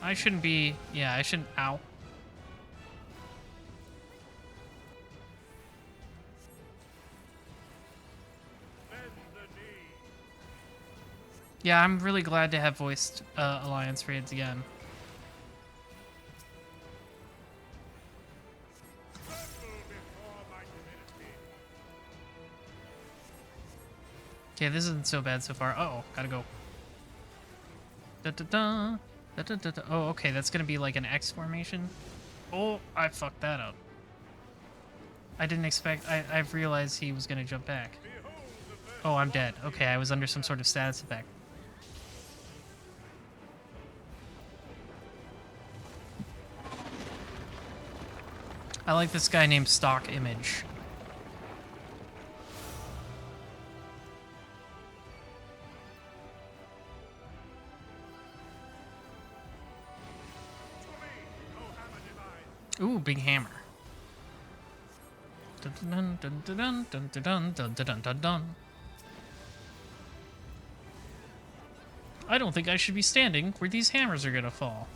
I shouldn't be... Yeah, I shouldn't... Ow. Yeah, I'm really glad to have voiced Alliance raids again. Okay, this isn't so bad so far. Uh-oh, gotta go. Da-da-da. Da-da-da-da. Oh, okay, that's gonna be like an X formation. Oh, I fucked that up. I didn't expect... I've realized he was gonna jump back. Oh, I'm dead. Okay, I was under some sort of status effect. I like this guy named Stock Image. Ooh, big hammer. Dun dun dun dun dun dun dun dun dun dun dun. I don't think I should be standing where these hammers are gonna fall.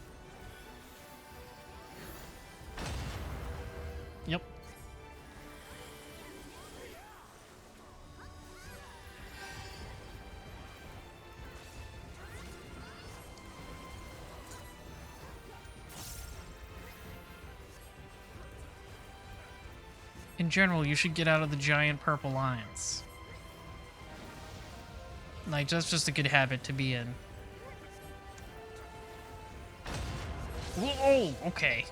Yep. In general, you should get out of the giant purple lines. Like, that's just a good habit to be in. Whoa, okay.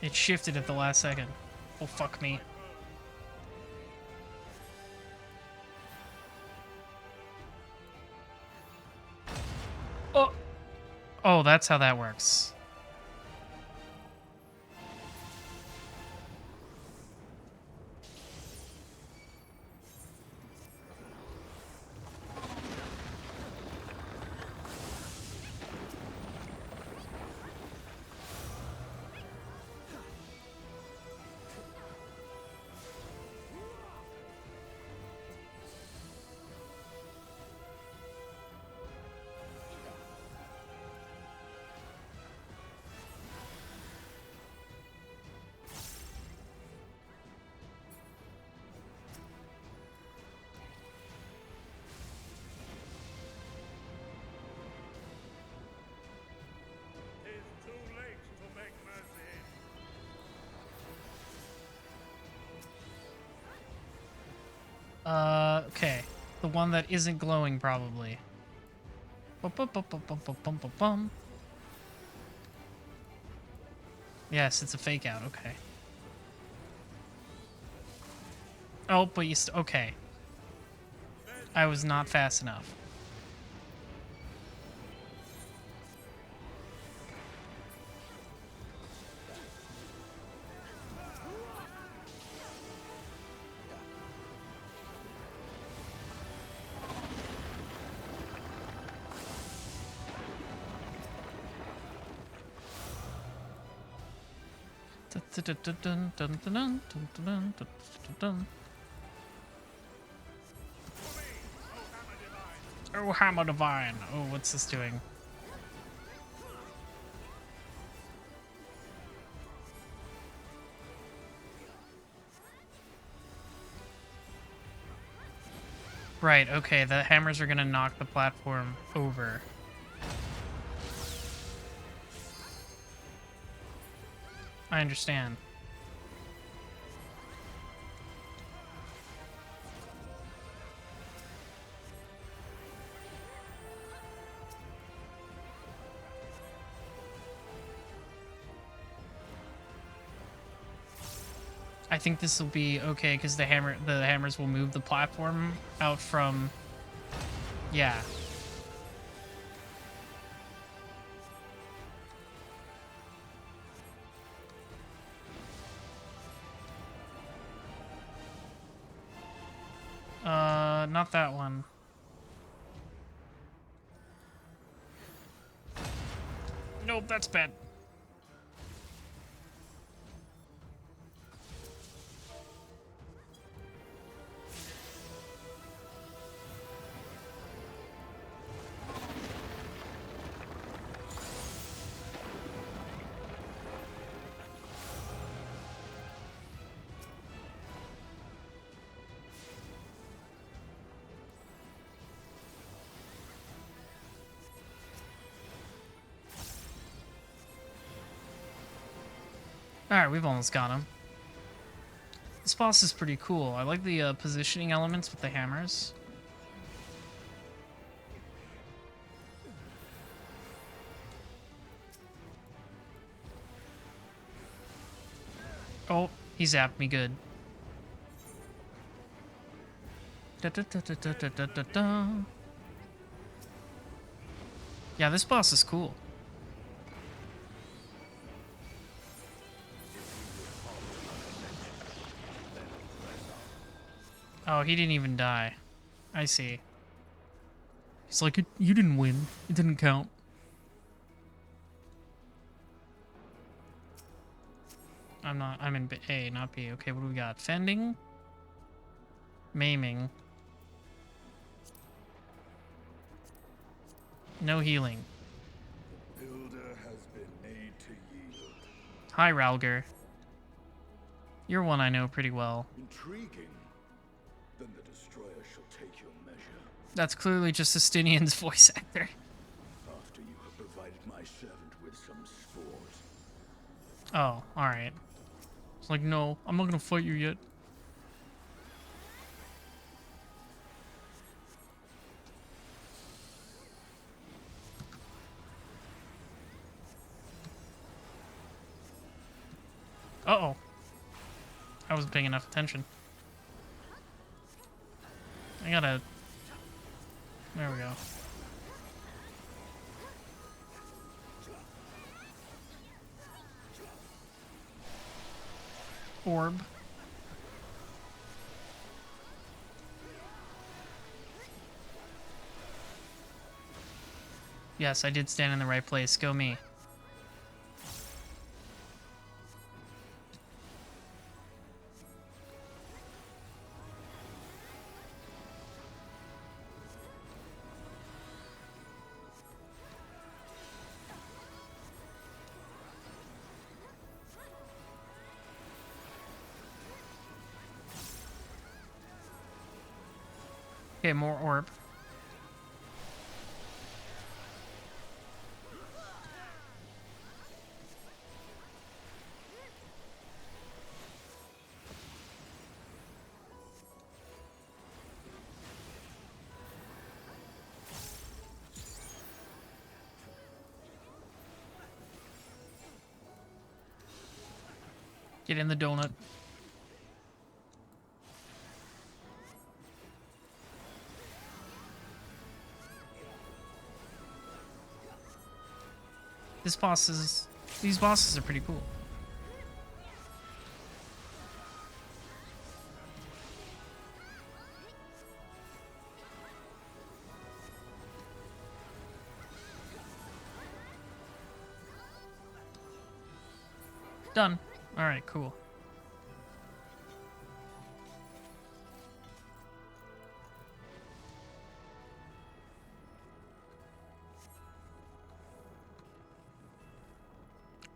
It shifted at the last second. Oh, fuck me. Oh! Oh, that's how that works. Okay. The one that isn't glowing, probably. Bum, bum, bum, bum, bum, bum, bum, bum, bum. Yes, it's a fake out, okay. Oh, but you okay. I was not fast enough. Oh, Hammer Divine. Oh, what's this doing? Right, okay, the hammers are gonna knock the platform over. I understand. I think this will be okay because the hammers will move the platform out from. Yeah. Not that one. Nope, that's bad. Alright, we've almost got him. This boss is pretty cool. I like the positioning elements with the hammers. Oh, he zapped me good. Da, da, da, da, da, da, da, da. Yeah, this boss is cool. Oh, he didn't even die. I see. He's like, you didn't win. It didn't count. I'm in A, not B. Okay, what do we got? Fending? Maiming. No healing. Builder has been made to yield. Hi, Ralger. You're one I know pretty well. Intriguing. Then the destroyer shall take your measure. That's clearly just Justinian's voice actor. After you have provided my servant with some sport. Oh, alright. It's like, no, I'm not gonna fight you yet. Uh-oh. I wasn't paying enough attention. I gotta... There we go. Orb. Yes, I did stand in the right place. Go me. Okay, more orb. Get in the donut. These bosses are pretty cool. Done. Alright, cool.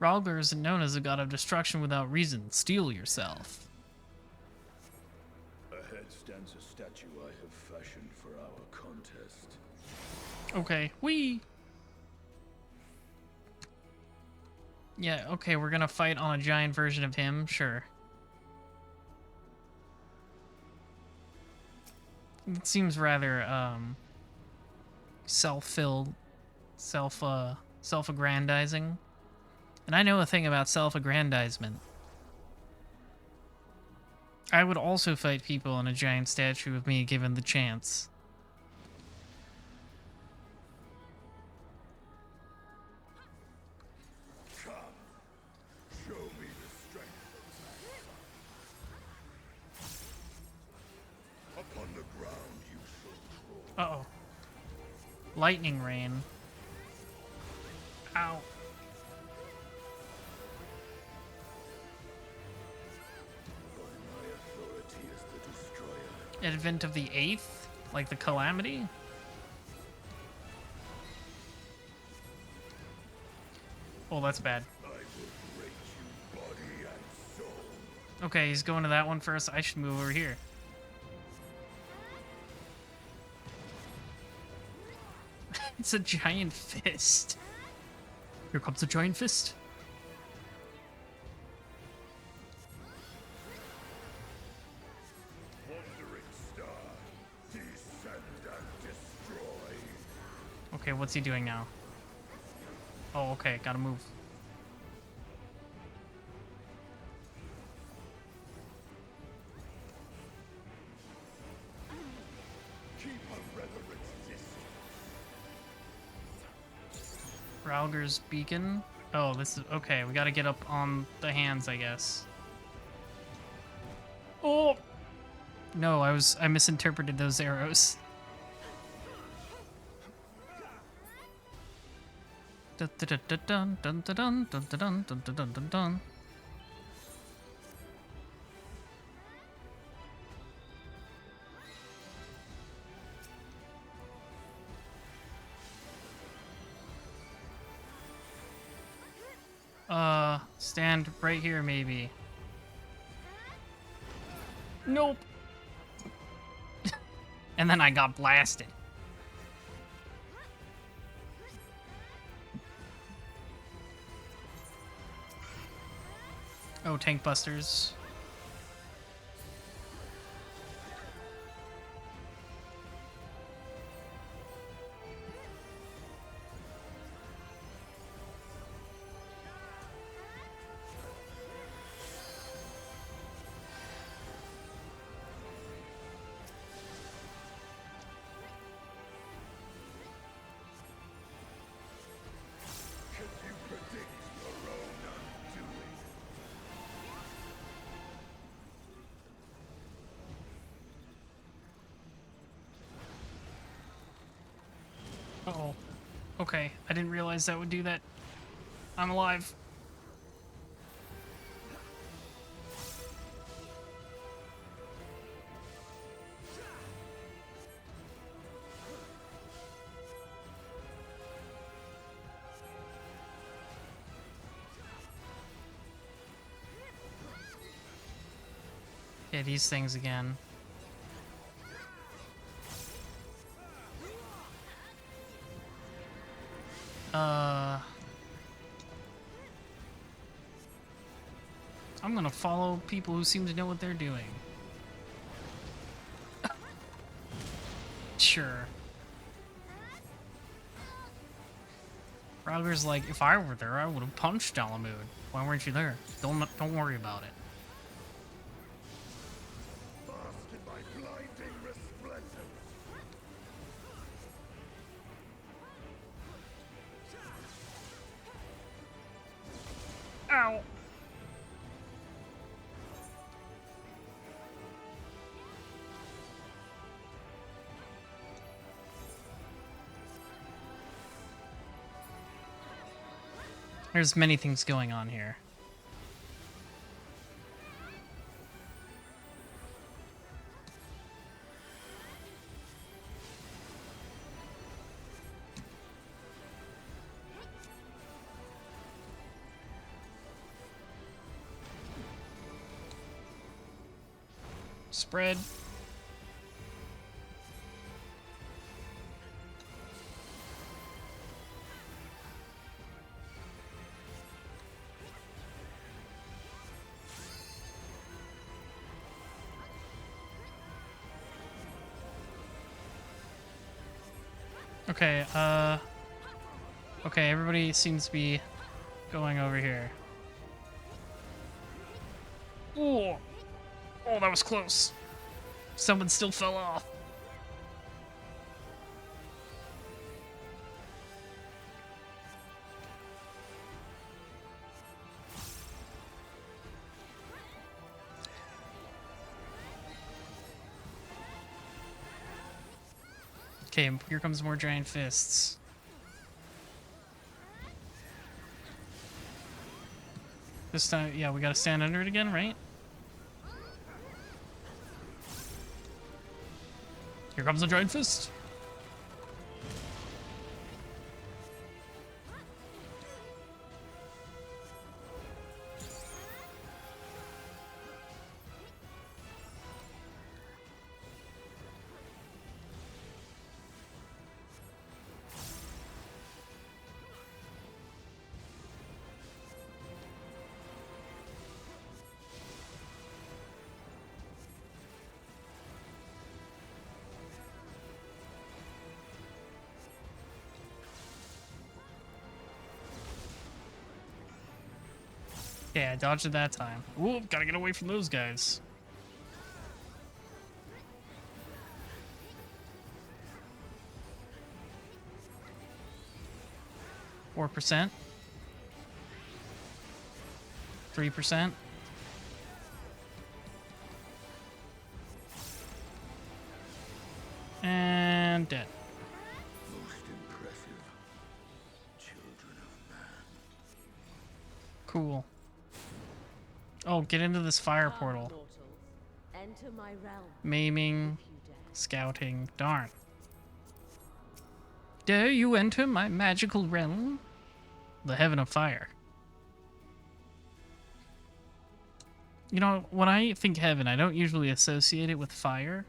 Ralger isn't known as a god of destruction without reason. Steel yourself. Ahead stands a statue I have fashioned for our contest. Okay, whee! Yeah, okay, we're gonna fight on a giant version of him, sure. It seems rather, self-filled, self-aggrandizing. And I know a thing about self-aggrandizement. I would also fight people on a giant statue of me given the chance. Come, show me the strength. Upon the ground you shall crawl. Uh-oh. Lightning rain. Ow. Advent of the 8th? Like the Calamity? Oh, that's bad. I will break you body and soul. Okay, he's going to that one first. I should move over here. It's a giant fist. Here comes a giant fist. Okay, what's he doing now? Oh, okay, gotta move. Keep a reverent distance. Ralger's beacon. Oh, this is okay. We gotta get up on the hands, I guess. Oh no, I misinterpreted those arrows. Dun, dun, dun, dun, dun, dun, dun, dun, dun, dun, dun, dun, dun. Stand right here, maybe. Nope. And then I got blasted. Oh, tank busters. Uh-oh. Okay, I didn't realize that would do that. I'm alive. Yeah, these things again. I'm gonna follow people who seem to know what they're doing. Sure. Rauger's like, if I were there, I would have punched Alamud. Why weren't you there? Don't worry about it. Bask in my blinding resplendence. Ow! There's many things going on here. Spread. Okay, okay, everybody seems to be going over here. Oh! Oh, that was close. Someone still fell off. Okay, here comes more giant fists. This time, yeah, we gotta stand under it again, right? Here comes the giant fist. Yeah, I dodged it that time. Ooh, gotta get away from those guys. %. 3%. And dead. Most impressive. Children of Cool. Oh, get into this fire Come, portal. mortals, enter my realm Maiming, if you dare. scouting. Darn. Dare you enter my magical realm? The heaven of fire. You know, when I think heaven, I don't usually associate it with fire.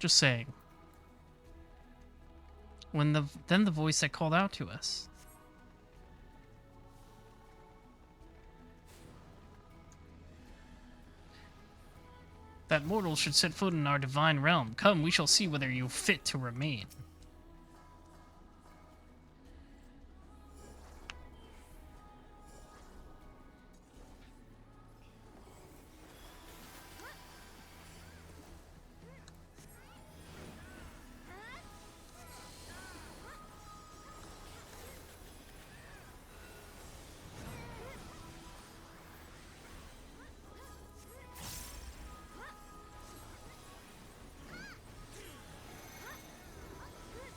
Just saying. Then the voice that called out to us. That mortal should set foot in our divine realm. Come, we shall see whether you fit to remain.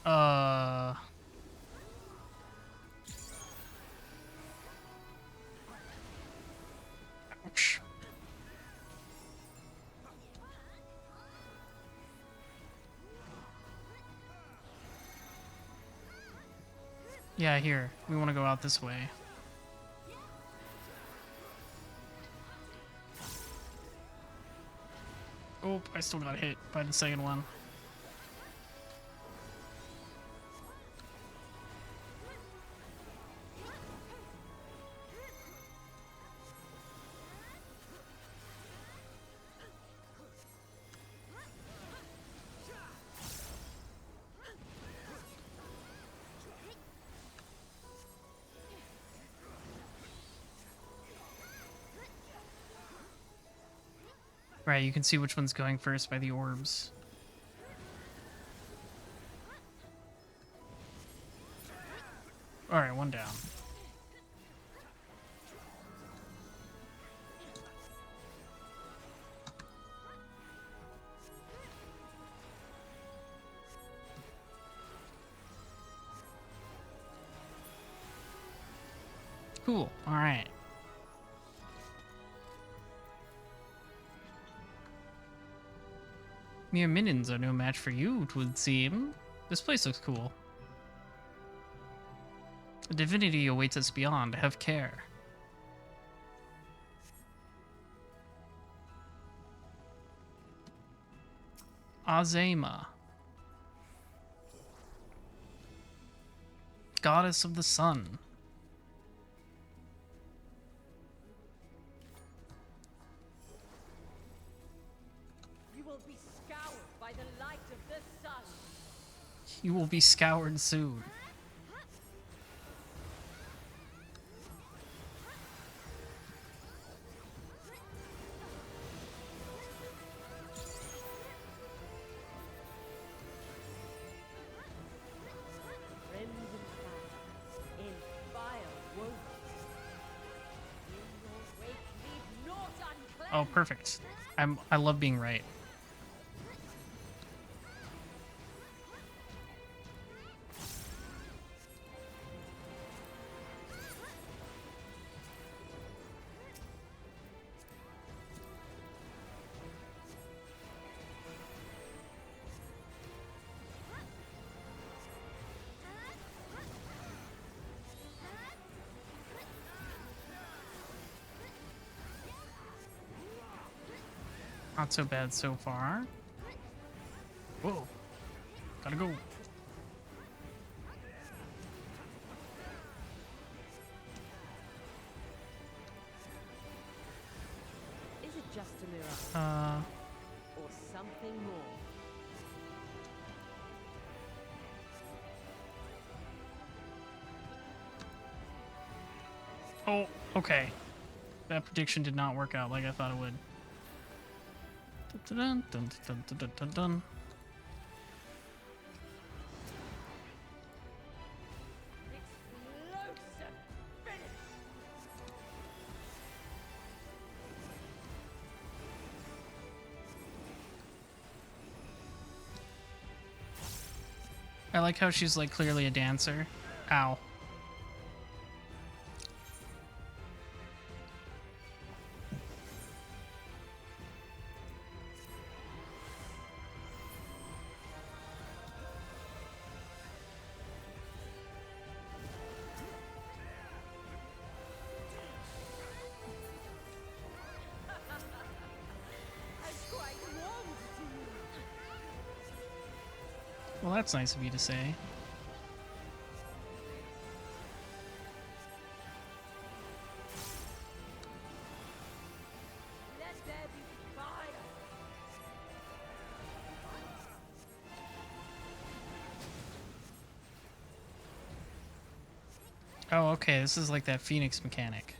Ouch. Yeah, here. We want to go out this way. Oh, I still got hit by the second one. Right, you can see which one's going first by the orbs. Alright, one down. Cool, alright. Mere minions are no match for you, it would seem. This place looks cool. A divinity awaits us beyond. Have care. Azema. Goddess of the sun. You will be scoured soon. Oh, perfect. I love being right. Not so bad so far. Whoa. Gotta go. Is it just a mirage? Or something more? Oh, okay. That prediction did not work out like I thought it would. Dun, dun, dun, dun, dun, dun, dun. I like how she's like clearly a dancer. Ow. Well, that's nice of you to say. Let there be fire! Oh, okay, this is like that Phoenix mechanic.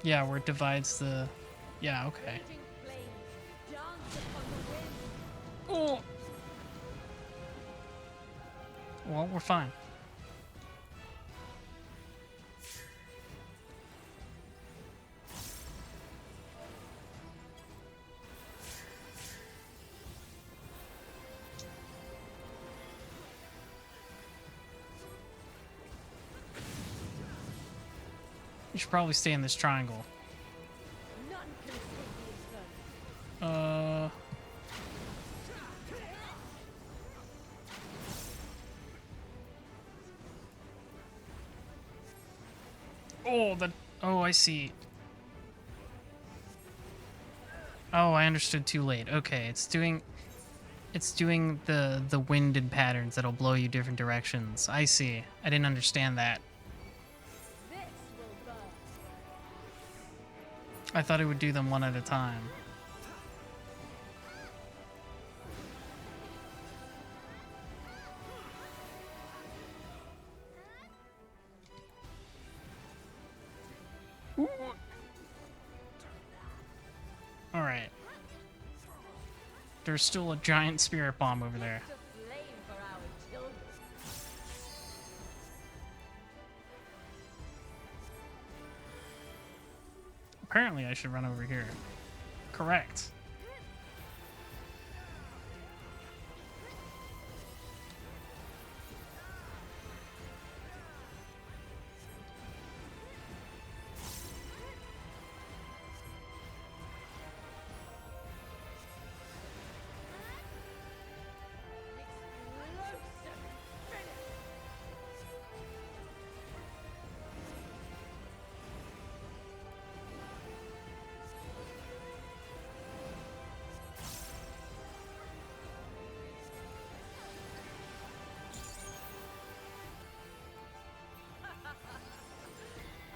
Yeah, where it divides the... Yeah, okay. Raging flames dance upon the wind. Oh! Well, we're fine. We should probably stay in this triangle. None can escape the inferno. Oh, the... Oh, I see. Oh, I understood too late. Okay, it's doing the winded patterns that'll blow you different directions. I see. I didn't understand that. This will burn. I thought it would do them one at a time. Alright. There's still a giant spirit bomb over there. To flame for our children. Apparently I should run over here. Correct.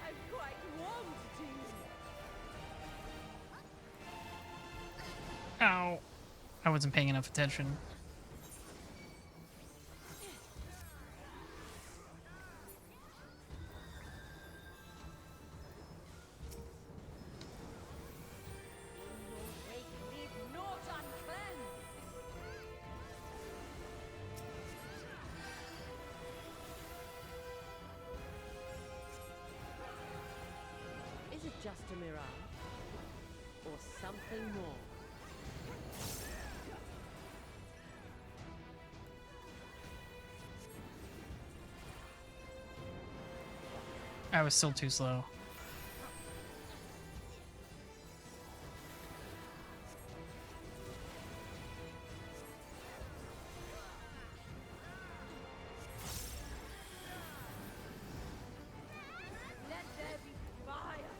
I'm quite warmed to you. Ow. I wasn't paying enough attention. Wake, leave naught uncleansed. Is it just a mirage? Or something more? I was still too slow. Let there be fire.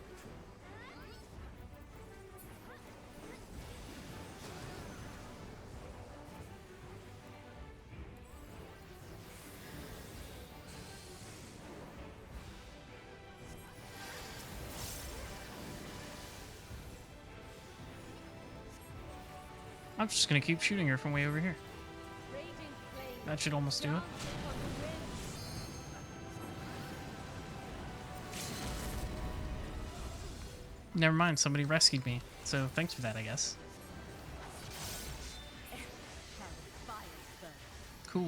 I'm just gonna keep shooting her from way over here. Raging flames That should almost do it. dance upon the wind. Never mind, somebody rescued me. So thanks for that, I guess. Fires burn. Cool.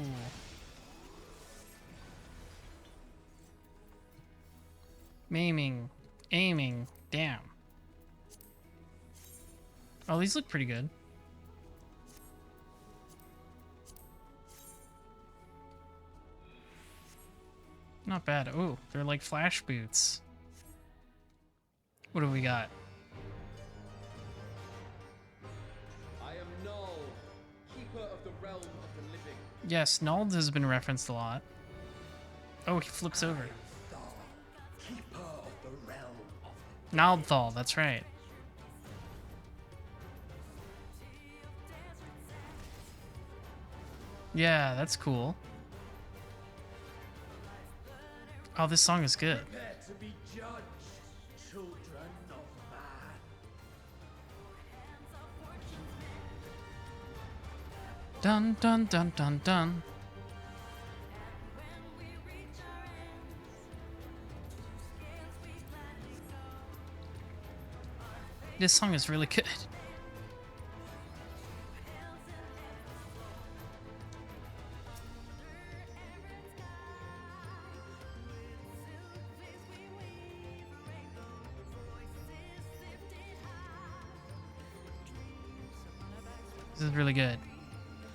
Maiming. Aiming. Damn. Oh, these look pretty good. Not bad. Oh, they're like flash boots. What do we got? I am Null, keeper of the realm of the living. Yes, Nald has been referenced a lot. Oh, he flips over. Keeper of the realm Naldthal, that's right. Yeah, that's cool. Oh, this song is good. Prepare to be judged, children of man. Dun dun dun dun dun. This song is really good. This is really good.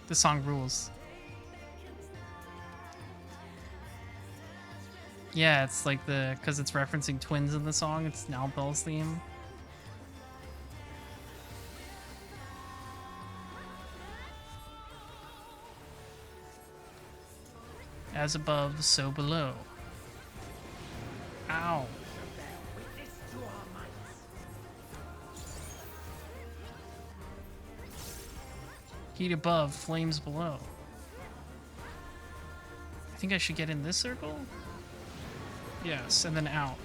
This song rules. Yeah, it's like because it's referencing twins in the song, it's Naldthal's theme. As above, so below. Ow. Heat above, flames below. I think I should get in this circle? Yes, and then out.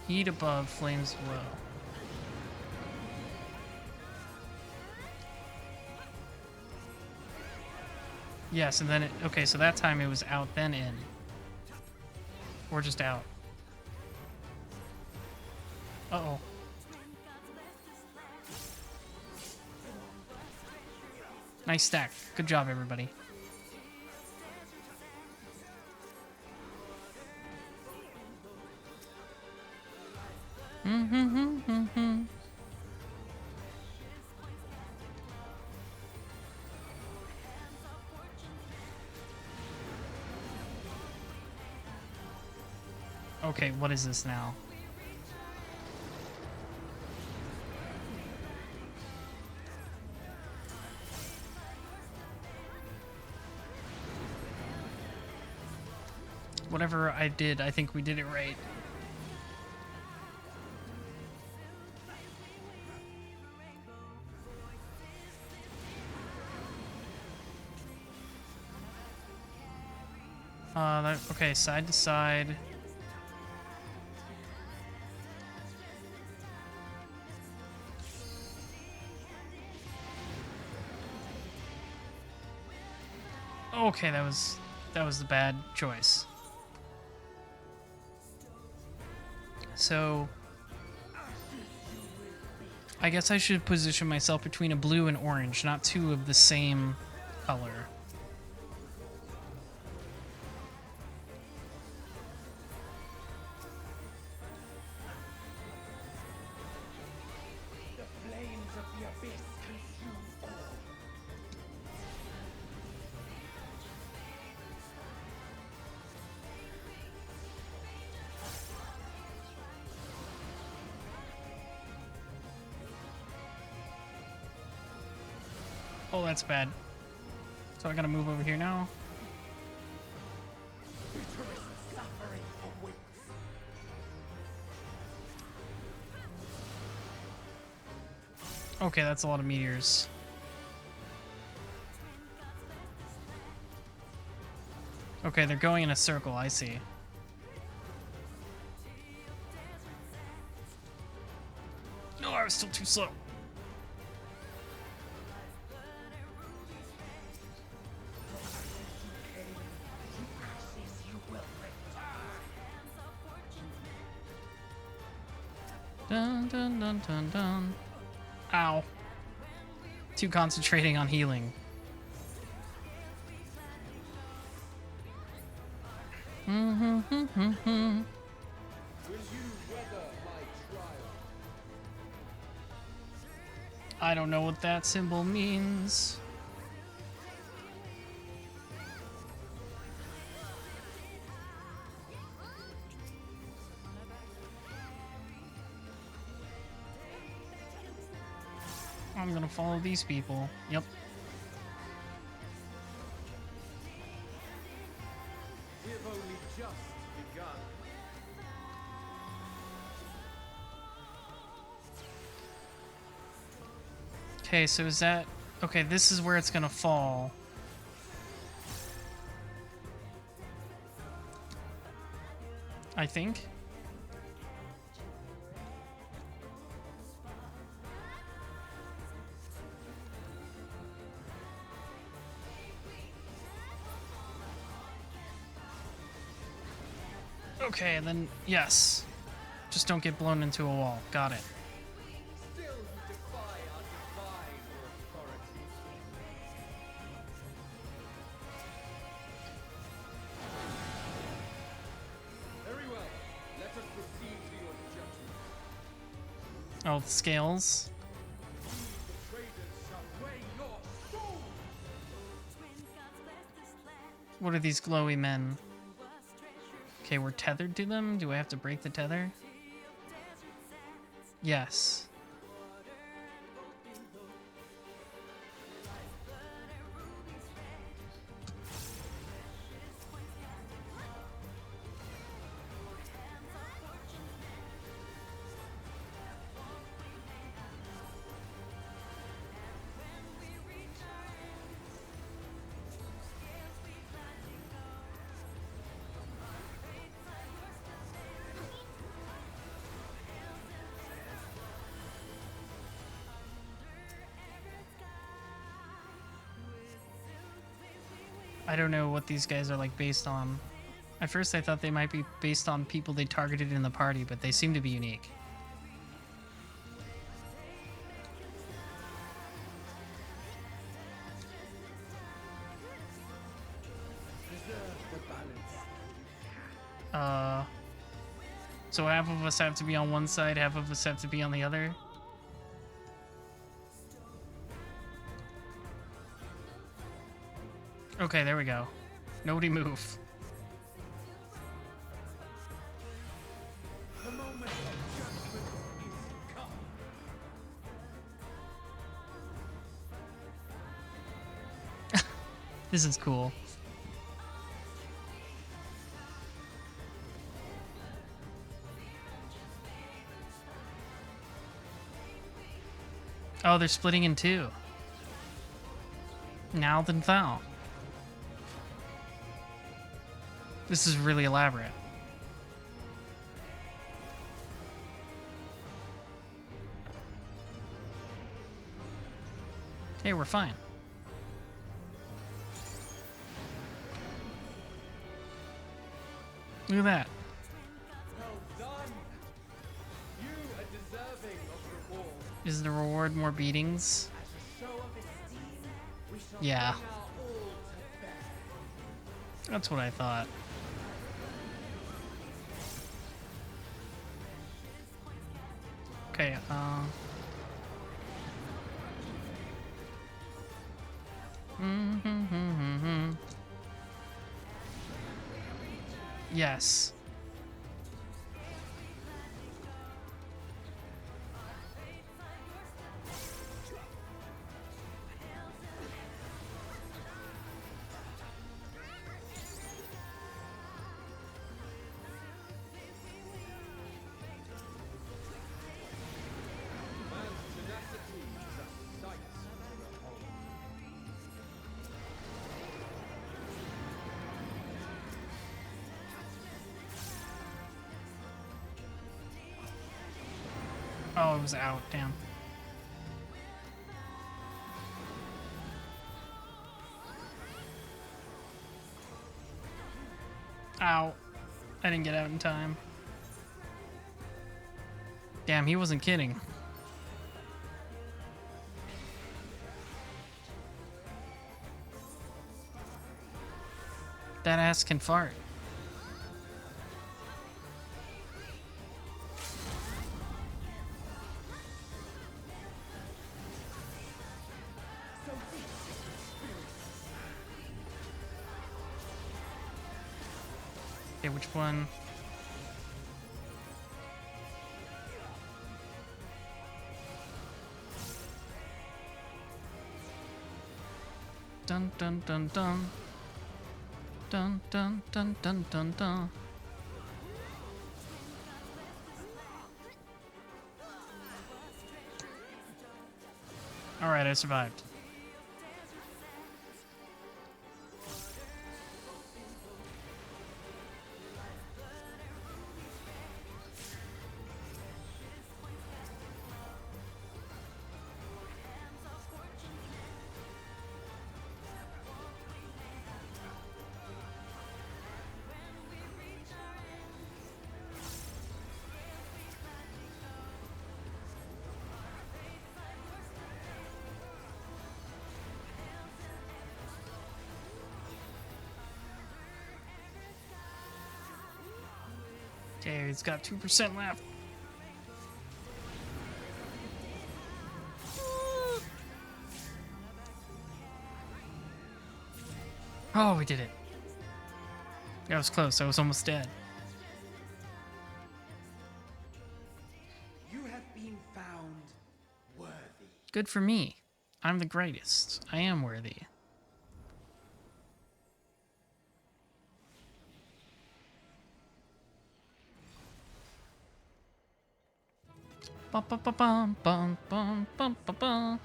Heat above, flames below. Yes, and then it, okay, so that time it was out, then in. Or just out. Uh-oh. Nice stack. Good job, everybody. Okay, what is this now? Whatever I did, I think we did it right. Okay, side to side. Okay, that was the bad choice. So I guess I should position myself between a blue and orange, not two of the same color. The flames of the abyss consume all. Oh, that's bad. So I gotta move over here now. Suffering awaits. Okay, that's a lot of meteors. Okay, they're going in a circle, I see. No, I was still too slow. Dun dun dun dun dun. Ow. Too concentrating on healing. I don't know what that symbol means. I'm gonna follow these people. Yep. We have only just begun. Okay, so is that... Okay, this is where it's gonna fall. I think. Okay, and then, yes. Just don't get blown into a wall. Got it. Still you defy our divine authority. Very well. Let us proceed to your judgment. Oh, the scales. The traders shall weigh your soul. What are these glowy men? Okay, we're tethered to them. Do I have to break the tether? Yes. I don't know what these guys are like based on. At first I thought they might be based on people they targeted in the party, but they seem to be unique. So half of us have to be on one side, half of us have to be on the other. Okay, there we go. Nobody move. The moment of judgment is come. This is cool. Oh, they're splitting in two. Now then thou. This is really elaborate. Hey, we're fine. Look at that. Well done. You are deserving of reward. Is the reward more beatings? As a show of esteem, we shall Yeah. bring our all to bear. That's what I thought. Okay, Yes. Man's tenacity is a sight to behold. Oh, it was out. Damn. Ow. I didn't get out in time. Damn, he wasn't kidding. That ass can fart. Okay, which one? Dun dun dun dun. Dun dun dun dun dun dun. Alright, I survived. Okay, he's got 2% left. Oh, we did it. That was close. I was almost dead. You have been found worthy. Good for me. I'm the greatest. I am worthy. Bum, bum, bum, bum, bum, bum, bum, bum, bum.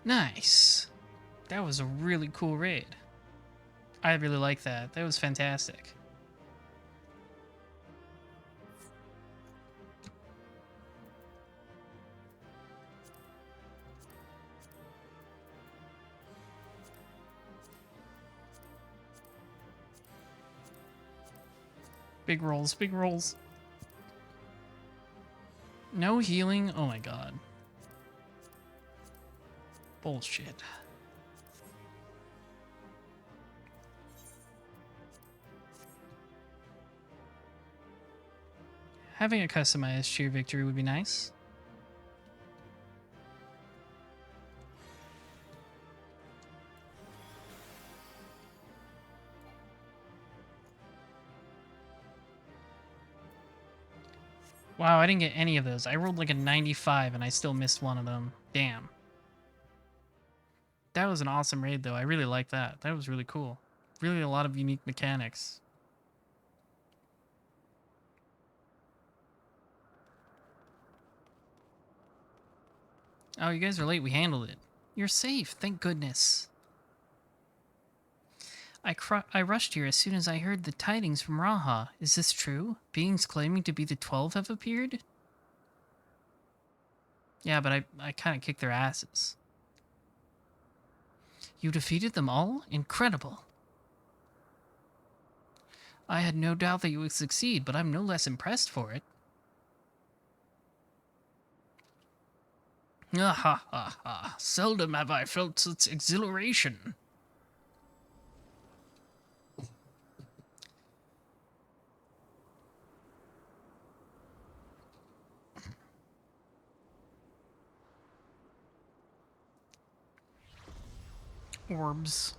Nice. That was a really cool raid. I really like that. That was fantastic. Big rolls, big rolls. No healing? Oh my god. Bullshit. Having a customized cheer victory would be nice. Wow, I didn't get any of those. I rolled like a 95 and I still missed one of them. Damn. That was an awesome raid though. I really like that. That was really cool. Really a lot of unique mechanics. Oh, you guys are late. We handled it. You're safe. Thank goodness. I rushed here as soon as I heard the tidings from Raha. Is this true? Beings claiming to be the 12 have appeared? Yeah, but I kind of kicked their asses. You defeated them all? Incredible. I had no doubt that you would succeed, but I'm no less impressed for it. Ah ha ha ha. Seldom have I felt such exhilaration. Orbs.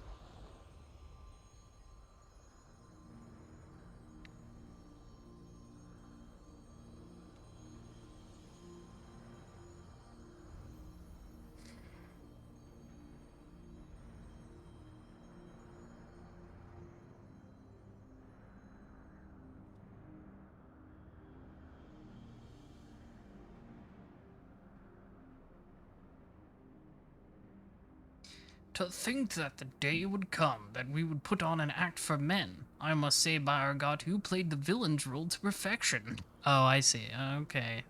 To think that the day would come that we would put on an act for men. I must say, by our God, who played the villain's role to perfection. Oh, I see. Okay.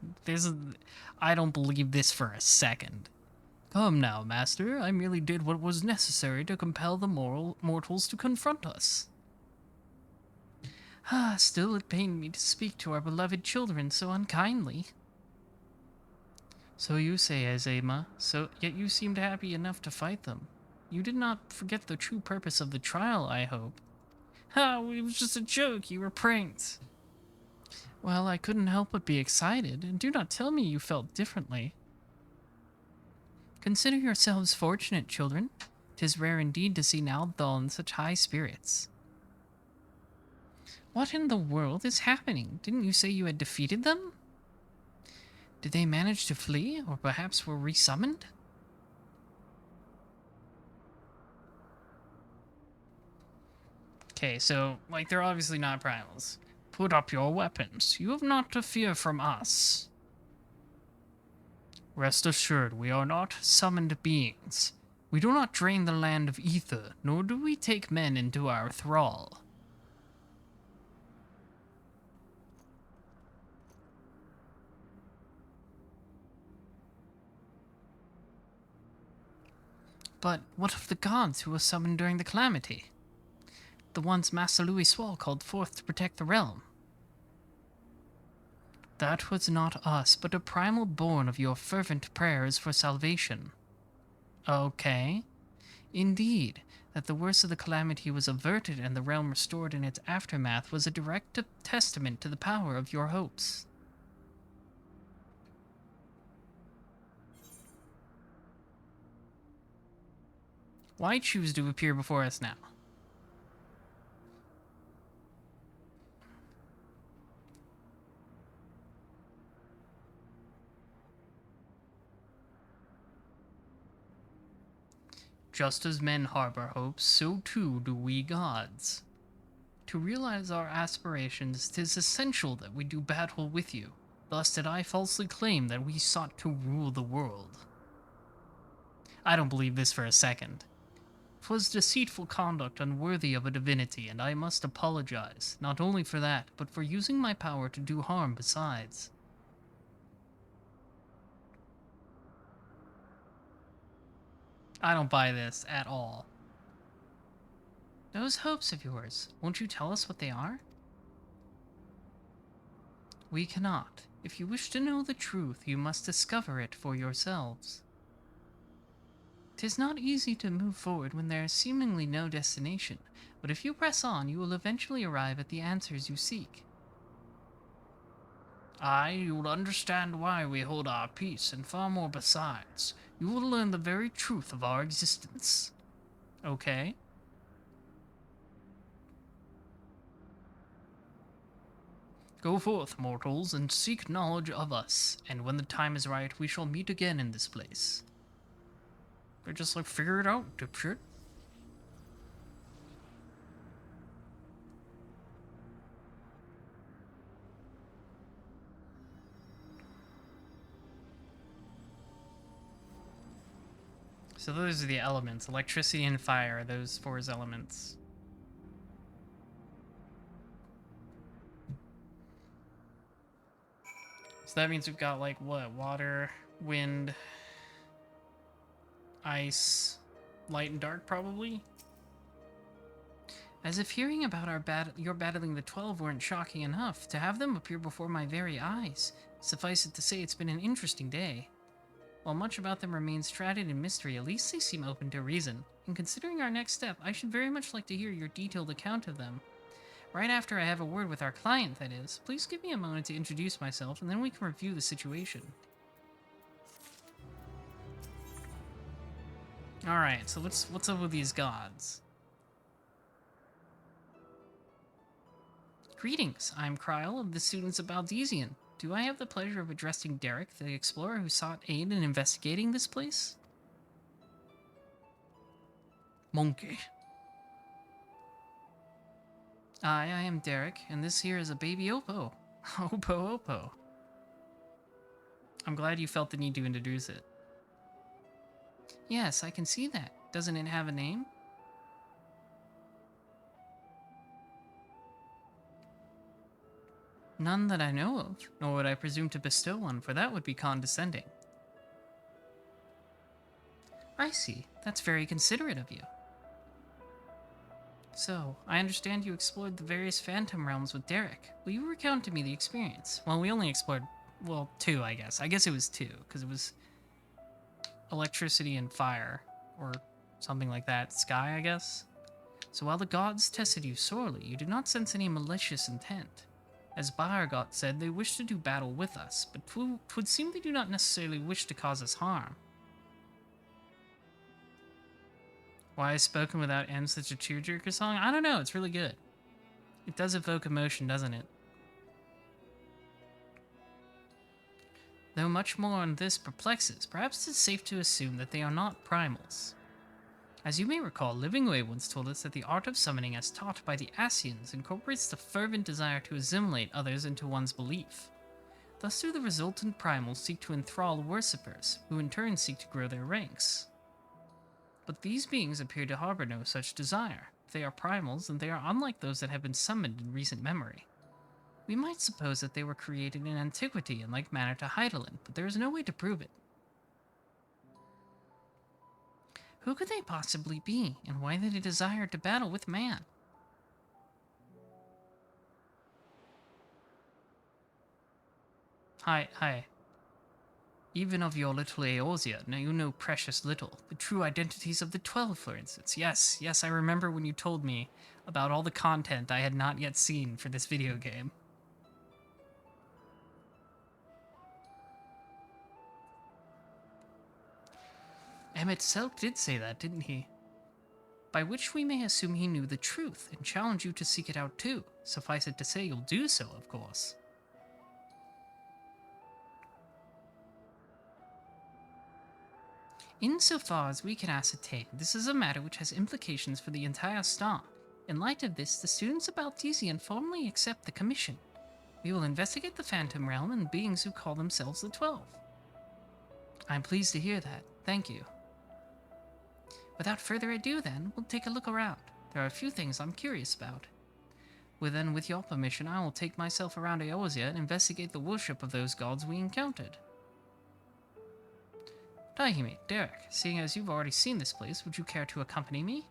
I don't believe this for a second. Come now, master. I merely did what was necessary to compel the mortals to confront us. Ah, still it pained me to speak to our beloved children so unkindly. So you say, Azema. Yet you seemed happy enough to fight them. You did not forget the true purpose of the trial, I hope. Ha! It was just a joke. You were pranked. Well, I couldn't help but be excited, and do not tell me you felt differently. Consider yourselves fortunate, children. 'Tis rare indeed to see Naldthal in such high spirits. What in the world is happening? Didn't you say you had defeated them? Did they manage to flee, or perhaps were resummoned? Okay, so, like, they're obviously not primals. Put up your weapons. You have not to fear from us. Rest assured, we are not summoned beings. We do not drain the land of ether, nor do we take men into our thrall. But what of the gods who were summoned during the calamity? The ones Master Louis Swall called forth to protect the realm. That was not us, but a primal born of your fervent prayers for salvation. Okay. Indeed, that the worst of the calamity was averted and the realm restored in its aftermath was a direct testament to the power of your hopes. Why choose to appear before us now? Just as men harbor hopes, so too do we gods. To realize our aspirations, 'tis essential that we do battle with you. Thus did I falsely claim that we sought to rule the world. I don't believe this for a second. 'Twas deceitful conduct unworthy of a divinity, and I must apologize, not only for that, but for using my power to do harm besides. I don't buy this at all. Those hopes of yours, won't you tell us what they are? We cannot. If you wish to know the truth, you must discover it for yourselves. 'Tis not easy to move forward when there is seemingly no destination, but if you press on, you will eventually arrive at the answers you seek. Aye, you will understand why we hold our peace, and far more besides. You will learn the very truth of our existence. Okay. Go forth, mortals, and seek knowledge of us, and when the time is right, we shall meet again in this place. They're just like, figure it out, dipshit. So those are the elements. Electricity and fire, those four elements. So that means we've got, like, what? Water, wind, ice, light and dark, probably? As if hearing about your battling the 12 weren't shocking enough, to have them appear before my very eyes. Suffice it to say, it's been an interesting day. While much about them remains shrouded in mystery, at least they seem open to reason. And considering our next step, I should very much like to hear your detailed account of them. Right after I have a word with our client, that is. Please give me a moment to introduce myself, and then we can review the situation. Alright, so what's up with these gods? Greetings, I'm Kryl of the Students of Baldesian. Do I have the pleasure of addressing Derek, the explorer who sought aid in investigating this place? Monkey. I am Derek, and this here is a baby Oppo. Oppo. I'm glad you felt the need to introduce it. Yes, I can see that. Doesn't it have a name? None that I know of, nor would I presume to bestow one, for that would be condescending. I see. That's very considerate of you. So, I understand you explored the various phantom realms with Derek. Will you recount to me the experience? Well, we only explored, well, 2, I guess. I guess it was 2, because it was electricity and fire, or something like that. Sky, I guess? So while the gods tested you sorely, you did not sense any malicious intent. As Bahargot said, they wish to do battle with us, but 'twould seem they do not necessarily wish to cause us harm. Why is Spoken Without End such a tearjerker song? I don't know, it's really good. It does evoke emotion, doesn't it? Though much more on this perplexes, perhaps it's safe to assume that they are not primals. As you may recall, Livingway once told us that the art of summoning as taught by the Asians incorporates the fervent desire to assimilate others into one's belief. Thus do the resultant primals seek to enthrall worshippers, who in turn seek to grow their ranks. But these beings appear to harbor no such desire. If they are primals, then they are unlike those that have been summoned in recent memory. We might suppose that they were created in antiquity in like manner to Heidelin, but there is no way to prove it. Who could they possibly be, and why did they desire to battle with man? Hi. Even of your little Eorzea, now you know precious little. The true identities of the 12, for instance. Yes, I remember when you told me about all the content I had not yet seen for this video game. Emmett Selk did say that, didn't he? By which we may assume he knew the truth, and challenge you to seek it out too. Suffice it to say you'll do so, of course. Insofar as we can ascertain, this is a matter which has implications for the entire star. In light of this, the students of Baltesian formally accept the commission. We will investigate the Phantom Realm and beings who call themselves the 12. I'm pleased to hear that. Thank you. Without further ado then, we'll take a look around. There are a few things I'm curious about. With your permission, I will take myself around Eorzea and investigate the worship of those gods we encountered. Daihime, Derek, seeing as you've already seen this place, would you care to accompany me?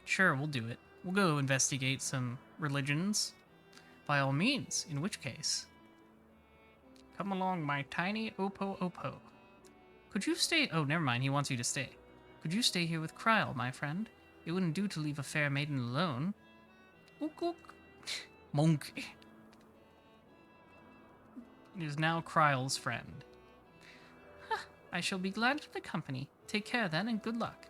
Sure, we'll do it. We'll go investigate some religions. By all means, in which case. Come along, my tiny Opo. Could you stay— oh, never mind, he wants you to stay. Could you stay here with Kryl, my friend? It wouldn't do to leave a fair maiden alone. Ook. Monkey. He is now Kryl's friend. I shall be glad of the company. Take care then, and good luck.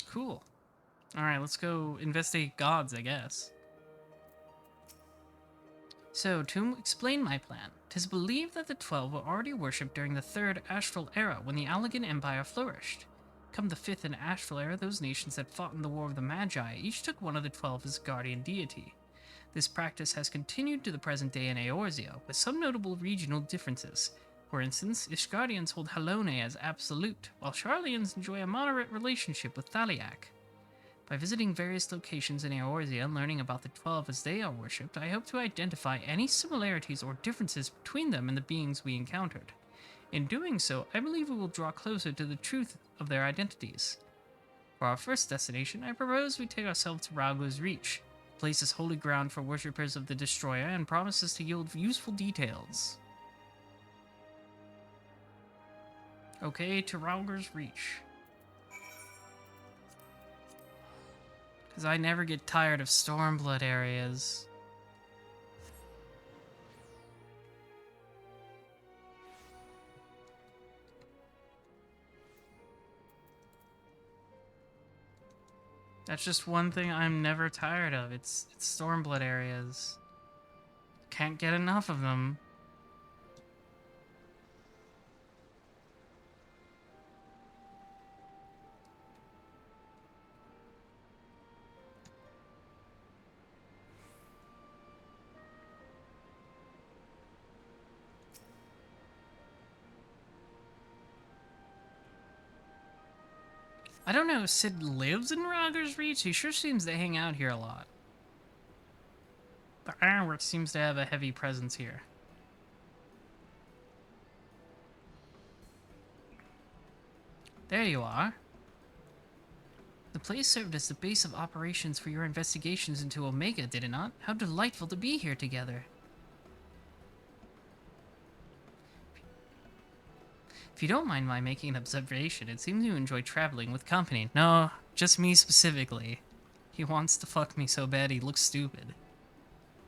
Cool. Alright, let's go investigate gods, I guess. So, to explain my plan, 'tis believed that the 12 were already worshipped during the 3rd Astral Era, when the Allegan Empire flourished. Come the 5th and Astral Era, those nations that fought in the War of the Magi each took one of the 12 as guardian deity. This practice has continued to the present day in Eorzea, with some notable regional differences. For instance, Ishgardians hold Halone as absolute, while Sharlians enjoy a moderate relationship with Thaliak. By visiting various locations in Eorzea and learning about the 12 as they are worshipped, I hope to identify any similarities or differences between them and the beings we encountered. In doing so, I believe we will draw closer to the truth of their identities. For our first destination, I propose we take ourselves to Raugla's Reach. The place is holy ground for worshippers of the Destroyer and promises to yield useful details. Okay, to Raugla's Reach. Because I never get tired of Stormblood areas. That's just one thing I'm never tired of. It's Stormblood areas. Can't get enough of them. I don't know if Sid lives in Raugla's Reach. He sure seems to hang out here a lot. The Ironworks seems to have a heavy presence here. There you are. The place served as the base of operations for your investigations into Omega, did it not? How delightful to be here together. If you don't mind my making an observation, it seems you enjoy traveling with company. No, just me specifically. He wants to fuck me so bad he looks stupid.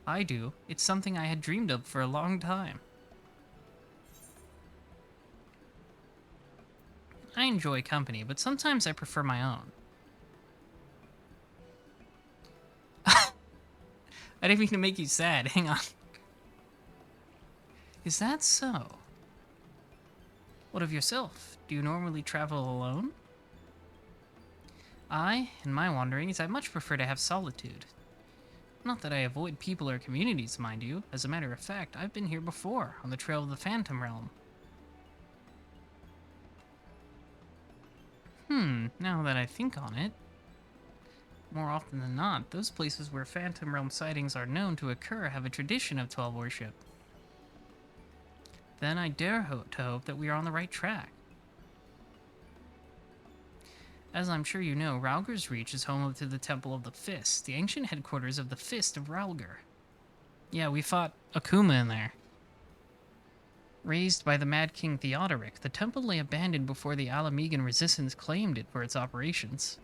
I do. It's something I had dreamed of for a long time. I enjoy company, but sometimes I prefer my own. I didn't mean to make you sad. Hang on. Is that so? What of yourself? Do you normally travel alone? In my wanderings, I much prefer to have solitude. Not that I avoid people or communities, mind you. As a matter of fact, I've been here before, on the trail of the Phantom Realm. Now that I think on it, more often than not, those places where Phantom Realm sightings are known to occur have a tradition of 12 worship. Then I dare to hope that we are on the right track. As I'm sure you know, Ralger's Reach is home to the Temple of the Fist, the ancient headquarters of the Fist of Ralger. Yeah, we fought Akuma in there. Raised by the Mad King Theodoric, the temple lay abandoned before the Alamegan resistance claimed it for its operations.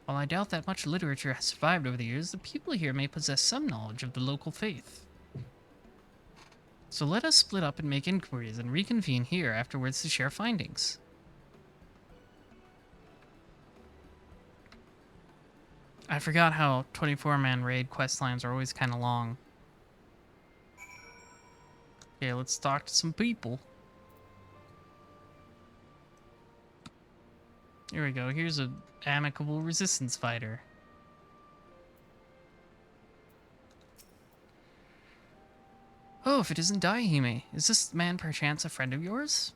While I doubt that much literature has survived over the years, the people here may possess some knowledge of the local faith. So let us split up and make inquiries and reconvene here afterwards to share findings. I forgot how 24-man raid questlines are always kind of long. Okay, let's talk to some people. Here we go. Here's a amicable resistance fighter. Oh, if it isn't Daihime, is this man perchance a friend of yours?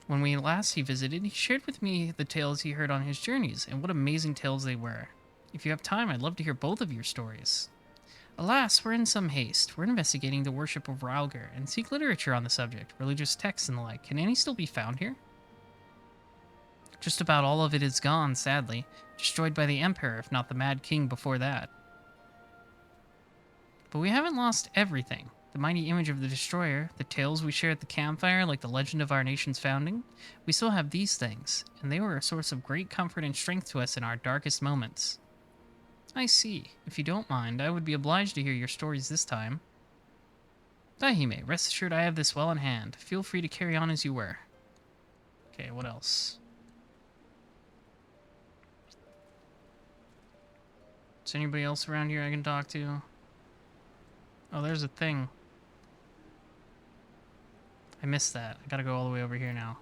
When he visited, he shared with me the tales he heard on his journeys, and what amazing tales they were. If you have time, I'd love to hear both of your stories. Alas, we're in some haste. We're investigating the worship of Ralger and seek literature on the subject, religious texts and the like. Can any still be found here? Just about all of it is gone, sadly. Destroyed by the Emperor, if not the Mad King before that. But we haven't lost everything. The mighty image of the Destroyer, the tales we share at the campfire, like the legend of our nation's founding. We still have these things, and they were a source of great comfort and strength to us in our darkest moments. I see. If you don't mind, I would be obliged to hear your stories this time. Daihime, rest assured I have this well in hand. Feel free to carry on as you were. Okay, what else? Is there anybody else around here I can talk to? Oh, there's a thing. I missed that. I gotta go all the way over here now.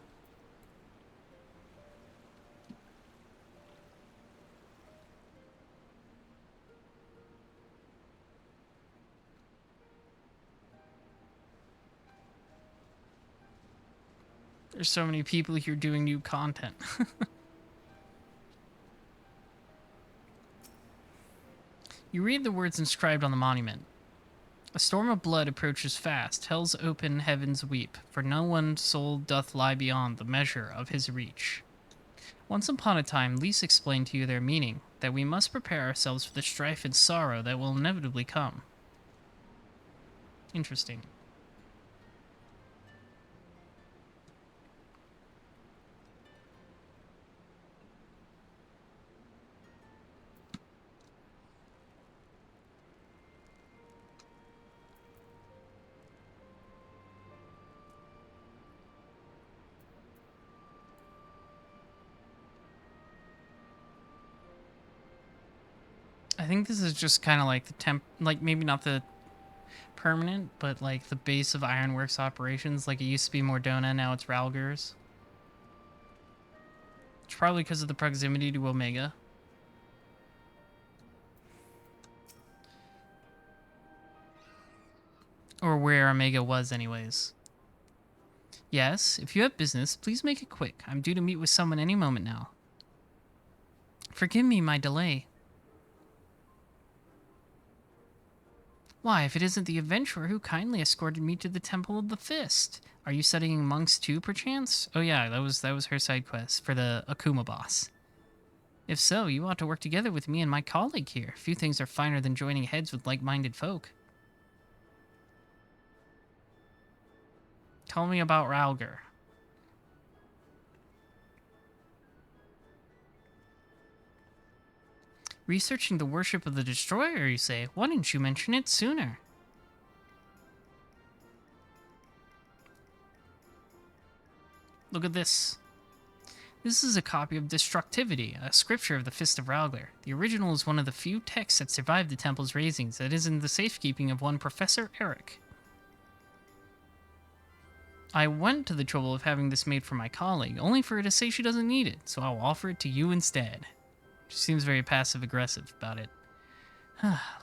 There's so many people here doing new content. You read the words inscribed on the monument. A storm of blood approaches fast, hell's open heavens weep, for no one soul doth lie beyond the measure of his reach. Once upon a time, Lys explained to you their meaning, that we must prepare ourselves for the strife and sorrow that will inevitably come. Interesting. I think this is just kind of like the like maybe not the permanent, but like the base of Ironworks operations. Like it used to be Mordona, now it's Ralger's. It's probably because of the proximity to Omega. Or where Omega was anyways. Yes, if you have business, please make it quick. I'm due to meet with someone any moment now. Forgive me my delay. Why, if it isn't the adventurer who kindly escorted me to the Temple of the Fist. Are you studying monks too, perchance? Oh yeah, that was her side quest for the Akuma boss. If so, you ought to work together with me and my colleague here. Few things are finer than joining heads with like-minded folk. Tell me about Ralger. Researching the worship of the Destroyer, you say? Why didn't you mention it sooner? Look at this. This is a copy of Destructivity, a scripture of the Fist of Ralgr. The original is one of the few texts that survived the temple's razings that is in the safekeeping of one Professor Eric. I went to the trouble of having this made for my colleague, only for her to say she doesn't need it, so I'll offer it to you instead. She seems very passive-aggressive about it.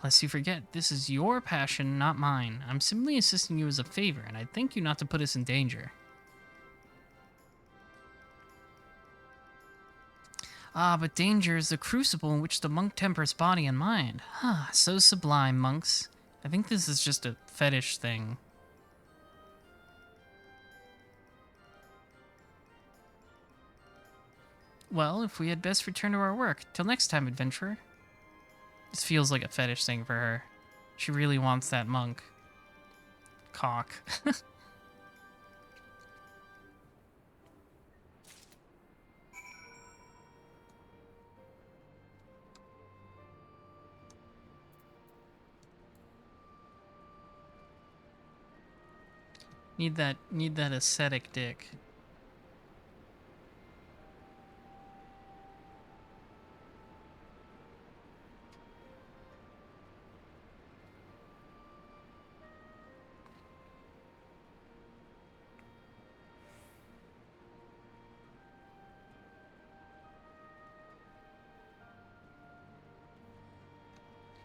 Lest you forget, this is your passion, not mine. I'm simply assisting you as a favor, and I'd thank you not to put us in danger. Ah, but danger is the crucible in which the monk tempers body and mind. So sublime, monks. I think this is just a fetish thing. Well, if we had best return to our work. Till next time, adventurer. This feels like a fetish thing for her. She really wants that monk. Cock. Need that ascetic dick.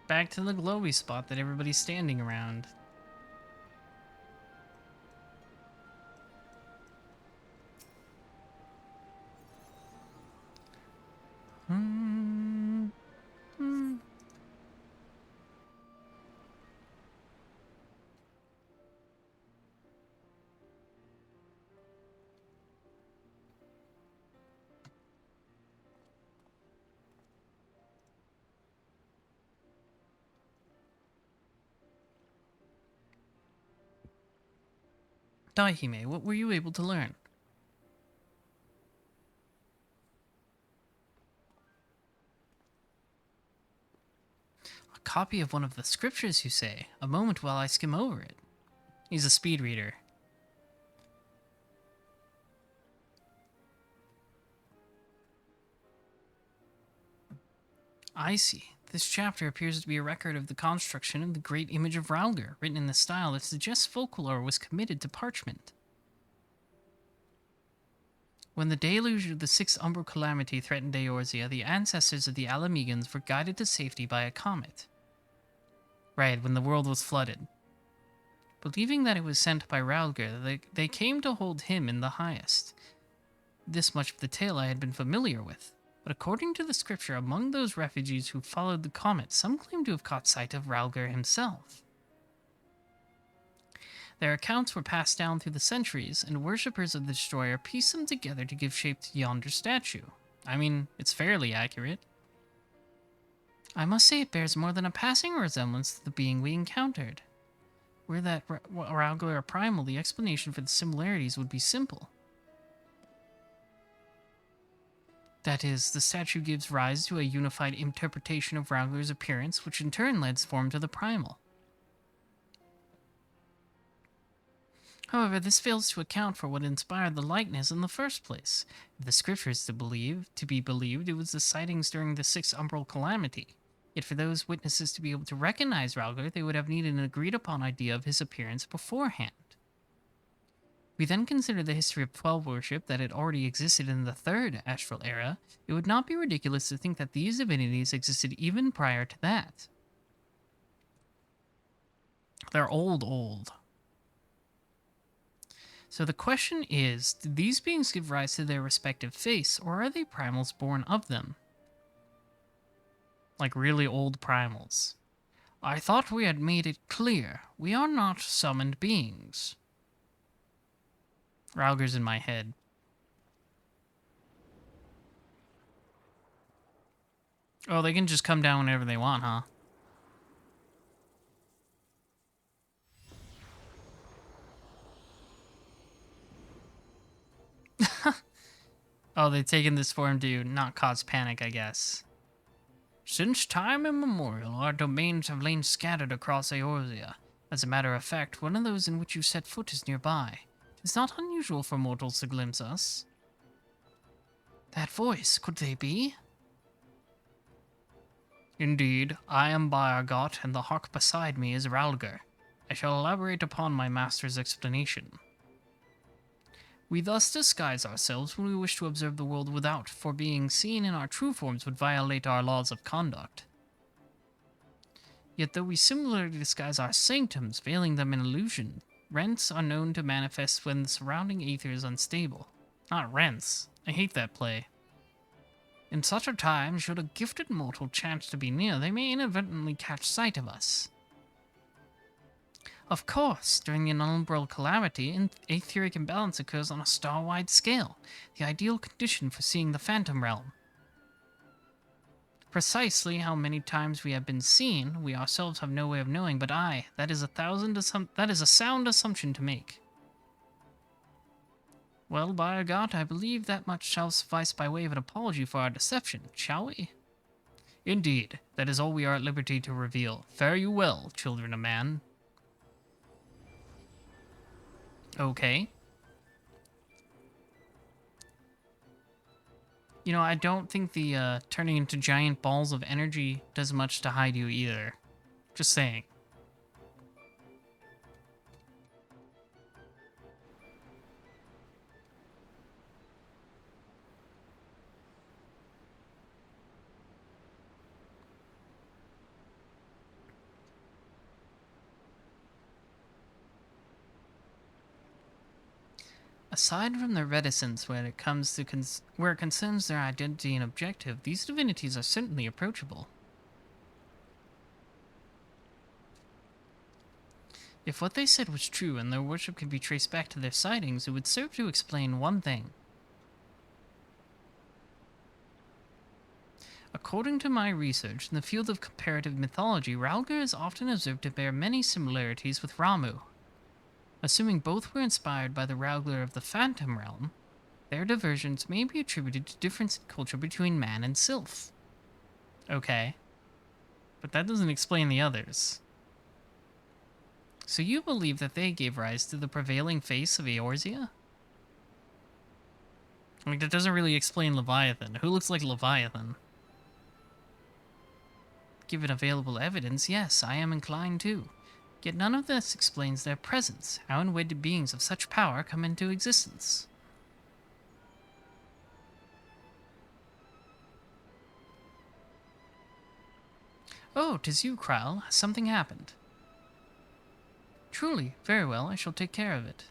Back to the glowy spot that everybody's standing around. Daihime, what were you able to learn? A copy of one of the scriptures, you say? A moment while I skim over it. He's a speed reader. I see. This chapter appears to be a record of the construction of the great image of Ralgr, written in the style that suggests folklore was committed to parchment. When the deluge of the sixth umbral calamity threatened Eorzea, the ancestors of the Alamegans were guided to safety by a comet. Right, when the world was flooded. Believing that it was sent by Ralgr, they came to hold him in the highest. This much of the tale I had been familiar with. But according to the scripture, among those refugees who followed the comet, some claim to have caught sight of Ralgr himself. Their accounts were passed down through the centuries, and worshippers of the Destroyer pieced them together to give shape to yonder statue. I mean, it's fairly accurate. I must say it bears more than a passing resemblance to the being we encountered. Were that Ralgr a primal, the explanation for the similarities would be simple. That is, the statue gives rise to a unified interpretation of Ralgr's appearance, which in turn lends form to the primal. However, this fails to account for what inspired the likeness in the first place. If the scripture is to be believed, it was the sightings during the sixth umbral calamity. Yet for those witnesses to be able to recognize Ralgr, they would have needed an agreed-upon idea of his appearance beforehand. We then consider the history of 12 worship that had already existed in the third astral era. It would not be ridiculous to think that these divinities existed even prior to that. They're old. So the question is, did these beings give rise to their respective faiths, or are they primals born of them? Like really old primals. I thought we had made it clear. We are not summoned beings. Ralgr's in my head. Oh, they can just come down whenever they want, huh? Oh, they've taken this form to not cause panic, I guess. Since time immemorial, our domains have lain scattered across Eorzea. As a matter of fact, one of those in which you set foot is nearby. It's not unusual for mortals to glimpse us. That voice, could they be? Indeed, I am Bayargot, and the hawk beside me is Ralger. I shall elaborate upon my master's explanation. We thus disguise ourselves when we wish to observe the world without, for being seen in our true forms would violate our laws of conduct. Yet though we similarly disguise our sanctums, veiling them in illusion, rents are known to manifest when the surrounding ether is unstable. Not rents. I hate that play. In such a time, should a gifted mortal chance to be near, they may inadvertently catch sight of us. Of course, during the umbral calamity, an etheric imbalance occurs on a star-wide scale, the ideal condition for seeing the Phantom Realm. Precisely how many times we have been seen, we ourselves have no way of knowing, but that is a sound assumption to make. Well, by God, I believe that much shall suffice by way of an apology for our deception, shall we? Indeed, that is all we are at liberty to reveal. Fare you well, children of man. Okay. You know, I don't think the turning into giant balls of energy does much to hide you either. Just saying. Aside from their reticence when it comes to where it concerns their identity and objective, these divinities are certainly approachable. If what they said was true and their worship could be traced back to their sightings, it would serve to explain one thing. According to my research in the field of comparative mythology, Ralger is often observed to bear many similarities with Ramu. Assuming both were inspired by the Ralger of the Phantom Realm, their diversions may be attributed to difference in culture between man and sylph. Okay. But that doesn't explain the others. So you believe that they gave rise to the prevailing face of Eorzea? Like, that doesn't really explain Leviathan. Who looks like Leviathan? Given available evidence, yes, I am inclined to. Yet none of this explains their presence. How unwedded beings of such power come into existence? Oh, 'tis you, Krile. Has something happened? Truly, very well, I shall take care of it.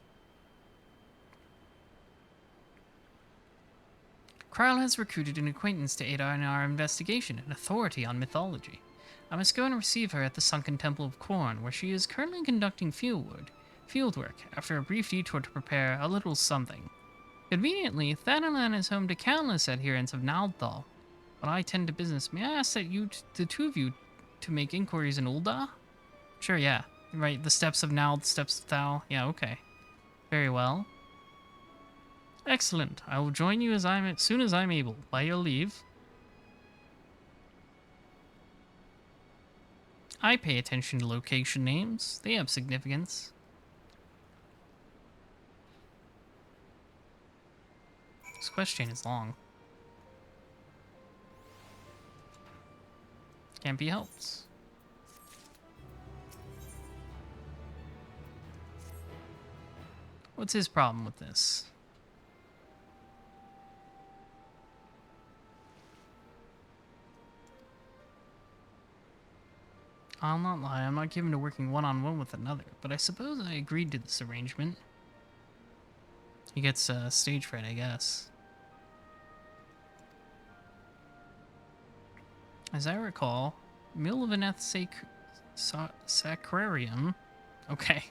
Krile has recruited an acquaintance to aid in our investigation, an authority on mythology. I must go and receive her at the Sunken Temple of Korn, where she is currently conducting fieldwork, after a brief detour to prepare a little something. Conveniently, Thanalan is home to countless adherents of Naldthal. When I tend to business, may I ask that the two of you, to make inquiries in Ul'dah? Sure, yeah. Right, the steps of Nald, steps of Thal. Yeah, okay. Very well. Excellent. I will join you as soon as I'm able. By your leave. I pay attention to location names. They have significance. This quest chain is long. Can't be helped. What's his problem with this? I'll not lie, I'm not given to working one-on-one with another, but I suppose I agreed to this arrangement. He gets stage fright, I guess. As I recall, Milvaneth Sacrarium. Okay.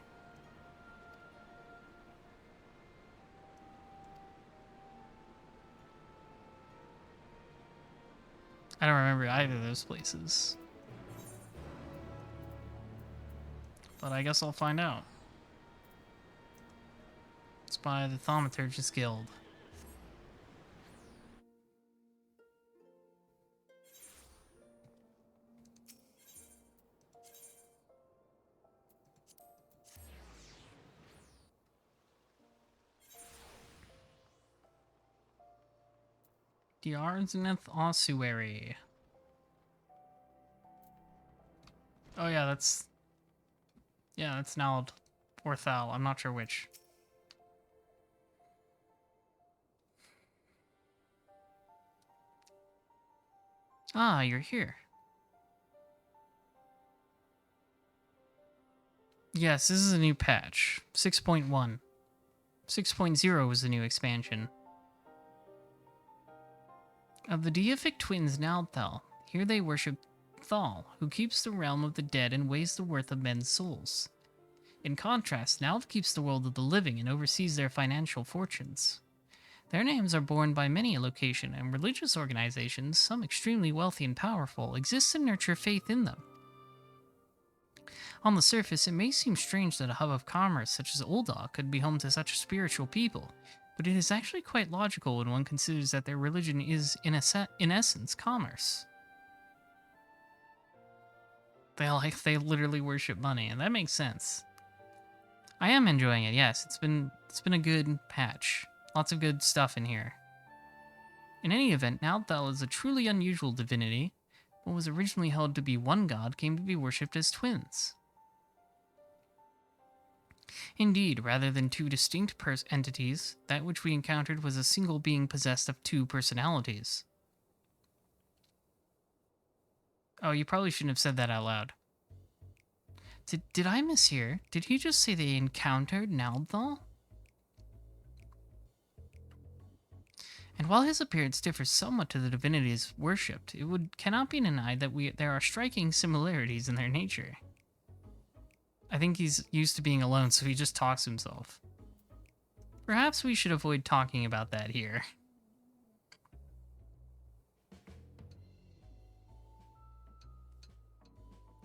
I don't remember either of those places. But I guess I'll find out. It's by the Thaumaturgist Guild. The Arzeneth Ossuary. Oh yeah, that's Nald or Thal. I'm not sure which. Ah, you're here. Yes, this is a new patch. 6.1. 6.0 was the new expansion. Of the deific twins Naldthal, here they worship Thal, who keeps the realm of the dead and weighs the worth of men's souls. In contrast, Nald keeps the world of the living and oversees their financial fortunes. Their names are borne by many a location, and religious organizations, some extremely wealthy and powerful, exist to nurture faith in them. On the surface, it may seem strange that a hub of commerce such as Ul'dah could be home to such spiritual people, but it is actually quite logical when one considers that their religion is, in essence, commerce. They literally worship money, and that makes sense. I am enjoying it, yes. It's been a good patch. Lots of good stuff in here. In any event, Naldthal is a truly unusual divinity. What was originally held to be one god came to be worshipped as twins. Indeed, rather than two distinct entities, that which we encountered was a single being possessed of two personalities. Oh, you probably shouldn't have said that out loud. Did I mishear? Did he just say they encountered Naldthal? And while his appearance differs somewhat to the divinities worshipped, it cannot be denied that there are striking similarities in their nature. I think he's used to being alone, so he just talks to himself. Perhaps we should avoid talking about that here.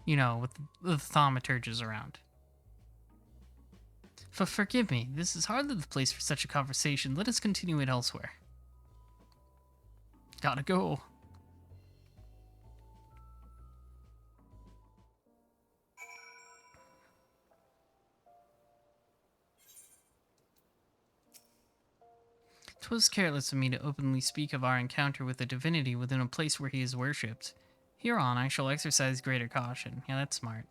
You know, with the thaumaturges around. Forgive me, this is hardly the place for such a conversation. Let us continue it elsewhere. Gotta go. "'Twas careless of me to openly speak of our encounter with a divinity within a place where he is worshipped. Hereon I shall exercise greater caution." Yeah, that's smart.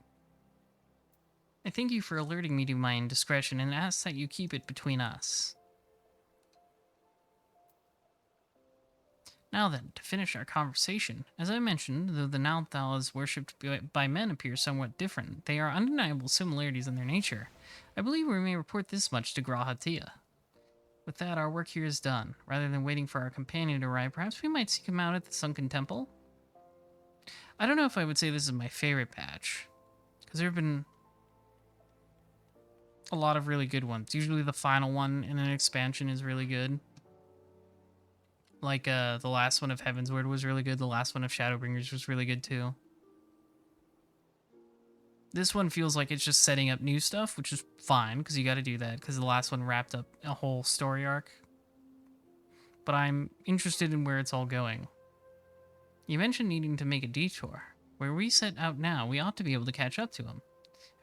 "I thank you for alerting me to my indiscretion and ask that you keep it between us. Now then, to finish our conversation. As I mentioned, though the Naldthal is worshipped by men appear somewhat different, they are undeniable similarities in their nature. I believe we may report this much to Grahatia. With that, our work here is done. Rather than waiting for our companion to arrive, perhaps we might seek him out at the Sunken Temple?" I don't know if I would say this is my favorite patch, because there have been a lot of really good ones. Usually the final one in an expansion is really good. Like, the last one of Heavensward was really good. The last one of Shadowbringers was really good, too. This one feels like it's just setting up new stuff, which is fine, because you gotta do that, because the last one wrapped up a whole story arc. But I'm interested in where it's all going. You mentioned needing to make a detour. Where we set out now, we ought to be able to catch up to him.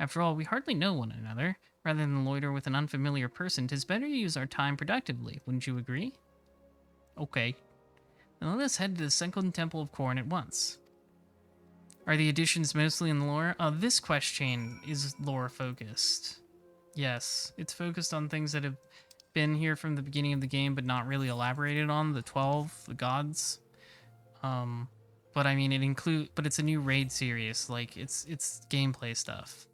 After all, we hardly know one another. Rather than loiter with an unfamiliar person, 'tis better to use our time productively, wouldn't you agree? Okay. Then let us head to the Sunken Temple of Khorne at once. Are the additions mostly in the lore? This quest chain is lore-focused. Yes, it's focused on things that have been here from the beginning of the game, but not really elaborated on. The 12, the gods. But I mean, but it's a new raid series. Like, it's gameplay stuff.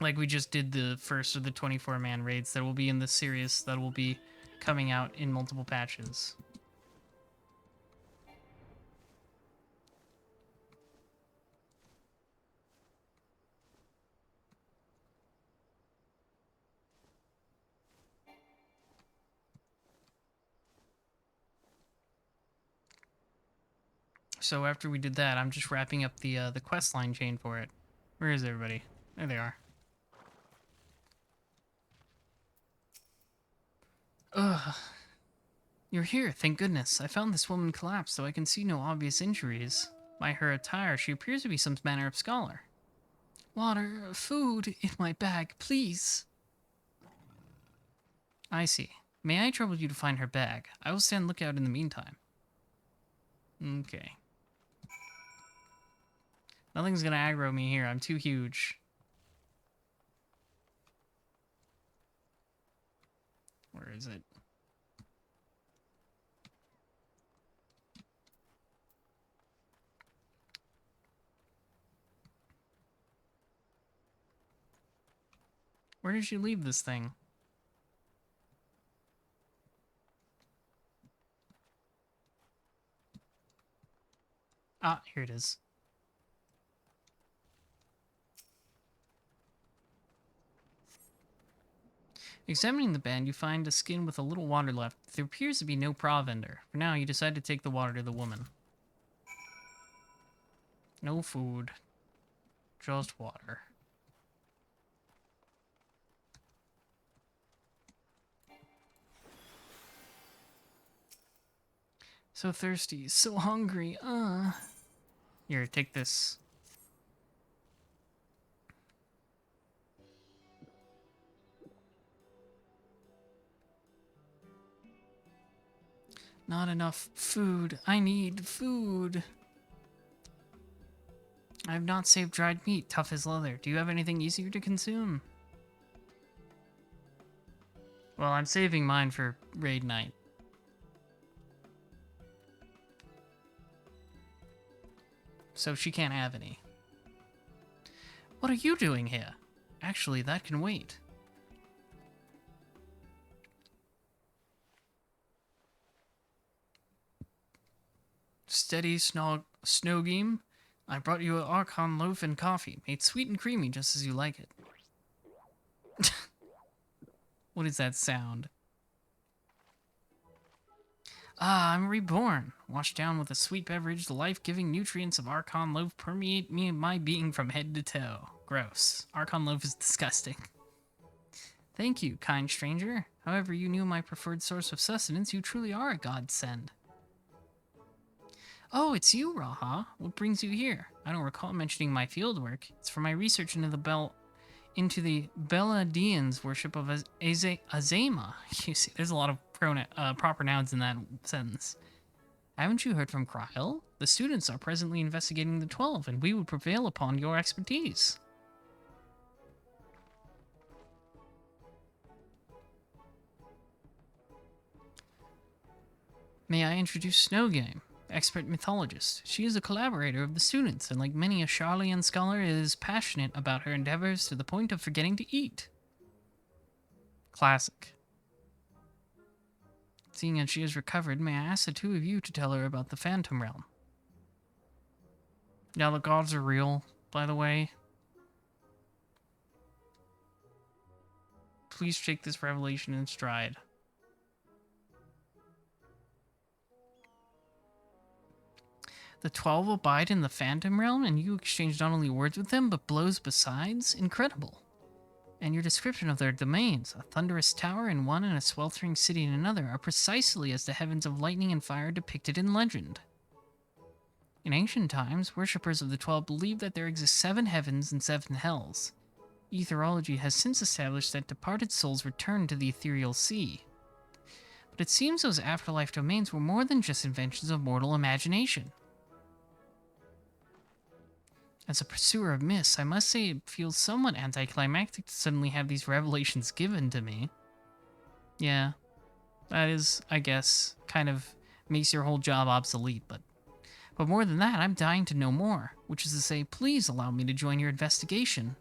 Like, we just did the first of the 24-man raids that will be in this series that will be coming out in multiple patches. So after we did that, I'm just wrapping up the quest line chain for it. Where is everybody? There they are. Ugh. You're here, thank goodness. I found this woman collapsed, though I can see no obvious injuries. By her attire, she appears to be some manner of scholar. Water, food, in my bag, please. I see. May I trouble you to find her bag? I will stand lookout in the meantime. Okay. Nothing's gonna aggro me here. I'm too huge. Where is it? Where did you leave this thing? Ah, here it is. Examining the band, you find a skin with a little water left. There appears to be no provender. For now, you decide to take the water to the woman. No food. Just water. So thirsty, so hungry. Here, take this. Not enough food. I need food. I have not saved dried meat, tough as leather. Do you have anything easier to consume? Well, I'm saving mine for raid night. So she can't have any. What are you doing here? Actually, that can wait. Steady, Snowgame. I brought you an Archon loaf and coffee, made sweet and creamy just as you like it. What is that sound? Ah, I'm reborn. Washed down with a sweet beverage, the life-giving nutrients of Archon loaf permeate me and my being from head to toe. Gross. Archon loaf is disgusting. Thank you, kind stranger. However you knew my preferred source of sustenance, you truly are a godsend. Oh, it's you, Raha. What brings you here? I don't recall mentioning my fieldwork. It's for my research into the Beladians' worship of Azema. You see, there's a lot of proper nouns in that sentence. Haven't you heard from Kryl? The students are presently investigating the 12, and we would prevail upon your expertise. May I introduce Snowgame, expert mythologist. She is a collaborator of the students, and like many a Charlian scholar, is passionate about her endeavors to the point of forgetting to eat. Classic. Seeing as she has recovered, may I ask the two of you to tell her about the Phantom Realm? Yeah, the gods are real, by the way. Please take this revelation in stride. The 12 abide in the Phantom Realm, and you exchange not only words with them, but blows besides? Incredible. And your description of their domains, a thunderous tower in one and a sweltering city in another, are precisely as the heavens of lightning and fire depicted in legend. In ancient times, worshippers of the 12 believed that there exist 7 heavens and 7 hells. Etherology has since established that departed souls return to the ethereal sea. But it seems those afterlife domains were more than just inventions of mortal imagination. As a pursuer of myths, I must say it feels somewhat anticlimactic to suddenly have these revelations given to me. Yeah, that is, I guess, kind of makes your whole job obsolete, but more than that, I'm dying to know more, which is to say, please allow me to join your investigation.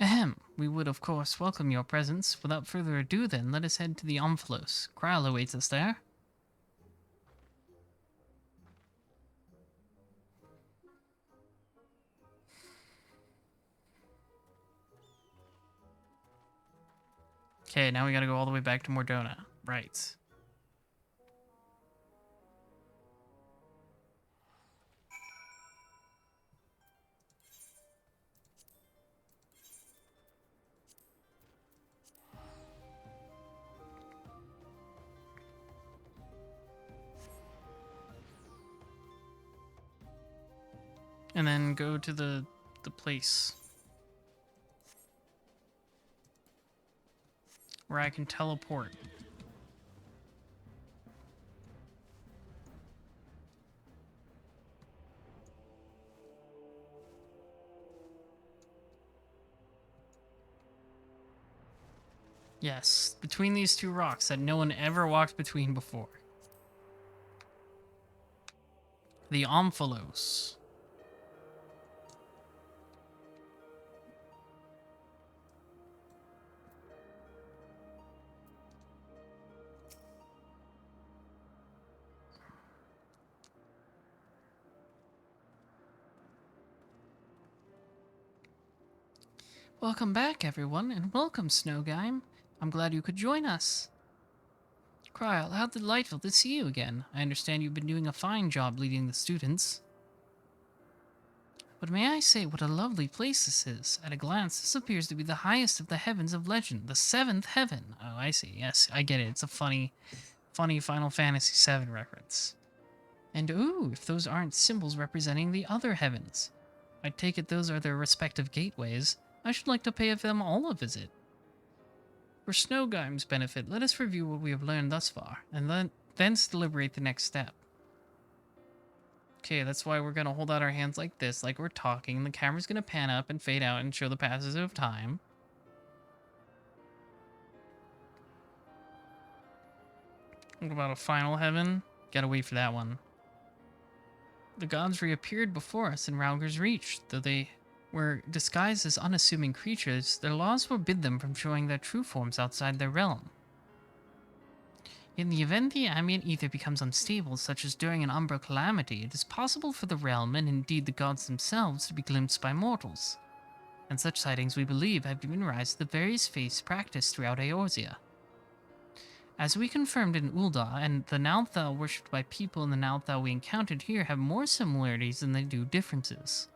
Ahem, we would of course welcome your presence. Without further ado then, let us head to the Omphalos. Kryl awaits us there. Okay, now we gotta go all the way back to Mordona. Right. And then go to the place. where I can teleport. Yes, between these two rocks that no one ever walked between before. The Omphalos. Welcome back, everyone, and welcome, Snowgime. I'm glad you could join us. Kryl, how delightful to see you again. I understand you've been doing a fine job leading the students. But may I say what a lovely place this is? At a glance, this appears to be the highest of the heavens of legend, the seventh heaven. Oh, I see. Yes, I get it. It's a funny Final Fantasy VII reference. And ooh, if those aren't symbols representing the other heavens. I take it those are their respective gateways. I should like to pay them all a visit. For Snowgime's benefit, let us review what we have learned thus far, and thence deliberate the next step. Okay, that's why we're gonna hold out our hands like this, like we're talking. The camera's gonna pan up and fade out and show the passage of time. What about a final heaven? Gotta wait for that one. The gods reappeared before us in Rauger's Reach. Though they were disguised as unassuming creatures, their laws forbid them from showing their true forms outside their realm. In the event the ambient ether becomes unstable, such as during an Umbra calamity, it is possible for the realm, and indeed the gods themselves, to be glimpsed by mortals. And such sightings, we believe, have given rise to the various faiths practiced throughout Eorzea. As we confirmed in Ul'dah, and the Nalthal worshipped by people in the Nalthal we encountered here have more similarities than they do differences.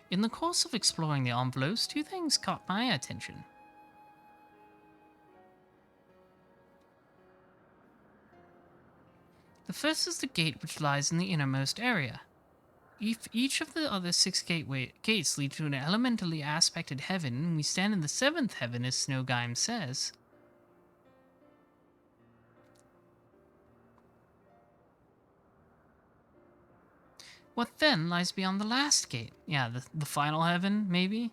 In the course of exploring the Omphalos, two things caught my attention. The first is the gate which lies in the innermost area. If each of the other 6 gates lead to an elementally aspected heaven, and we stand in the 7th heaven, as Snowgime says. What then lies beyond the last gate? Yeah, the final heaven, maybe?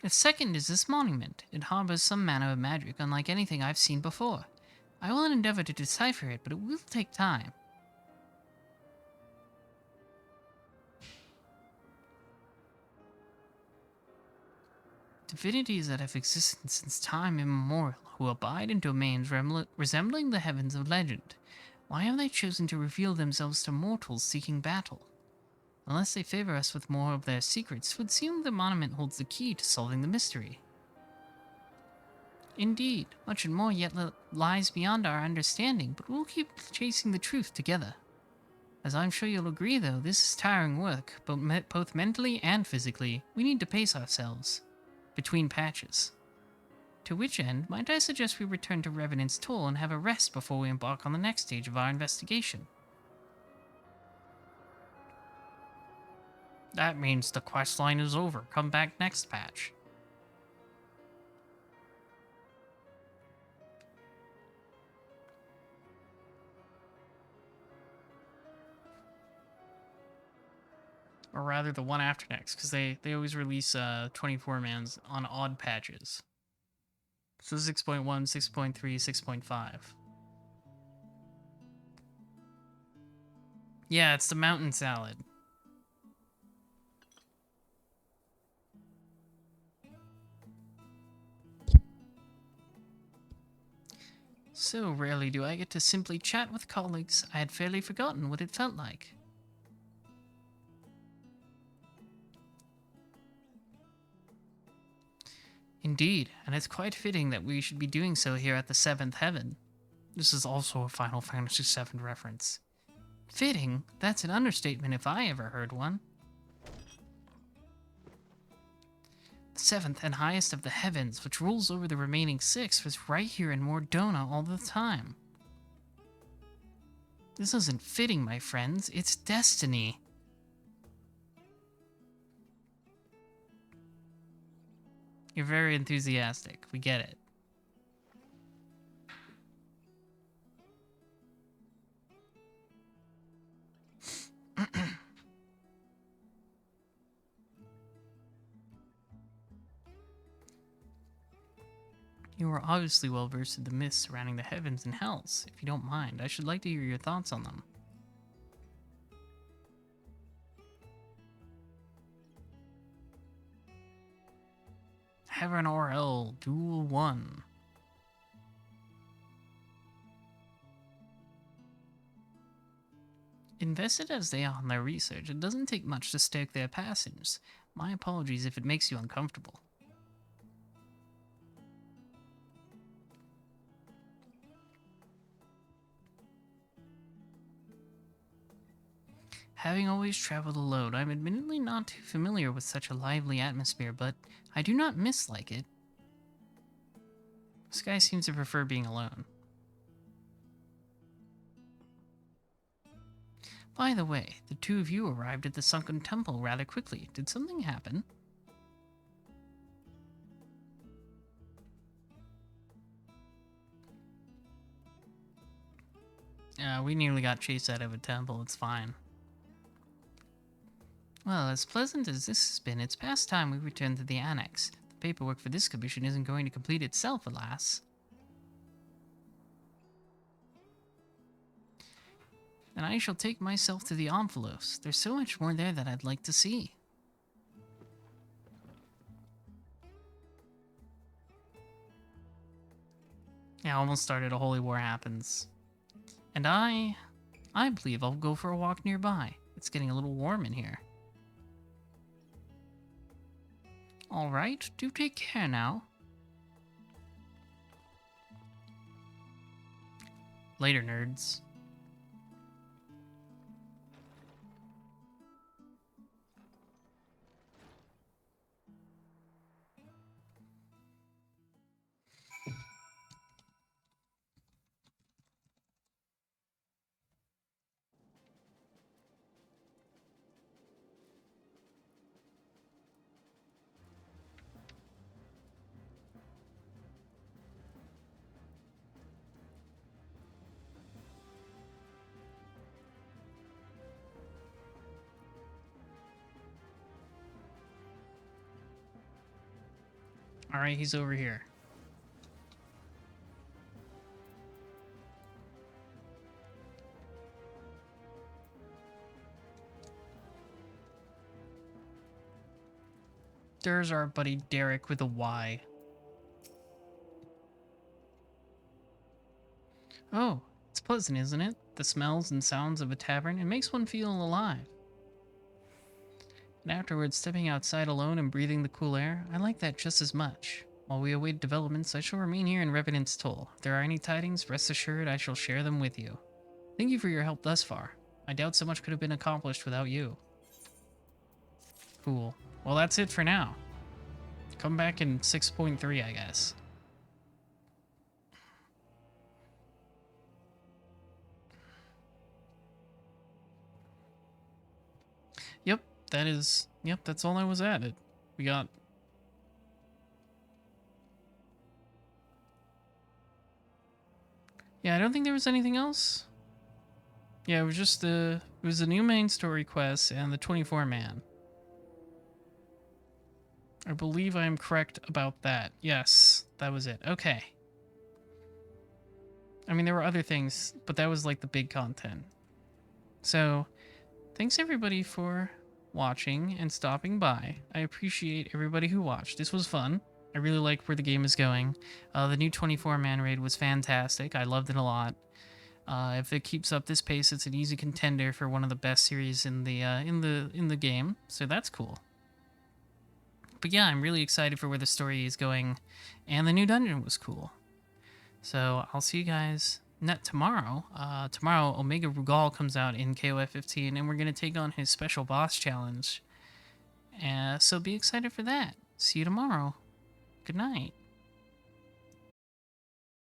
The second is this monument. It harbors some manner of magic unlike anything I've seen before. I will endeavor to decipher it, but it will take time. Divinities that have existed since time immemorial, who abide in domains resembling the heavens of legend. Why have they chosen to reveal themselves to mortals seeking battle? Unless they favor us with more of their secrets, it would seem the monument holds the key to solving the mystery. Indeed, much and more yet lies beyond our understanding, but we'll keep chasing the truth together. As I'm sure you'll agree, though, this is tiring work, both mentally and physically. We need to pace ourselves. Between patches. To which end, might I suggest we return to Revenant's Toll and have a rest before we embark on the next stage of our investigation? That means the questline is over. Come back next patch. Or rather, the one after next, because they always release 24-mans on odd patches. So 6.1, 6.3, 6.5. Yeah, it's the mountain salad. So rarely do I get to simply chat with colleagues. I had fairly forgotten what it felt like. Indeed, and it's quite fitting that we should be doing so here at the 7th heaven. This is also a Final Fantasy VII reference. Fitting? That's an understatement if I ever heard one. The 7th and highest of the heavens, which rules over the remaining 6, was right here in Mordona all the time. This isn't fitting, my friends. It's destiny. You're very enthusiastic. We get it. You are obviously well versed in the myths surrounding the heavens and hells. If you don't mind, I should like to hear your thoughts on them. Heaven or Hell, Duel 1. Invested as they are in their research, it doesn't take much to stoke their passions. My apologies if it makes you uncomfortable. Having always traveled alone, I'm admittedly not too familiar with such a lively atmosphere, but I do not mislike it. This guy seems to prefer being alone. By the way, the two of you arrived at the sunken temple rather quickly. Did something happen? We nearly got chased out of a temple. It's fine. Well, as pleasant as this has been, it's past time we return to the annex. The paperwork for this commission isn't going to complete itself, alas. And I shall take myself to the Omphalos. There's so much more there that I'd like to see. Yeah, almost started. A holy war happens. And I believe I'll go for a walk nearby. It's getting a little warm in here. Alright, do take care now. Later, nerds. Alright, he's over here. There's our buddy Derek with a Y. Oh, it's pleasant, isn't it? The smells and sounds of a tavern. It makes one feel alive. And afterwards, stepping outside alone and breathing the cool air, I like that just as much. While we await developments, I shall remain here in Revenant's Toll. If there are any tidings, rest assured I shall share them with you. Thank you for your help thus far. I doubt so much could have been accomplished without you. Cool. Well, that's it for now. Come back in 6.3, I guess. Yep, that's all I was at. We got... Yeah, I don't think there was anything else. Yeah, it was just it was the new main story quest and the 24-man. I believe I am correct about that. Yes, that was it. Okay. I mean, there were other things, but that was like the big content. So, thanks everybody for watching and stopping by. I appreciate everybody who watched. This was fun. I really like where the game is going. The new 24-man raid was fantastic. I loved it a lot. If it keeps up this pace, it's an easy contender for one of the best series in the game. So that's cool. But yeah, I'm really excited for where the story is going, and the new dungeon was cool. So I'll see you guys tomorrow. Tomorrow, Omega Rugal comes out in KOF 15, and we're going to take on his special boss challenge. So be excited for that. See you tomorrow. Good night.